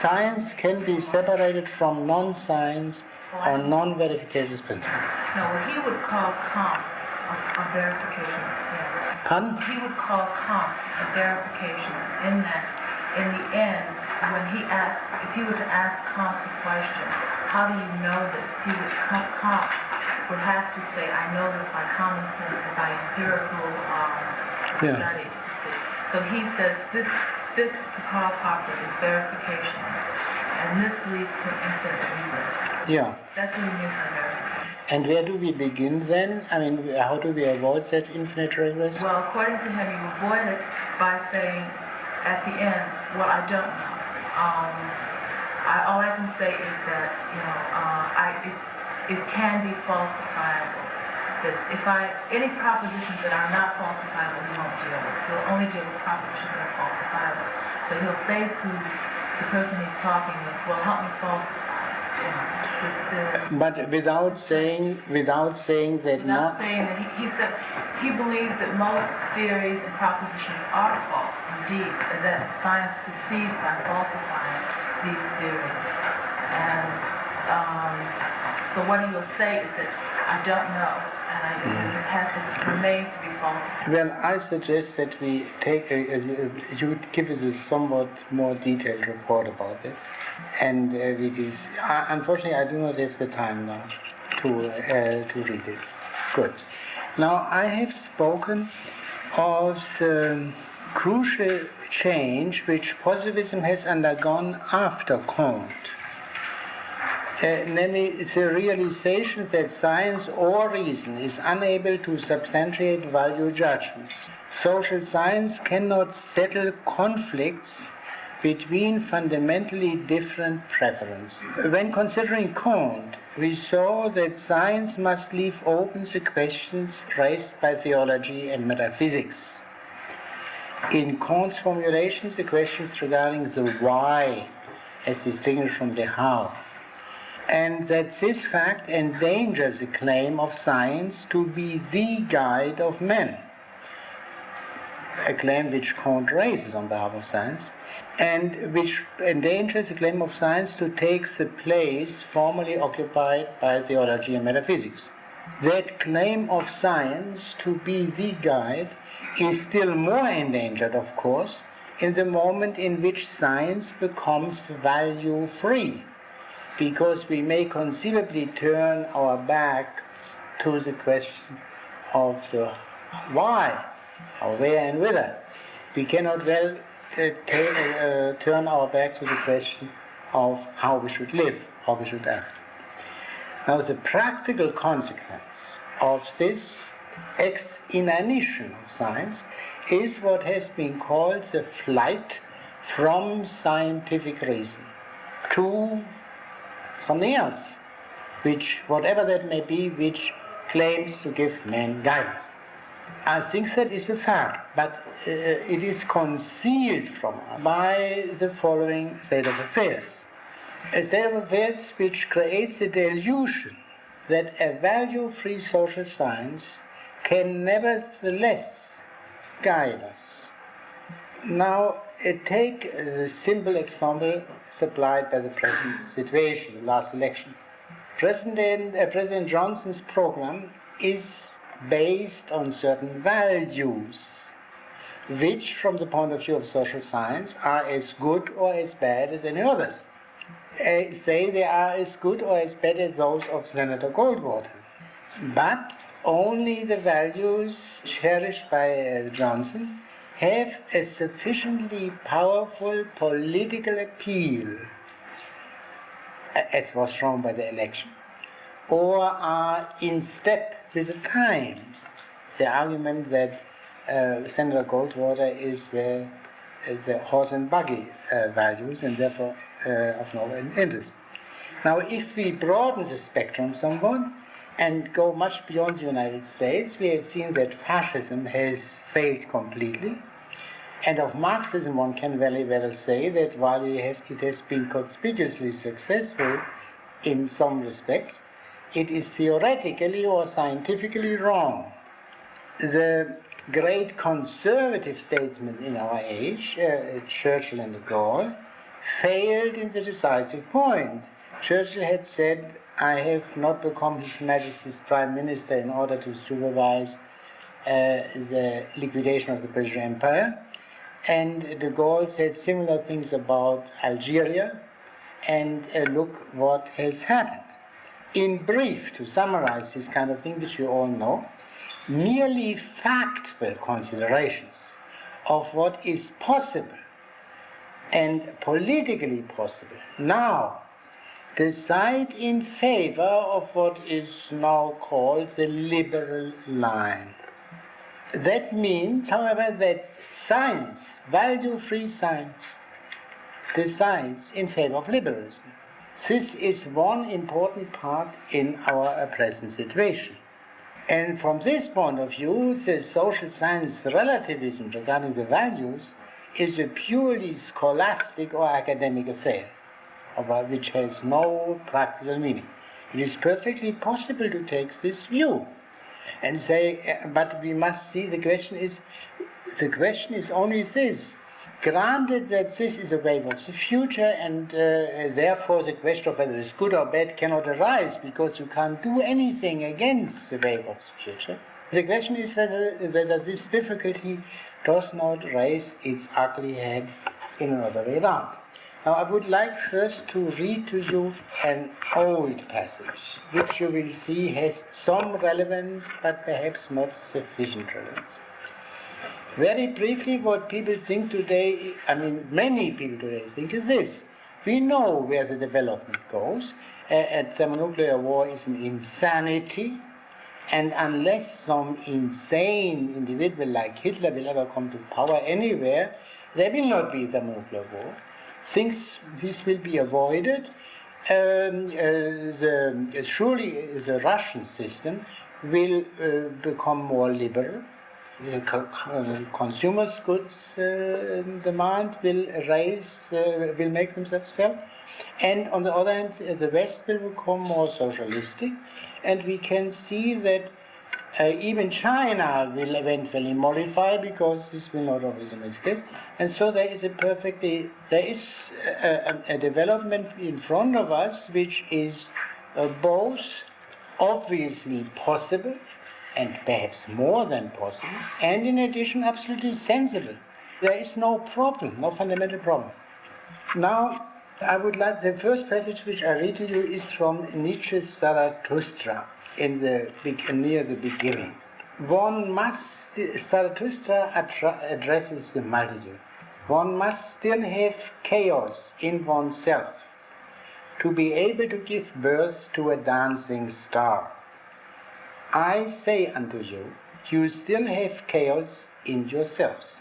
science can be separated from non-science or non-verification principle. No, what he would call Kant a verification. Yeah. Pardon? He would call Kant a verification in that, in the end, when he asked, if he were to ask Kant the question, how do you know this? Kant would have to say, I know this by common sense and by empirical studies, you see. So he says this to Karl Popper is verification, and this leads to infinite regress. Yeah. That's what he means by verification. And where do we begin then? I mean, how do we avoid that infinite regress? Well, according to him, you avoid it by saying at the end, well, I don't know. All I can say is that, it can be falsifiable. That any propositions that are not falsifiable, he won't deal with. He'll only deal with propositions that are falsifiable. So he'll say to the person he's talking with, well, help me falsify. But without saying that Without saying that he said he believes that most theories and propositions are false, indeed, and that science proceeds by falsifying these theories. And so what he will say is that I don't know, and it remains to be falsified. Well, I suggest that we take you would give us a somewhat more detailed report about it, and unfortunately I do not have the time now to read it. Good. Now I have spoken of the crucial change which positivism has undergone after Kant. Namely the realization that science or reason is unable to substantiate value judgments. Social science cannot settle conflicts between fundamentally different preferences. When considering Kant, we saw that science must leave open the questions raised by theology and metaphysics. In Kant's formulations, the questions regarding the why as distinguished from the how, and that this fact endangers the claim of science to be the guide of men, a claim which Kant raises on behalf of science, and which endangers the claim of science to take the place formerly occupied by theology and metaphysics. That claim of science to be the guide is still more endangered, of course, in the moment in which science becomes value-free, because we may conceivably turn our backs to the question of the why, or where and whither. We cannot well turn our back to the question of how we should live, how we should act. Now the practical consequence of this ex-inanition of science is what has been called the flight from scientific reason to something else, which, whatever that may be, which claims to give man guidance. I think that is a fact, but it is concealed from us by the following state of affairs. A state of affairs which creates the delusion that a value-free social science can nevertheless guide us. Now, take the simple example supplied by the present situation, the last elections. President Johnson's program is based on certain values, which, from the point of view of social science, are as good or as bad as any others. Say they are as good or as bad as those of Senator Goldwater. But only the values cherished by Johnson have a sufficiently powerful political appeal, as was shown by the election, or are in step with the time. The argument that Senator Goldwater is the horse and buggy values and therefore of no interest. Now, if we broaden the spectrum somewhat and go much beyond the United States, we have seen that fascism has failed completely. And of Marxism, one can very well say that while it has been conspicuously successful in some respects, it is theoretically or scientifically wrong. The great conservative statesmen in our age, Churchill and de Gaulle, failed in the decisive point. Churchill had said, I have not become His Majesty's Prime Minister in order to supervise the liquidation of the British Empire. And de Gaulle said similar things about Algeria, and look what has happened. In brief, to summarize this kind of thing, which you all know, merely factual considerations of what is possible and politically possible now decide in favor of what is now called the liberal line. That means, however, that science, value-free science, decides in favor of liberalism. This is one important part in our present situation. And from this point of view, the social science relativism regarding the values is a purely scholastic or academic affair, which has no practical meaning. It is perfectly possible to take this view and say, but we must see the question is only this. Granted that this is a wave of the future, and therefore the question of whether it's good or bad cannot arise because you can't do anything against the wave of the future. The question is whether this difficulty does not raise its ugly head in another way round. Now I would like first to read to you an old passage, which you will see has some relevance, but perhaps not sufficient relevance. Very briefly, what people think today, many people today think is this. We know where the development goes. A thermonuclear war is an insanity, and unless some insane individual like Hitler will ever come to power anywhere, there will not be a thermonuclear war. This will be avoided. Surely the Russian system will become more liberal. The consumers' goods demand will make themselves felt, and on the other hand, the West will become more socialistic, and we can see that even China will eventually modify, because this will not always be the case, and so there is a development in front of us which is both obviously possible, and perhaps more than possible, and in addition absolutely sensible. There is no problem, no fundamental problem. Now, I would like, the first passage which I read to you is from Nietzsche's Zarathustra, near the beginning. Zarathustra addresses the multitude. One must still have chaos in oneself to be able to give birth to a dancing star. I say unto you, you still have chaos in yourselves.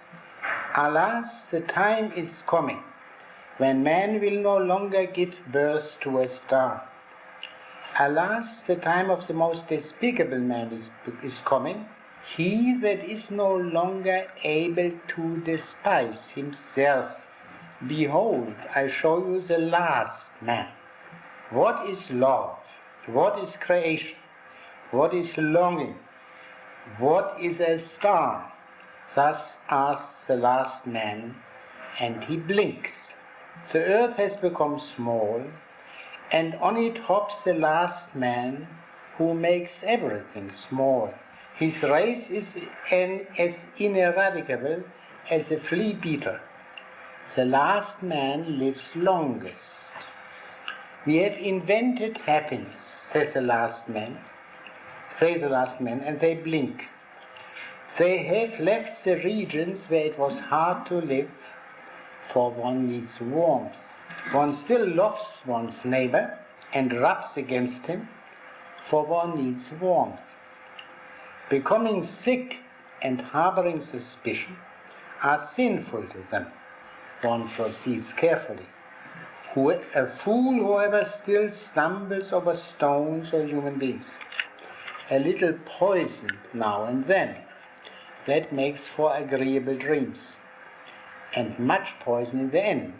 Alas, the time is coming when man will no longer give birth to a star. Alas, the time of the most despicable man is coming, he that is no longer able to despise himself. Behold, I show you the last man. What is love? What is creation? What is longing? What is a star? Thus asks the last man, and he blinks. The earth has become small, and on it hops the last man who makes everything small. His race is as ineradicable as a flea beetle. The last man lives longest. We have invented happiness, says the last man, and they blink. They have left the regions where it was hard to live, for one needs warmth. One still loves one's neighbor and rubs against him, for one needs warmth. Becoming sick and harboring suspicion are sinful to them. One proceeds carefully. A fool, however, still stumbles over stones or human beings. A little poison now and then, that makes for agreeable dreams, and much poison in the end,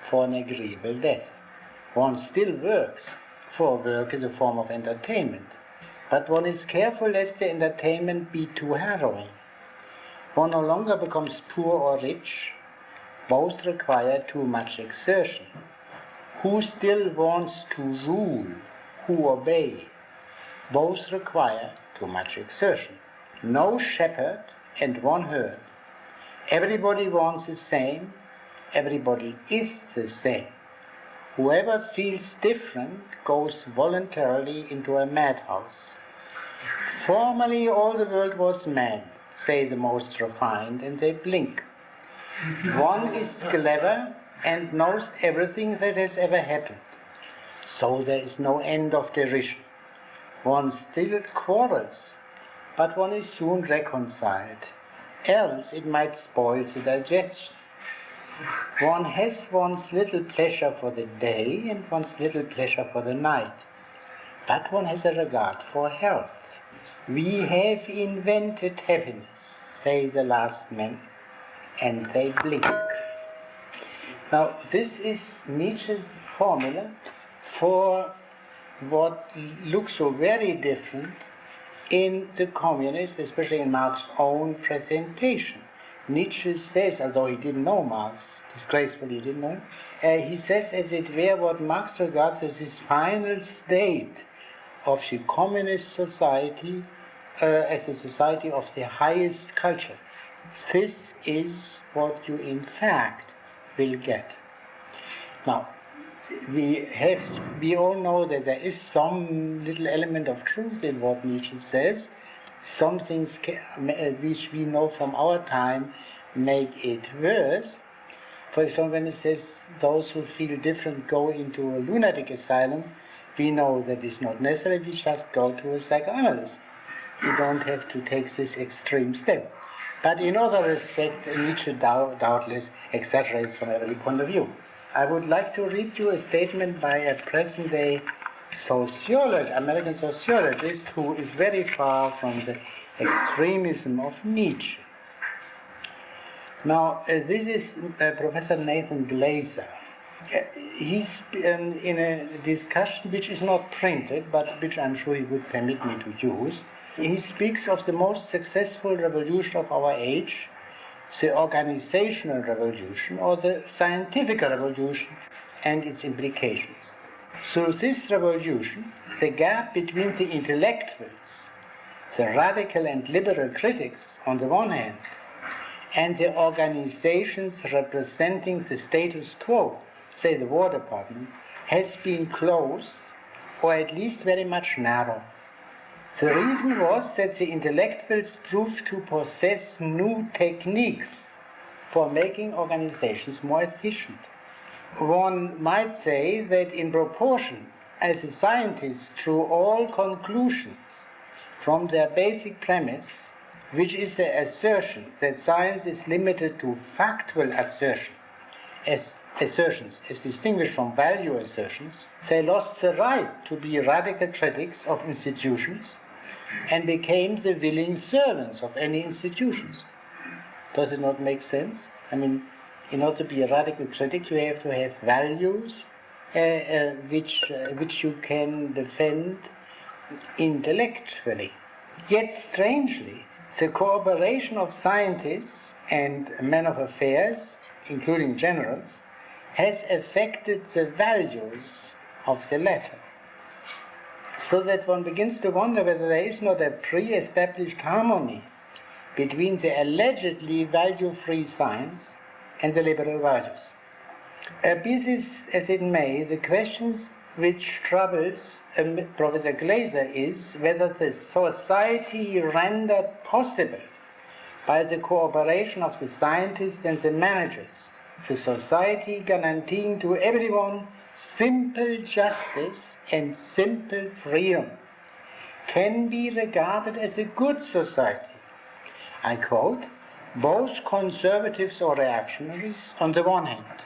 for an agreeable death. One still works, for work is a form of entertainment, but one is careful lest the entertainment be too harrowing. One no longer becomes poor or rich, both require too much exertion. Who still wants to rule, who obey? Both require too much exertion. No shepherd and one herd. Everybody wants the same, everybody is the same. Whoever feels different goes voluntarily into a madhouse. Formerly all the world was man, say the most refined, and they blink. One is clever and knows everything that has ever happened, so there is no end of derision. One still quarrels, but one is soon reconciled, else it might spoil the digestion. One has one's little pleasure for the day and one's little pleasure for the night. But one has a regard for health. We have invented happiness, say the last men, and they blink. Now, this is Nietzsche's formula for what looks so very different in the communist, especially in Marx's own presentation. Nietzsche says, although he didn't know Marx, disgracefully he didn't know him, he says as it were what Marx regards as his final state of the communist society as a society of the highest culture. This is what you in fact will get. Now, we all know that there is some little element of truth in what Nietzsche says. Some things which we know from our time make it worse. For example, when it says those who feel different go into a lunatic asylum, we know that is not necessary. We just go to a psychoanalyst. We don't have to take this extreme step. But in other respects, Nietzsche doubtless exaggerates from every point of view. I would like to read you a statement by a present-day sociologist, American sociologist, who is very far from the extremism of Nietzsche. Now, this is Professor Nathan Glaser. He's in a discussion which is not printed, but which I'm sure he would permit me to use. He speaks of the most successful revolution of our age, the organizational revolution or the scientific revolution and its implications. Through this revolution, the gap between the intellectuals, the radical and liberal critics on the one hand, and the organizations representing the status quo, say the War Department, has been closed or at least very much narrowed. The reason was that the intellectuals proved to possess new techniques for making organizations more efficient. One might say that in proportion as the scientists drew all conclusions from their basic premise, which is the assertion that science is limited to factual assertions as distinguished from value assertions, they lost the right to be radical critics of institutions and became the willing servants of any institutions. Does it not make sense? I mean, in order to be a radical critic, you have to have values which you can defend intellectually. Yet, strangely, the cooperation of scientists and men of affairs, including generals, has affected the values of the latter. So that one begins to wonder whether there is not a pre-established harmony between the allegedly value-free science and the liberal values. Be this as it may, the questions which troubles Professor Glaser is whether the society rendered possible by the cooperation of the scientists and the managers, the society guaranteeing to everyone simple justice and simple freedom, can be regarded as a good society. I quote, both conservatives or reactionaries on the one hand,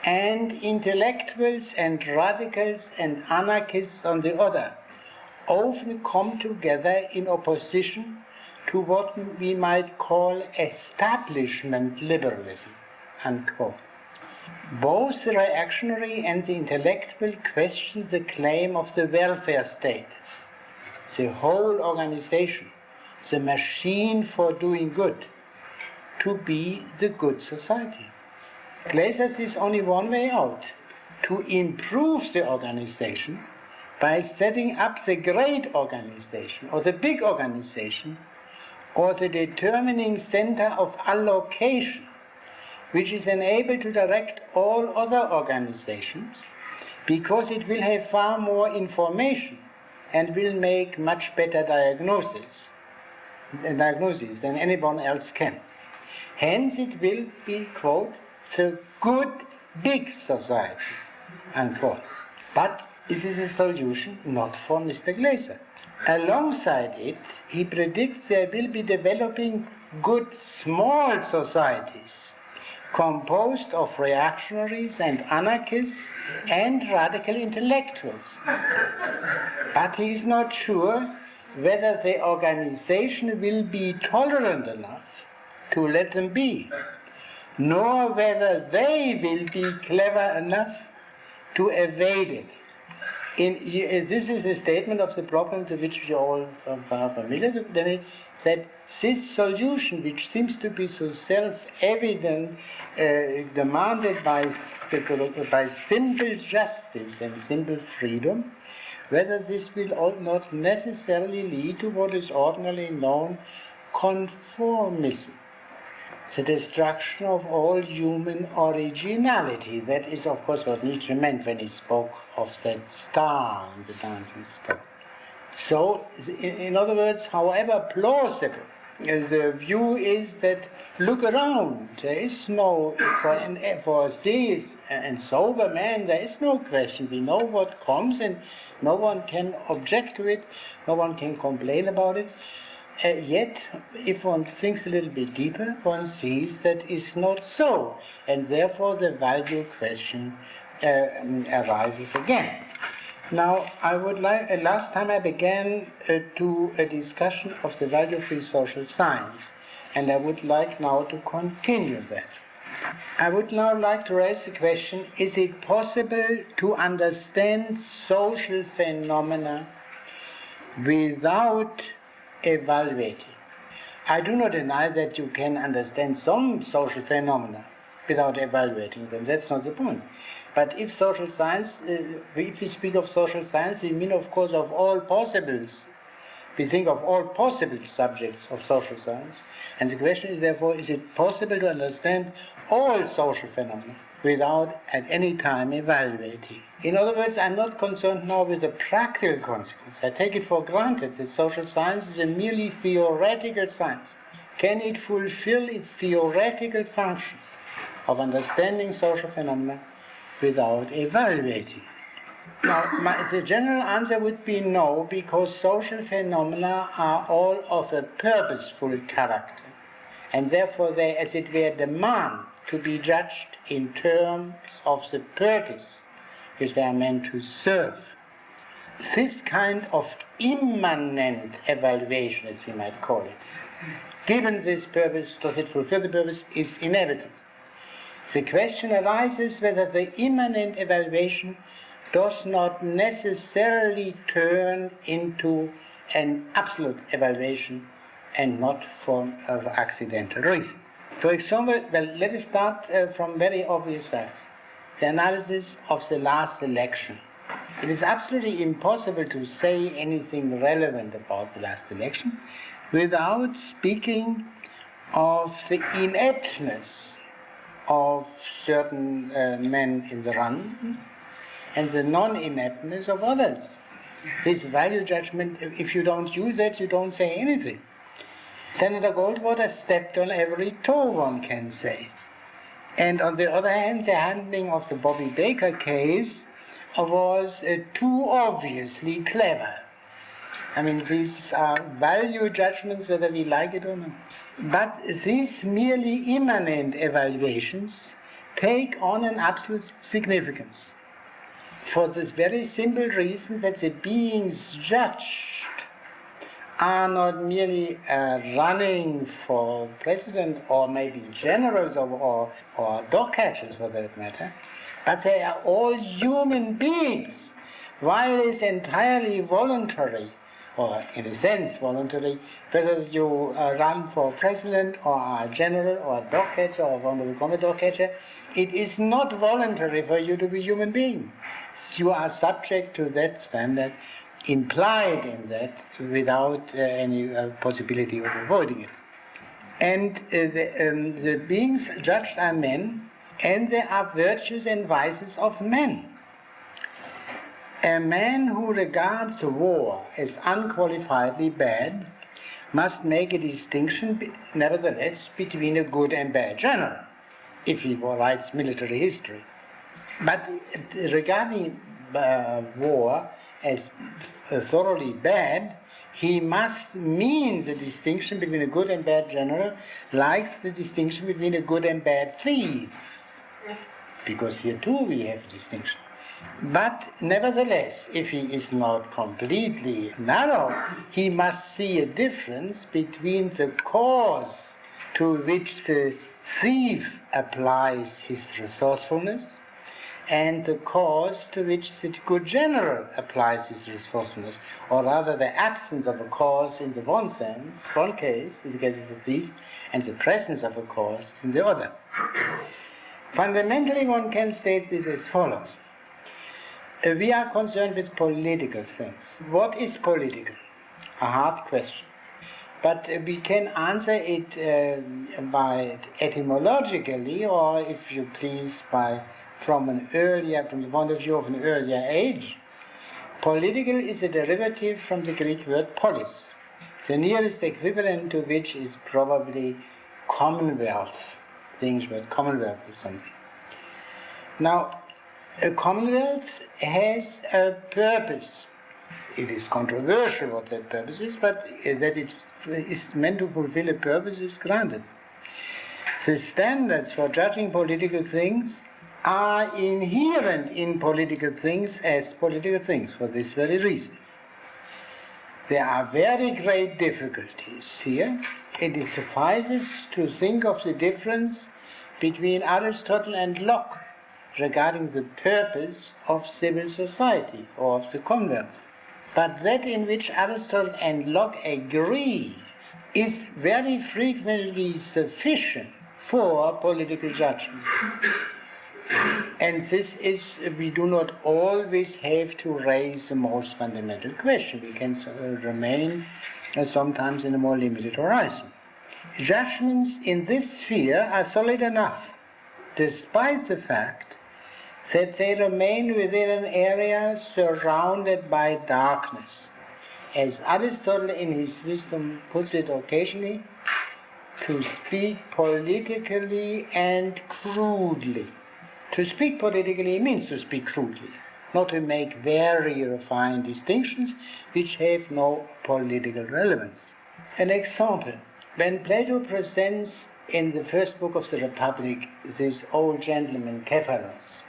and intellectuals and radicals and anarchists on the other, often come together in opposition to what we might call establishment liberalism, unquote. Both the reactionary and the intellectual question the claim of the welfare state, the whole organization, the machine for doing good, to be the good society. Glaser sees only one way out, to improve the organization by setting up the great organization or the big organization or the determining center of allocation, which is enabled to direct all other organizations because it will have far more information and will make much better diagnosis than anyone else can. Hence it will be, quote, the good big society, unquote. But this is a solution not for Mr. Glaser. Alongside it, he predicts there will be developing good small societies composed of reactionaries and anarchists and radical intellectuals. But he is not sure whether the organization will be tolerant enough to let them be, nor whether they will be clever enough to evade it. This is a statement of the problem to which we all are familiar. He said this solution, which seems to be so self-evident, demanded by simple justice and simple freedom, whether this will not necessarily lead to what is ordinarily known conformism, the destruction of all human originality. That is, of course, what Nietzsche meant when he spoke of that star in the dancing star. So, in other words, however plausible the view is that, look around, there is no, for a serious and sober man, there is no question. We know what comes and no one can object to it, no one can complain about it. Yet, if one thinks a little bit deeper, one sees that is not so, and therefore the value question arises again. Now, I would like, last time I began to a discussion of the value-free social science, and I would like now to continue that. I would now like to raise the question, is it possible to understand social phenomena without evaluating? I do not deny that you can understand some social phenomena without evaluating them. That's not the point. But if social science, if we speak of social science, we mean, of course, of all possibles. We think of all possible subjects of social science. And the question is, therefore, is it possible to understand all social phenomena without at any time evaluating? In other words, I'm not concerned now with the practical consequence. I take it for granted that social science is a merely theoretical science. Can it fulfill its theoretical function of understanding social phenomena without evaluating? Now, the general answer would be no, because social phenomena are all of a purposeful character, and therefore they, as it were, demand to be judged in terms of the purpose which they are meant to serve. This kind of immanent evaluation, as we might call it, given this purpose, does it fulfill the purpose, is inevitable. The question arises whether the immanent evaluation does not necessarily turn into an absolute evaluation and not from accidental reason. For example, well, let us start from very obvious facts. The analysis of the last election. It is absolutely impossible to say anything relevant about the last election without speaking of the ineptness of certain men in the run and the non-ineptness of others. This value judgment, if you don't use it, you don't say anything. Senator Goldwater stepped on every toe, one can say. And on the other hand, the handling of the Bobby Baker case was too obviously clever. I mean, these are value judgments, whether we like it or not. But these merely immanent evaluations take on an absolute significance, for this very simple reason that the beings judged are not merely running for president or maybe generals or dog catchers for that matter, but they are all human beings. While it's entirely voluntary, or in a sense voluntary, whether you run for president or are a general or a dog catcher or want to become a dog catcher, it is not voluntary for you to be a human being. You are subject to that standard, implied in that, without any possibility of avoiding it. And the beings judged are men, and there are virtues and vices of men. A man who regards war as unqualifiedly bad must make a distinction, nevertheless, between a good and bad general, if he writes military history. But regarding war as thoroughly bad, he must mean the distinction between a good and bad general, like the distinction between a good and bad thief. Because here too we have a distinction. But nevertheless, if he is not completely narrow, he must see a difference between the cause to which the thief applies his resourcefulness and the cause to which the good general applies his resourcefulness, or rather the absence of a cause in the one sense, one case, in the case of the thief, and the presence of a cause in the other. Fundamentally, one can state this as follows. We are concerned with political things. What is political? A hard question. But we can answer it by etymologically, or if you please, from the point of view of an earlier age. Political is a derivative from the Greek word polis, the nearest equivalent to which is probably commonwealth. The English word commonwealth is something. Now, a commonwealth has a purpose. It is controversial what that purpose is, but that it is meant to fulfill a purpose is granted. The standards for judging political things are inherent in political things as political things for this very reason. There are very great difficulties here. It suffices to think of the difference between Aristotle and Locke regarding the purpose of civil society or of the commonwealth. But that in which Aristotle and Locke agree is very frequently sufficient for political judgment. And this is, we do not always have to raise the most fundamental question. We can remain sometimes in a more limited horizon. Judgments in this sphere are solid enough, despite the fact that they remain within an area surrounded by darkness. As Aristotle in his wisdom puts it occasionally, to speak politically and crudely. To speak politically means to speak crudely, not to make very refined distinctions which have no political relevance. An example, when Plato presents in the first book of the Republic this old gentleman Cephalus,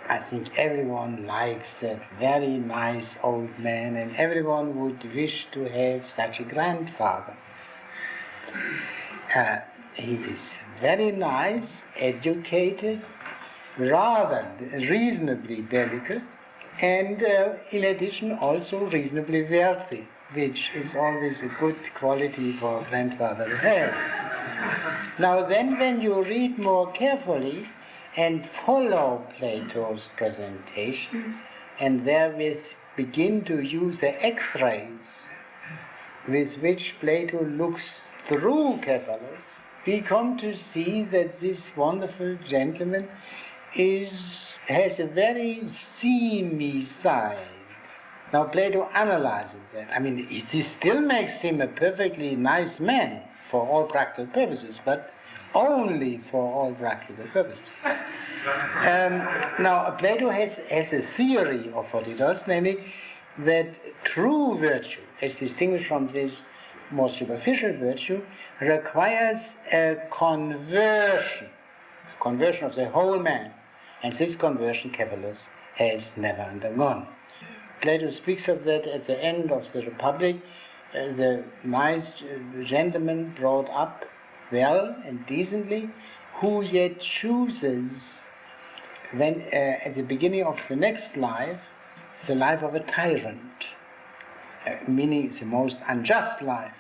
I think everyone likes that very nice old man, and everyone would wish to have such a grandfather. He is very nice, educated, rather reasonably delicate, and in addition also reasonably wealthy, which is always a good quality for a grandfather to have. Now then, when you read more carefully and follow Plato's presentation, and therewith begin to use the X-rays with which Plato looks through Cephalus, we come to see that this wonderful gentleman has a very seamy side. Now Plato analyzes that. I mean, it still makes him a perfectly nice man for all practical purposes, but only for all practical purposes. Now Plato has a theory of what he does, namely that true virtue, as distinguished from this more superficial virtue, requires a conversion of the whole man, and this conversion Cephalus has never undergone. Plato speaks of that at the end of the Republic, the nice gentleman brought up well and decently, who yet chooses, when at the beginning of the next life, the life of a tyrant, meaning the most unjust life,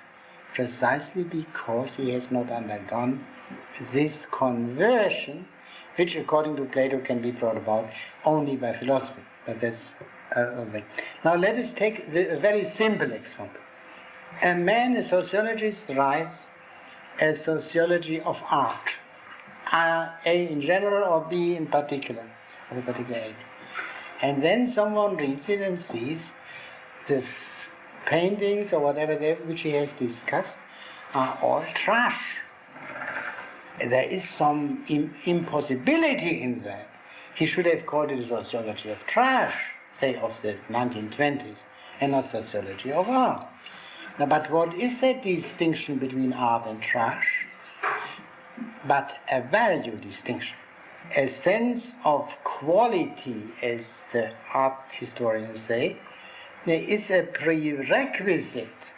precisely because he has not undergone this conversion, which according to Plato can be brought about only by philosophy. But that's okay. Now let us take a very simple example. A sociologist, writes a sociology of art, A in general or B in particular, of a particular age. And then someone reads it and sees the paintings or whatever which he has discussed are all trash. There is some impossibility in that. He should have called it a sociology of trash, say of the 1920s, and not sociology of art. Now, but what is that distinction between art and trash? But a value distinction, a sense of quality, as the art historians say. There is a prerequisite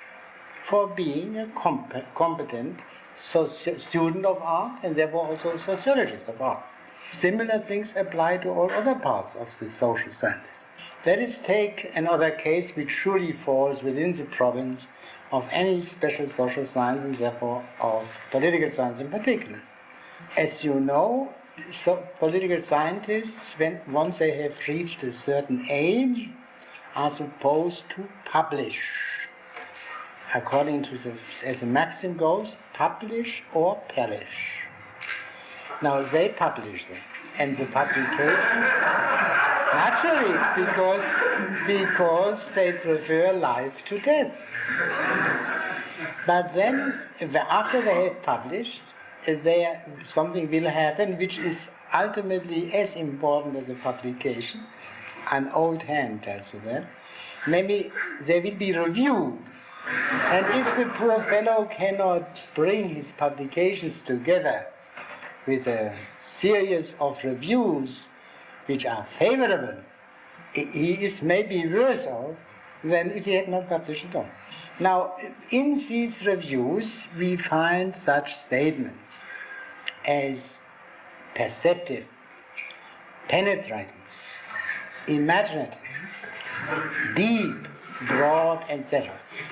for being a competent student of art and therefore also a sociologist of art. Similar things apply to all other parts of the social sciences. Let us take another case which surely falls within the province of any special social science and therefore of political science in particular. As you know, political scientists, once they have reached a certain age, are supposed to publish. According to as the maxim goes, publish or perish. Now they publish them, and the publication, naturally, because they prefer life to death. But then, after they have published, something will happen which is ultimately as important as a publication. An old hand tells you that. Maybe they will be reviewed. And if the poor fellow cannot bring his publications together with a series of reviews which are favorable, he is maybe worse off than if he had not published at all. Now, in these reviews, we find such statements as perceptive, penetrating, imaginative, deep, broad, etc.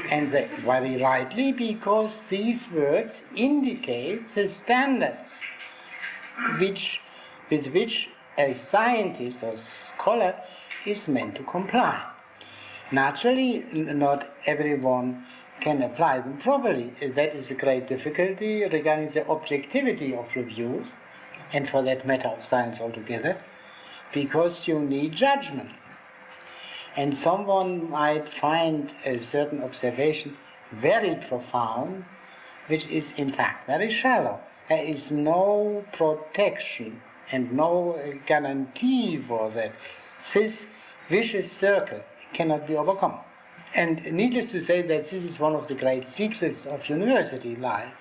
And very rightly, because these words indicate the standards with which a scientist or scholar is meant to comply. Naturally, not everyone can apply them properly. That is a great difficulty regarding the objectivity of reviews, and for that matter of science altogether, because you need judgment. And someone might find a certain observation very profound, which is in fact very shallow. There is no protection and no guarantee for that. This vicious circle cannot be overcome. And needless to say that this is one of the great secrets of university life,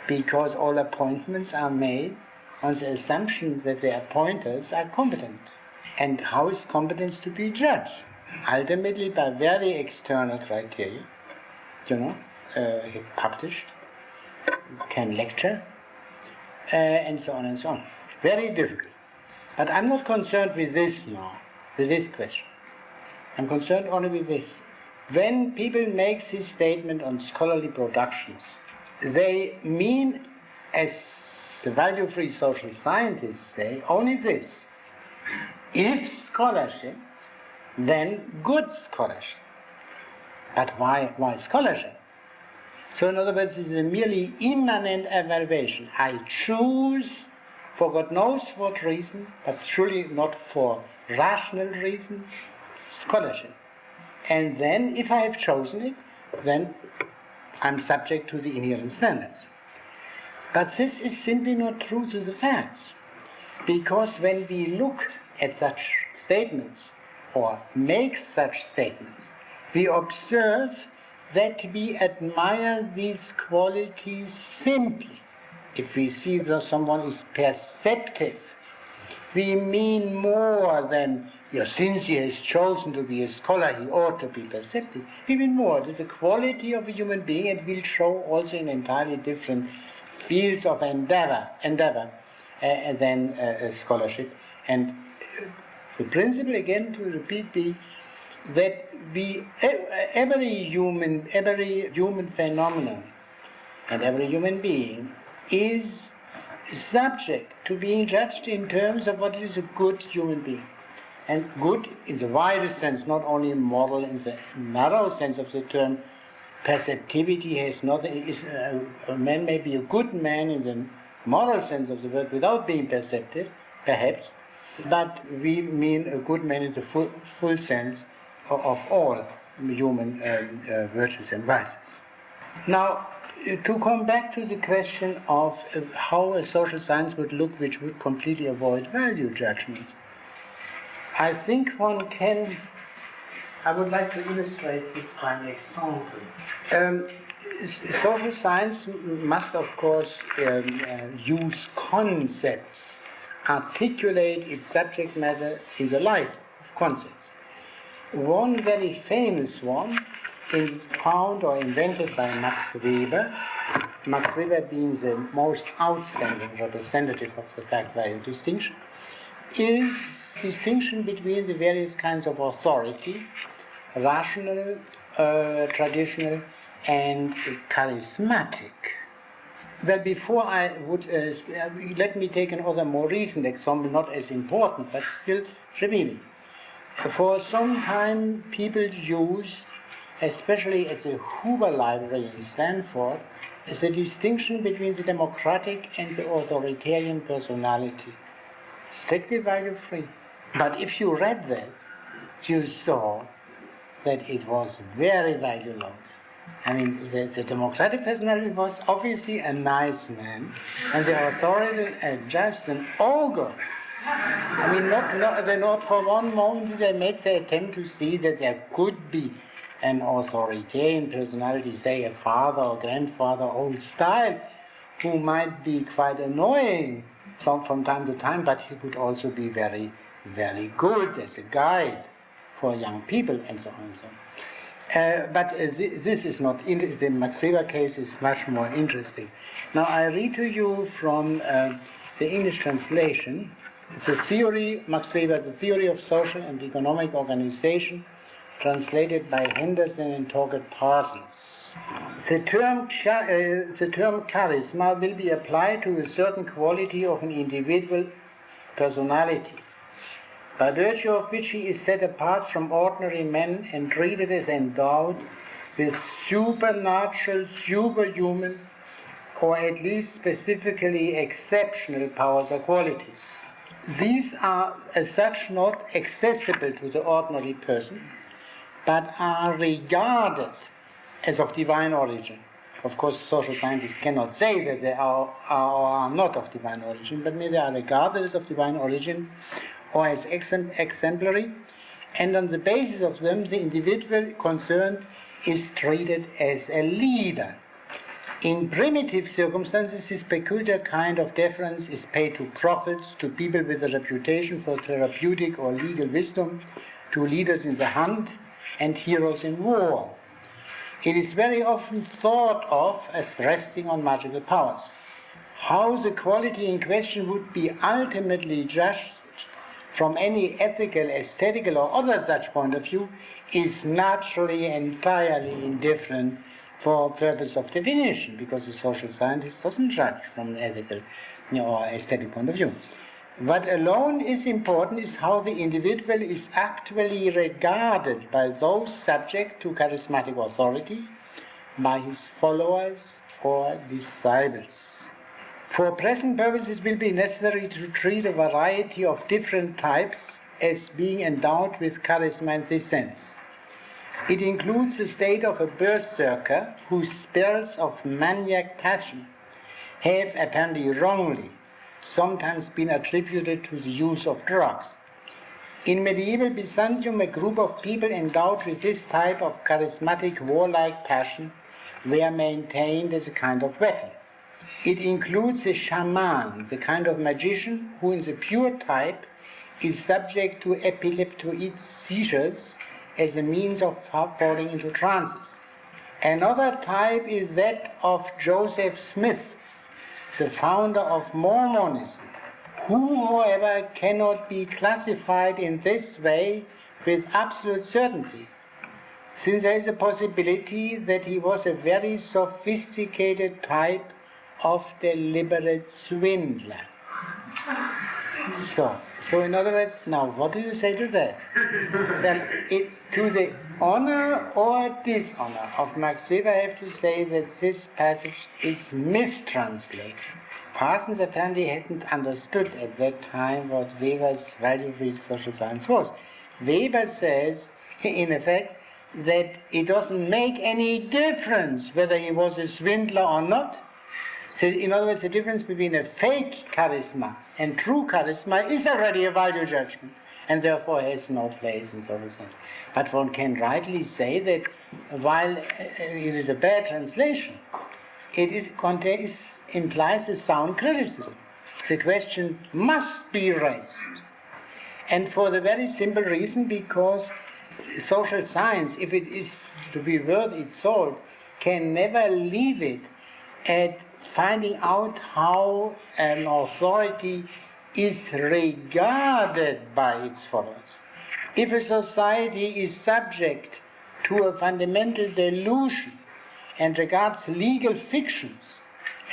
because all appointments are made on the assumption that the appointers are competent. And how is competence to be judged? Ultimately by very external criteria. He published, can lecture, and so on and so on. Very difficult. But I'm not concerned with this now, with this question. I'm concerned only with this. When people make this statement on scholarly productions, they mean, as the value-free social scientists say, only this. If scholarship, then good scholarship. But why scholarship? So in other words, it's a merely immanent evaluation. I choose, for God knows what reason, but surely not for rational reasons, scholarship. And then, if I have chosen it, then I'm subject to the inherent standards. But this is simply not true to the facts. Because when we look at such statements, or make such statements, we observe that we admire these qualities simply. If we see that someone is perceptive, we mean more than, since he has chosen to be a scholar, he ought to be perceptive. We mean more. It is a quality of a human being, and will show also in entirely different fields of endeavor than scholarship. And the principle, again, to repeat, be that every human phenomenon and every human being is subject to being judged in terms of what is a good human being. And good in the widest sense, not only moral in the narrow sense of the term. Perceptivity has not, a man may be a good man in the moral sense of the word without being perceptive, perhaps, but we mean a good man in the full sense of all human virtues and vices. Now, to come back to the question of how a social science would look which would completely avoid value judgment, I think one can I would like to illustrate this by an example. Social science must, of course, use concepts, articulate its subject matter in the light of concepts. One very famous one, found or invented by Max Weber being the most outstanding representative of the fact-value distinction, is distinction between the various kinds of authority, rational, traditional, and charismatic. Well, before I would, let me take another more recent example, not as important, but still revealing. For some time, people used, especially at the Hoover Library in Stanford, the distinction between the democratic and the authoritarian personality. Strictly value-free. But if you read that, you saw that it was very value-loaded. I mean, the democratic personality was obviously a nice man, and the authoritarian just an ogre. I mean, not for one moment did they make the attempt to see that there could be an authoritarian personality, say a father or grandfather, old style, who might be quite annoying from time to time, but he would also be very, very good as a guide for young people, and so on and so on. But this is not, the Max Weber case is much more interesting. Now I read to you from the English translation, the theory, Max Weber, The Theory of Social and Economic Organization, translated by Henderson and Torget Parsons. The term charisma will be applied to a certain quality of an individual personality, by virtue of which he is set apart from ordinary men and treated as endowed with supernatural, superhuman, or at least specifically exceptional powers or qualities. These are as such not accessible to the ordinary person, but are regarded as of divine origin. Of course, social scientists cannot say that they are not of divine origin, but they are regarded as of divine origin or as exemplary, and on the basis of them, the individual concerned is treated as a leader. In primitive circumstances, this peculiar kind of deference is paid to prophets, to people with a reputation for therapeutic or legal wisdom, to leaders in the hunt, and heroes in war. It is very often thought of as resting on magical powers. How the quality in question would be ultimately judged from any ethical, aesthetical, or other such point of view is naturally entirely indifferent for purpose of definition, because the social scientist doesn't judge from an ethical or aesthetic point of view. What alone is important is how the individual is actually regarded by those subject to charismatic authority, by his followers or disciples. For present purposes, it will be necessary to treat a variety of different types as being endowed with charisma in this sense. It includes the state of a berserker whose spells of maniac passion have, apparently wrongly, sometimes been attributed to the use of drugs. In medieval Byzantium, a group of people endowed with this type of charismatic warlike passion were maintained as a kind of weapon. It includes the shaman, the kind of magician who in the pure type is subject to epileptoid seizures as a means of falling into trances. Another type is that of Joseph Smith, the founder of Mormonism, who, however, cannot be classified in this way with absolute certainty, since there is a possibility that he was a very sophisticated type of deliberate swindler. So in other words, now what do you say to that? Well, to the honor or dishonor of Max Weber, I have to say that this passage is mistranslated. Parsons apparently hadn't understood at that time what Weber's value-free social science was. Weber says, in effect, that it doesn't make any difference whether he was a swindler or not. So in other words, the difference between a fake charisma and true charisma is already a value judgment. and therefore has no place in social science. But one can rightly say that while it is a bad translation, implies a sound criticism. The question must be raised. And for the very simple reason, because social science, if it is to be worth its salt, can never leave it at finding out how an authority is regarded by its followers. If a society is subject to a fundamental delusion and regards legal fictions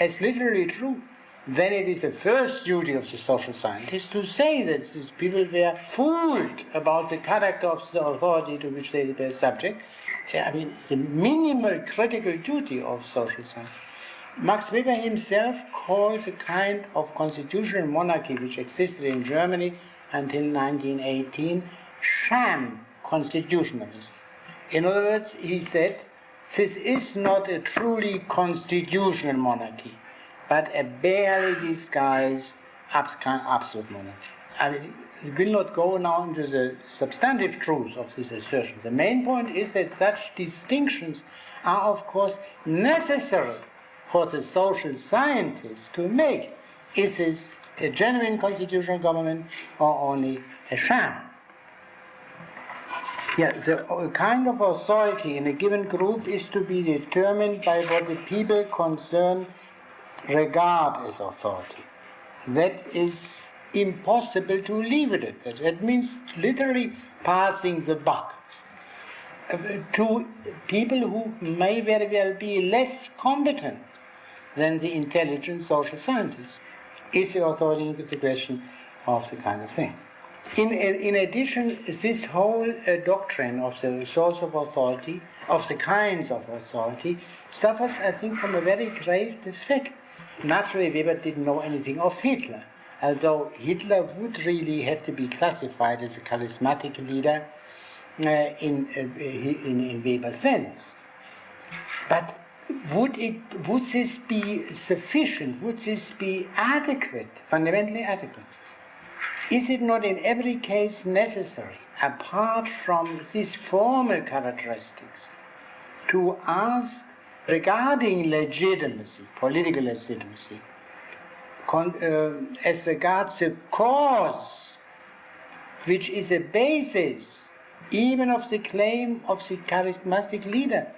as literally true, then it is the first duty of the social scientist to say that these people were fooled about the character of the authority to which they were subject. I mean, the minimal critical duty of social science. Max Weber himself called the kind of constitutional monarchy which existed in Germany until 1918 sham constitutionalism. In other words, he said, this is not a truly constitutional monarchy, but a barely disguised absolute monarchy. I will not go now into the substantive truth of this assertion. The main point is that such distinctions are, of course, necessary for the social scientists to make. Is this a genuine constitutional government or only a sham? Yeah, the kind of authority in a given group is to be determined by what the people concerned regard as authority. That is impossible to leave it at that. That means literally passing the buck to people who may very well be less competent than the intelligent social scientist. Is the authority the question of the kind of thing? In addition, this whole doctrine of the source of authority, of the kinds of authority, suffers, I think, from a very grave defect. Naturally, Weber didn't know anything of Hitler, although Hitler would really have to be classified as a charismatic leader in Weber's sense. But would this be sufficient? Would this be adequate, fundamentally adequate? Is it not in every case necessary, apart from these formal characteristics, to ask regarding legitimacy, political legitimacy, as regards the cause, which is a basis even of the claim of the charismatic leader?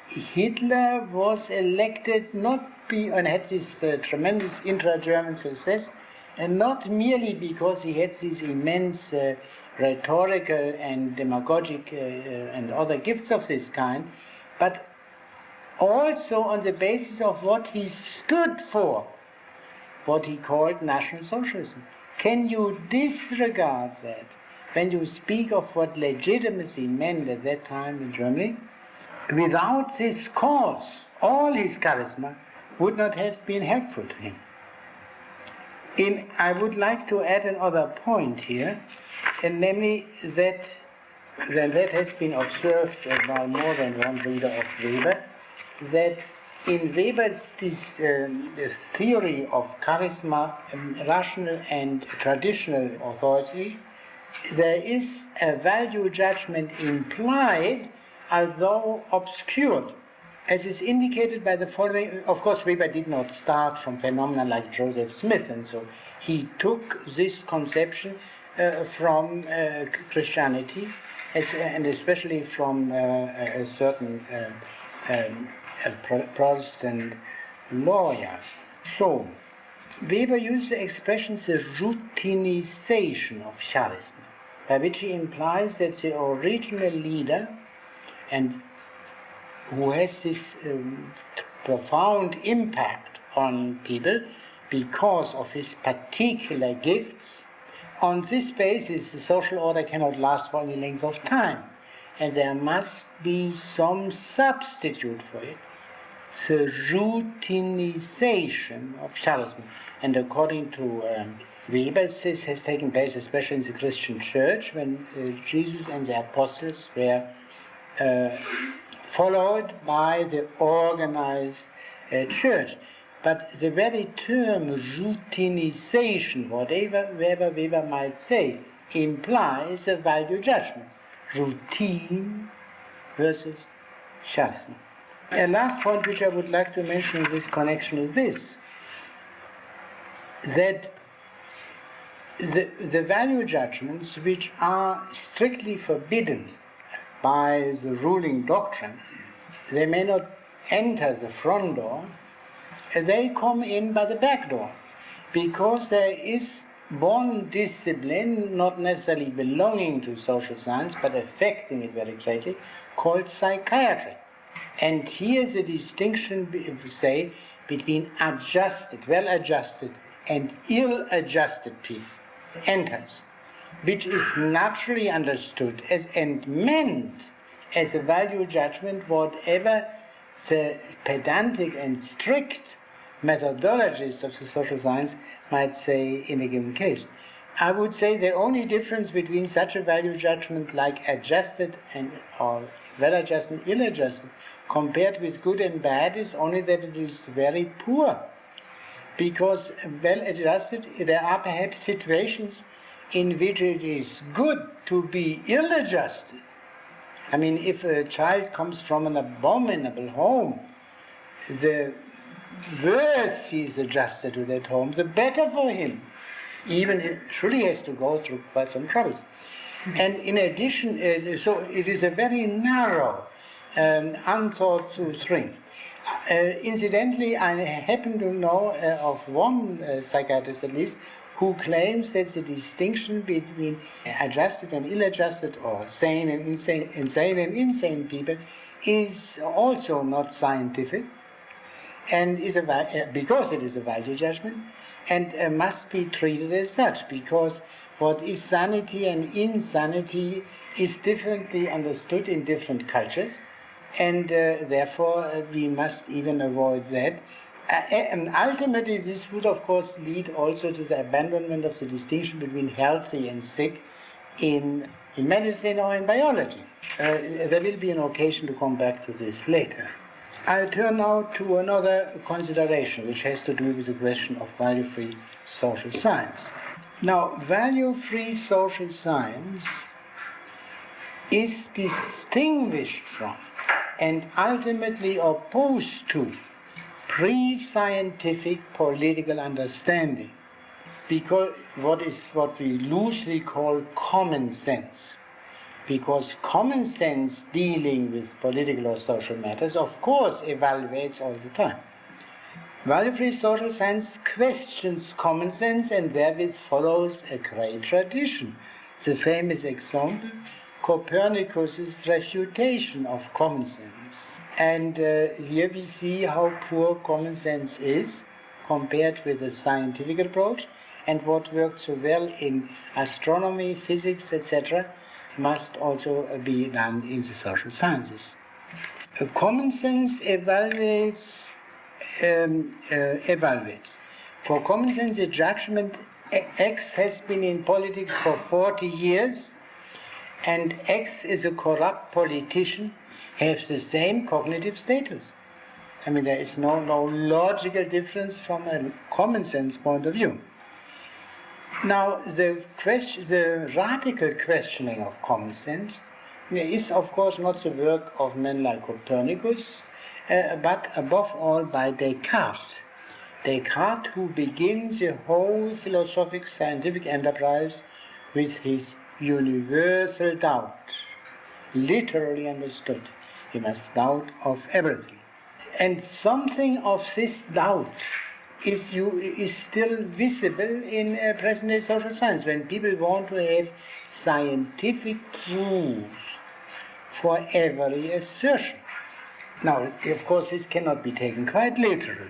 Hitler was elected and had this tremendous intra-German success, and not merely because he had these immense rhetorical and demagogic and other gifts of this kind, but also on the basis of what he stood for, what he called National Socialism. Can you disregard that when you speak of what legitimacy meant at that time in Germany? Without this cause, all his charisma would not have been helpful to him. I would like to add another point here, and namely that has been observed by more than one reader of Weber, that in Weber's this theory of charisma, rational and traditional authority, there is a value judgment implied, although obscured, as is indicated by the following. Of course, Weber did not start from phenomena like Joseph Smith, and so he took this conception from Christianity, and especially from a certain Protestant lawyer. So, Weber used the expression the routinization of charisma, by which he implies that the original leader, and who has this profound impact on people because of his particular gifts, on this basis the social order cannot last for any length of time, and there must be some substitute for it, the routinization of charisma. And according to Weber, this has taken place especially in the Christian church, when Jesus and the apostles were followed by the organized church. But the very term routinization, whatever Weber might say, implies a value judgment. Routine versus charisma. A last point which I would like to mention in this connection is this, that the value judgments which are strictly forbidden by the ruling doctrine, they may not enter the front door, they come in by the back door, because there is one discipline, not necessarily belonging to social science, but affecting it very greatly, called psychiatry. And here's a distinction, say, between adjusted, well-adjusted, and ill-adjusted people enters, which is naturally understood as and meant as a value judgment, whatever the pedantic and strict methodologists of the social science might say in a given case. I would say the only difference between such a value judgment like adjusted and or well-adjusted and ill-adjusted compared with good and bad is only that it is very poor. Because well-adjusted, there are perhaps situations in which it is good to be ill-adjusted. I mean, if a child comes from an abominable home, the worse he is adjusted to that home, the better for him. Even if surely he has to go through by some troubles. And in addition, so it is a very narrow, unthought through thing. Incidentally, I happen to know of one psychiatrist at least who claims that the distinction between adjusted and ill-adjusted, or sane and insane people, is also not scientific, and is because it is a value judgment, and must be treated as such, because what is sanity and insanity is differently understood in different cultures, and therefore we must even avoid that. And ultimately this would of course lead also to the abandonment of the distinction between healthy and sick in medicine or in biology. There will be an occasion to come back to this later. I'll turn now to another consideration which has to do with the question of value-free social science. Now, value-free social science is distinguished from and ultimately opposed to pre-scientific political understanding, because what we loosely call common sense. Because common sense dealing with political or social matters, of course, evaluates all the time. Value-free social science questions common sense and therewith follows a great tradition. The famous example, Copernicus' refutation of common sense. And here we see how poor common sense is compared with the scientific approach, and what worked so well in astronomy, physics, etc., must also be done in the social sciences. Common sense evaluates. For common sense, the judgment X has been in politics for 40 years, and X is a corrupt politician, has the same cognitive status. I mean, there is no logical difference from a common sense point of view. Now, the radical questioning of common sense is, of course, not the work of men like Copernicus, but above all by Descartes. Descartes, who begins the whole philosophic scientific enterprise with his universal doubt, literally understood. He must doubt of everything. And something of this doubt is still visible in present-day social science, when people want to have scientific proof for every assertion. Now, of course, this cannot be taken quite literally.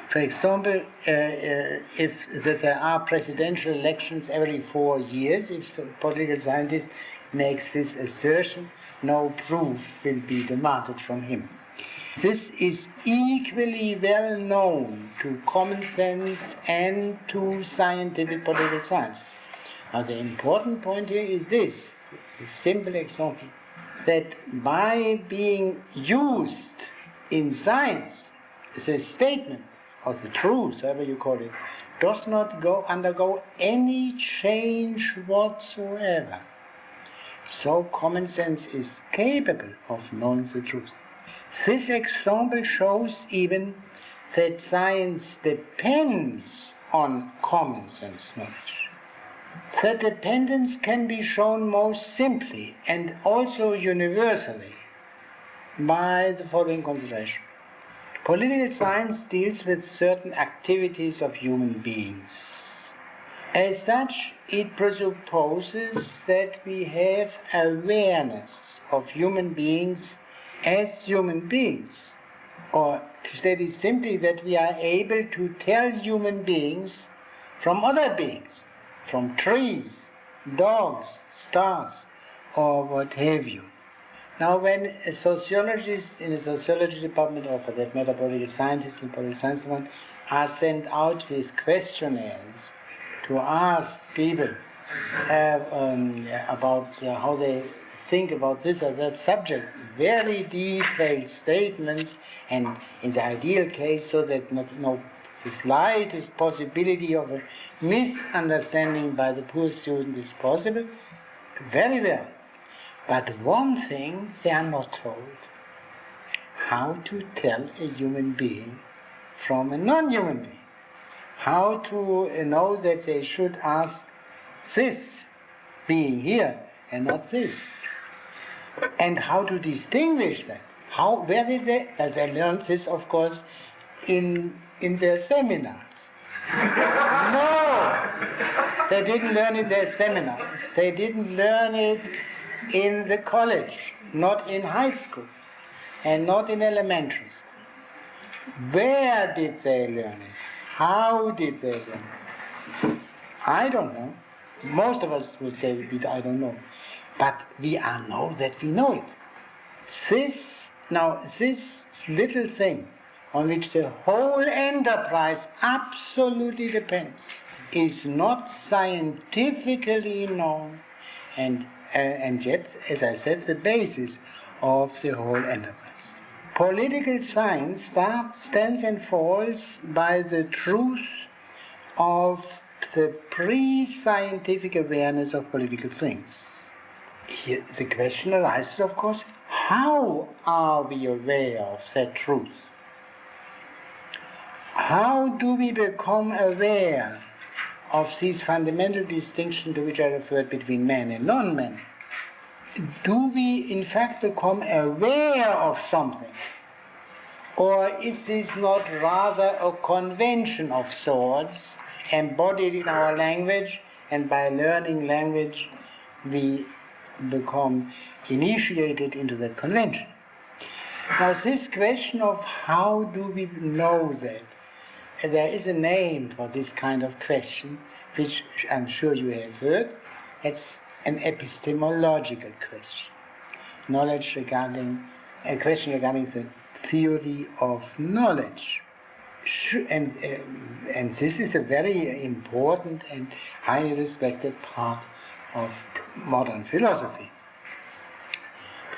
For example, if there are presidential elections every 4 years, if a political scientist makes this assertion, no proof will be demanded from him. This is equally well known to common sense and to scientific political science. Now, the important point here is this, a simple example, that by being used in science, the statement, or the truth, however you call it, does not undergo any change whatsoever. So common sense is capable of knowing the truth. This example shows even that science depends on common sense knowledge. That dependence can be shown most simply and also universally by the following consideration. Political science deals with certain activities of human beings. As such, it presupposes that we have awareness of human beings as human beings. Or to say it simply, that we are able to tell human beings from other beings, from trees, dogs, stars, or what have you. Now, when a sociologist in a sociology department, or for that matter, political scientists and political science are sent out with questionnaires to ask people about how they think about this or that subject, very detailed statements, and in the ideal case, so that no the slightest possibility of a misunderstanding by the poor student is possible, very well. But one thing they are not told: how to tell a human being from a non-human being. How to know that they should ask this being here and not this. And how to distinguish that. Where did they? They learned this, of course, in their seminars. No! They didn't learn it in their seminars. They didn't learn it in the college, not in high school, and not in elementary school. Where did they learn it? How did they learn it? I don't know. Most of us would say I don't know. But we know that we know it. This little thing on which the whole enterprise absolutely depends is not scientifically known, and yet, as I said, the basis of the whole enterprise. Political science stands and falls by the truth of the pre-scientific awareness of political things. Here, the question arises, of course, how are we aware of that truth? How do we become aware of this fundamental distinction to which I referred between man and non-man? Do we in fact become aware of something? Or is this not rather a convention of sorts embodied in our language, and by learning language we become initiated into that convention? Now, this question of how do we know that, there is a name for this kind of question, which I'm sure you have heard. It's an epistemological question. A question regarding the theory of knowledge. And this is a very important and highly respected part of modern philosophy.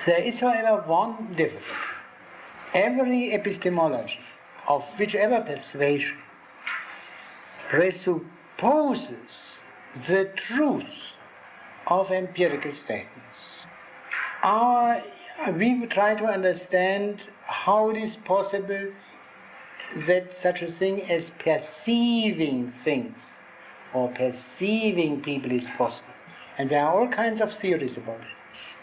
There is, however, one difficulty. Every epistemology of whichever persuasion presupposes the truth of empirical statements. We will try to understand how it is possible that such a thing as perceiving things or perceiving people is possible. And there are all kinds of theories about it.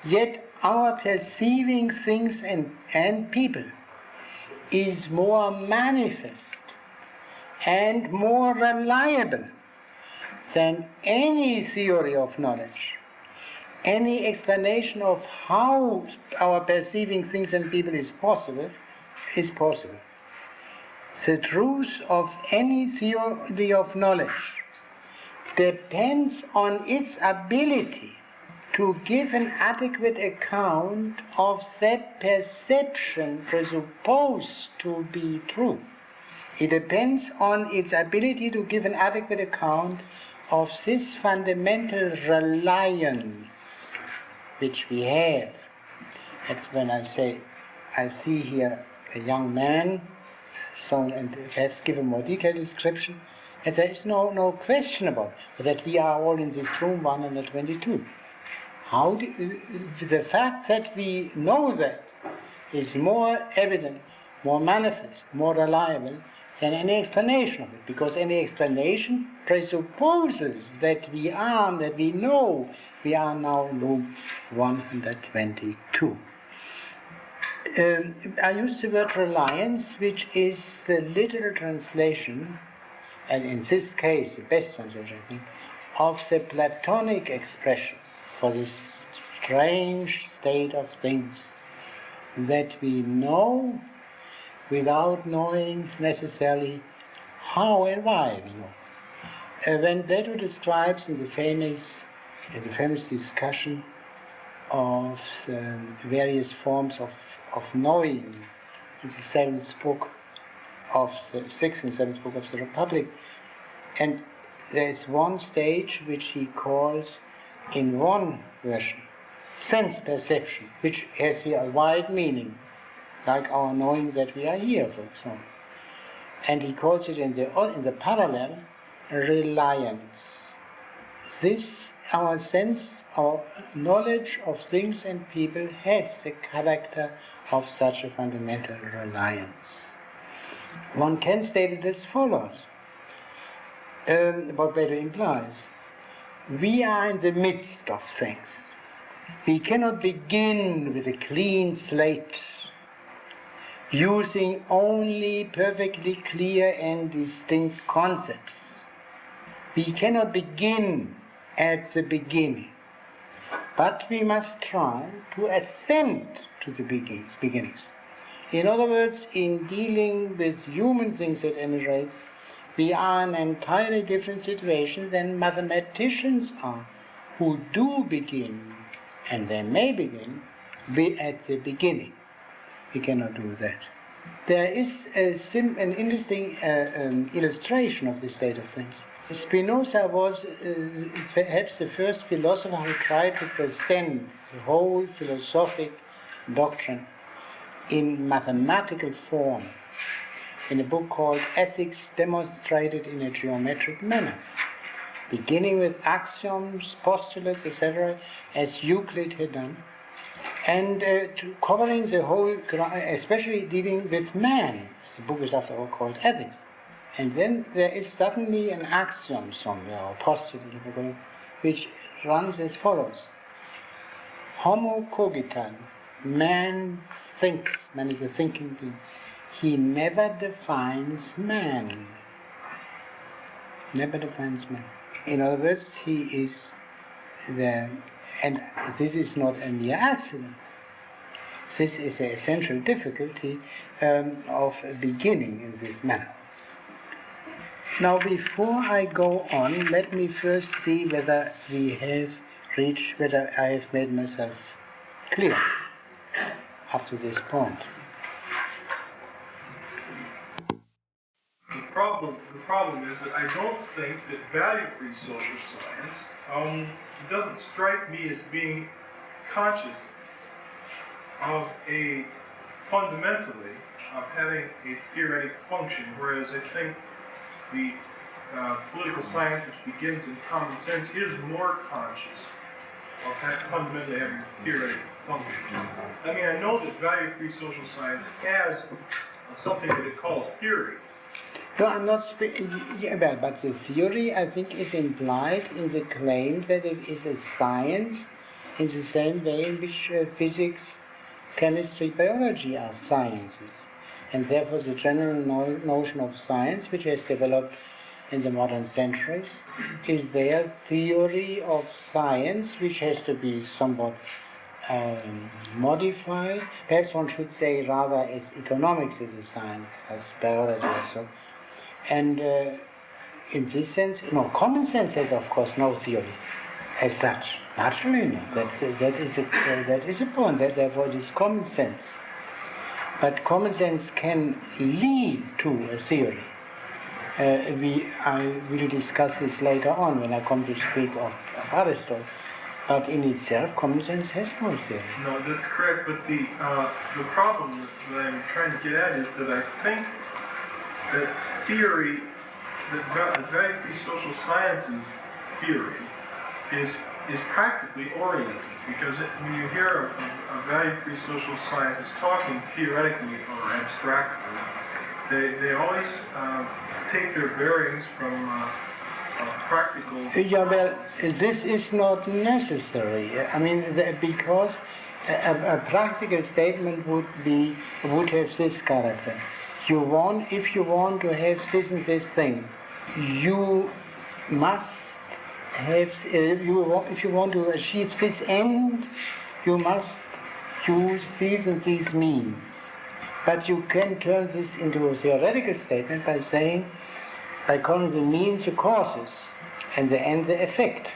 Yet our perceiving things and people is more manifest and more reliable than any theory of knowledge, any explanation of how our perceiving things and people is possible. The truth of any theory of knowledge depends on its ability to give an adequate account of that perception presupposed to be true. It depends on its ability to give an adequate account of this fundamental reliance which we have. That's when I say, I see here a young man, and perhaps give a more detailed description. And there is no question about that we are all in this room 122. The fact that we know that is more evident, more manifest, more reliable than any explanation of it, because any explanation presupposes that we know we are now in room 122. I use the word reliance, which is the literal translation, and in this case the best translation, I think, of the Platonic expression for this strange state of things that we know without knowing necessarily how and why we know. When Plato describes in the famous discussion of the various forms of knowing in the sixth and seventh book of the Republic, and there is one stage which he calls, in one version, sense perception, which has here a wide meaning, like our knowing that we are here, for example. And he calls it in the parallel reliance. This, our sense, our knowledge of things and people has the character of such a fundamental reliance. One can state it as follows, what Plato implies. We are in the midst of things. We cannot begin with a clean slate, using only perfectly clear and distinct concepts. We cannot begin at the beginning, but we must try to ascend to the beginnings. In other words, in dealing with human things at any rate, we are in an entirely different situation than mathematicians are, who do begin, and they may begin, be at the beginning. We cannot do that. There is an interesting illustration of this state of things. Spinoza was perhaps the first philosopher who tried to present the whole philosophic doctrine in mathematical form, in a book called Ethics Demonstrated in a Geometric Manner, beginning with axioms, postulates, etc., as Euclid had done, and covering the whole, especially dealing with man. The book is after all called Ethics. And then there is suddenly an axiom somewhere, or postulate, which runs as follows. Homo cogitat, man thinks, man is a thinking being. He never defines man. Never defines man. In other words, he is and this is not a mere accident. This is the essential difficulty of beginning in this manner. Now, before I go on, let me first see whether whether I have made myself clear up to this point. The problem is that I don't think that value-free social science doesn't strike me as being conscious of fundamentally of having a theoretic function, whereas I think the political science, which begins in common sense, is more conscious of fundamentally having a theoretic function. I mean, I know that value-free social science has something that it calls theory. No, I'm not speaking about, but the theory, I think, is implied in the claim that it is a science in the same way in which physics, chemistry, biology are sciences. And therefore the general notion of science, which has developed in the modern centuries, is their theory of science, which has to be somewhat modified. Perhaps one should say rather as economics is a science, as biology also. And in this sense, common sense has of course no theory as such. Naturally not. That is a point. Therefore it is common sense. But common sense can lead to a theory. I will discuss this later on when I come to speak of Aristotle. But in itself, common sense has no theory. No, that's correct. But the problem that I'm trying to get at is that I think that theory the value-free social sciences theory is practically oriented, because when you hear a value-free social scientist talking theoretically or abstractly, they always take their bearings from practical. Yeah, well, this is not necessary. I mean, because a practical statement would have this character. If you want to have this and this thing, you must have. If you want to achieve this end, you must use these and these means. But you can turn this into a theoretical statement by calling the means the causes and the end the effect.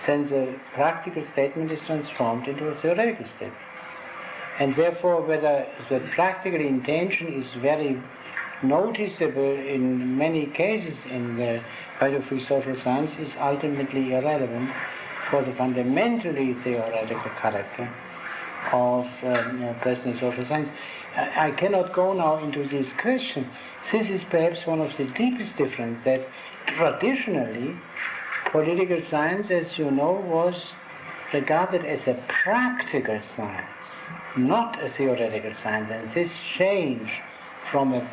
Then the practical statement is transformed into a theoretical statement. And therefore, whether the practical intention is very noticeable in many cases in the value-free social science is ultimately irrelevant for the fundamentally theoretical character of present social science. I cannot go now into this question. This is perhaps one of the deepest differences, that traditionally political science, as you know, was regarded as a practical science, not a theoretical science. And this change from a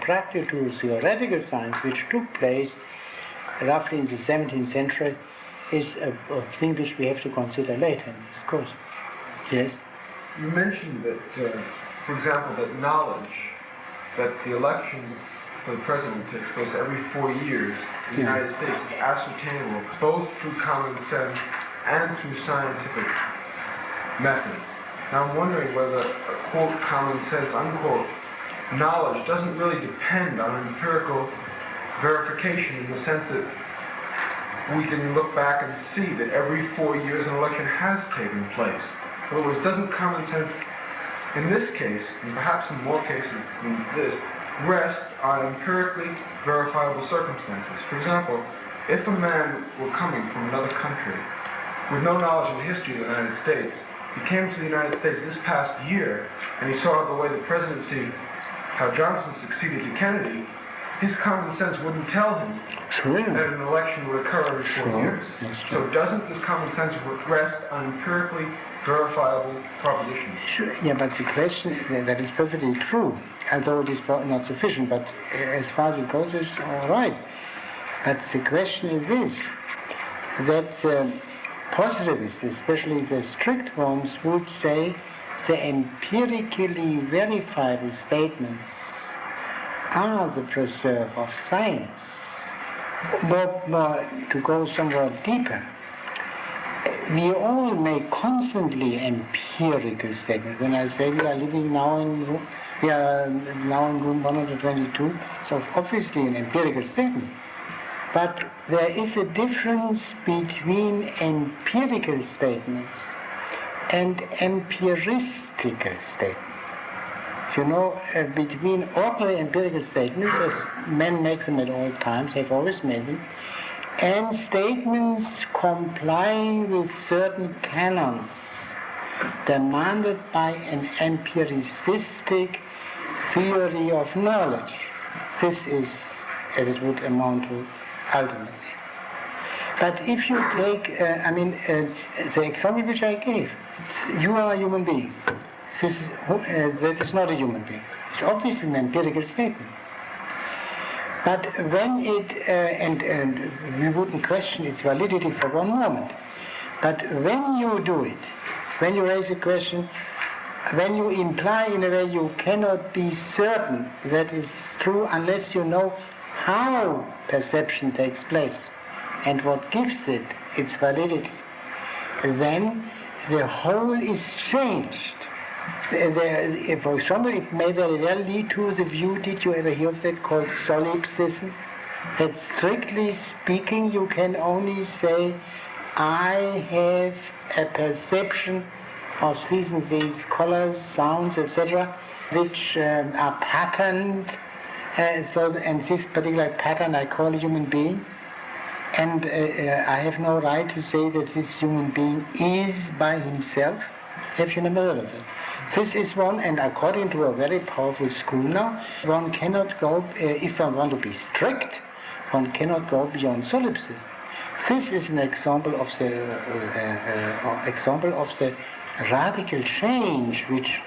practical to a theoretical science, which took place roughly in the 17th century, is a thing which we have to consider later in this course. Yes? You mentioned that, for example, that knowledge, that the election for the president takes place every 4 years in the United States is ascertainable both through common sense and through scientific methods. Now I'm wondering whether, quote, common sense, unquote, knowledge doesn't really depend on empirical verification in the sense that we can look back and see that every 4 years an election has taken place. In other words, doesn't common sense, in this case, and perhaps in more cases than this, rest on empirically verifiable circumstances? For example, if a man were coming from another country with no knowledge of the history of the United States, he came to the United States this past year and he saw the way the presidency, how Johnson succeeded to Kennedy, his common sense wouldn't tell him that an election would occur every 4 years. So doesn't this common sense rest on empirically verifiable propositions? Sure. Yeah, but the question, that is perfectly true, although it is not sufficient, but as far as it goes, it's all right. But the question is this, that positivists, especially the strict ones, would say the empirically verifiable statements are the preserve of science. More, to go somewhat deeper, we all make constantly empirical statements. When I say we are now in room 122, so obviously an empirical statement. But there is a difference between empirical statements and empiristical statements. You know, between ordinary empirical statements, as men make them at all times, have always made them, and statements complying with certain canons demanded by an empiricistic theory of knowledge. This is as it would amount to ultimately. But if you take, the example which I gave, you are a human being. That is not a human being. It's obviously an empirical statement. But when and we wouldn't question its validity for one moment, but when you do it, when you raise a question, when you imply in a way you cannot be certain that is true unless you know how perception takes place and what gives it its validity, then the whole is changed. For example, it may very well lead to the view, did you ever hear of that, called solipsism? That strictly speaking, you can only say, I have a perception of these and these colors, sounds, etc., which are patterned, and this particular pattern I call a human being, and I have no right to say that this human being is by himself Have you never heard of it? This is one, and according to a very powerful school now, one cannot go, if one want to be strict, one cannot go beyond solipsism. This is an example of the radical change which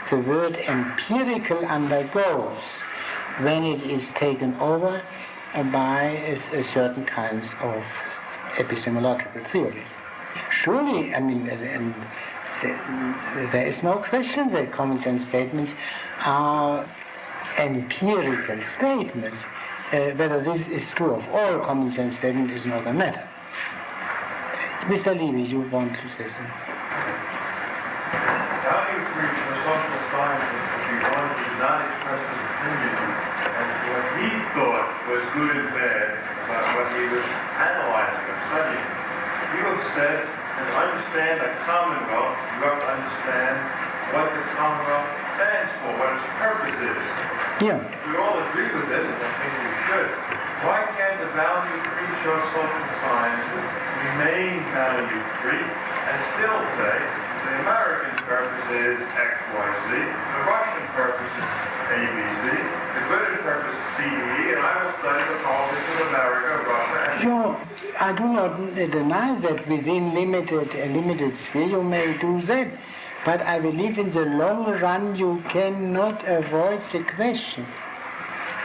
the word empirical undergoes when it is taken over by certain kinds of epistemological theories. Surely, I mean, there is no question that common sense statements are empirical statements. Whether this is true of all common sense statements is another matter. Mr. Levy, you want to say something? Value for the social scientist would be one who did not express his opinion as to what he thought was good and bad about what he was analyzing or studying. He would have said, and to understand a commonwealth, you have to understand what the commonwealth stands for, what its purpose is. Yeah. We all agree with this, and I think we should. Why can't the value-free social sciences remain value-free and still say the American purpose is X, Y, Z, the Russian purpose is A, B, C, the British purpose is C, D, E, and I will study the politics of America, Russia, and... I do not deny that within a limited sphere you may do that. But I believe in the long run you cannot avoid the question.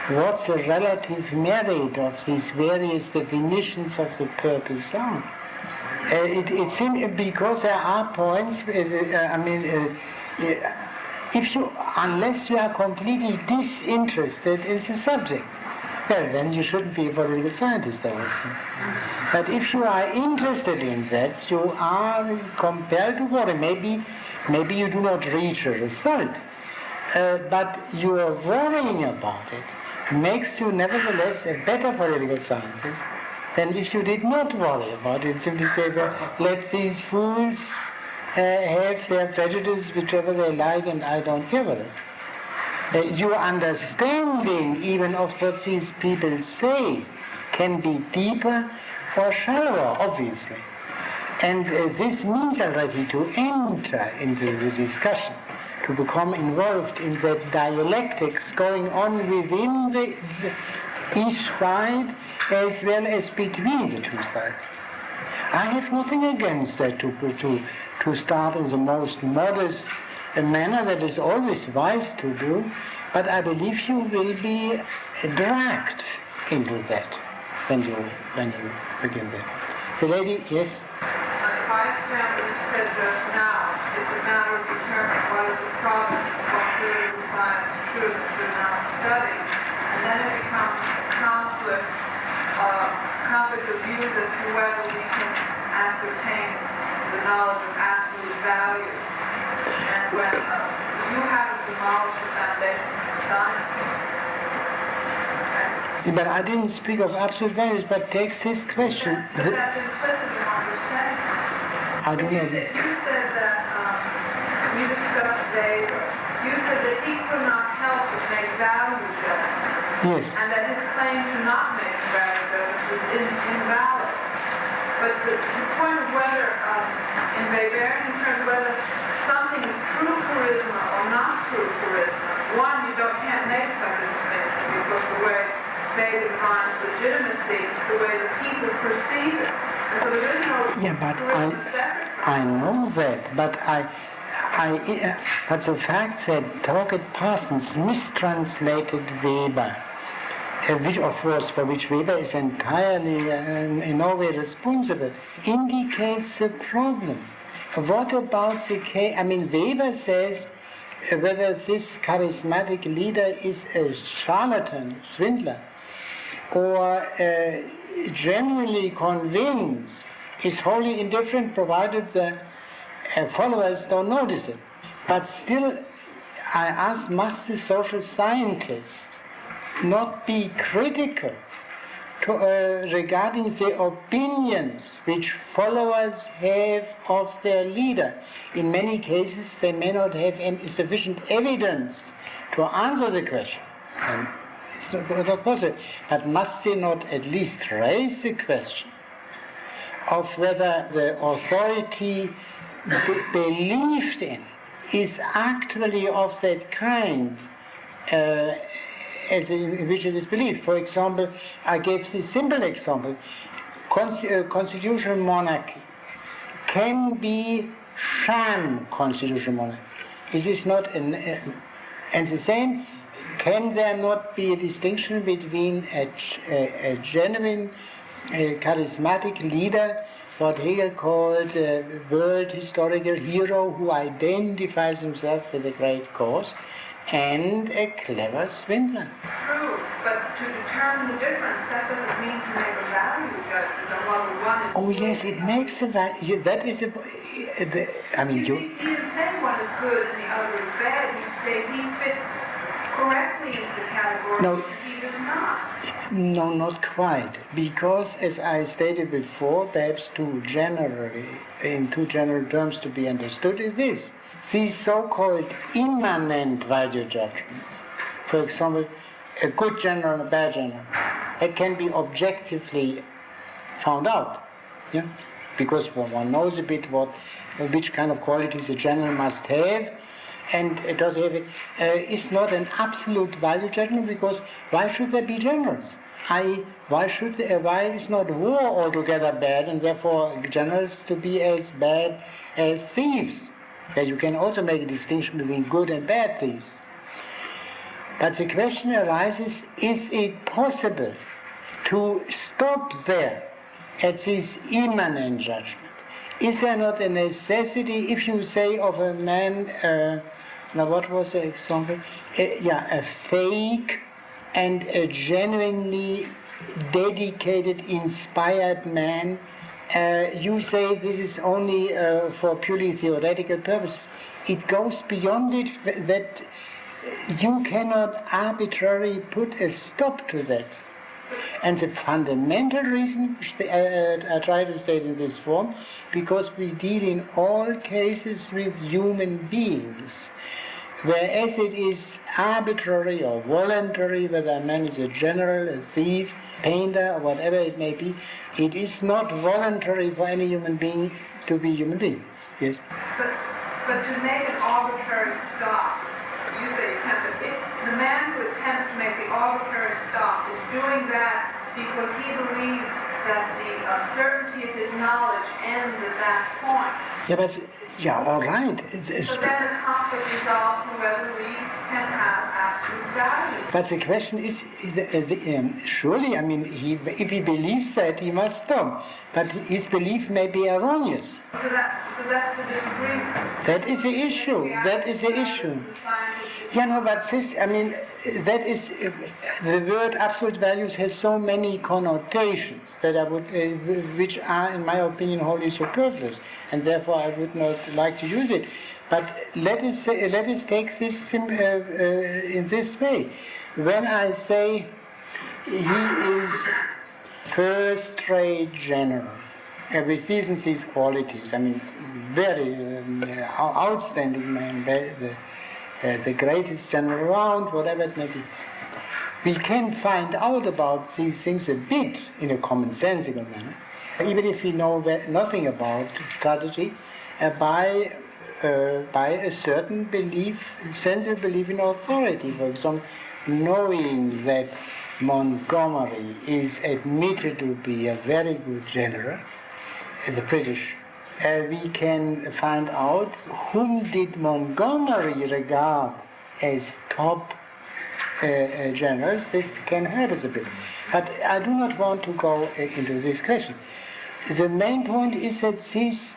What's the relative merit of these various definitions of the purpose are? It seems because there are points, unless you are completely disinterested in the subject, well, then you shouldn't be a political scientist, I would say. But if you are interested in that, you are compelled to worry. Maybe you do not reach a result, but your worrying about it makes you nevertheless a better political scientist than if you did not worry about it. Simply say, well, let these fools have their prejudice, whichever they like, and I don't care about it. Your understanding even of what these people say can be deeper or shallower, obviously. And this means already to enter into the discussion, to become involved in the dialectics going on within each side as well as between the two sides. I have nothing against that, to start in the most modest manner. That is always wise to do, but I believe you will be dragged into that when you begin there. The lady, yes? If I understand what you said just now, it's a matter of determining what is the province of what political science should now study, and then it becomes conflict of views as to whether we can ascertain the knowledge of absolute values. And when you haven't demolished the foundation of science. But I didn't speak of absolute values, but take this question. But that's implicit in what you're saying. I don't know. You said that, you discussed Weber. You said that he could not help but make value judgments. Yes. And that his claim to not make value judgments is invalid. But the point of whether, in Weberian terms, whether something is true charisma or not true charisma, one, you can't make such a distinction because the way Weber defines legitimacy is the way the people perceive it. And so there is no charisma separate from I know that, but but the fact that Torquat Parsons mistranslated Weber, for which Weber is entirely in no way responsible, indicates the problem. What about the case? I mean, Weber says whether this charismatic leader is a charlatan, swindler, or genuinely convinced is wholly indifferent, provided the followers don't notice it. But still, I ask, must the social scientist not be critical regarding the opinions which followers have of their leader? In many cases, they may not have sufficient evidence to answer the question. And it's not possible. But must they not at least raise the question of whether the authority believed in is actually of that kind as in which it is believed. For example, I gave this simple example. Constitutional monarchy can be sham constitutional monarchy. Is this not and the same, can there not be a distinction between a genuine charismatic leader, what Hegel called a world historical hero who identifies himself with a great cause, and a clever swindler? True, but to determine the difference, that doesn't mean to make a value judgment on whether one is Oh good yes, it makes a value. That is I mean, You didn't say one is good and the other is bad. You say he fits correctly into the category No. and he does not. No, not quite. Because, as I stated before, perhaps in two general terms to be understood, is this. These so-called immanent value judgments, for example, a good general and a bad general, it can be objectively found out. Yeah? Because one knows a bit which kind of qualities a general must have, and it does have it. It's not an absolute value judgment, because why should there be generals? Why is not war altogether bad, and therefore generals to be as bad as thieves? Yeah, you can also make a distinction between good and bad thieves. But the question arises, is it possible to stop there at this immanent judgment? Is there not a necessity, if you say of a man, now what was the example? A fake and a genuinely dedicated, inspired man, you say this is only for purely theoretical purposes. It goes beyond it, that you cannot arbitrarily put a stop to that. And the fundamental reason, which I try to state in this form, because we deal in all cases with human beings, whereas it is arbitrary or voluntary whether a man is a general, a thief, painter, or whatever it may be, it is not voluntary for any human being to be human being. Yes? But to make an arbitrary stop, you say the man who attempts to make the arbitrary stop is doing that because he believes that the certainty of his knowledge ends at that point. All right. So then the conflict resolves to whether we can have absolute value. But the question is, surely, I mean, if he believes that, he must stop. But his belief may be erroneous. So that's the disagreement. That is the issue. That is the issue. But this, I mean, that is, the word absolute values has so many connotations that I would, which are, in my opinion, wholly superfluous, and therefore I would not like to use it. But let us take this in this way. When I say he is first-rate general, with these qualities, I mean, very outstanding man, the greatest general around, whatever it may be. We can find out about these things a bit in a commonsensical manner, even if we know nothing about strategy, by a certain belief, sensible belief in authority. For example, knowing that Montgomery is admitted to be a very good general, as a British, we can find out whom did Montgomery regard as top generals. This can help us a bit. But I do not want to go into this question. The main point is that these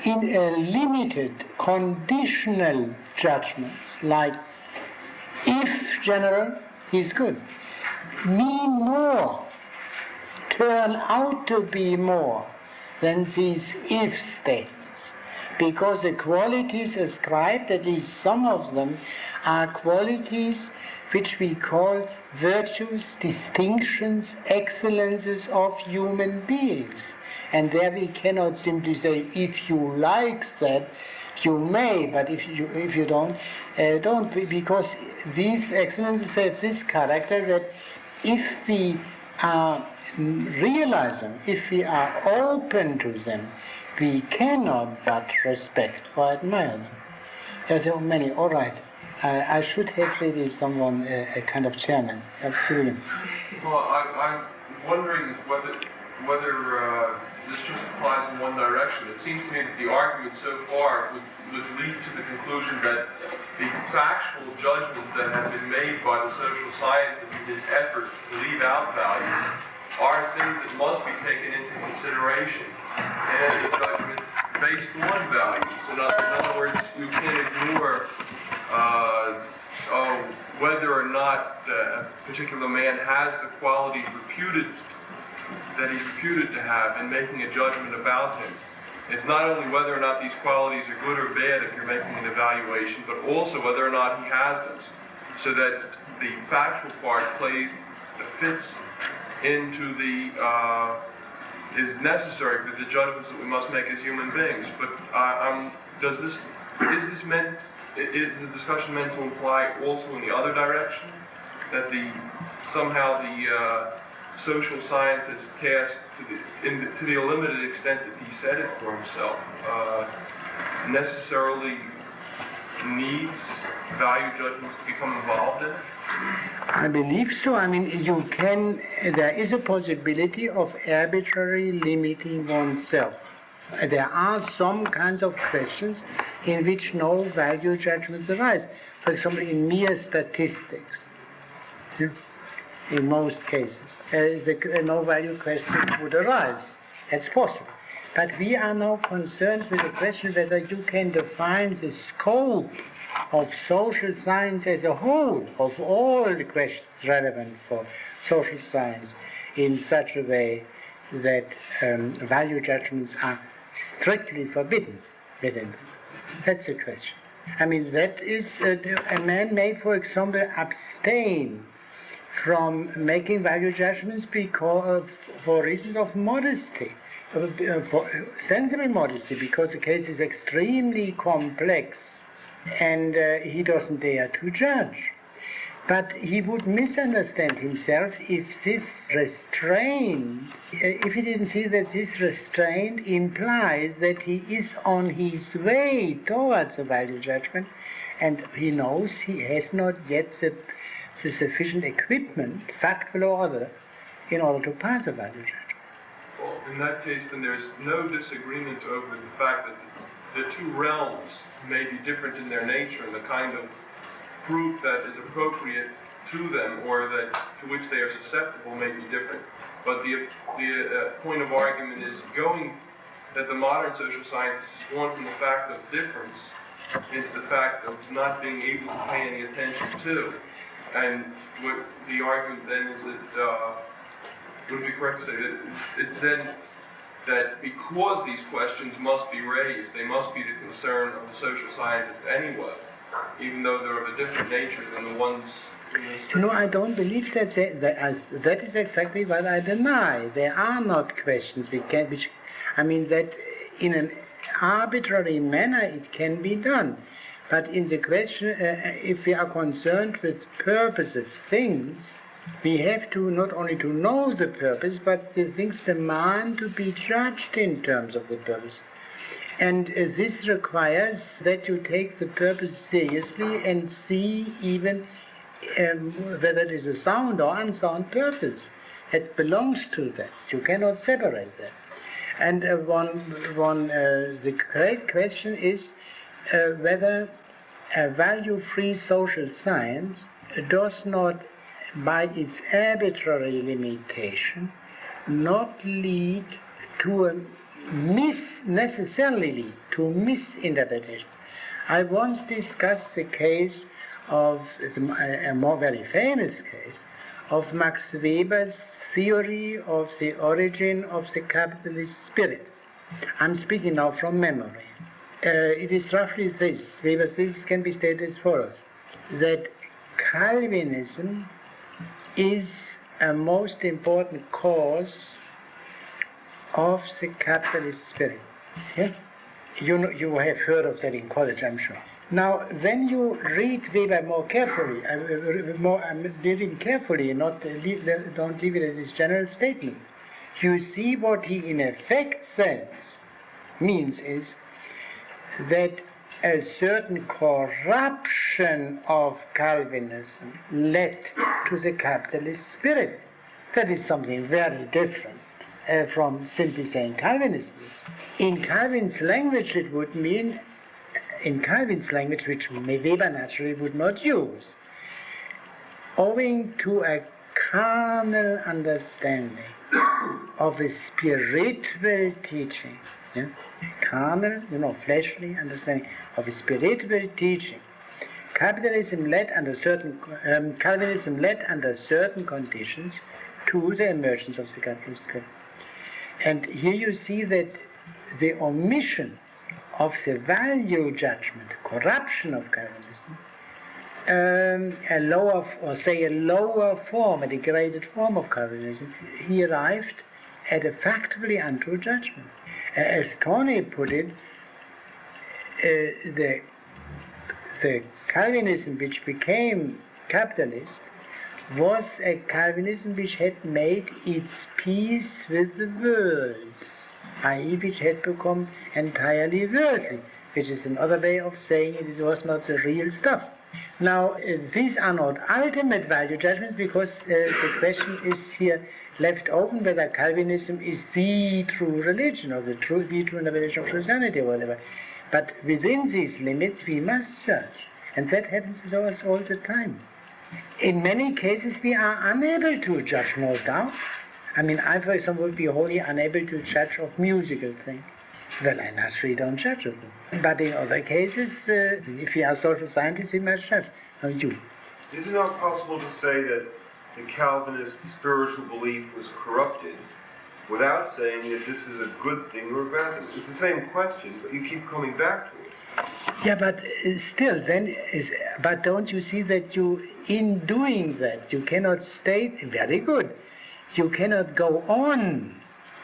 in a limited, conditional judgments, like if general, he's good, mean more, turn out to be more than these if statements, because the qualities ascribed, at least some of them, are qualities which we call virtues, distinctions, excellences of human beings. And there we cannot simply say, if you like that, you may, but if you don't, because these excellences have this character that if we realize them, if we are open to them, we cannot but respect or admire them. There's so many. All right. I should have really someone, a kind of chairman. Julian. Well, I'm wondering whether this just applies in one direction. It seems to me that the argument so far would lead to the conclusion that the factual judgments that have been made by the social scientist in his effort to leave out values are things that must be taken into consideration in any judgment based on values. In other words, you can't ignore whether or not a particular man has the qualities that he's reputed to have, and making a judgment about him. It's not only whether or not these qualities are good or bad if you're making an evaluation, but also whether or not he has them, so that the factual part fits into is necessary for the judgments that we must make as human beings. But is the discussion meant to imply also in the other direction, that somehow the social scientist tasked to the limited extent that he said it for himself necessarily needs value judgments to become involved in it? I believe so. I mean, there is a possibility of arbitrarily limiting oneself. There are some kinds of questions in which no value judgments arise. For example, in mere statistics, in most cases, no value questions would arise. That's possible. But we are now concerned with the question whether you can define the scope of social science as a whole, of all the questions relevant for social science, in such a way that value judgments are strictly forbidden within them. That's the question. I mean, that is, a man may, for example, abstain from making value judgments because, for reasons of modesty, for sensible modesty, because the case is extremely complex and he doesn't dare to judge. But he would misunderstand himself if this restraint, if he didn't see that this restraint implies that he is on his way towards a value judgment, and he knows he has not yet the sufficient equipment, factual or other, in order to pass a value judgment. Well, in that case, then there's no disagreement over the fact that the two realms may be different in their nature and the kind of proof that is appropriate to them or to which they are susceptible may be different. But the point of argument is that the modern social scientists is going from the fact of difference into the fact of not being able to pay any attention to. And what the argument then is that, would it be correct to say that it's then that because these questions must be raised, they must be the concern of the social scientist anyway, even though they're of a different nature than the ones in this. No, I don't believe that. That is exactly what I deny. There are not questions that in an arbitrary manner it can be done. But in the question, if we are concerned with purpose of things, we have to not only to know the purpose, but the things demand to be judged in terms of the purpose. And this requires that you take the purpose seriously and see even whether it is a sound or unsound purpose. It belongs to that. You cannot separate that. And the great question is whether a value-free social science does not, by its arbitrary limitation, not lead to necessarily lead to misinterpretation. I once discussed the case of a more very famous case of Max Weber's theory of the origin of the capitalist spirit. I'm speaking now from memory. It is roughly this. Weber's thesis can be stated as follows: that Calvinism is a most important cause of the capitalist spirit. Yeah? You have heard of that in college, I'm sure. Now, when you read Weber more carefully, I'm reading carefully, don't leave it as his general statement, you see what he in effect says means is that a certain corruption of Calvinism led to the capitalist spirit. That is something very different from simply saying Calvinism. In Calvin's language, it would mean, in Calvin's language, which Weber naturally would not use, owing to a carnal understanding of a spiritual teaching, yeah? Carnal, fleshly understanding of a spiritual teaching. Calvinism led under certain conditions to the emergence of the capitalist spirit. And here you see that the omission of the value judgment, corruption of Calvinism, a lower form, a degraded form of Calvinism, he arrived at a factually untrue judgment. As Tony put it, the Calvinism which became capitalist was a Calvinism which had made its peace with the world, i.e. which had become entirely worldly, which is another way of saying it was not the real stuff. Now, these are not ultimate value judgments, because the question is here left open whether Calvinism is the true religion, or the true revelation of Christianity, or whatever. But within these limits we must judge, and that happens to us all the time. In many cases we are unable to judge, no doubt. I mean, I, for example, would be wholly unable to judge of musical things. Well, I naturally don't judge of them. But in other cases, if we are social scientists, we must judge. Now you. Is it not possible to say that the Calvinist spiritual belief was corrupted without saying that this is a good thing or a bad thing? It's the same question, but you keep coming back to it. Yeah, but still, but don't you see that in doing that, you cannot state, very good, you cannot go on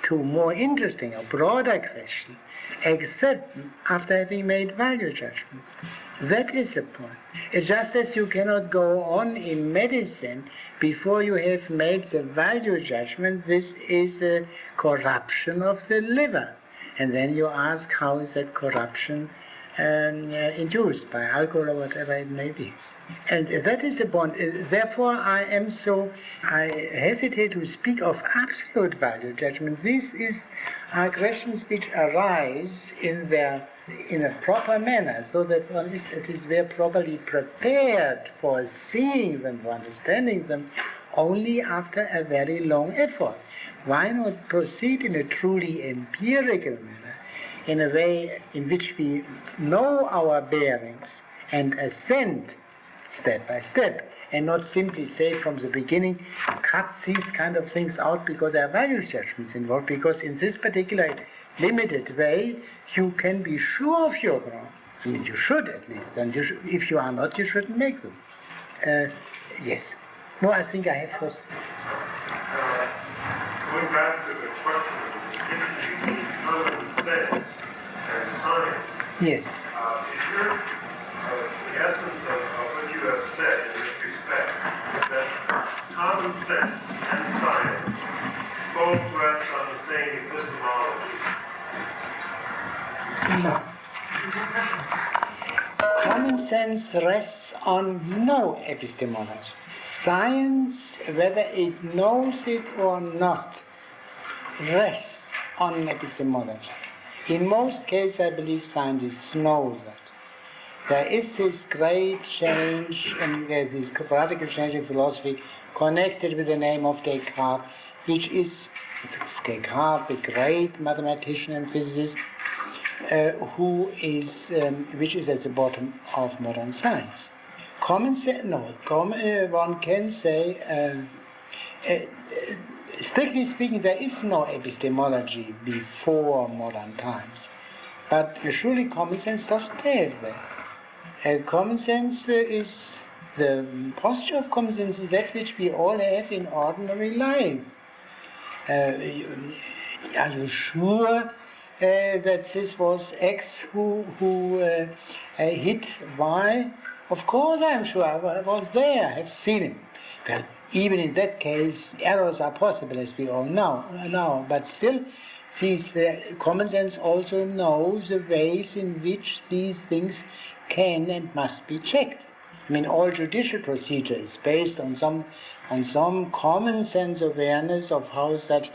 to more interesting or broader question, except after having made value judgments. That is the point. It's just as you cannot go on in medicine before you have made the value judgment, this is a corruption of the liver. And then you ask, how is that corruption induced by alcohol or whatever it may be. And that is the point. Therefore, I hesitate to speak of absolute value judgment. These are questions which arise in a proper manner, so that it is very properly prepared for seeing them, for understanding them, only after a very long effort. Why not proceed in a truly empirical manner, in a way in which we know our bearings and ascend step by step, and not simply say from the beginning, cut these kind of things out because there are value judgments involved, because in this particular limited way, you can be sure of your ground. I mean, you should at least, and if you are not, you shouldn't make them. Yes. No, I think I have first. Going back to the question of the distinction between common sense and science. Yes. Is the essence of what you have said in this respect that common sense and science both rest on the same epistemology? No. Common sense rests on no epistemology. Science, whether it knows it or not, rests on epistemology. In most cases, I believe scientists know that. There is this great change, this radical change in philosophy connected with the name of Descartes, which is Descartes, the great mathematician and physicist, which is at the bottom of modern science. Common sense, one can say, strictly speaking, there is no epistemology before modern times. But surely common sense doesn't have that. Common sense is, the posture of common sense is that which we all have in ordinary life. Are you sure that this was X who hit Y? Of course I'm sure, I was there, I have seen him. Well, even in that case, errors are possible, as we all know, but still common sense also knows the ways in which these things can and must be checked. I mean, all judicial procedure is based on some common sense awareness of how such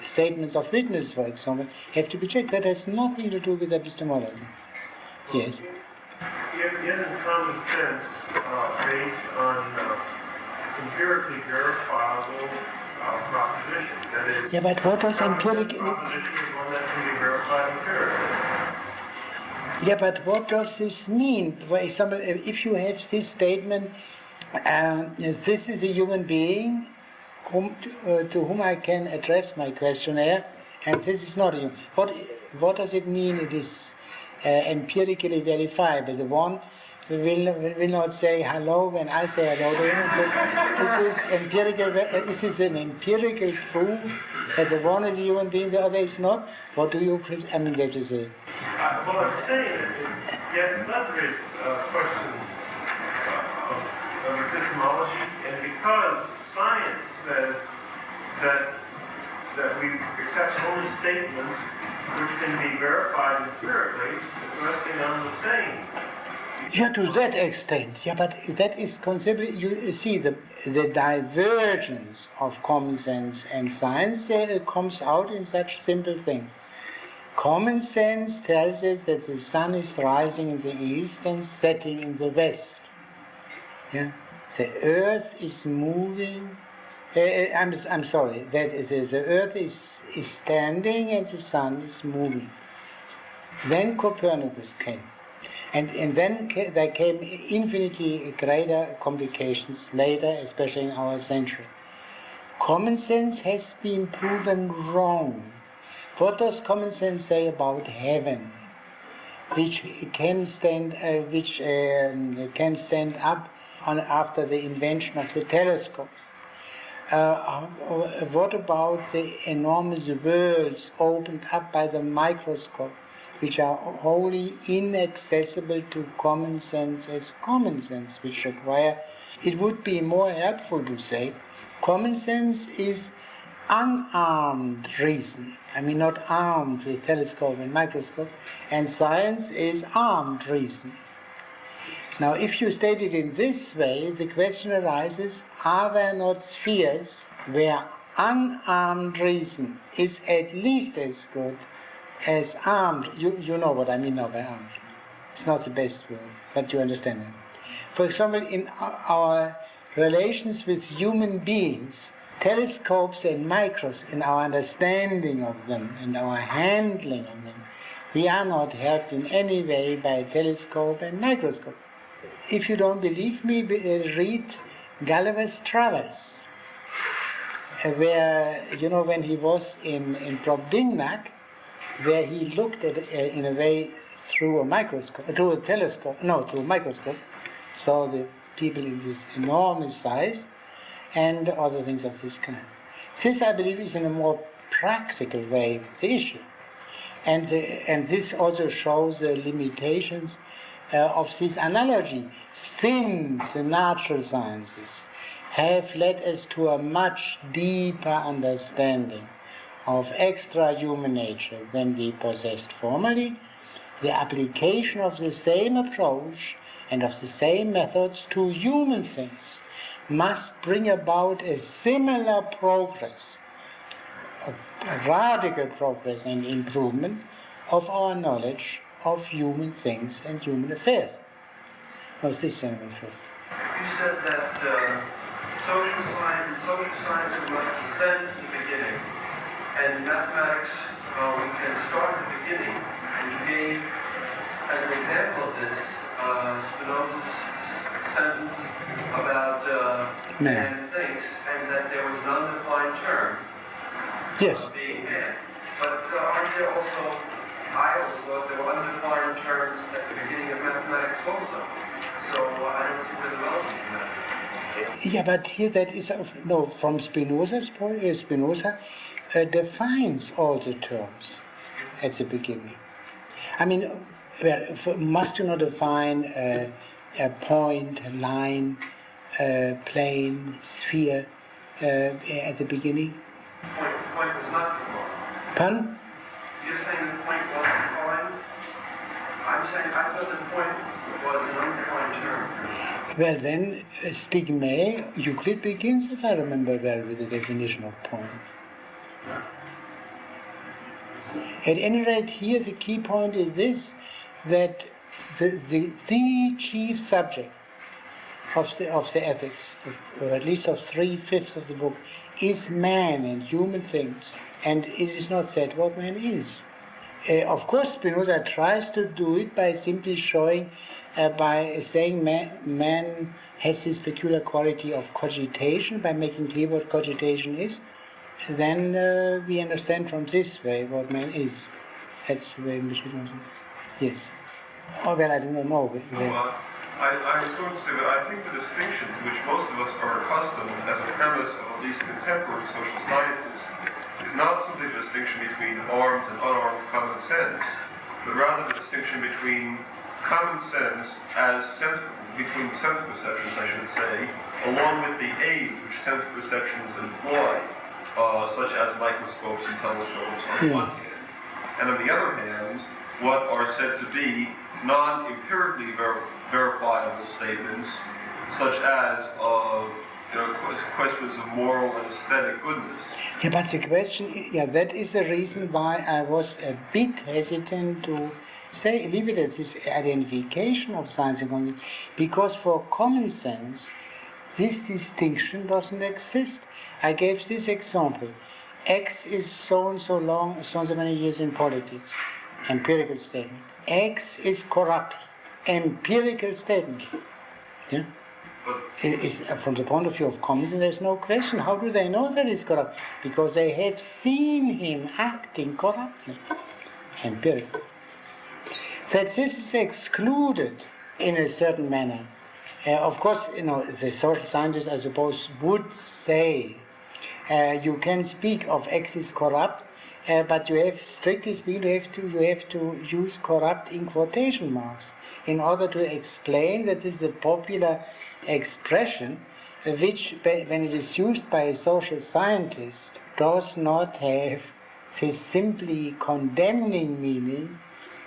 statements of witness, for example, have to be checked. That has nothing to do with epistemology. Yes. Isn't common sense based on empirically verifiable proposition? That is, Yeah, but what does empirical... proposition is one that can be verified empirically. Yeah, but what does this mean? For example, if you have this statement, this is a human being to whom I can address my questionnaire, and this is not a human. What does it mean it is empirically verifiable? The one will not say hello when I say hello to him. So, is this an empirical proof that the one is a human being, the other is not? What do you I mean, that is a... Well, I'm saying that, yes, it does raise questions of epistemology, and because science says that we accept only statements which can be verified empirically, resting on the same. Yeah, to that extent. Yeah, but that is considerably, you see, the divergence of common sense and science comes out in such simple things. Common sense tells us that the sun is rising in the east and setting in the west. Yeah? The earth is moving. I'm sorry. That is, the earth is standing and the sun is moving. Then Copernicus came. And then there came infinitely greater complications later, especially in our century. Common sense has been proven wrong. What does common sense say about heaven, which can stand up after the invention of the telescope? What about the enormous worlds opened up by the microscope, which are wholly inaccessible to common sense as common sense, which require... It would be more helpful to say common sense is unarmed reason. I mean, not armed with telescope and microscope, and science is armed reason. Now, if you state it in this way, the question arises, are there not spheres where unarmed reason is at least as good as armed? You know what I mean now by armed. It's not the best word, but you understand it. For example, in our relations with human beings, telescopes and microscopes, in our understanding of them and our handling of them, we are not helped in any way by telescope and microscope. If you don't believe me, read Gulliver's Travels, where, when he was in Brobdingnag, where he looked at, in a way, through a microscope, through a microscope, saw the people in this enormous size, and other things of this kind. This, I believe, is in a more practical way the issue. And this also shows the limitations of this analogy, since the natural sciences have led us to a much deeper understanding of extra-human nature than we possessed formerly. The application of the same approach and of the same methods to human things must bring about a similar progress, a radical progress and improvement of our knowledge of human things and human affairs. No, this gentleman first. You said that social sciences must descend to the beginning, and in mathematics we can start at the beginning. And you gave, as an example of this, Spinoza's sentence about man thinks, and that there was an undefined term being man. But aren't there also, I always thought there were undefined terms at the beginning of mathematics also. So I don't see where the relevance in that. Yeah, but here that is, from Spinoza's point, Spinoza defines all the terms at the beginning. I mean, must you not define a point, a line, plane, sphere at the beginning? Point was not defined. Pardon? You're saying the point wasn't defined? I'm saying, I thought the point was an undefined term. Well then, stigma, Euclid begins, if I remember well, with the definition of point. At any rate, here the key point is this, that the chief subject of the ethics, or at least of 3/5 of the book, is man and human things. And it is not said what man is. Of course, Spinoza tries to do it by simply showing, by saying man has this peculiar quality of cogitation, by making clear what cogitation is. Then we understand from this way what man is. That's the way in which we do it. Yes. Oh, well, I do not know. I was going to say that I think the distinction to which most of us are accustomed as a premise of at least contemporary social sciences is not simply the distinction between armed and unarmed common sense, but rather the distinction between common sense as between sense perceptions, I should say, along with the aids which sense perceptions employ, such as microscopes and telescopes on the one hand, and on the other hand, what are said to be non-empirically verifiable statements, such as questions of moral and aesthetic goodness. Yeah, but the question, that is the reason why I was a bit hesitant to leave it as this identification of science and common sense, because for common sense, this distinction doesn't exist. I gave this example. X is so and so long, so and so many years in politics. Empirical statement. X is corrupt. Empirical statement. Yeah? From the point of view of common sense, there's no question. How do they know that he's corrupt? Because they have seen him acting corruptly. Empirical. That this is excluded in a certain manner. Of course, the social scientists, I suppose, would say you can speak of X is corrupt, but you have, strictly speaking, you have to use corrupt in quotation marks in order to explain that this is a popular expression which, when it is used by a social scientist, does not have this simply condemning meaning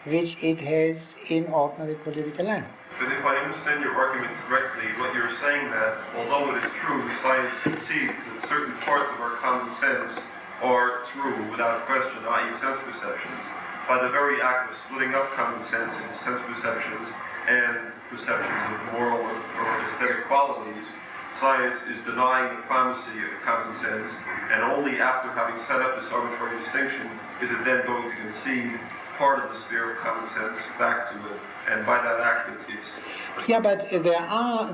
which it has in ordinary political life. But if I understand your argument correctly, what you're saying that, although it is true, science concedes that certain parts of our common sense are true without question, i.e. sense perceptions, by the very act of splitting up common sense into sense perceptions and perceptions of moral or aesthetic qualities, science is denying the primacy of common sense, and only after having set up this arbitrary distinction is it then going to concede part of the sphere of common sense back to it, and by that act it's... Yeah, but there are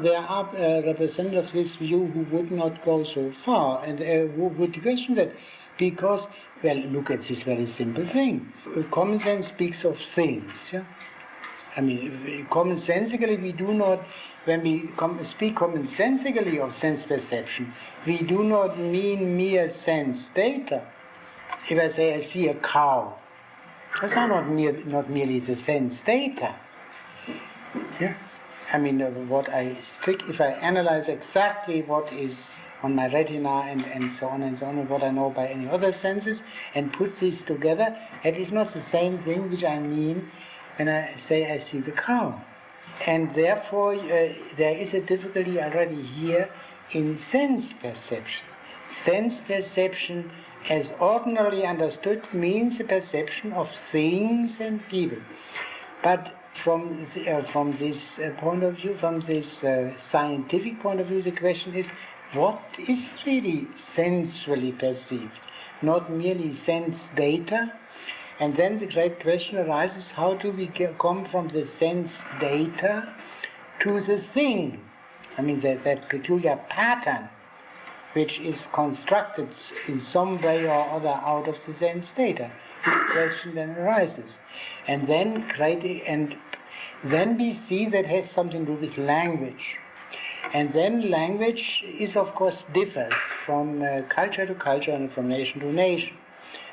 representatives of this view who would not go so far, and who would question that, because, well, look at this very simple thing. Common sense speaks of things, yeah? I mean, commonsensically we do not, when we speak commonsensically of sense perception, we do not mean mere sense data. If I say I see a cow, those are not merely the sense data. Yeah? I mean, if I analyze exactly what is on my retina and so on, and what I know by any other senses, and put this together, that is not the same thing which I mean when I say I see the cow. And therefore, there is a difficulty already here in sense perception. Sense perception, as ordinarily understood, means the perception of things and people. But from this point of view, from this scientific point of view, the question is, what is really sensually perceived? Not merely sense data. And then the great question arises, how do we come from the sense data to the thing? I mean, that peculiar pattern which is constructed in some way or other out of the sense data. This question then arises. And then we see that has something to do with language. And then language is, of course, differs from culture to culture and from nation to nation.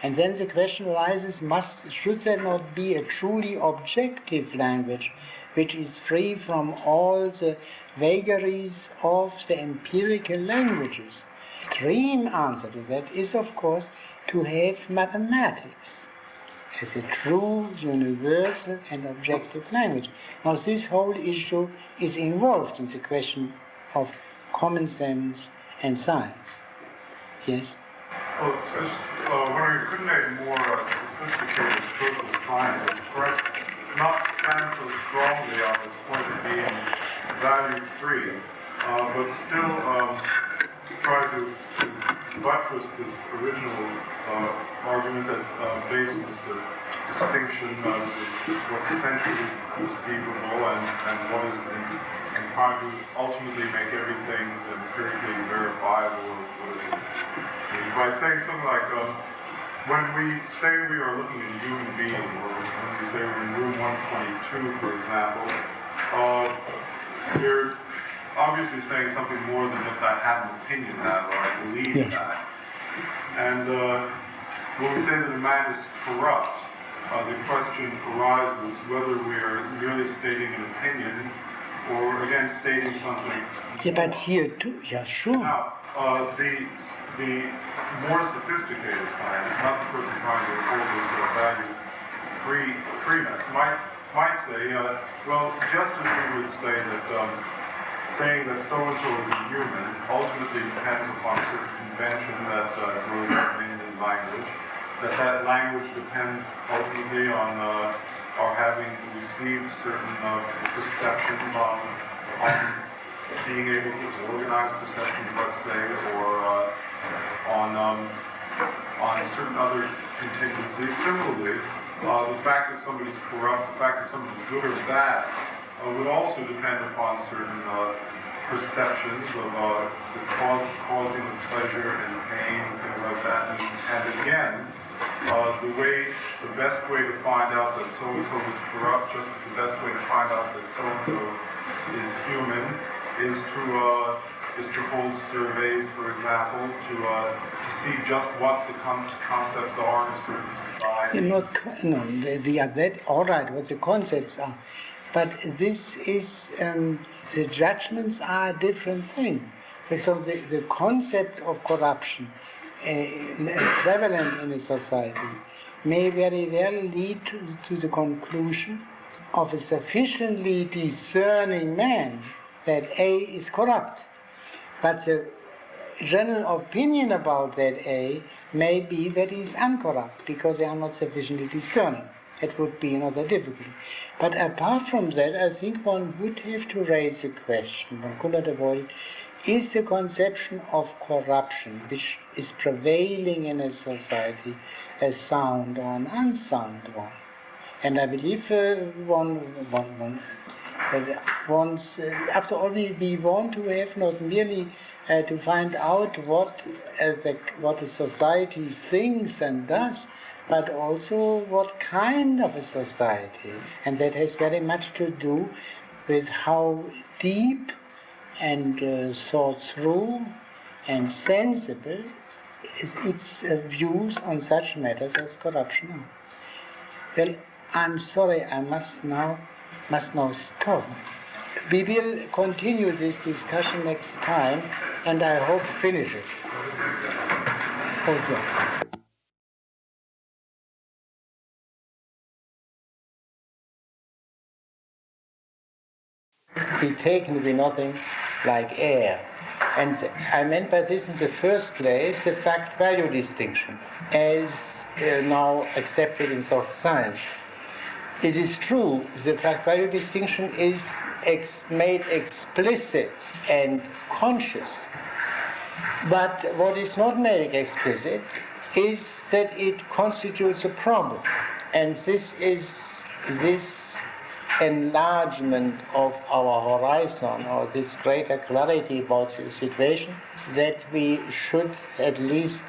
And then the question arises, should there not be a truly objective language which is free from all the vagaries of the empirical languages? extreme answer to that is, of course, to have mathematics as a true, universal and objective language. Now, this whole issue is involved in the question of common sense and science. Yes? Well, just wondering, couldn't a more sophisticated social scientist perhaps not stand so strongly on this point of being value-free, but still try to buttress this original argument that's based on this distinction of what's centrally perceivable and what is and trying to ultimately make everything empirically verifiable by saying something like, when we say we are looking at a human being, or when we say we're in room 122, for example, you're obviously saying something more than just I have an opinion that or I believe that. And when we say that a man is corrupt, the question arises whether we are merely stating an opinion or again stating something. Yeah, but here too, yeah, sure. Now, the more sophisticated scientist, not the person trying to hold this freeness, might say, well, just as we would say that saying that so-and-so is a human ultimately depends upon a certain convention that grows up in language, that language depends ultimately on our having received certain perceptions on being able to organize perceptions, let's say, or on certain other contingencies. Similarly, the fact that somebody's corrupt, the fact that somebody's good or bad, would also depend upon certain perceptions of the causing of pleasure and pain and things like that. And again, the best way to find out that so-and-so is corrupt, just as the best way to find out that so-and-so is human, is to hold surveys, for example, to see just what the concepts are in a certain society. That all right, what the concepts are, but this is the judgments are a different thing. For example, the concept of corruption prevalent in a society may very well lead to the conclusion of a sufficiently discerning man that A is corrupt. But the general opinion about that A may be that he is uncorrupt because they are not sufficiently discerning. It would be another difficulty. But apart from that, I think one would have to raise the question, one could not avoid it, is the conception of corruption, which is prevailing in a society, a sound or an unsound one? And I believe after all, we want to have not merely to find out what the society thinks and does, but also what kind of a society. And that has very much to do with how deep and thought through and sensible is its views on such matters as corruption are. Well, I'm sorry, I must now stop. We will continue this discussion next time, and I hope finish it. Okay. Be taken to be nothing like air. And I meant by this in the first place the fact-value distinction, as now accepted in social science. It is true, the fact-value distinction is made explicit and conscious. But what is not made explicit is that it constitutes a problem. And this is this enlargement of our horizon, or this greater clarity about the situation, that we should at least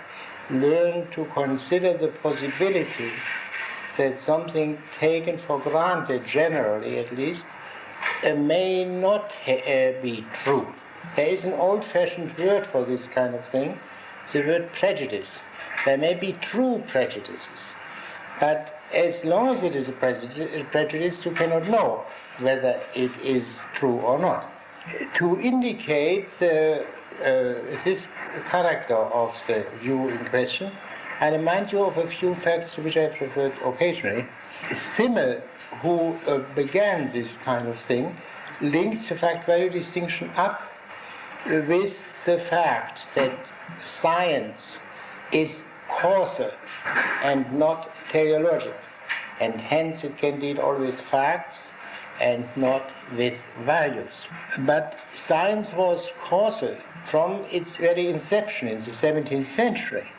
learn to consider the possibility that something taken for granted, generally at least, may not be true. There is an old-fashioned word for this kind of thing, the word prejudice. There may be true prejudices, but as long as it is a prejudice, you cannot know whether it is true or not. To indicate the this character of the view in question, I remind you of a few facts to which I have referred occasionally. Simmel, who began this kind of thing, links the fact-value distinction up with the fact that science is causal and not teleological, and hence it can deal only with facts and not with values. But science was causal from its very inception in the 17th century.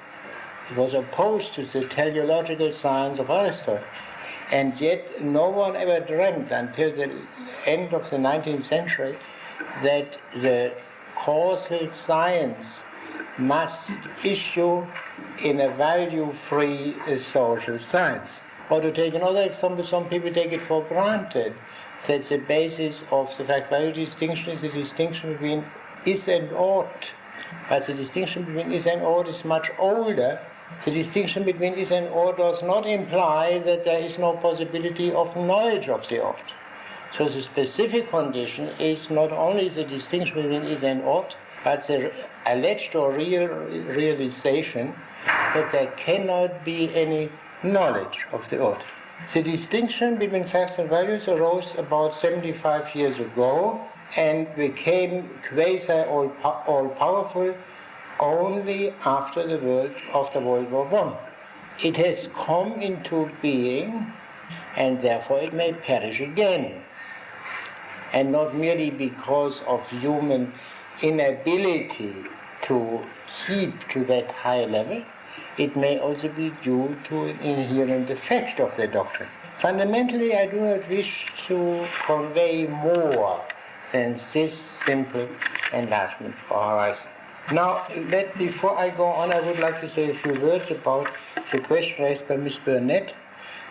It was opposed to the teleological science of Aristotle. And yet no one ever dreamt until the end of the 19th century that the causal science must issue in a value-free social science. Or to take another example, some people take it for granted that the basis of the fact-value distinction is the distinction between is and ought. But the distinction between is and ought is much older. The distinction between is and ought does not imply that there is no possibility of knowledge of the ought. So the specific condition is not only the distinction between is and ought, but the alleged or real realization that there cannot be any knowledge of the ought. The distinction between facts and values arose about 75 years ago and became quasi-all-powerful only after World War I. It has come into being, and therefore it may perish again. And not merely because of human inability to keep to that high level, it may also be due to an inherent defect of the doctrine. Fundamentally, I do not wish to convey more than this simple enlargement for horizon. Now, before I go on, I would like to say a few words about the question raised by Ms. Burnett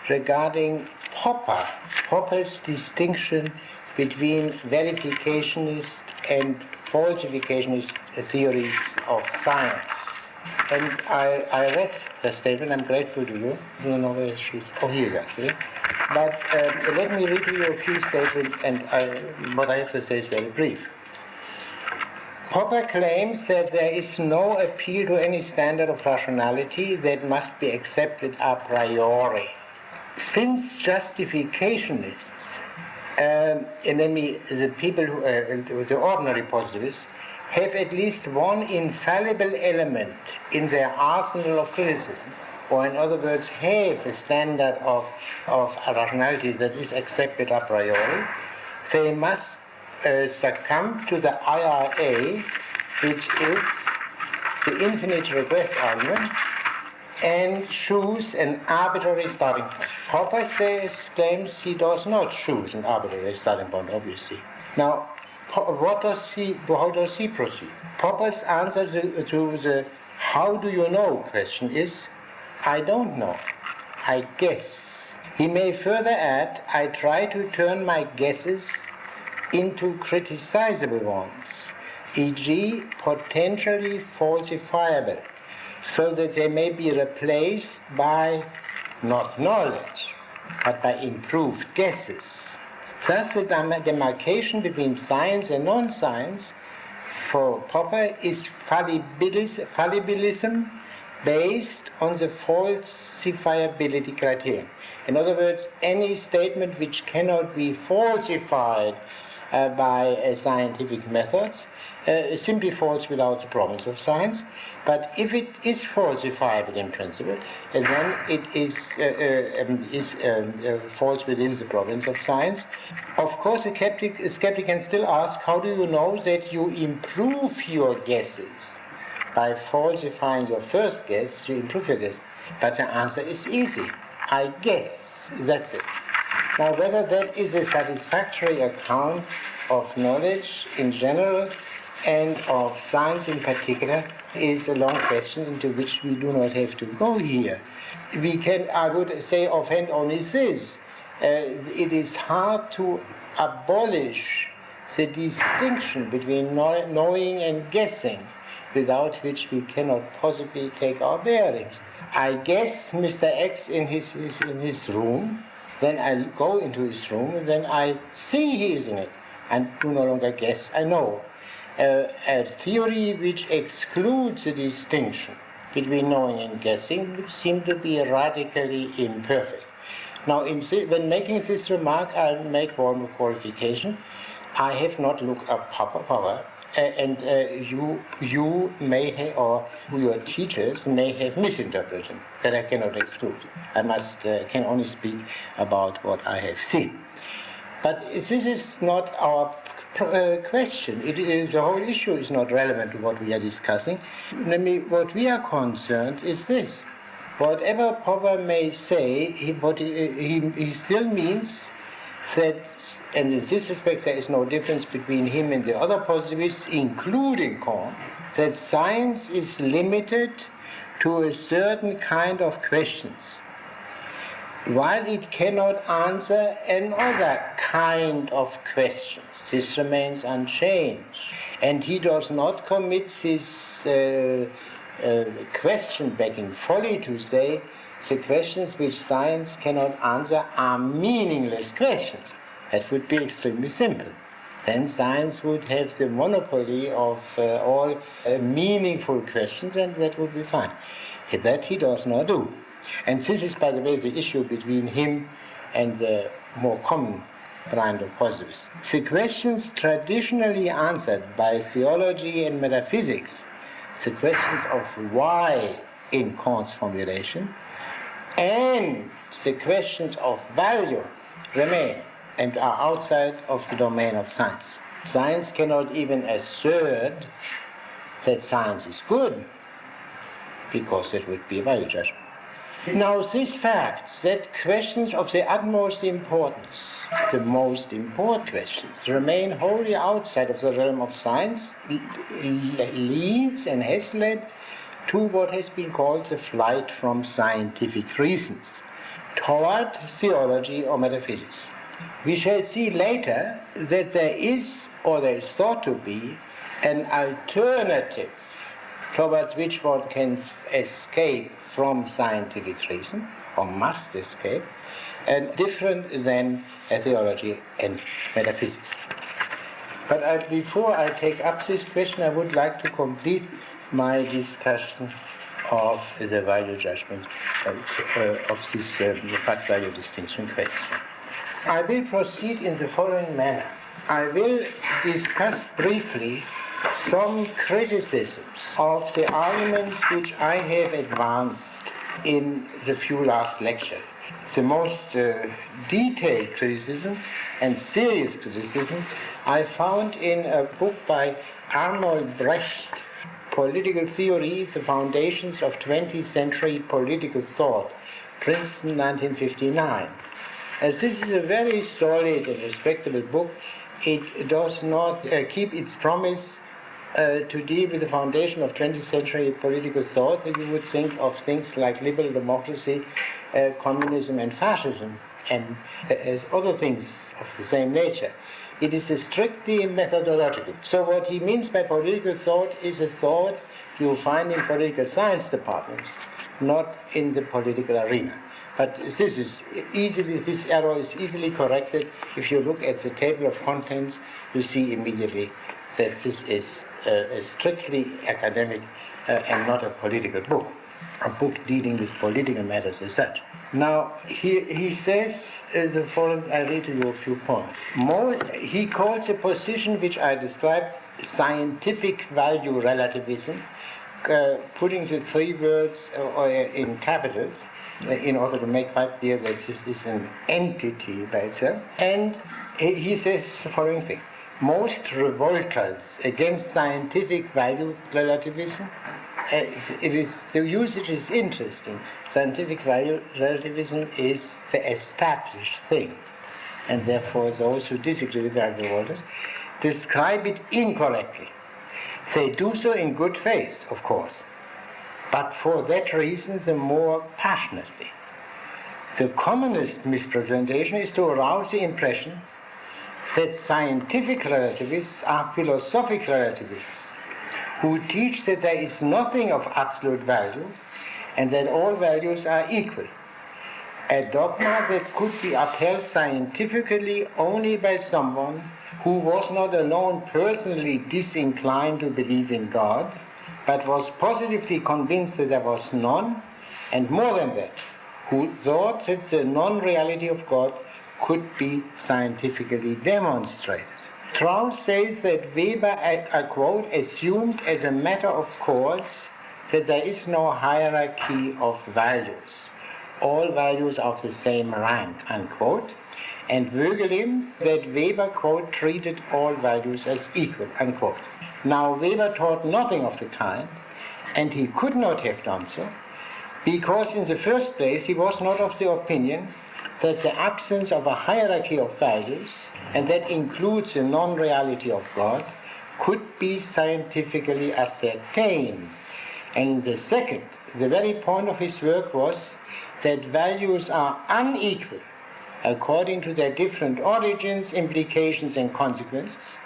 regarding Popper's distinction between verificationist and falsificationist theories of science. And I read her statement. I'm grateful to you. I don't know where she's. Oh, here you are. But let me read to you a few statements, and what I have to say is very brief. Popper claims that there is no appeal to any standard of rationality that must be accepted a priori. Since justificationists, the people who, the ordinary positivists, have at least one infallible element in their arsenal of criticism, or in other words, have a standard of rationality that is accepted a priori, they must succumb to the IRA, which is the infinite regress argument, and choose an arbitrary starting point. Popper claims he does not choose an arbitrary starting point, obviously. Now, how does he proceed? Popper's answer to the how do you know question is, I don't know, I guess. He may further add, I try to turn my guesses into criticizable ones, e.g. potentially falsifiable, so that they may be replaced by not knowledge, but by improved guesses. Thus the demarcation between science and non-science for Popper is fallibilism based on the falsifiability criterion. In other words, any statement which cannot be falsified by scientific methods simply falls without the province of science. But if it is falsifiable in principle, then it falls within the province of science. Of course, a skeptic can still ask, how do you know that you improve your guesses? By falsifying your first guess, you improve your guess. But the answer is easy. I guess. That's it. Now, whether that is a satisfactory account of knowledge in general and of science in particular is a long question into which we do not have to go here. I would say offhand only this. It is hard to abolish the distinction between knowing and guessing, without which we cannot possibly take our bearings. I guess Mr. X in his room, then I go into his room, and then I see he is in it, and do no longer guess, I know. a theory which excludes the distinction between knowing and guessing would seem to be radically imperfect. Now, when making this remark, I'll make one qualification. I have not looked up Popper, and you may have, or your teachers may have misinterpreted him. That I cannot exclude. I can only speak about what I have seen. But this is not our question. The whole issue is not relevant to what we are discussing. What we are concerned is this. Whatever Popper may say, he still means that, and in this respect there is no difference between him and the other positivists, including Kant, that science is limited to a certain kind of questions, while it cannot answer another kind of questions. This remains unchanged. And he does not commit this question-begging folly to say the questions which science cannot answer are meaningless questions. That would be extremely simple. Then science would have the monopoly of all meaningful questions, and that would be fine. That he does not do. And this is, by the way, the issue between him and the more common brand of positivists. The questions traditionally answered by theology and metaphysics, the questions of why in Kant's formulation, and the questions of value remain and are outside of the domain of science. Science cannot even assert that science is good, because it would be a value judgment. Now, these facts, that questions of the utmost importance, the most important questions, remain wholly outside of the realm of science, leads and has led to what has been called the flight from scientific reasons toward theology or metaphysics. We shall see later that there is, or there is thought to be, an alternative towards which one can escape from scientific reason, or must escape, and different than theology and metaphysics. But before I take up this question, I would like to complete my discussion of the value judgment, of this fact-value distinction question. I will proceed in the following manner. I will discuss briefly some criticisms of the arguments which I have advanced in the few last lectures. The most detailed criticism and serious criticism I found in a book by Arnold Brecht, Political Theory, The Foundations of 20th Century Political Thought, Princeton, 1959. As this is a very solid and respectable book, it does not keep its promise to deal with the foundation of 20th century political thought. That you would think of things like liberal democracy, communism and fascism, and as other things of the same nature. It is strictly methodological. So what he means by political thought is a thought you find in political science departments, not in the political arena. But this error is easily corrected. If you look at the table of contents, you see immediately that this is a strictly academic and not a political book, a book dealing with political matters as such. Now, he says the following, I read to you a few points. He calls a position which I described scientific value relativism, putting the three words in capitals, in order to make quite clear that this is an entity by itself. And he says the following thing. Most revolters against scientific value relativism, the usage is interesting. Scientific value relativism is the established thing. And therefore those who disagree with the revolters describe it incorrectly. They do so in good faith, of course, but for that reason the more passionately. The commonest misrepresentation is to arouse the impression that scientific relativists are philosophic relativists who teach that there is nothing of absolute value and that all values are equal. a dogma that could be upheld scientifically only by someone who was not alone personally disinclined to believe in God, but was positively convinced that there was none, and more than that, who thought that the non-reality of God could be scientifically demonstrated. Strauss says that Weber, I quote, assumed as a matter of course that there is no hierarchy of values. All values are of the same rank, unquote, and Voegelin that Weber, quote, treated all values as equal, unquote. Now, Weber taught nothing of the kind, and he could not have done so, because in the first place he was not of the opinion that the absence of a hierarchy of values, and that includes the non-reality of God, could be scientifically ascertained. And in the second, the very point of his work was that values are unequal according to their different origins, implications, and consequences,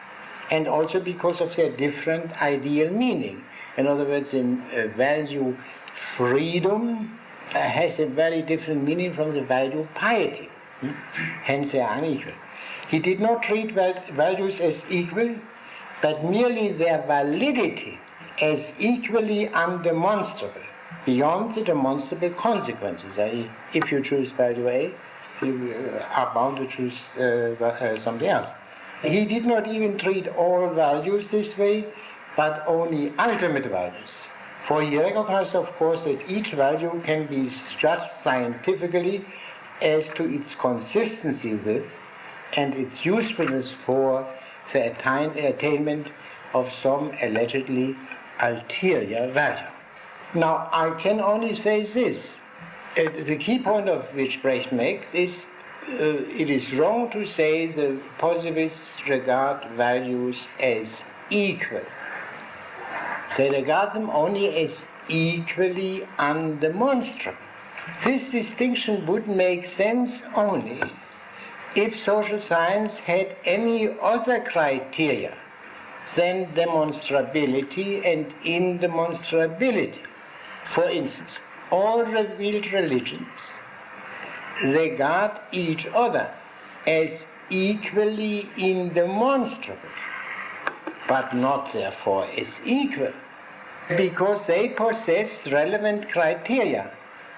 and also because of their different ideal meaning. In other words, in value freedom has a very different meaning from the value piety. Hence they are unequal. He did not treat values as equal, but merely their validity as equally undemonstrable, beyond the demonstrable consequences. I.e., if you choose value A, you are bound to choose something else. He did not even treat all values this way, but only ultimate values. For he recognized, of course, that each value can be judged scientifically as to its consistency with and its usefulness for the attainment of some allegedly ulterior value. Now, I can only say this. The key point of which Brecht makes is it is wrong to say the positivists regard values as equal. They regard them only as equally undemonstrable. This distinction would make sense only if social science had any other criteria than demonstrability and indemonstrability. For instance, all revealed religions regard each other as equally indemonstrable, but not therefore as equal, because they possess relevant criteria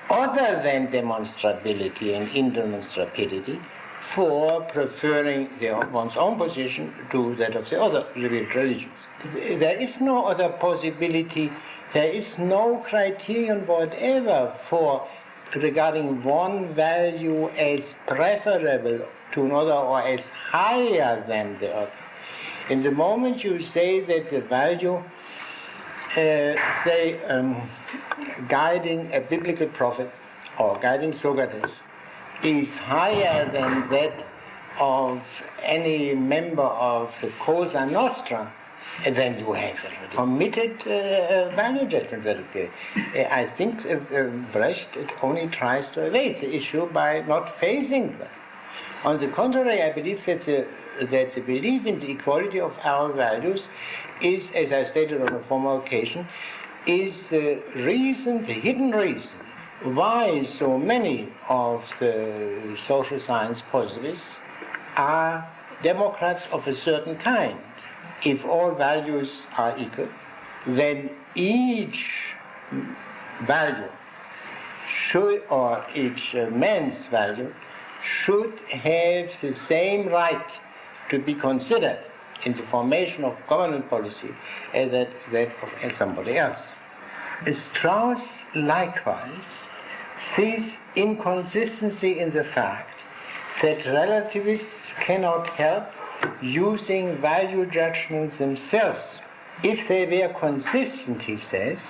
other than demonstrability and indemonstrability for preferring one's own position to that of the other revealed religions. There is no other possibility, there is no criterion whatever for regarding one value as preferable to another or as higher than the other. In the moment you say that the value, guiding a biblical prophet or guiding Socrates is higher than that of any member of the Cosa Nostra, then you have committed value judgment very clearly. I think Brecht only tries to evade the issue by not facing that. On the contrary, I believe that the belief in the equality of our values is, as I stated on a former occasion, is the reason, the hidden reason, why so many of the social science positivists are Democrats of a certain kind. If all values are equal, then each value should, or each man's value, should have the same right to be considered in the formation of government policy as that of somebody else. Strauss likewise sees inconsistency in the fact that relativists cannot help using value judgments themselves. If they were consistent, he says,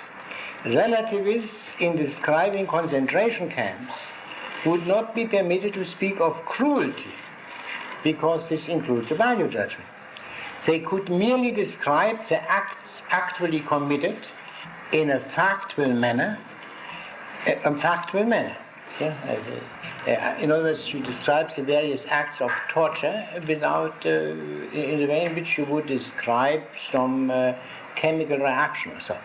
relativists in describing concentration camps would not be permitted to speak of cruelty, because this includes a value judgment. They could merely describe the acts actually committed in a factual manner. In other words, she describes the various acts of torture without, in the way in which you would describe some chemical reaction or so.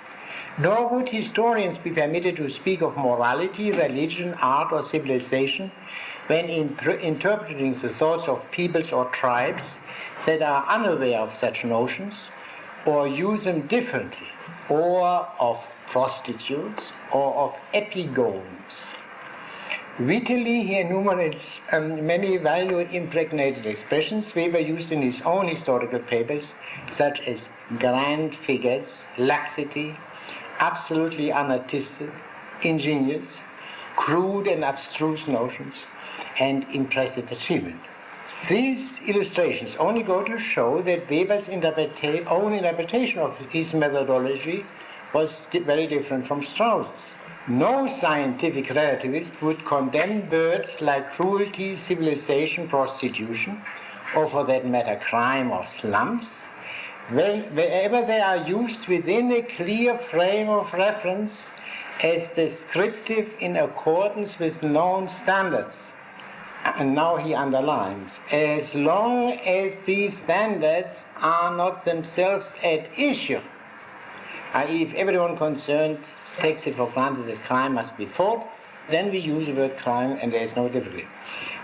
Nor would historians be permitted to speak of morality, religion, art, or civilization when interpreting the thoughts of peoples or tribes that are unaware of such notions or use them differently, or of prostitutes or of epigones. Vitally, he enumerates many value-impregnated expressions Weber used in his own historical papers, such as grand figures, laxity, absolutely unartistic, ingenious, crude and abstruse notions, and impressive achievement. These illustrations only go to show that Weber's own interpretation of his methodology was very different from Strauss's. No scientific relativist would condemn words like cruelty, civilization, prostitution, or for that matter crime or slums, wherever they are used within a clear frame of reference as descriptive in accordance with known standards. And now he underlines, as long as these standards are not themselves at issue, i.e. if everyone concerned takes it for granted that crime must be fought, then we use the word crime and there is no difficulty.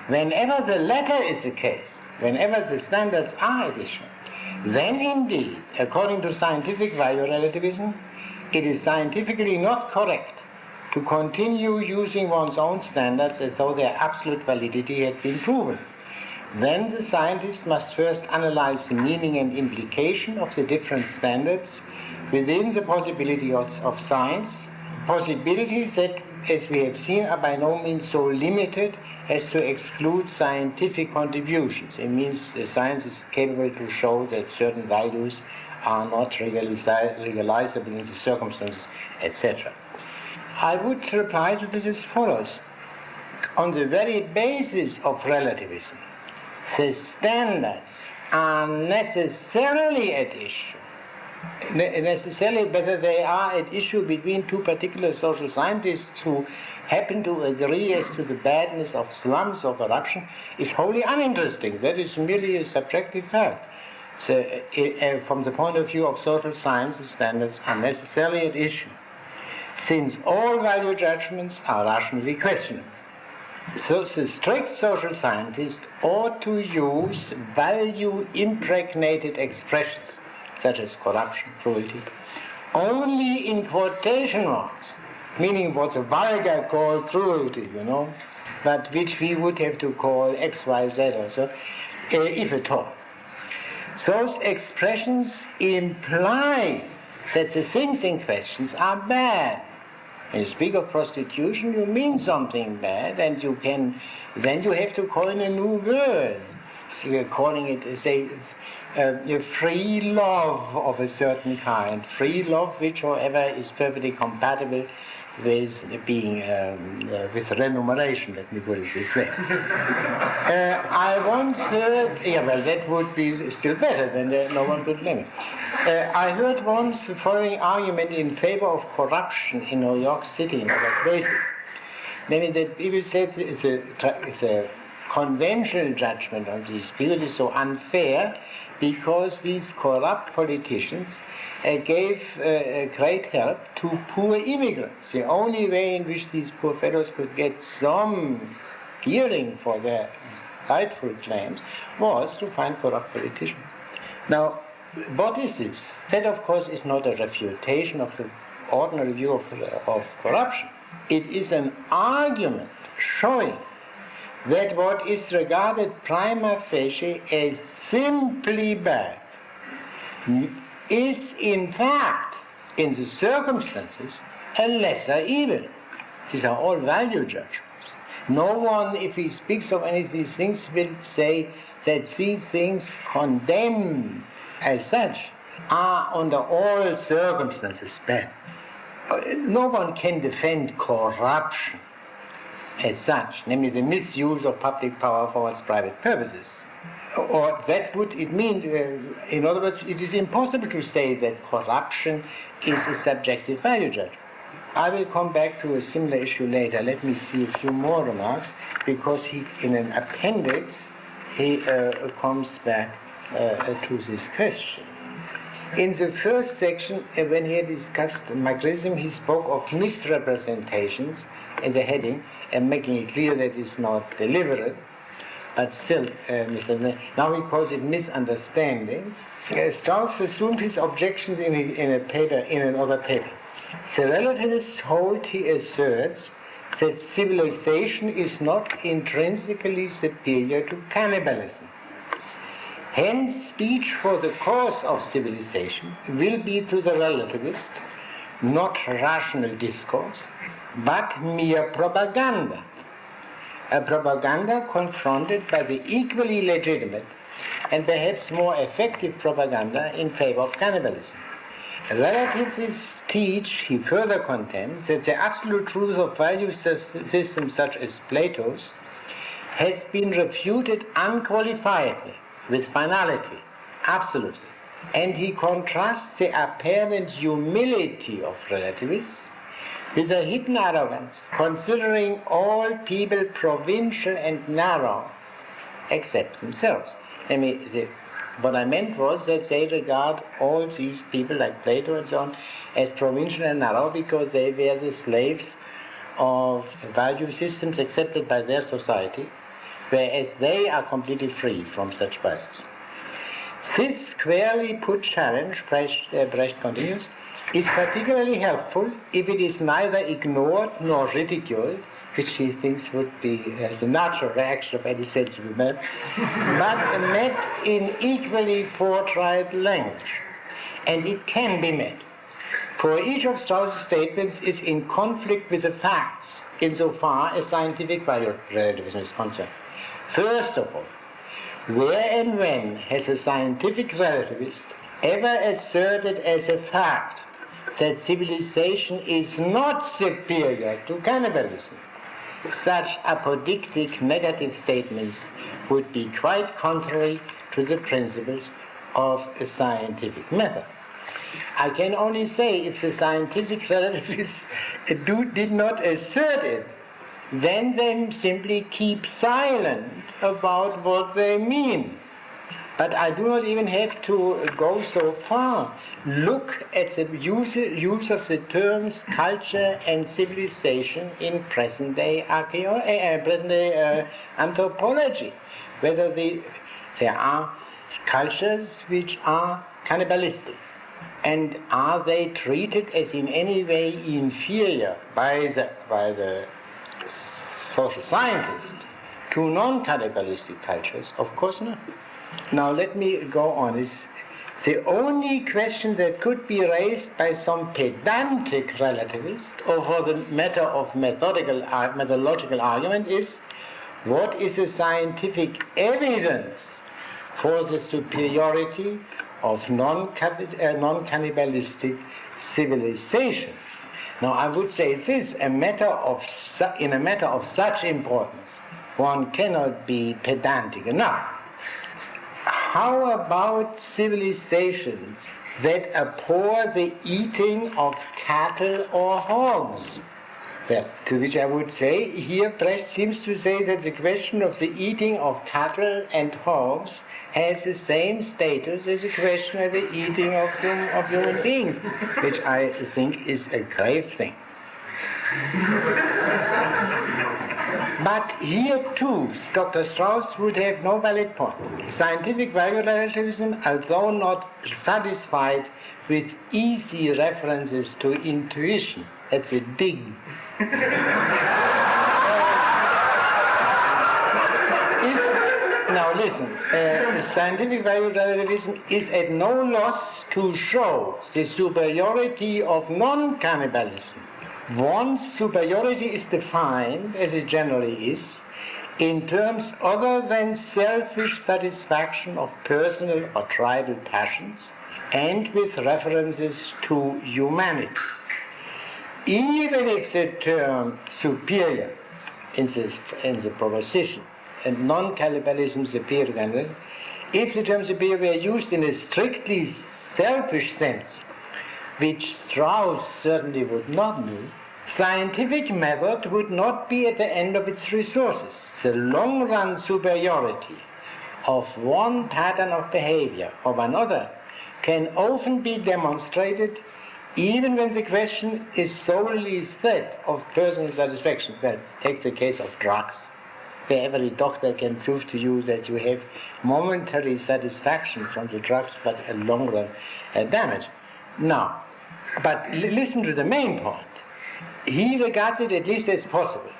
Whenever the latter is the case, whenever the standards are at issue, then indeed, according to scientific value relativism, it is scientifically not correct to continue using one's own standards as though their absolute validity had been proven. Then the scientist must first analyze the meaning and implication of the different standards within the possibility of science, possibilities that, as we have seen, are by no means so limited as to exclude scientific contributions. It means science is capable to show that certain values are not realizable in the circumstances, etc. I would reply to this as follows. On the very basis of relativism, the standards are necessarily at issue. Necessarily whether they are at issue between two particular social scientists who happen to agree as to the badness of slums or corruption is wholly uninteresting. That is merely a subjective fact. So, from the point of view of social science, the standards are necessarily at issue, since all value judgments are rationally questionable. So the strict social scientist ought to use value-impregnated expressions, such as corruption, cruelty, only in quotation marks, meaning what the vulgar call cruelty, but which we would have to call X, Y, Z or so, if at all. Those expressions imply that the things in question are bad. When you speak of prostitution, you mean something bad, and then you have to coin a new word. So you're calling it, say, free love of a certain kind. Free love, which, however, is perfectly compatible with being with remuneration. Let me put it this way. I once heard, that would be still better than no one could blame it. I heard once the following argument in favor of corruption in New York City and other places. Namely, that people said it's a conventional judgment on these people is so unfair because these corrupt politicians gave great help to poor immigrants. The only way in which these poor fellows could get some hearing for their rightful claims was to find corrupt politicians. Now, what is this? That, of course, is not a refutation of the ordinary view of corruption. It is an argument showing that what is regarded prima facie as simply bad is in fact, in the circumstances, a lesser evil. These are all value judgments. No one, if he speaks of any of these things, will say that these things condemned as such are under all circumstances bad. No one can defend corruption as such, namely the misuse of public power for its private purposes. Or that would it mean, in other words, it is impossible to say that corruption is a subjective value judgment. I will come back to a similar issue later. Let me see a few more remarks, because he, in an appendix, he comes back to this question. In the first section, when he discussed micrism, he spoke of misrepresentations in the heading, and making it clear that it's not deliberate, but still, now he calls it misunderstandings. Strauss assumed his objections in another paper. The relativist hold, he asserts, that civilization is not intrinsically superior to cannibalism. Hence, speech for the cause of civilization will be to the relativist not rational discourse, but mere propaganda. A propaganda confronted by the equally legitimate and perhaps more effective propaganda in favor of cannibalism. Relativists teach, he further contends, that the absolute truth of value systems such as Plato's has been refuted unqualifiedly, with finality, absolutely. And he contrasts the apparent humility of relativists with a hidden arrogance, considering all people provincial and narrow, except themselves. What I meant was that they regard all these people, like Plato and so on, as provincial and narrow because they were the slaves of value systems accepted by their society, whereas they are completely free from such biases. This squarely put challenge, Brecht continues, is particularly helpful if it is neither ignored nor ridiculed, which he thinks would be as a natural reaction of any sensible man, but met in equally forthright language. And it can be met. For each of Strauss's statements is in conflict with the facts, insofar as scientific value relativism is concerned. First of all, where and when has a scientific relativist ever asserted as a fact that civilization is not superior to cannibalism? Such apodictic negative statements would be quite contrary to the principles of a scientific method. I can only say if the scientific relativists did not assert it, then they simply keep silent about what they mean. But I do not even have to go so far. Look at the use of the terms culture and civilization in present-day anthropology. Whether there are cultures which are cannibalistic, and are they treated as in any way inferior by the social scientist to non-cannibalistic cultures? Of course not. Now let me go on. The only question that could be raised by some pedantic relativist, or for the matter of methodological argument, is what is the scientific evidence for the superiority of non-cannibalistic civilization? Now I would say this, in a matter of such importance, one cannot be pedantic enough. How about civilizations that abhor the eating of cattle or hogs? Well, to which I would say, here Brecht seems to say that the question of the eating of cattle and hogs has the same status as the question of the eating of human beings, which I think is a grave thing. But here too, Dr. Strauss would have no valid point. Scientific value relativism, although not satisfied with easy references to intuition, that's a dig. Now listen, scientific value relativism is at no loss to show the superiority of non-cannibalism. Once superiority is defined, as it generally is, in terms other than selfish satisfaction of personal or tribal passions, and with references to humanity. Even if the term superior in the proposition, and non-cannibalism superior to cannibalism, if the term superior were used in a strictly selfish sense, which Strauss certainly would not do, scientific method would not be at the end of its resources. The long-run superiority of one pattern of behavior of another can often be demonstrated even when the question is solely that of personal satisfaction. Well, take the case of drugs, where every doctor can prove to you that you have momentary satisfaction from the drugs, but a long-run damage. Now, but listen to the main point. He regards it at least as possible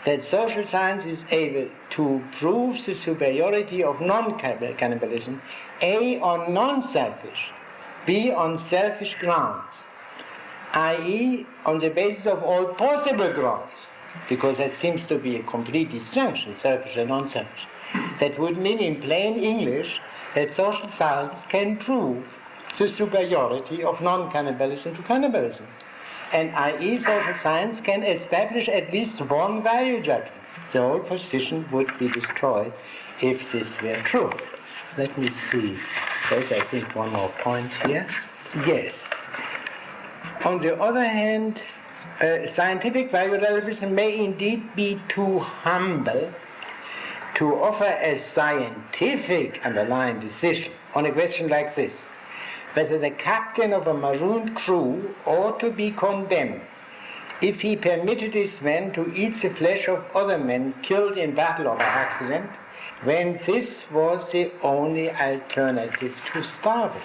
that social science is able to prove the superiority of non-cannibalism, A, on non-selfish, B, on selfish grounds, i.e. on the basis of all possible grounds, because that seems to be a complete disjunction, selfish and non-selfish. That would mean in plain English that social science can prove the superiority of non-cannibalism to cannibalism. And i.e. social science can establish at least one value judgment. The whole position would be destroyed if this were true. Let me see. There's, I think, one more point here. Yes. On the other hand, scientific value relativism may indeed be too humble to offer a scientific underlying decision on a question like this: whether the captain of a marooned crew ought to be condemned if he permitted his men to eat the flesh of other men killed in battle or by accident, when this was the only alternative to starving.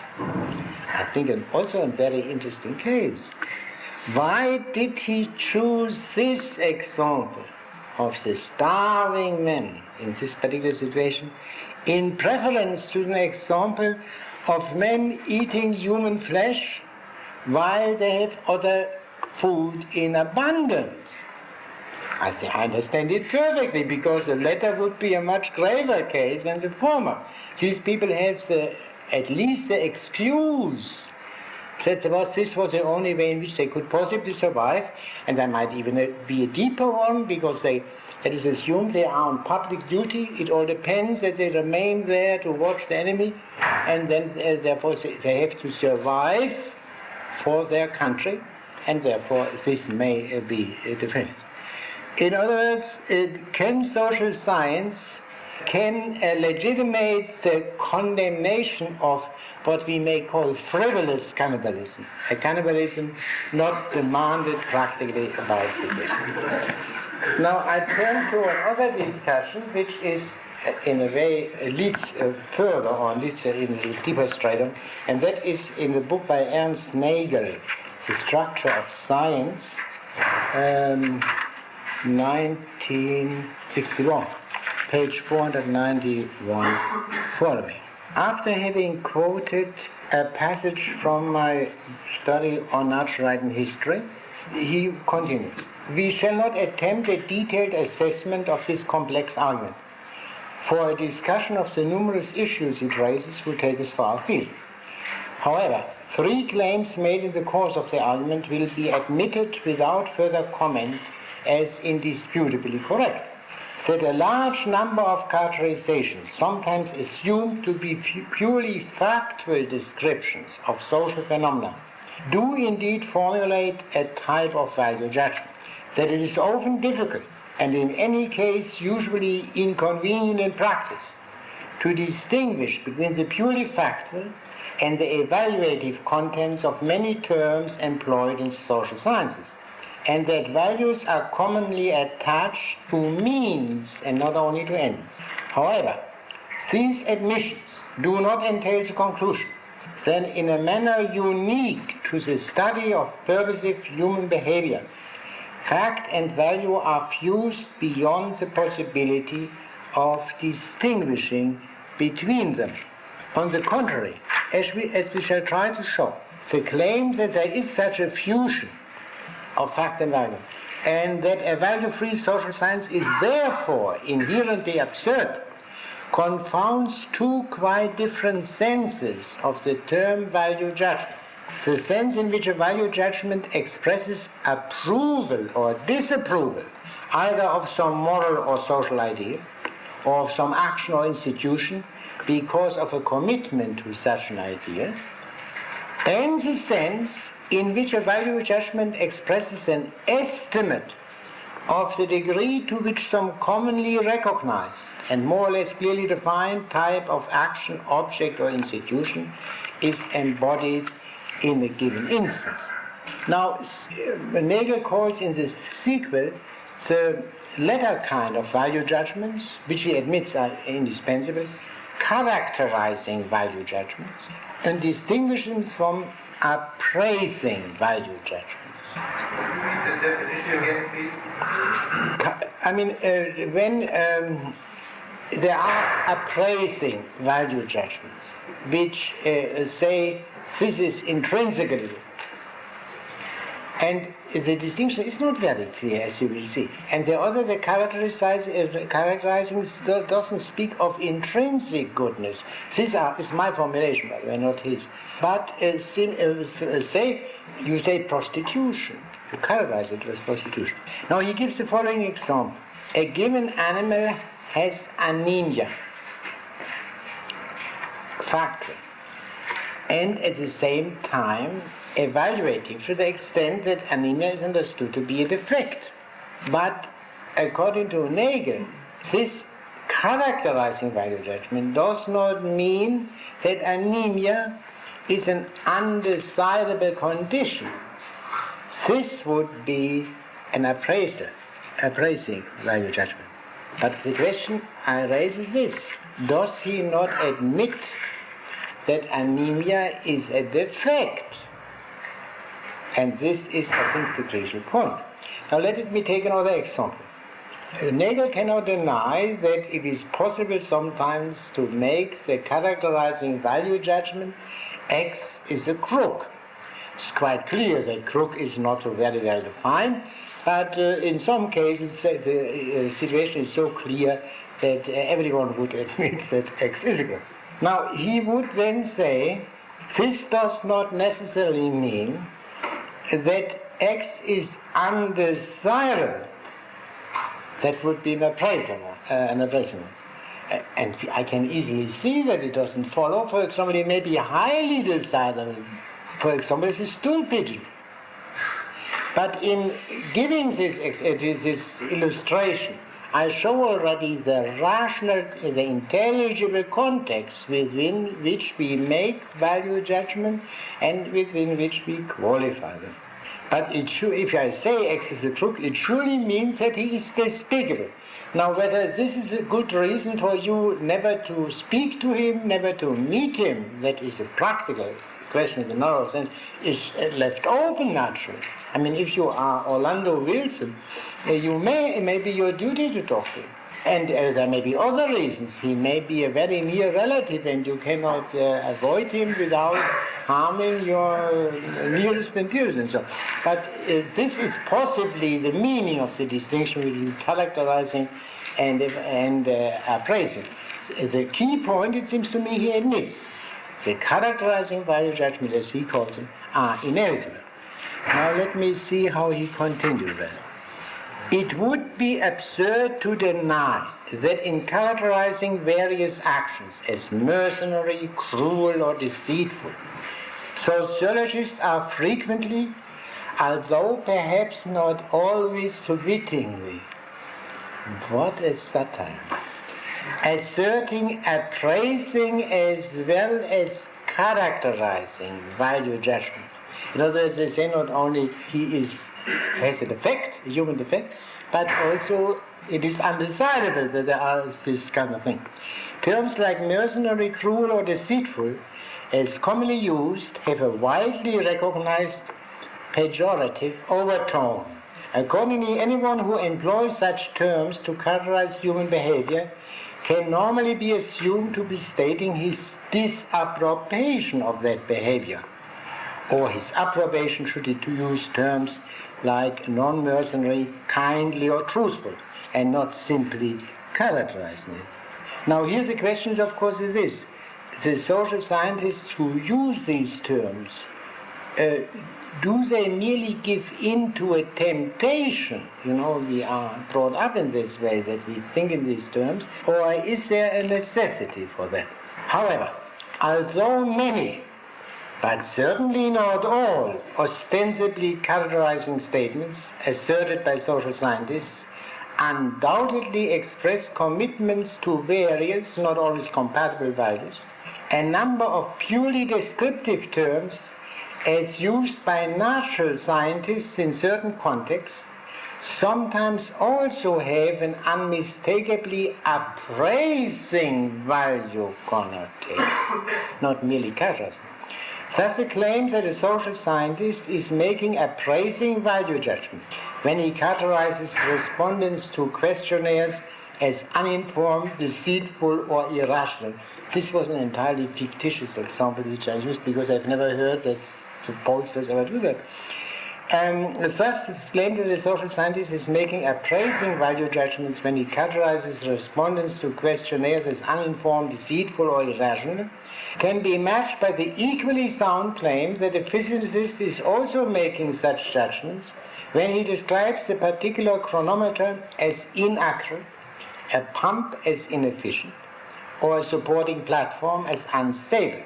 I think also a very interesting case. Why did he choose this example of the starving men in this particular situation in preference to the example of men eating human flesh while they have other food in abundance? I understand it perfectly, because the latter would be a much graver case than the former. These people have at least the excuse that this was the only way in which they could possibly survive, and there might even be a deeper one, because it is assumed they are on public duty. It all depends that they remain there to watch the enemy, and then therefore they have to survive for their country, and therefore this may be defended. In other words, can social science legitimate the condemnation of what we may call frivolous cannibalism, a cannibalism not demanded practically by civilization? Now I turn to another discussion, which is in a way leads further on, leads in a deeper stratum, and that is in the book by Ernst Nagel, The Structure of Science, 1961, page 491 following. After having quoted a passage from my study on natural right and history, he continues: "We shall not attempt a detailed assessment of this complex argument, for a discussion of the numerous issues it raises will take us far afield. However, 3 claims made in the course of the argument will be admitted without further comment as indisputably correct. That a large number of characterizations, sometimes assumed to be purely factual descriptions of social phenomena, do indeed formulate a type of value judgment. That it is often difficult, and in any case usually inconvenient in practice, to distinguish between the purely factual and the evaluative contents of many terms employed in social sciences, and that values are commonly attached to means and not only to ends. However, these admissions do not entail the conclusion that in a manner unique to the study of purposive human behavior, fact and value are fused beyond the possibility of distinguishing between them. On the contrary, as we shall try to show, the claim that there is such a fusion of fact and value, and that a value-free social science is therefore inherently absurd, confounds 2 quite different senses of the term value judgment. The sense in which a value judgment expresses approval or disapproval either of some moral or social idea, or of some action or institution because of a commitment to such an idea, and the sense in which a value judgment expresses an estimate of the degree to which some commonly recognized and more or less clearly defined type of action, object, or institution is embodied in a given instance. Now, Nagel calls in the sequel the latter kind of value judgments, which he admits are indispensable, characterizing value judgments, and distinguishes them from appraising value judgments. Can you read the definition again, please? I mean, when there are appraising value judgments, which say this is intrinsically, and the distinction is not very clear, as you will see. And the other, the characterizing doesn't speak of intrinsic goodness. This is my formulation, by the way, not his. But say prostitution. You characterize it as prostitution. Now he gives the following example. A given animal has anemia, factually, and at the same time evaluative to the extent that anemia is understood to be a defect. But according to Nagel, this characterizing value judgment does not mean that anemia is an undesirable condition. This would be an appraising value judgment. But the question I raise is this: does he not admit that anemia is a defect? And this is, I think, the crucial point. Now let me take another example. Nagel cannot deny that it is possible sometimes to make the characterizing value judgment X is a crook. It's quite clear that crook is not so very well defined, but in some cases the situation is so clear that everyone would admit that X is a crook. Now he would then say, this does not necessarily mean that X is undesirable. That would be an appraisal. And I can easily see that it doesn't follow. For example, it may be highly desirable. For example, it's a stool pigeon. But in giving this illustration, I show already the rational, the intelligible context within which we make value judgment and within which we qualify them. But if I say X is a crook, it surely means that he is despicable. Now, whether this is a good reason for you never to speak to him, never to meet him, that is a practical question in the narrow sense, is left open naturally. I mean, if you are Orlando Wilson, it may be your duty to talk to him. And there may be other reasons. He may be a very near relative and you cannot avoid him without harming your nearest and dearest and so on. But this is possibly the meaning of the distinction between characterizing and appraising. The key point, it seems to me, he admits, the characterizing value judgment, as he calls them, are inevitable. Now let me see how he continues that. It would be absurd to deny that in characterizing various actions as mercenary, cruel, or deceitful, sociologists are frequently, although perhaps not always wittingly, what a satire, asserting, appraising as well as characterizing value judgments. In other words, they say not only he has a defect, a human defect, but also it is undesirable that there are this kind of thing. Terms like mercenary, cruel, or deceitful, as commonly used, have a widely recognized pejorative overtone. Accordingly, anyone who employs such terms to characterize human behavior can normally be assumed to be stating his disapprobation of that behavior, or his approbation should he to use terms like non-mercenary, kindly, or truthful, and not simply characterizing it. Now here the question is, of course, is this. The social scientists who use these terms, do they merely give in to a temptation? You know, we are brought up in this way that we think in these terms, or is there a necessity for that? However, although many, but certainly not all, ostensibly characterizing statements asserted by social scientists undoubtedly express commitments to various, not always compatible values, a number of purely descriptive terms as used by natural scientists in certain contexts sometimes also have an unmistakably appraising value connotation, not merely characterizing. Thus, the claim that a social scientist is making appraising value judgment when he characterizes respondents to questionnaires as uninformed, deceitful, or irrational. This was an entirely fictitious example which I used because I've never heard that the pollsters ever do that. Thus, this claim that the social scientist is making appraising value judgments when he characterizes respondents to questionnaires as uninformed, deceitful, or irrational can be matched by the equally sound claim that a physicist is also making such judgments when he describes a particular chronometer as inaccurate, a pump as inefficient, or a supporting platform as unstable.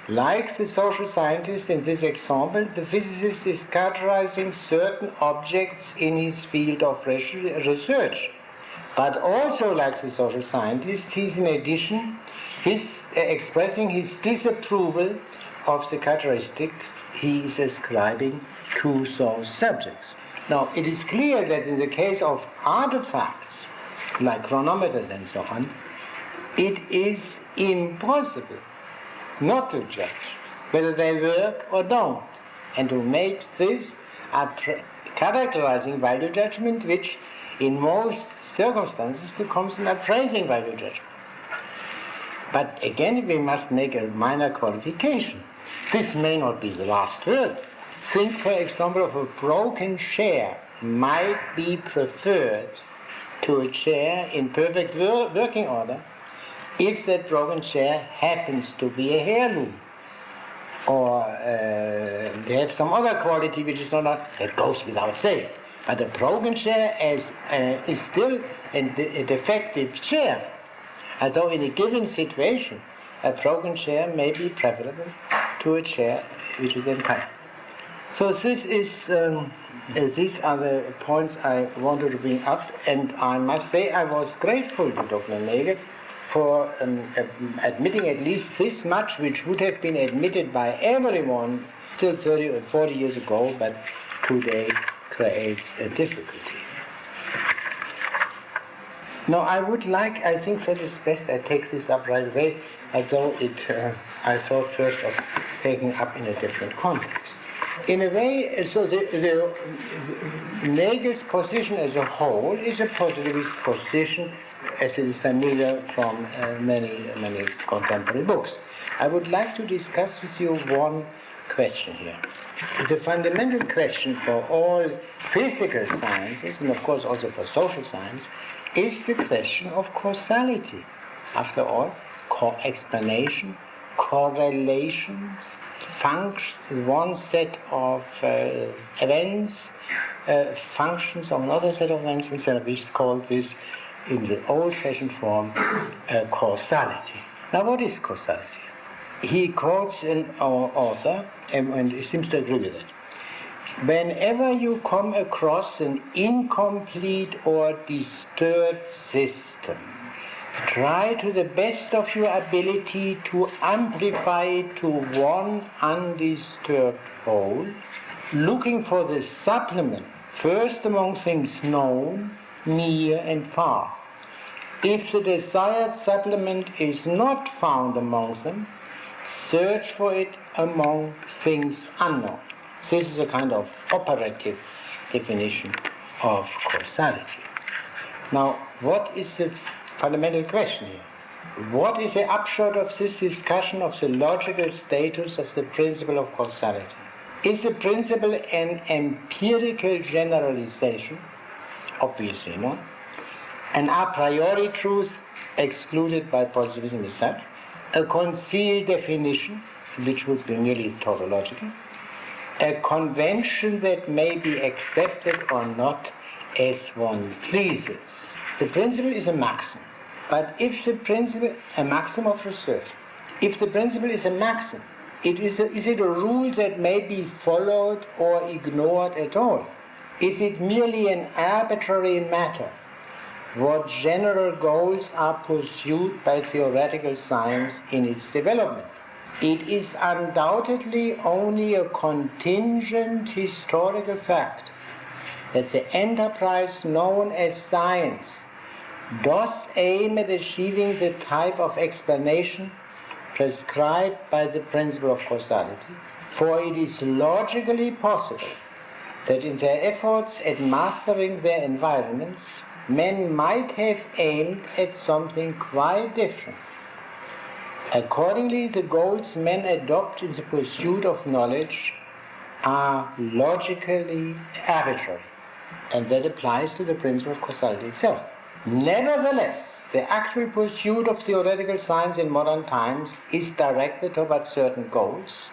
Like the social scientist in this example, the physicist is characterizing certain objects in his field of research. But also, like the social scientist, he is in addition expressing his disapproval of the characteristics he is ascribing to those subjects. Now, it is clear that in the case of artifacts, like chronometers and so on, it is impossible not to judge whether they work or don't, and to make this a characterizing value judgment, which in most circumstances becomes an appraising value judgment. But again, we must make a minor qualification. This may not be the last word. Think, for example, of a broken chair might be preferred to a chair in perfect working order if that broken chair happens to be a heirloom, or they have some other quality which is not, that goes without saying. But a broken chair is still a defective chair. And so in a given situation, a broken chair may be preferable to a chair which is entire. So this is, these are the points I wanted to bring up, and I must say I was grateful to Dr. Nagel for admitting at least this much, which would have been admitted by everyone still 30 or 40 years ago, but today creates a difficulty. Now, I think that is best I take this up right away, although I thought first of taking up in a different context. In a way, so the Nagel's position as a whole is a positivist position, as it is familiar from many contemporary books. I would like to discuss with you one question here. The fundamental question for all physical sciences, and of course also for social science, is the question of causality. After all, explanation, correlations, one set of events, functions of another set of events, etc. We call this, in the old-fashioned form, causality. Now, what is causality? He quotes an author, and he seems to agree with it. Whenever you come across an incomplete or disturbed system, try to the best of your ability to amplify it to one undisturbed whole, looking for the supplement, first among things known, near and far. If the desired supplement is not found among them, search for it among things unknown. This is a kind of operative definition of causality. Now, what is the fundamental question here? What is the upshot of this discussion of the logical status of the principle of causality? Is the principle an empirical generalization? Obviously not. An a priori truth excluded by positivism as such? A concealed definition, which would be merely tautological? A convention that may be accepted or not as one pleases. The principle is a maxim. But if the principle, a maxim of research, if the principle is a maxim, is it a rule that may be followed or ignored at all? Is it merely an arbitrary matter what general goals are pursued by theoretical science in its development. It is undoubtedly only a contingent historical fact that the enterprise known as science does aim at achieving the type of explanation prescribed by the principle of causality, for it is logically possible that in their efforts at mastering their environments, men might have aimed at something quite different. Accordingly, the goals men adopt in the pursuit of knowledge are logically arbitrary, and that applies to the principle of causality itself. Nevertheless, the actual pursuit of theoretical science in modern times is directed towards certain goals,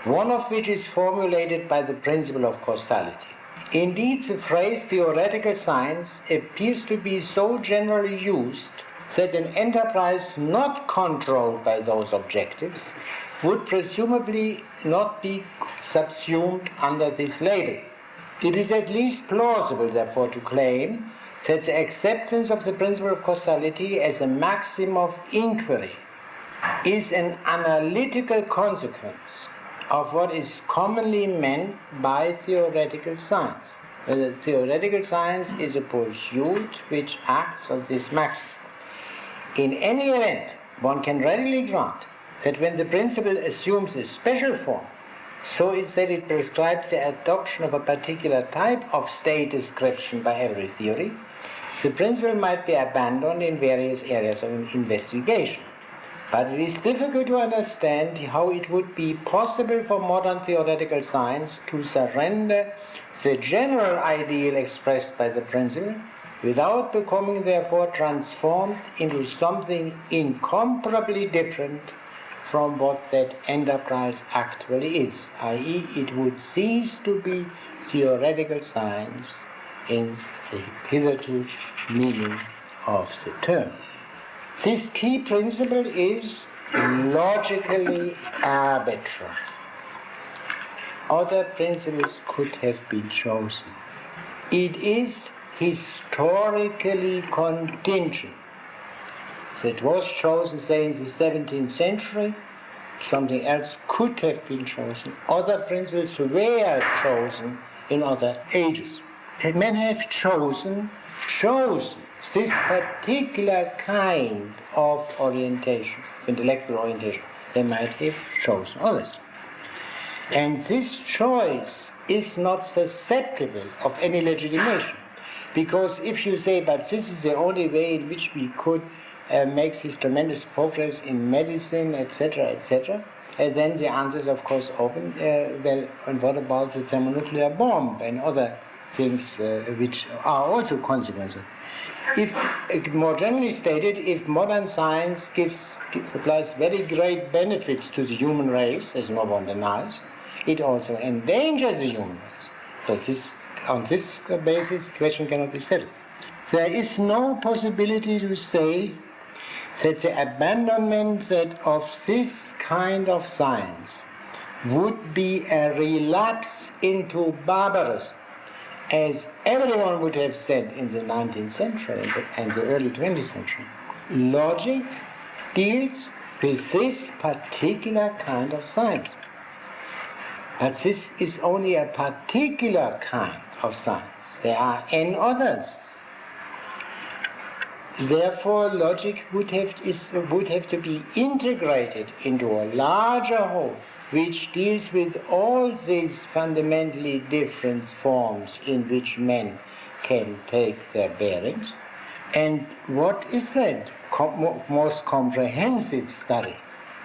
one of which is formulated by the principle of causality. Indeed, the phrase theoretical science appears to be so generally used that an enterprise not controlled by those objectives would presumably not be subsumed under this label. It is at least plausible, therefore, to claim that the acceptance of the principle of causality as a maxim of inquiry is an analytical consequence of what is commonly meant by theoretical science. Theoretical science is a pursuit which acts on this maxim. In any event, one can readily grant that when the principle assumes a special form, so is that it prescribes the adoption of a particular type of state description by every theory, the principle might be abandoned in various areas of investigation. But it is difficult to understand how it would be possible for modern theoretical science to surrender the general ideal expressed by the principle without becoming therefore transformed into something incomparably different from what that enterprise actually is, i.e. it would cease to be theoretical science in the hitherto meaning of the term. This key principle is logically arbitrary. Other principles could have been chosen. It is historically contingent. That was chosen, say, in the 17th century. Something else could have been chosen. Other principles were chosen in other ages. And men have chosen this particular kind of orientation, intellectual orientation. They might have chosen others. And this choice is not susceptible of any legitimation. Because if you say, but this is the only way in which we could make this tremendous progress in medicine, etc., and then the answer is, of course, open. Well, and what about the thermonuclear bomb and other things which are also consequences? If, more generally stated, if modern science supplies very great benefits to the human race, as no one denies, it also endangers the human race. So on this basis, the question cannot be settled. There is no possibility to say that the abandonment of this kind of science would be a relapse into barbarism, as everyone would have said in the 19th century and the early 20th century. Logic deals with this particular kind of science. But this is only a particular kind of science. There are n others. Therefore, logic would have to be integrated into a larger whole, which deals with all these fundamentally different forms in which men can take their bearings. And what is that most comprehensive study,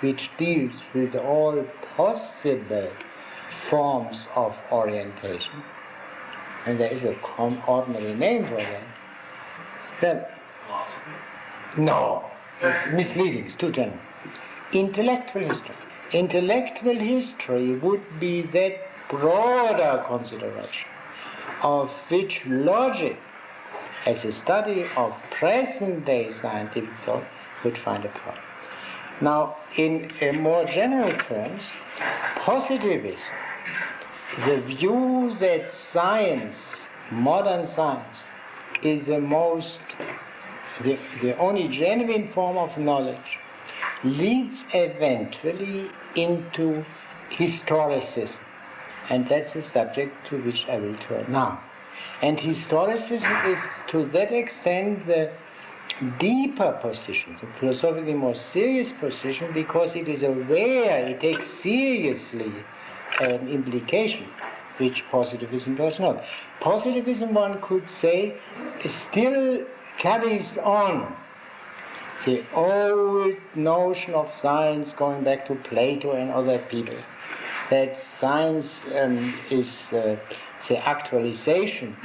which deals with all possible forms of orientation? And there is a ordinary name for that. Well, Philosophy? no, it's misleading, it's too general. Intellectual history. Intellectual history would be that broader consideration of which logic, as a study of present-day scientific thought, would find a part. Now, in more general terms, positivism, the view that science, modern science, is the only genuine form of knowledge, leads eventually into historicism. And that's the subject to which I will turn now. And historicism is to that extent the deeper position, the philosophically more serious position, because it is aware, it takes seriously an implication which positivism does not. Positivism, one could say, still carries on the old notion of science going back to Plato and other people, that science is the actualization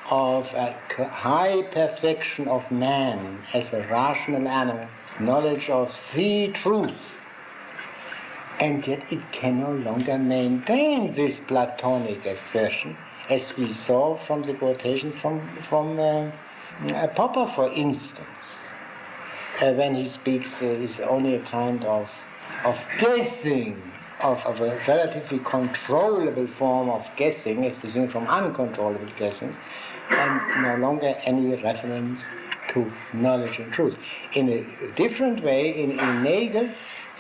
of a high perfection of man as a rational animal, knowledge of three truths. And yet it can no longer maintain this Platonic assertion, as we saw from the quotations from Popper, for instance. When he speaks, is only a kind of guessing, of a relatively controllable form of guessing, as distinct from uncontrollable guessings, and no longer any reference to knowledge and truth. In a different way, in Hegel,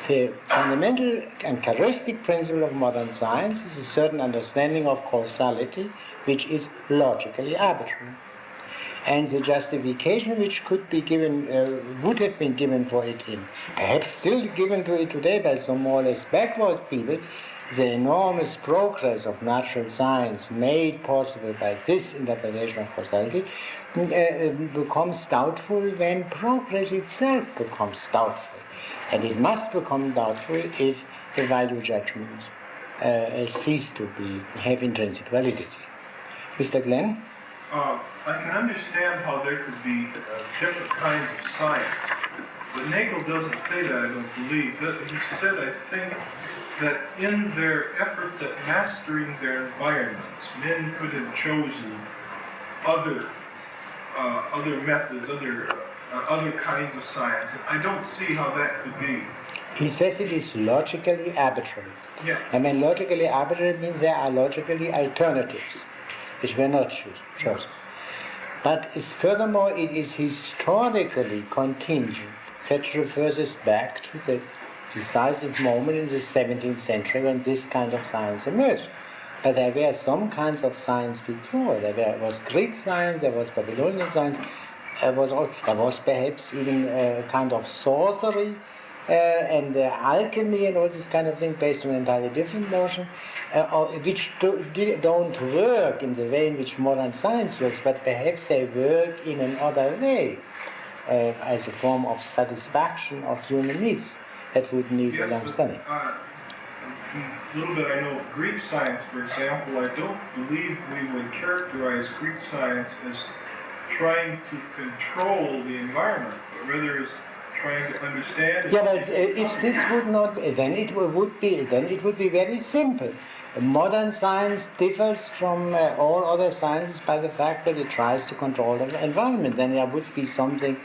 the fundamental and characteristic principle of modern science is a certain understanding of causality, which is logically arbitrary. And the justification which could be given, would have been given for it in, perhaps still given to it today by some more or less backward people, the enormous progress of natural science made possible by this interpretation of causality becomes doubtful when progress itself becomes doubtful. And it must become doubtful if the value judgments cease to have intrinsic validity. Mr. Glenn? I can understand how there could be different kinds of science, but Nagel doesn't say that, I don't believe. He said, I think, that in their efforts at mastering their environments, men could have chosen other methods, other kinds of science. I don't see how that could be. He says it is logically arbitrary. Yeah. I mean, logically arbitrary means there are logically alternatives which were not chosen. But furthermore, it is historically contingent. That refers us back to the decisive moment in the 17th century when this kind of science emerged. But there were some kinds of science before. There was Greek science, there was Babylonian science, there was perhaps even a kind of sorcery and alchemy and all this kind of thing based on an entirely different notion, which don't work in the way in which modern science works, but perhaps they work in another way as a form of satisfaction of human needs that would need a long study. A little bit I know of Greek science, for example. I don't believe we would characterize Greek science as trying to control the environment, but rather as trying to understand. Yeah, but if this would not, then it would be very simple. Modern science differs from all other sciences by the fact that it tries to control the environment. Then there would be something.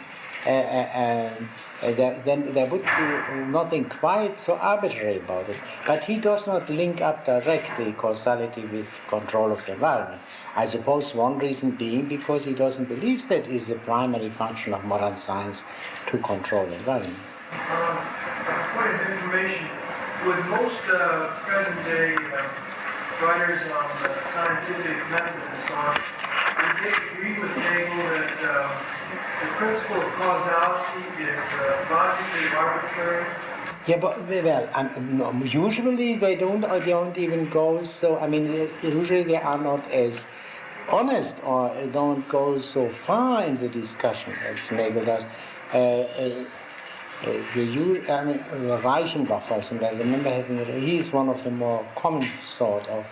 Then there would be nothing quite so arbitrary about it. But he does not link up directly causality with control of the environment. I suppose one reason being because he doesn't believe that is the primary function of modern science to control the environment. Point of information, would most present-day writers on scientific methods and so on, would they agree with Nagel that the principle of causality is logically arbitrary? Yeah, but well, usually they don't even go so. I mean, usually they are not as honest or don't go so far in the discussion as Nagel does. Reichenbach, for example, I remember he is one of the more common sort of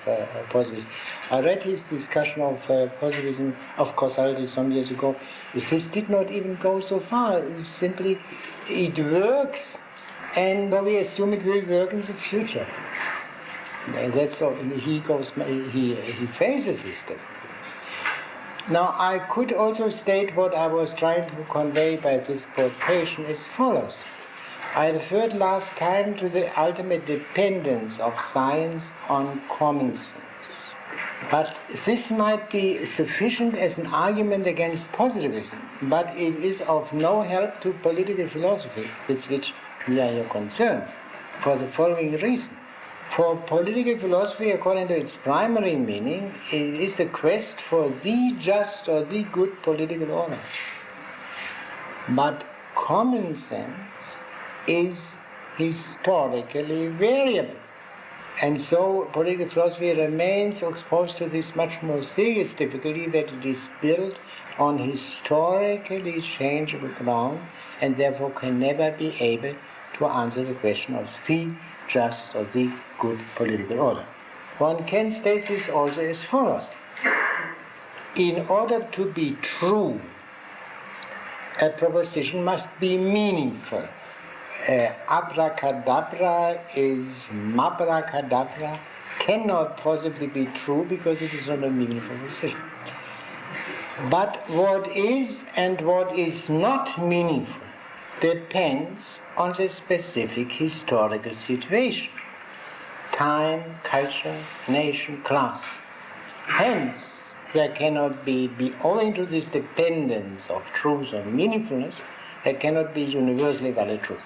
positivists. I read his discussion of positivism, of causality some years ago. This did not even go so far. It's simply, it works, and we assume it will work in the future. And that's all. He faces this stuff. Now, I could also state what I was trying to convey by this quotation as follows. I referred last time to the ultimate dependence of science on common sense. But this might be sufficient as an argument against positivism, but it is of no help to political philosophy, with which we are here concerned, for the following reason. For political philosophy, according to its primary meaning, it is a quest for the just or the good political order. But common sense is historically variable. And so political philosophy remains exposed to this much more serious difficulty, that it is built on historically changeable ground and therefore can never be able to answer the question of the just or the good political order. One can state this also as follows. In order to be true, a proposition must be meaningful. Abracadabra is mabracadabra cannot possibly be true because it is not a meaningful proposition. But what is and what is not meaningful depends on the specific historical situation, time, culture, nation, class. Hence, there cannot be owing to this dependence of truth or meaningfulness, there cannot be universally valid truth.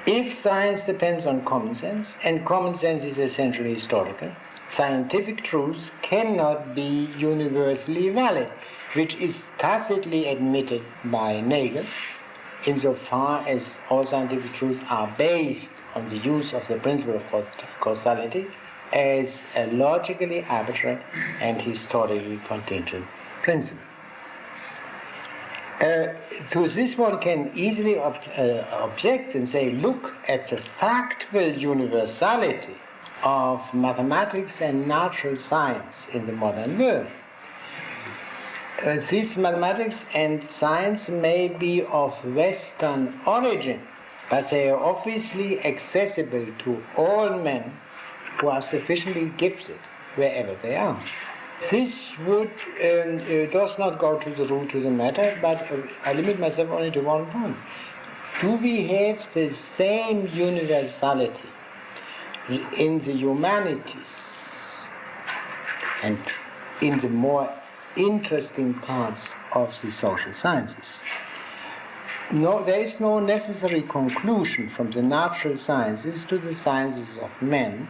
If science depends on common sense, and common sense is essentially historical, scientific truth cannot be universally valid, which is tacitly admitted by Nagel, insofar as all scientific truths are based on the use of the principle of causality as a logically arbitrary and historically contingent principle. To this one can easily object and say, look at the factual universality of mathematics and natural science in the modern world. These mathematics and science may be of Western origin, but they are obviously accessible to all men who are sufficiently gifted wherever they are. This would does not go to the root of the matter, but I limit myself only to one point. Do we have the same universality in the humanities and in the more interesting parts of the social sciences? No, there is no necessary conclusion from the natural sciences to the sciences of men,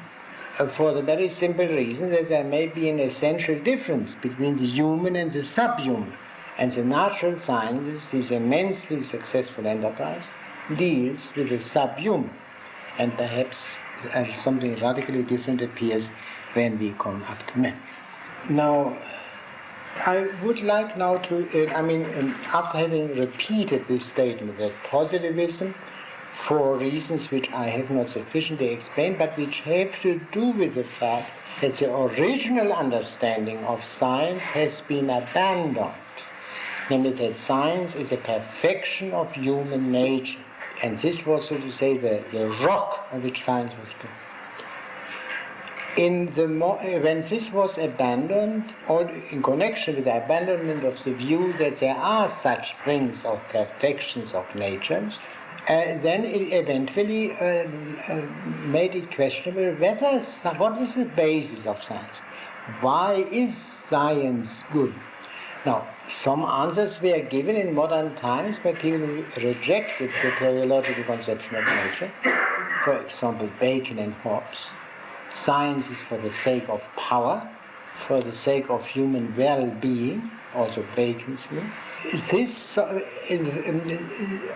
for the very simple reason that there may be an essential difference between the human and the subhuman. And the natural sciences, this immensely successful enterprise, deals with the subhuman. And perhaps something radically different appears when we come up to men. Now, I would like now to, after having repeated this statement that positivism, for reasons which I have not sufficiently explained, but which have to do with the fact that the original understanding of science has been abandoned, namely that science is a perfection of human nature, and this was, so to say, the rock on which science was built. When this was abandoned, or in connection with the abandonment of the view that there are such things of perfections of natures, then it eventually made it questionable what is the basis of science? Why is science good? Now, some answers were given in modern times by people who rejected the teleological conception of nature. For example, Bacon and Hobbes. Science is for the sake of power, for the sake of human well-being, also Bacon's view. This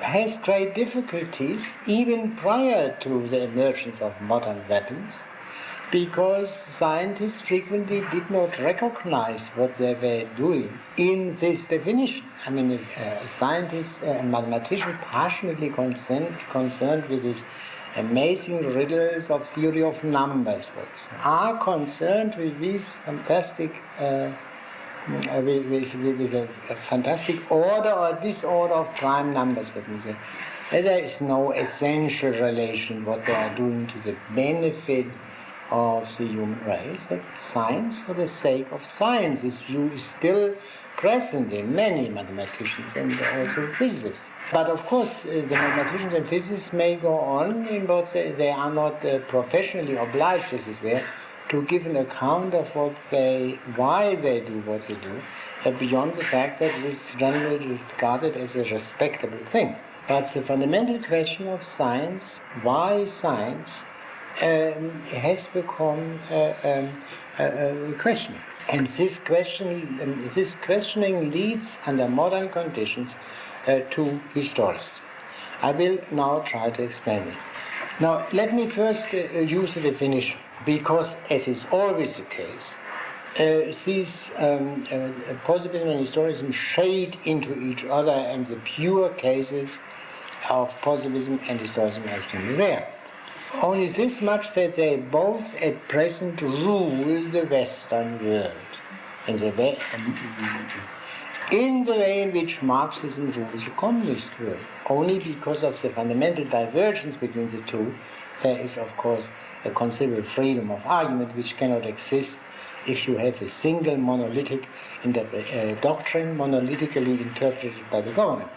has great difficulties even prior to the emergence of modern weapons, because scientists frequently did not recognize what they were doing in this definition. Scientists and mathematicians passionately concerned with this amazing riddles of theory of numbers, for example, are concerned with these fantastic with a fantastic order or disorder of prime numbers, let me say. There is no essential relation what they are doing to the benefit of the human race. That science for the sake of science. This view is still present in many mathematicians and also physicists. But of course, the mathematicians and physicists may go on in both, they are not professionally obliged, as it were, to give an account of why they do what they do, beyond the fact that it is generally regarded as a respectable thing. But the fundamental question of science, why science, has become a question. And this questioning leads, under modern conditions, to historicism. I will now try to explain it. Now, let me first use a definition, because, as is always the case, these positivism and historicism shade into each other, and the pure cases of positivism and historicism are extremely rare. Only this much, that they both at present rule the Western world in the way in which Marxism rules the communist world. Only because of the fundamental divergence between the two, there is, of course, a considerable freedom of argument which cannot exist if you have a single monolithic doctrine monolithically interpreted by the government.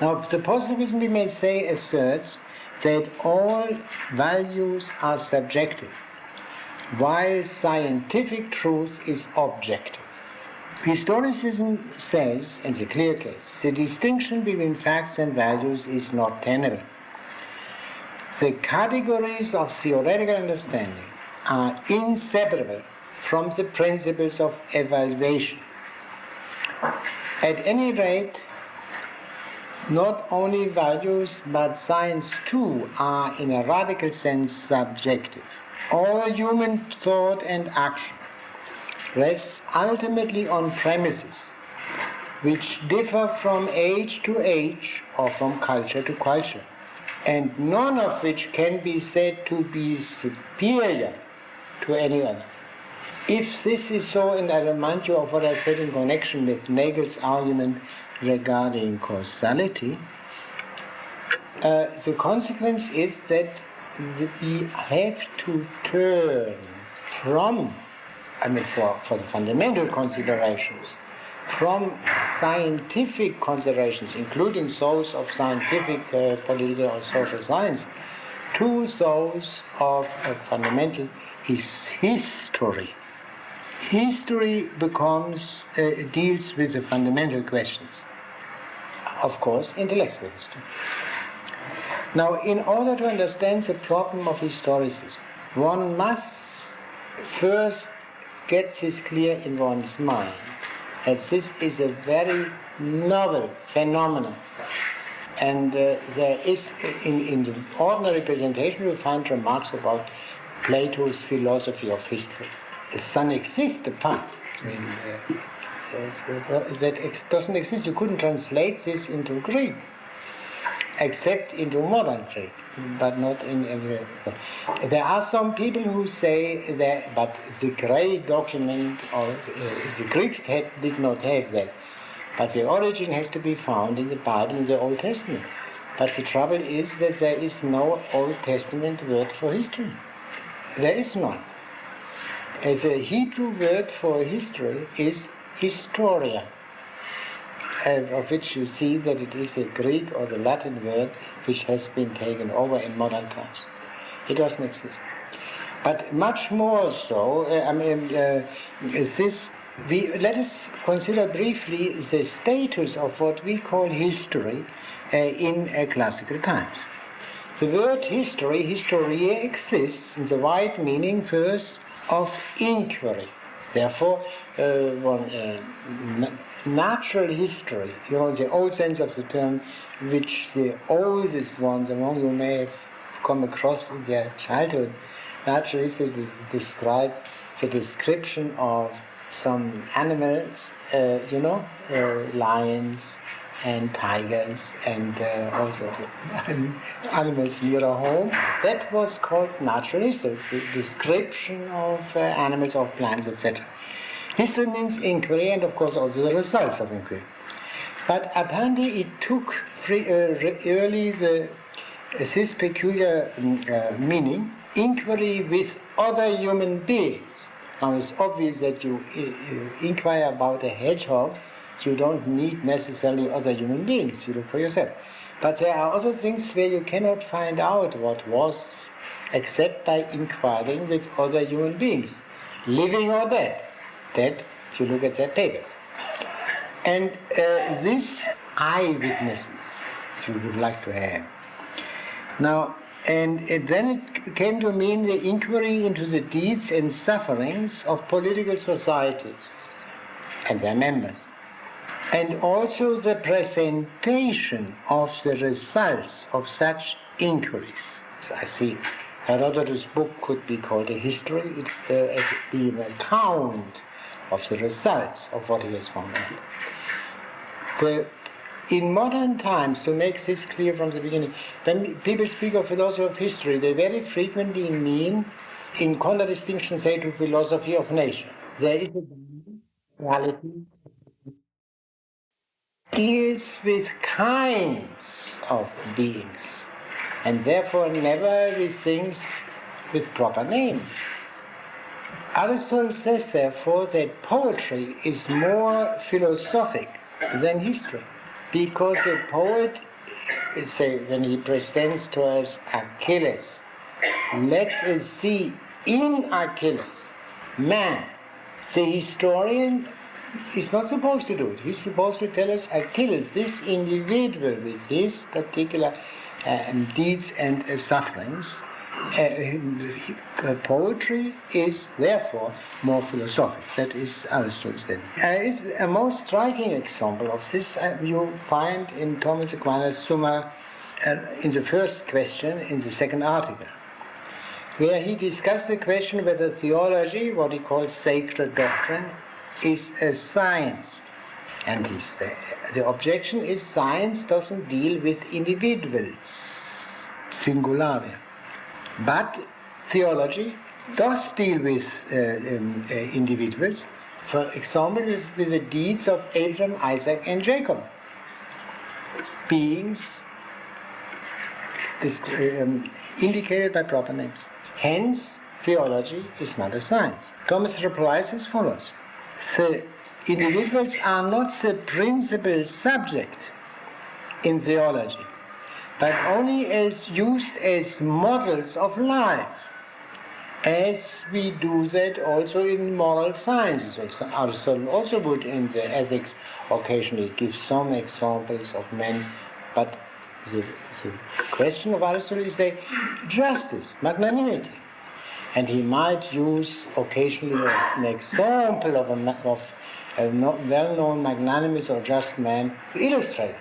Now, the positivism, we may say, asserts that all values are subjective, while scientific truth is objective. Historicism says, in the clear case, the distinction between facts and values is not tenable. The categories of theoretical understanding are inseparable from the principles of evaluation. At any rate, not only values, but science too are in a radical sense subjective. All human thought and action rests ultimately on premises which differ from age to age or from culture to culture, and none of which can be said to be superior to any other. If this is so, and I remind you of what I said in connection with Nagel's argument regarding causality, the consequence is that we have to turn from, for the fundamental considerations, from scientific considerations, including those of scientific, political or social science, to those of fundamental history. History deals with the fundamental questions. Of course, intellectual history. Now, in order to understand the problem of historicism, one must first get this clear in one's mind, that this is a very novel phenomenon. And there is, in the ordinary presentation, you find remarks about Plato's philosophy of history. Some exist apart. That doesn't exist. You couldn't translate this into Greek, except into modern Greek, but not in. There are some people who say that, but the great document of the Greeks did not have that. But the origin has to be found in the Bible, in the Old Testament. But the trouble is that there is no Old Testament word for history. There is none. The Hebrew word for history is historia, of which you see that it is a Greek or the Latin word which has been taken over in modern times. It doesn't exist. But much more so, let us consider briefly the status of what we call history in classical times. The word history, historia, exists in the wide meaning first of inquiry. Therefore, natural history, the old sense of the term, which the oldest ones among you may have come across in their childhood. Natural history describe the description of some animals, lions and tigers, and also animals near a home. That was called natural history, the description of animals, of plants, etc. History means inquiry, and of course also the results of inquiry. But apparently it took early this peculiar meaning, inquiry with other human beings. Now it's obvious that you inquire about a hedgehog, you don't need necessarily other human beings, you look for yourself. But there are other things where you cannot find out what was, except by inquiring with other human beings. living or dead. Dead, you look at their papers. And these eyewitnesses you would like to have. Now, and then it came to mean the inquiry into the deeds and sufferings of political societies and their members, and also the presentation of the results of such inquiries. I see Herodotus' book could be called a history, as being an account of the results of what he has found out. In modern times, to make this clear from the beginning, when people speak of philosophy of history, they very frequently mean, in contradistinction, say, to philosophy of nature. There is a reality deals with kinds of beings, and therefore never with things with proper names. Aristotle says, therefore, that poetry is more philosophic than history. Because a poet, say, when he presents to us Achilles, lets us see in Achilles man. The historian is not supposed to do it. He's supposed to tell us Achilles, this individual with his particular deeds and sufferings. Poetry is therefore more philosophic. That is Aristotle's then. Is a most striking example of this you find in Thomas Aquinas' Summa in the first question in the second article, where he discussed the question whether theology, what he calls sacred doctrine, is a science. And the objection is science doesn't deal with individuals, singularia. But theology does deal with individuals, for example, with the deeds of Abraham, Isaac, and Jacob. Beings indicated by proper names. Hence, theology is not a science. Thomas replies as follows. The individuals are not the principal subject in theology, but only as used as models of life, as we do that also in moral sciences. Aristotle also would, in the ethics, occasionally give some examples of men, but the question of Aristotle is justice, magnanimity. And he might use occasionally an example of a well-known magnanimous or just man to illustrate it.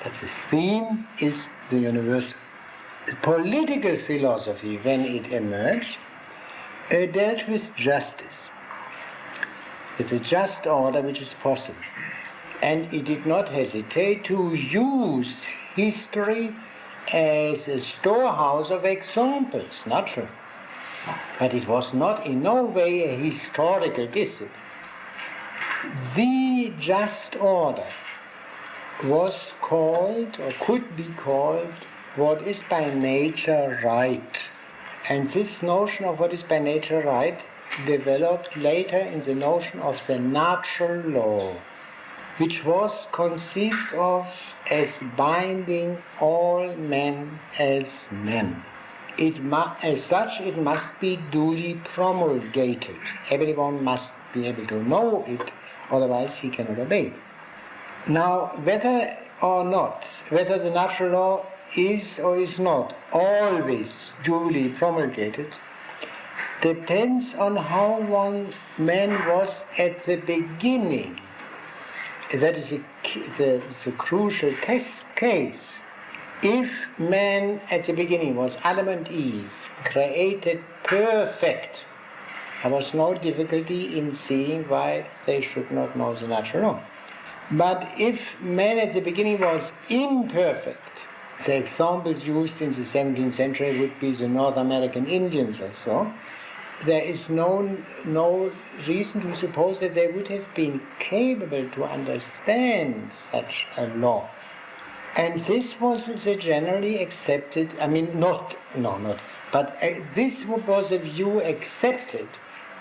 But his theme is the universal. The political philosophy, when it emerged, dealt with justice, with a just order which is possible. And it did not hesitate to use history as a storehouse of examples, naturally. But it was not in no way a historical discipline. The just order was called, or could be called, what is by nature right. And this notion of what is by nature right developed later in the notion of the natural law, which was conceived of as binding all men as men. As such, it must be duly promulgated. Everyone must be able to know it, otherwise he cannot obey it. Now, whether or not, whether the natural law is or is not always duly promulgated, depends on how one man was at the beginning. That is the crucial case. If man at the beginning was Adam and Eve, created perfect, there was no difficulty in seeing why they should not know the natural law. But if man at the beginning was imperfect, the examples used in the 17th century would be the North American Indians or so, there is no reason to suppose that they would have been capable to understand such a law. And this was the generally accepted, this was a view accepted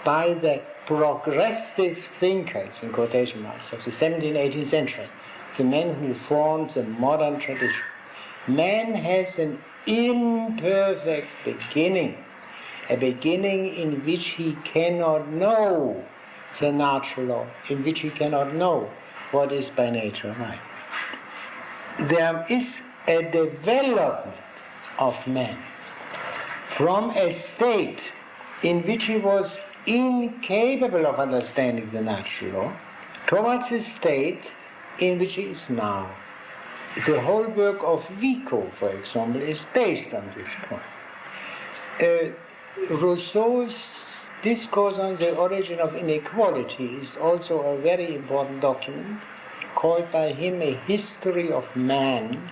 by the progressive thinkers, in quotation marks, of the 17th, 18th century, the men who formed the modern tradition. Man has an imperfect beginning, a beginning in which he cannot know the natural law, in which he cannot know what is by nature right. There is a development of man from a state in which he was incapable of understanding the natural law towards a state in which he is now. The whole work of Vico, for example, is based on this point. Rousseau's discourse on the origin of inequality is also a very important document, called by him a history of man,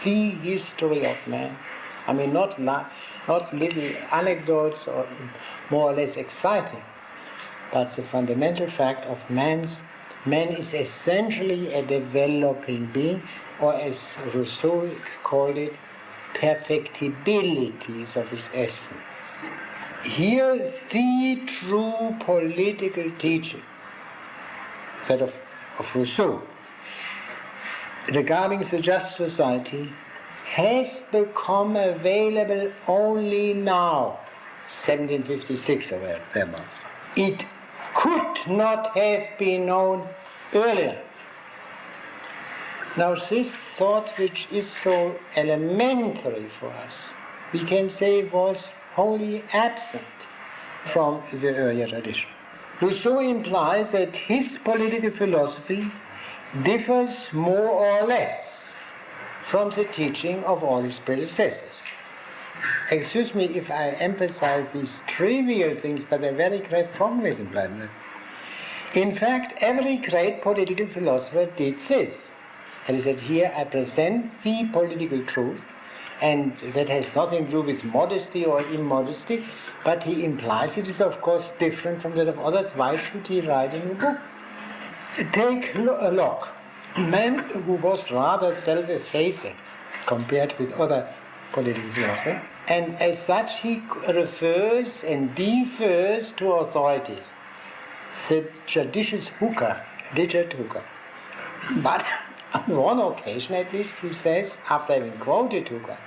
the history of man. I mean, not little anecdotes or more or less exciting, but the fundamental fact of man is essentially a developing being, or as Rousseau called it, perfectibilities of his essence. Here, the true political teaching, that of Rousseau, regarding the just society, has become available only now, 1756 or thereabouts. It could not have been known earlier. Now this thought, which is so elementary for us, we can say was wholly absent from the earlier tradition. Rousseau implies that his political philosophy differs more or less from the teaching of all his predecessors. Excuse me if I emphasize these trivial things, but a very great problem is implied in that. In fact, every great political philosopher did this. And he said, here I present the political truth, and that has nothing to do with modesty or immodesty, but he implies it is of course different from that of others. Why should he write a new book? Take Locke, a man who was rather self-effacing compared with other political philosophers, and as such he refers and defers to authorities. The judicious Hooker, Richard Hooker. But on one occasion at least he says, after having quoted Hooker,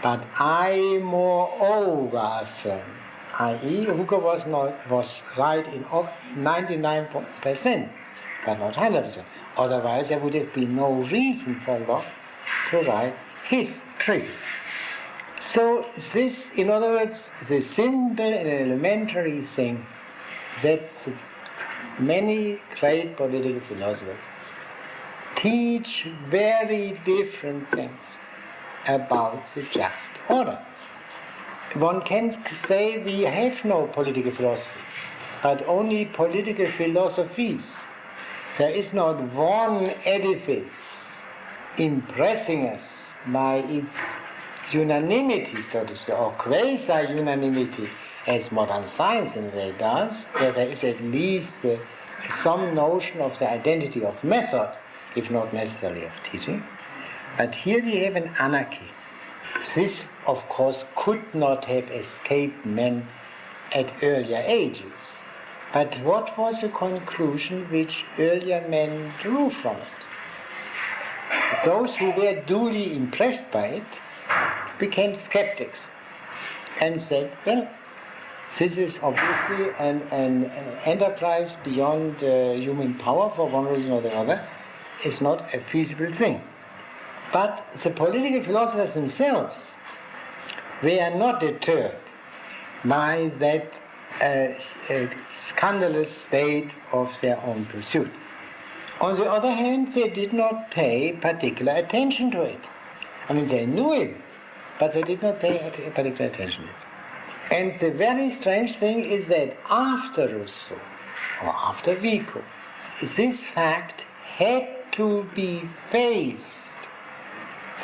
but I moreover affirm, i.e. Hooker was right in 99%, but not 100%. Otherwise there would have been no reason for Locke to write his treatise. So this, in other words, the simple and elementary thing that many great political philosophers teach very different things about the just order. One can say we have no political philosophy, but only political philosophies. There is not one edifice impressing us by its unanimity, so to speak, or quasi-unanimity, as modern science in a way does, that there is at least some notion of the identity of method, if not necessarily of teaching. But here we have an anarchy. This, of course, could not have escaped men at earlier ages. But what was the conclusion which earlier men drew from it? Those who were duly impressed by it became skeptics and said, well, this is obviously an enterprise beyond human power for one reason or the other. It's not a feasible thing. But the political philosophers themselves were not deterred by that scandalous state of their own pursuit. On the other hand, they did not pay particular attention to it. I mean, they knew it, but they did not pay particular attention to it. And the very strange thing is that after Rousseau, or after Vico, this fact had to be faced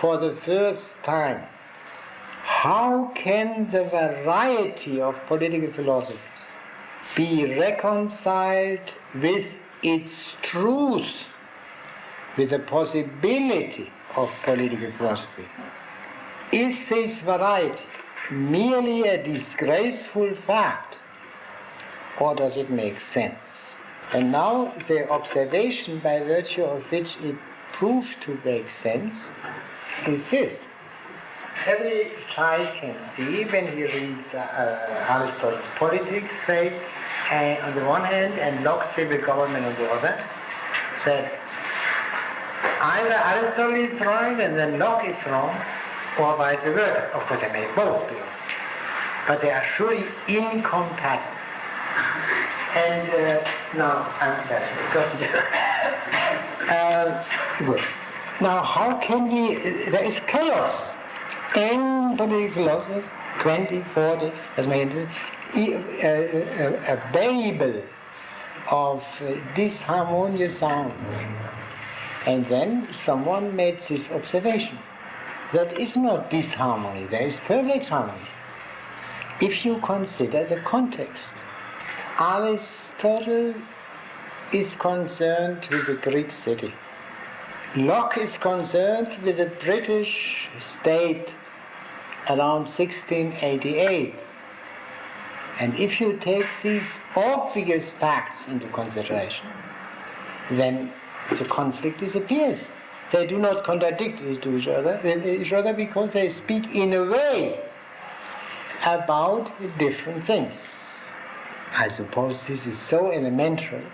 for the first time. How can the variety of political philosophies be reconciled with its truth, with the possibility of political philosophy? Is this variety merely a disgraceful fact, or does it make sense? And now the observation by virtue of which it proved to make sense is this. every child can see when he reads Aristotle's Politics, say, on the one hand, and Locke's Civil Government on the other, that either Aristotle is right and then Locke is wrong, or vice versa. Of course, they may both be wrong, but they are surely incompatible. And now, it doesn't. Good. Now, how can we? There is chaos in political philosophers. 20, 40, as many, a babel of disharmonious sounds. And then someone made this observation. That is not disharmony, there is perfect harmony. If you consider the context, Aristotle is concerned with the Greek city. Locke is concerned with the British state around 1688. And if you take these obvious facts into consideration, then the conflict disappears. They do not contradict each other because they speak in a way about different things. I suppose this is so elementary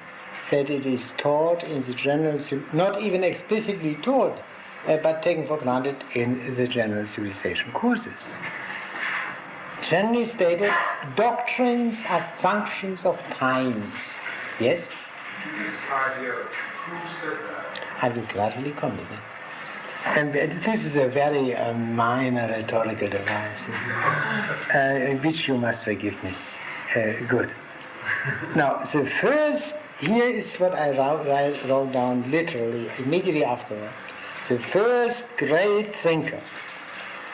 that it is taught in the general, not even explicitly taught, but taken for granted in the general civilization courses. Generally stated, doctrines are functions of times. Yes? This idea, who said that? I will gladly come to that. And this is a very minor rhetorical device, which you must forgive me. Good. Now, the first, here is what I wrote down literally immediately afterward. The first great thinker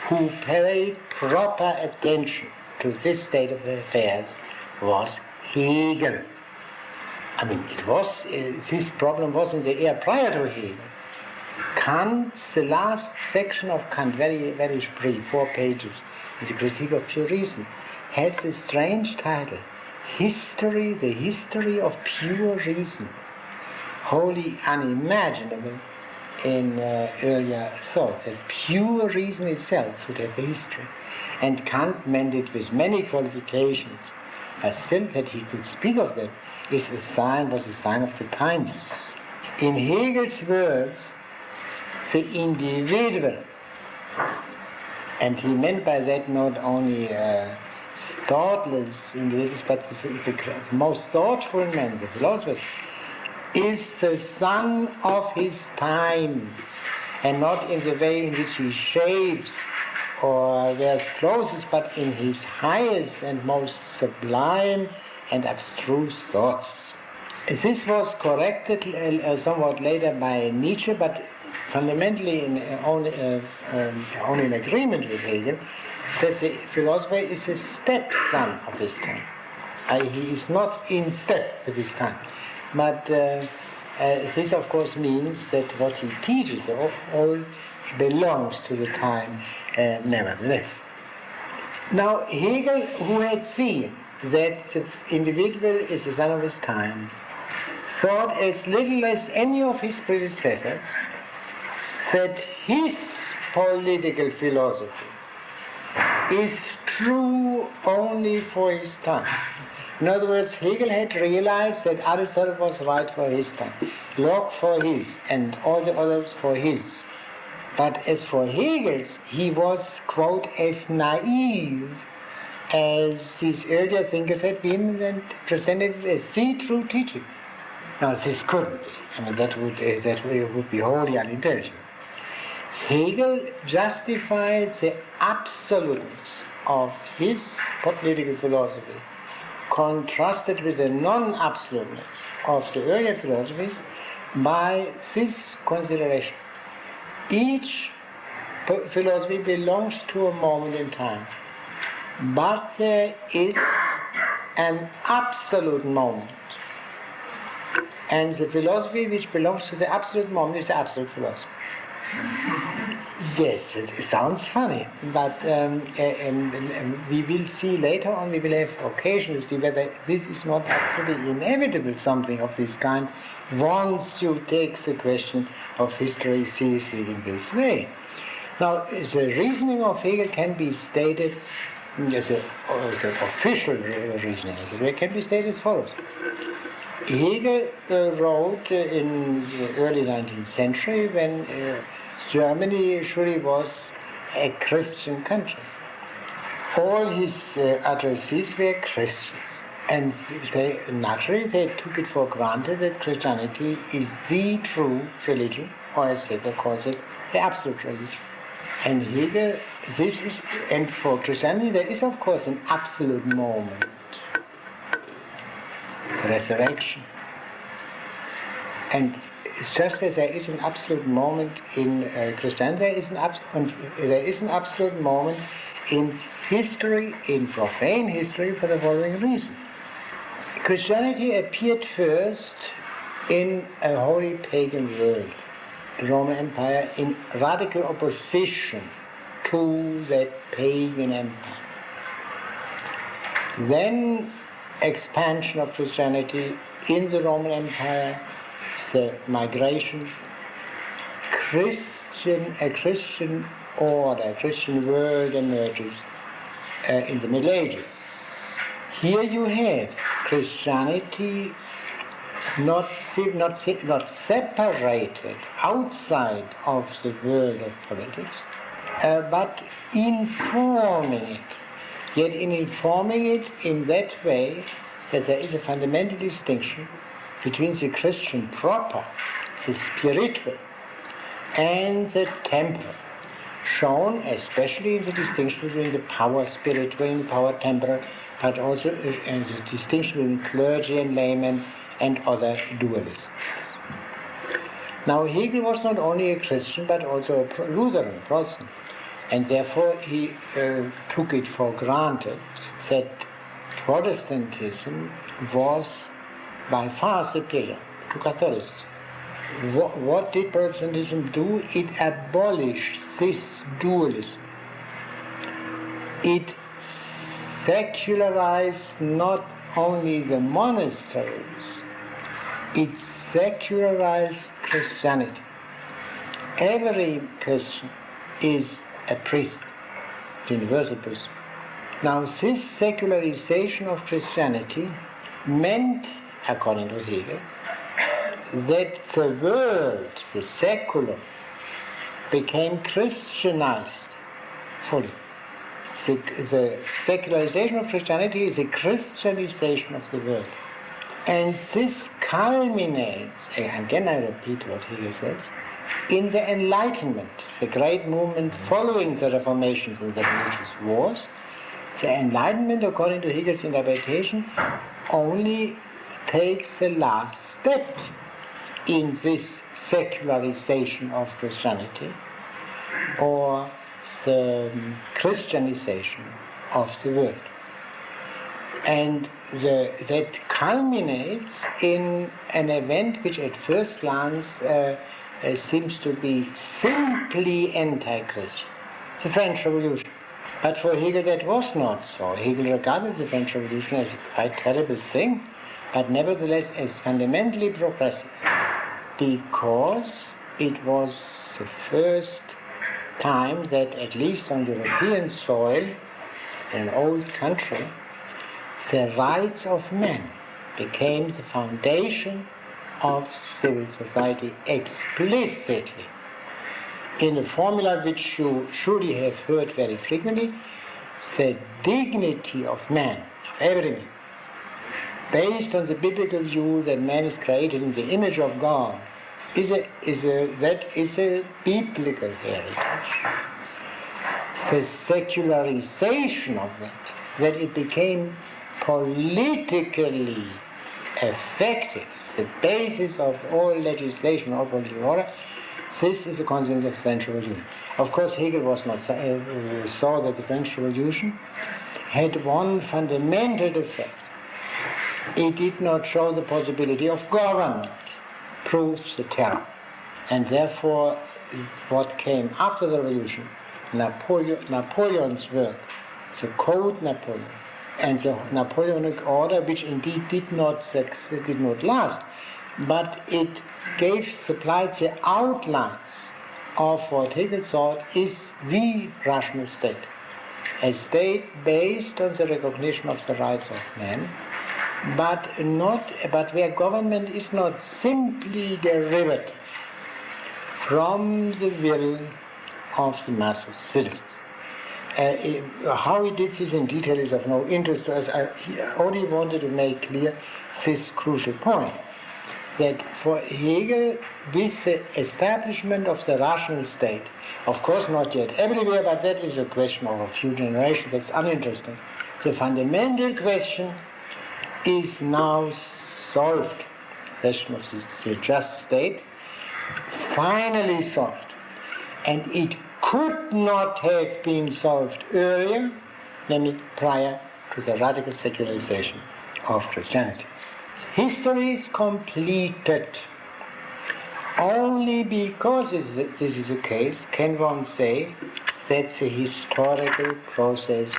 who paid proper attention to this state of affairs was Hegel. I mean, it was, this problem was in the air prior to Hegel. Kant, the last section of Kant, very, very brief, 4 pages, in the Critique of Pure Reason, has a strange title, the history of pure reason, wholly unimaginable in earlier thought, that pure reason itself should have a history. And Kant meant it with many qualifications, but still that he could speak of that was a sign of the times. In Hegel's words, the individual, and he meant by that not only thoughtless individuals, but the most thoughtful man, the philosopher, is the son of his time, and not in the way in which he shapes or wears clothes, but in his highest and most sublime and abstruse thoughts. This was corrected somewhat later by Nietzsche, but fundamentally only in agreement with Hegel, that the philosopher is a stepson of his time. He is not in step with his time. But this, of course, means that what he teaches all belongs to the time nevertheless. Now, Hegel, who had seen that the individual is the son of his time, thought as little as any of his predecessors that his political philosophy is true only for his time. In other words, Hegel had realized that Aristotle was right for his time, Locke for his, and all the others for his. But as for Hegel's, he was, quote, as naive as these earlier thinkers had been and presented it as the true teaching. Now, this couldn't be. I mean, that would be wholly unintelligible. Hegel justified the absoluteness of his political philosophy, contrasted with the non-absoluteness of the earlier philosophies, by this consideration. Each philosophy belongs to a moment in time, but there is an absolute moment. And the philosophy which belongs to the absolute moment is the absolute philosophy. Yes, it sounds funny, but we will see later on, we will have occasion to see whether this is not absolutely inevitable, something of this kind, once you take the question of history seriously in this way. Now, the reasoning of Hegel can be stated as an official reasoning, as it can be stated as follows. Hegel wrote in the early 19th century when Germany surely was a Christian country. All his addressees were Christians, and they took it for granted that Christianity is the true religion, or as Hegel calls it, the absolute religion. And Hegel, and for Christianity there is of course an absolute moment, the resurrection. And it's just as there is an absolute moment in Christianity, there is an absolute moment in history, in profane history, for the following reason. Christianity appeared first in a wholly pagan world, the Roman Empire, in radical opposition to that pagan empire. Then expansion of Christianity in the Roman Empire, the migrations, a Christian order, a Christian world emerges in the Middle Ages. Here you have Christianity not separated outside of the world of politics, but informing it. Yet in informing it in that way that there is a fundamental distinction between the Christian proper, the spiritual, and the temporal, shown especially in the distinction between the power spiritual and the power temporal, but also in the distinction between clergy and laymen and other dualisms. Now Hegel was not only a Christian but also a Lutheran, Protestant, and therefore he took it for granted that Protestantism was by far superior to Catholicism. What did Protestantism do? It abolished this dualism. It secularized not only the monasteries, it secularized Christianity. Every Christian is a priest, universal priest. Now this secularization of Christianity meant, according to Hegel, that the world, the secular, became Christianized fully. The secularization of Christianity is a Christianization of the world. And this culminates, again I repeat what Hegel says, in the Enlightenment, the great movement following the Reformations and the religious wars. The Enlightenment, according to Hegel's interpretation, only takes the last step in this secularization of Christianity, or the Christianization of the world. And that culminates in an event which at first glance seems to be simply anti-Christian, the French Revolution. But for Hegel that was not so. Hegel regarded the French Revolution as a quite terrible thing, but nevertheless as fundamentally progressive, because it was the first time that, at least on European soil, in an old country, the rights of man became the foundation of civil society explicitly, in a formula which you surely have heard very frequently: the dignity of man, of every man, based on the biblical view that man is created in the image of God, that is a biblical heritage. The secularization of that it became politically effective, the basis of all legislation, all political order, this is a consequence of the French Revolution. Of course, Hegel was not saw that the French Revolution had one fundamental defect. It did not show the possibility of government, proves the terror. And therefore, what came after the revolution, Napoleon's work, the Code Napoleon, and the Napoleonic order, which indeed did not last, but it supplied the outlines of what Hegel thought is the rational state. A state based on the recognition of the rights of man, but where government is not simply derivative from the will of the mass of citizens. How he did this in detail is of no interest to us. I only wanted to make clear this crucial point, that for Hegel, with the establishment of the rational state, of course not yet everywhere, but that is a question of a few generations, that's uninteresting. The fundamental question is now solved, the question of the just state, finally solved. And it could not have been solved earlier, namely prior to the radical secularization of Christianity. History is completed. Only because this is the case can one say that the historical process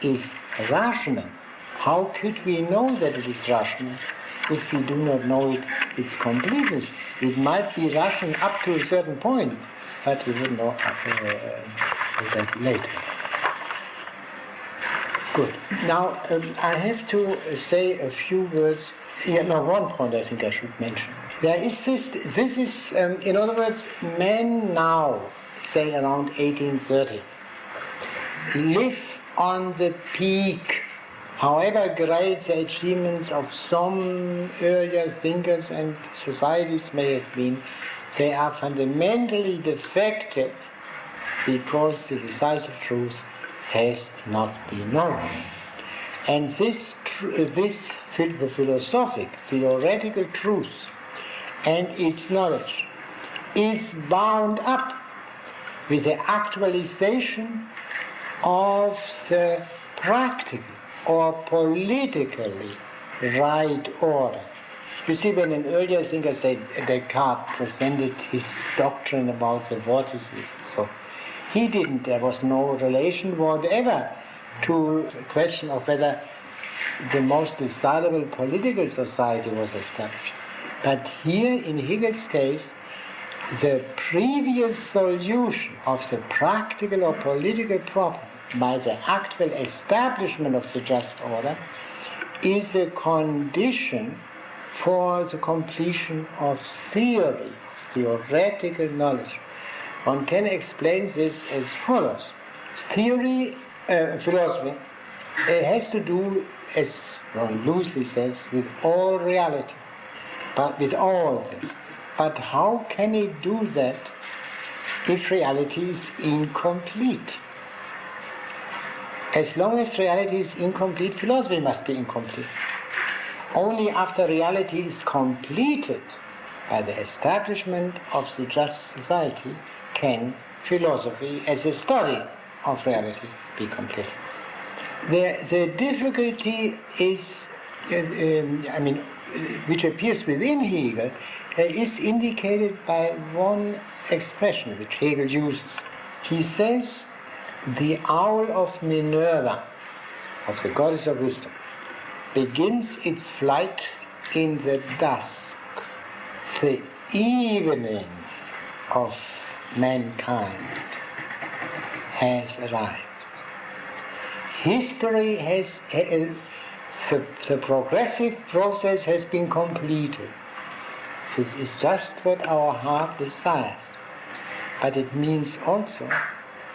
is rational. How could we know that it is rational if we do not know its completeness? It might be rational up to a certain point, but we will know that later. Good. Now, I have to say a few words. One point I think I should mention. There is this is, in other words, men now, say around 1830, live on the peak, however great the achievements of some earlier thinkers and societies may have been, they are fundamentally defective because the decisive truth has not been known. And the philosophic, theoretical truth and its knowledge is bound up with the actualization of the practical or politically right order. You see, when an earlier thinker said Descartes presented his doctrine about the vortices, so there was no relation whatever to the question of whether the most desirable political society was established. But here, in Hegel's case, the previous solution of the practical or political problem by the actual establishment of the just order is a condition for the completion of theory, of theoretical knowledge. One can explain this as follows. Philosophy has to do, as Ron loosely says, with all reality, but with all this. But how can it do that if reality is incomplete? As long as reality is incomplete, philosophy must be incomplete. Only after reality is completed by the establishment of the just society can philosophy as a study of reality be completed. The difficulty is, which appears within Hegel, is indicated by one expression which Hegel uses. He says, the owl of Minerva, of the goddess of wisdom, begins its flight in the dusk. The evening of mankind has arrived. History has, the progressive process has been completed. This is just what our heart desires. But it means also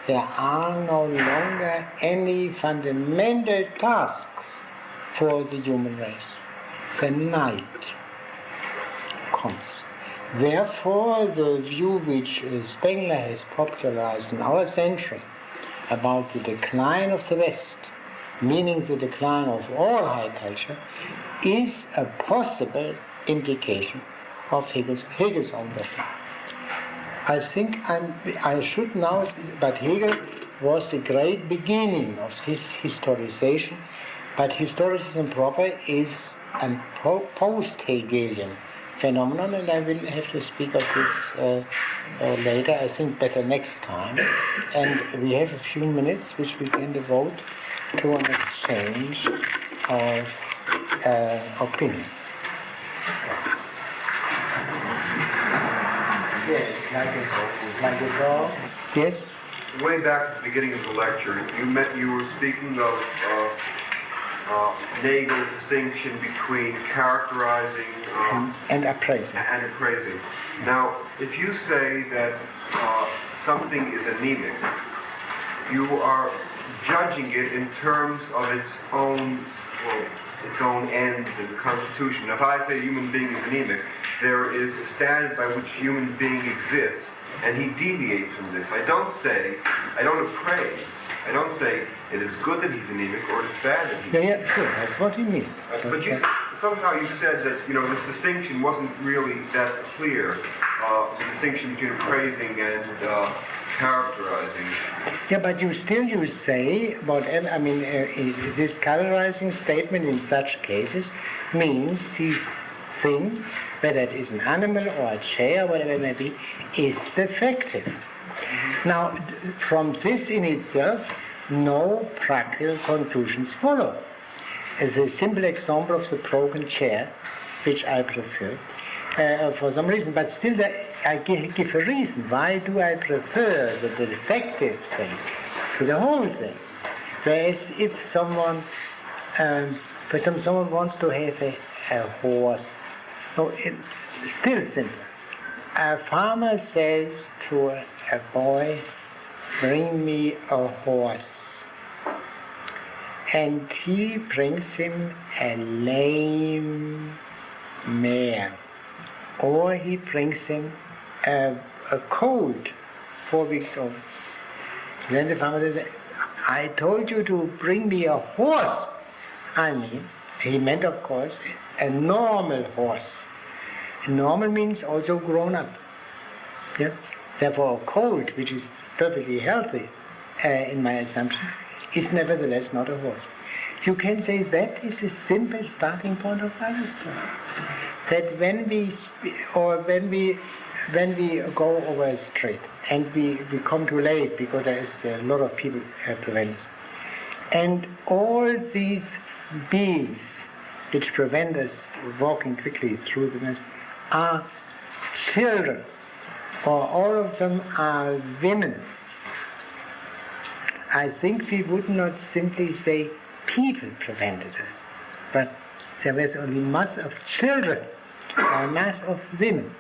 there are no longer any fundamental tasks for the human race. The night comes. Therefore, the view which Spengler has popularized in our century about the decline of the West, meaning the decline of all high culture, is a possible implication of Hegel's own doctrine. I think I should now, but Hegel was the great beginning of this historization, but historicism proper is a post-Hegelian phenomenon, and I will have to speak of this later, I think better next time. And we have a few minutes which we can devote to an exchange of opinions. So. Yes, like a dog. Yes. Way back at the beginning of the lecture, you were speaking of Nagel's distinction between characterizing and appraising. Now, if you say that something is anemic, you are judging it in terms of its own ends and constitution. If I say a human being is anemic, there is a standard by which a human being exists, and he deviates from this. I don't appraise. I don't say it is good that he's anemic or it is bad that he's anemic. Yeah, sure, that's what he means. But somehow you said that, this distinction wasn't really that clear, the distinction between appraising and characterizing. Yeah, but you say, whatever, this characterizing statement in such cases means this thing, whether it is an animal or a chair, whatever it may be, is defective. Now, from this in itself, no practical conclusions follow. As a simple example of the broken chair, which I prefer, for some reason, but still I give a reason. Why do I prefer the defective thing to the whole thing? Whereas if someone wants to have a horse, still simple. A farmer says to a boy, bring me a horse. And he brings him a lame mare. Or he brings him a colt, 4 weeks old. Then the farmer says, I told you to bring me a horse. He meant, of course, a normal horse. Normal means also grown up. Yeah? Therefore, a colt, which is perfectly healthy, in my assumption, is nevertheless not a horse. You can say that is a simple starting point of Aristotle. That when we go over a street and we come too late because there is a lot of people prevent us, and all these beings which prevent us walking quickly through the mess are children, or all of them are women, I think we would not simply say people prevented us, but there was only mass of children, or mass of women.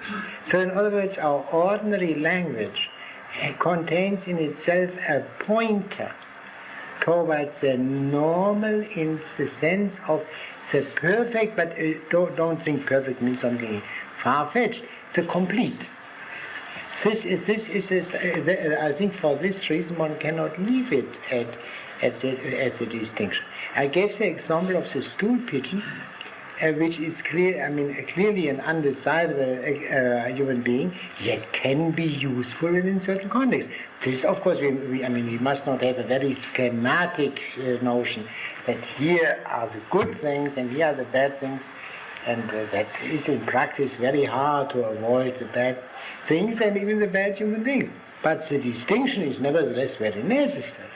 So in other words, our ordinary language contains in itself a pointer towards the normal in the sense of the perfect, but don't think perfect means something far-fetched, the complete. This is I think for this reason one cannot leave it as a distinction. I gave the example of the stool pigeon, which is clearly an undesirable human being, yet can be useful in certain contexts. This, of course, we must not have a very schematic notion that here are the good things and here are the bad things, and that is in practice very hard to avoid the bad things and even the bad human beings. But the distinction is nevertheless very necessary.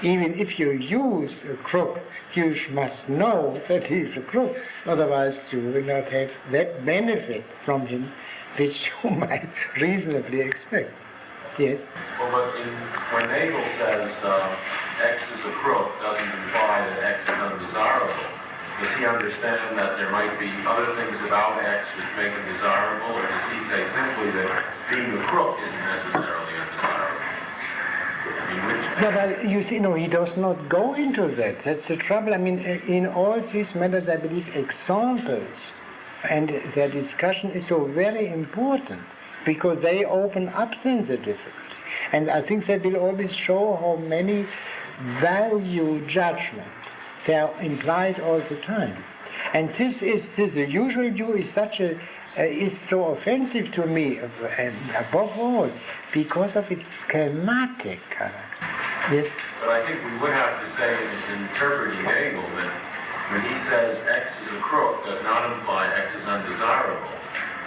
Even if you use a crook, you must know that he is a crook. Otherwise, you will not have that benefit from him which you might reasonably expect. Yes? Well, but when Nagel says X is a crook, doesn't imply that X is undesirable. Does he understand that there might be other things about X which make him desirable, or does he say simply that being a crook isn't necessarily undesirable? Yeah, but you see, no, he does not go into that. That's the trouble. In all these matters, I believe examples and their discussion is so very important because they open up then the difficulty. And I think that will always show how many value judgment they are implied all the time. And this the usual view is is so offensive to me, above all, because of its schematic character. Yes? But I think we would have to say, in interpreting Nagel, that when he says X is a crook, does not imply X is undesirable.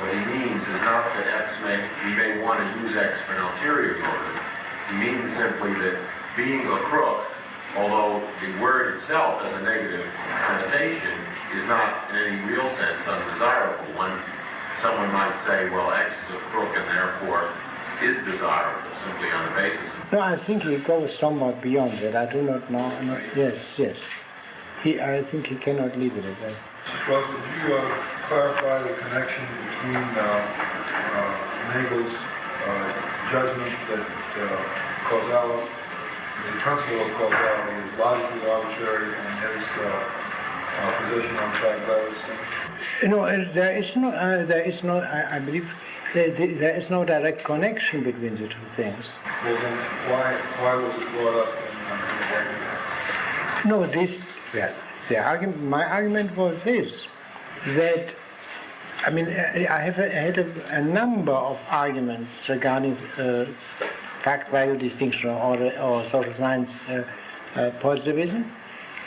What he means is not that we may want to use X for an ulterior motive. He means simply that being a crook, although the word itself has a negative connotation, is not in any real sense undesirable. One someone might say, well, X is a crook and therefore is desirable simply on the basis of... No, I think he goes somewhat beyond that. I do not know. No, yes. I think he cannot leave it at that. Strauss, would you clarify the connection between Nagel's judgment that causality, the principle of causality is logically arbitrary, and his position on Traveller's thing? No, there is no. I believe there is no direct connection between the two things. Well, then why was it brought up in No, the argument. My argument was this: that I mean, I had a number of arguments regarding fact-value distinction or social science positivism,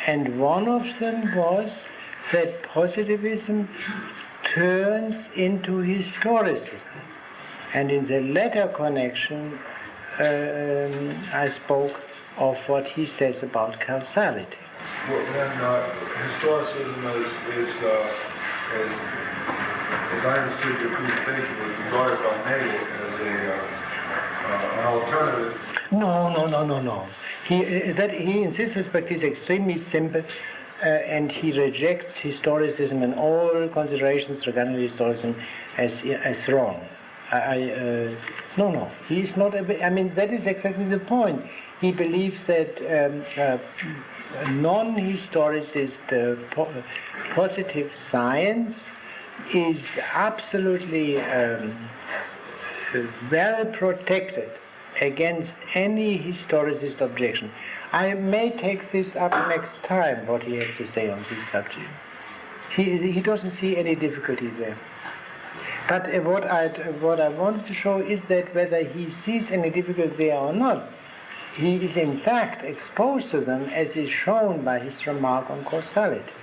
and one of them was that positivism turns into historicism. And in the latter connection, I spoke of what he says about causality. Well, then, historicism is as I understood your presentation, was regarded by Nagel as an alternative. No. He, in this respect, is extremely simple, and he rejects historicism and all considerations regarding historicism as wrong. No, he is not. I mean, that is exactly the point. He believes that non-historicist positive science is absolutely well protected against any historicist objection. I may take this up next time, what he has to say on this subject. He doesn't see any difficulty there. But what I want to show is that whether he sees any difficulty there or not, he is in fact exposed to them, as is shown by his remark on causality.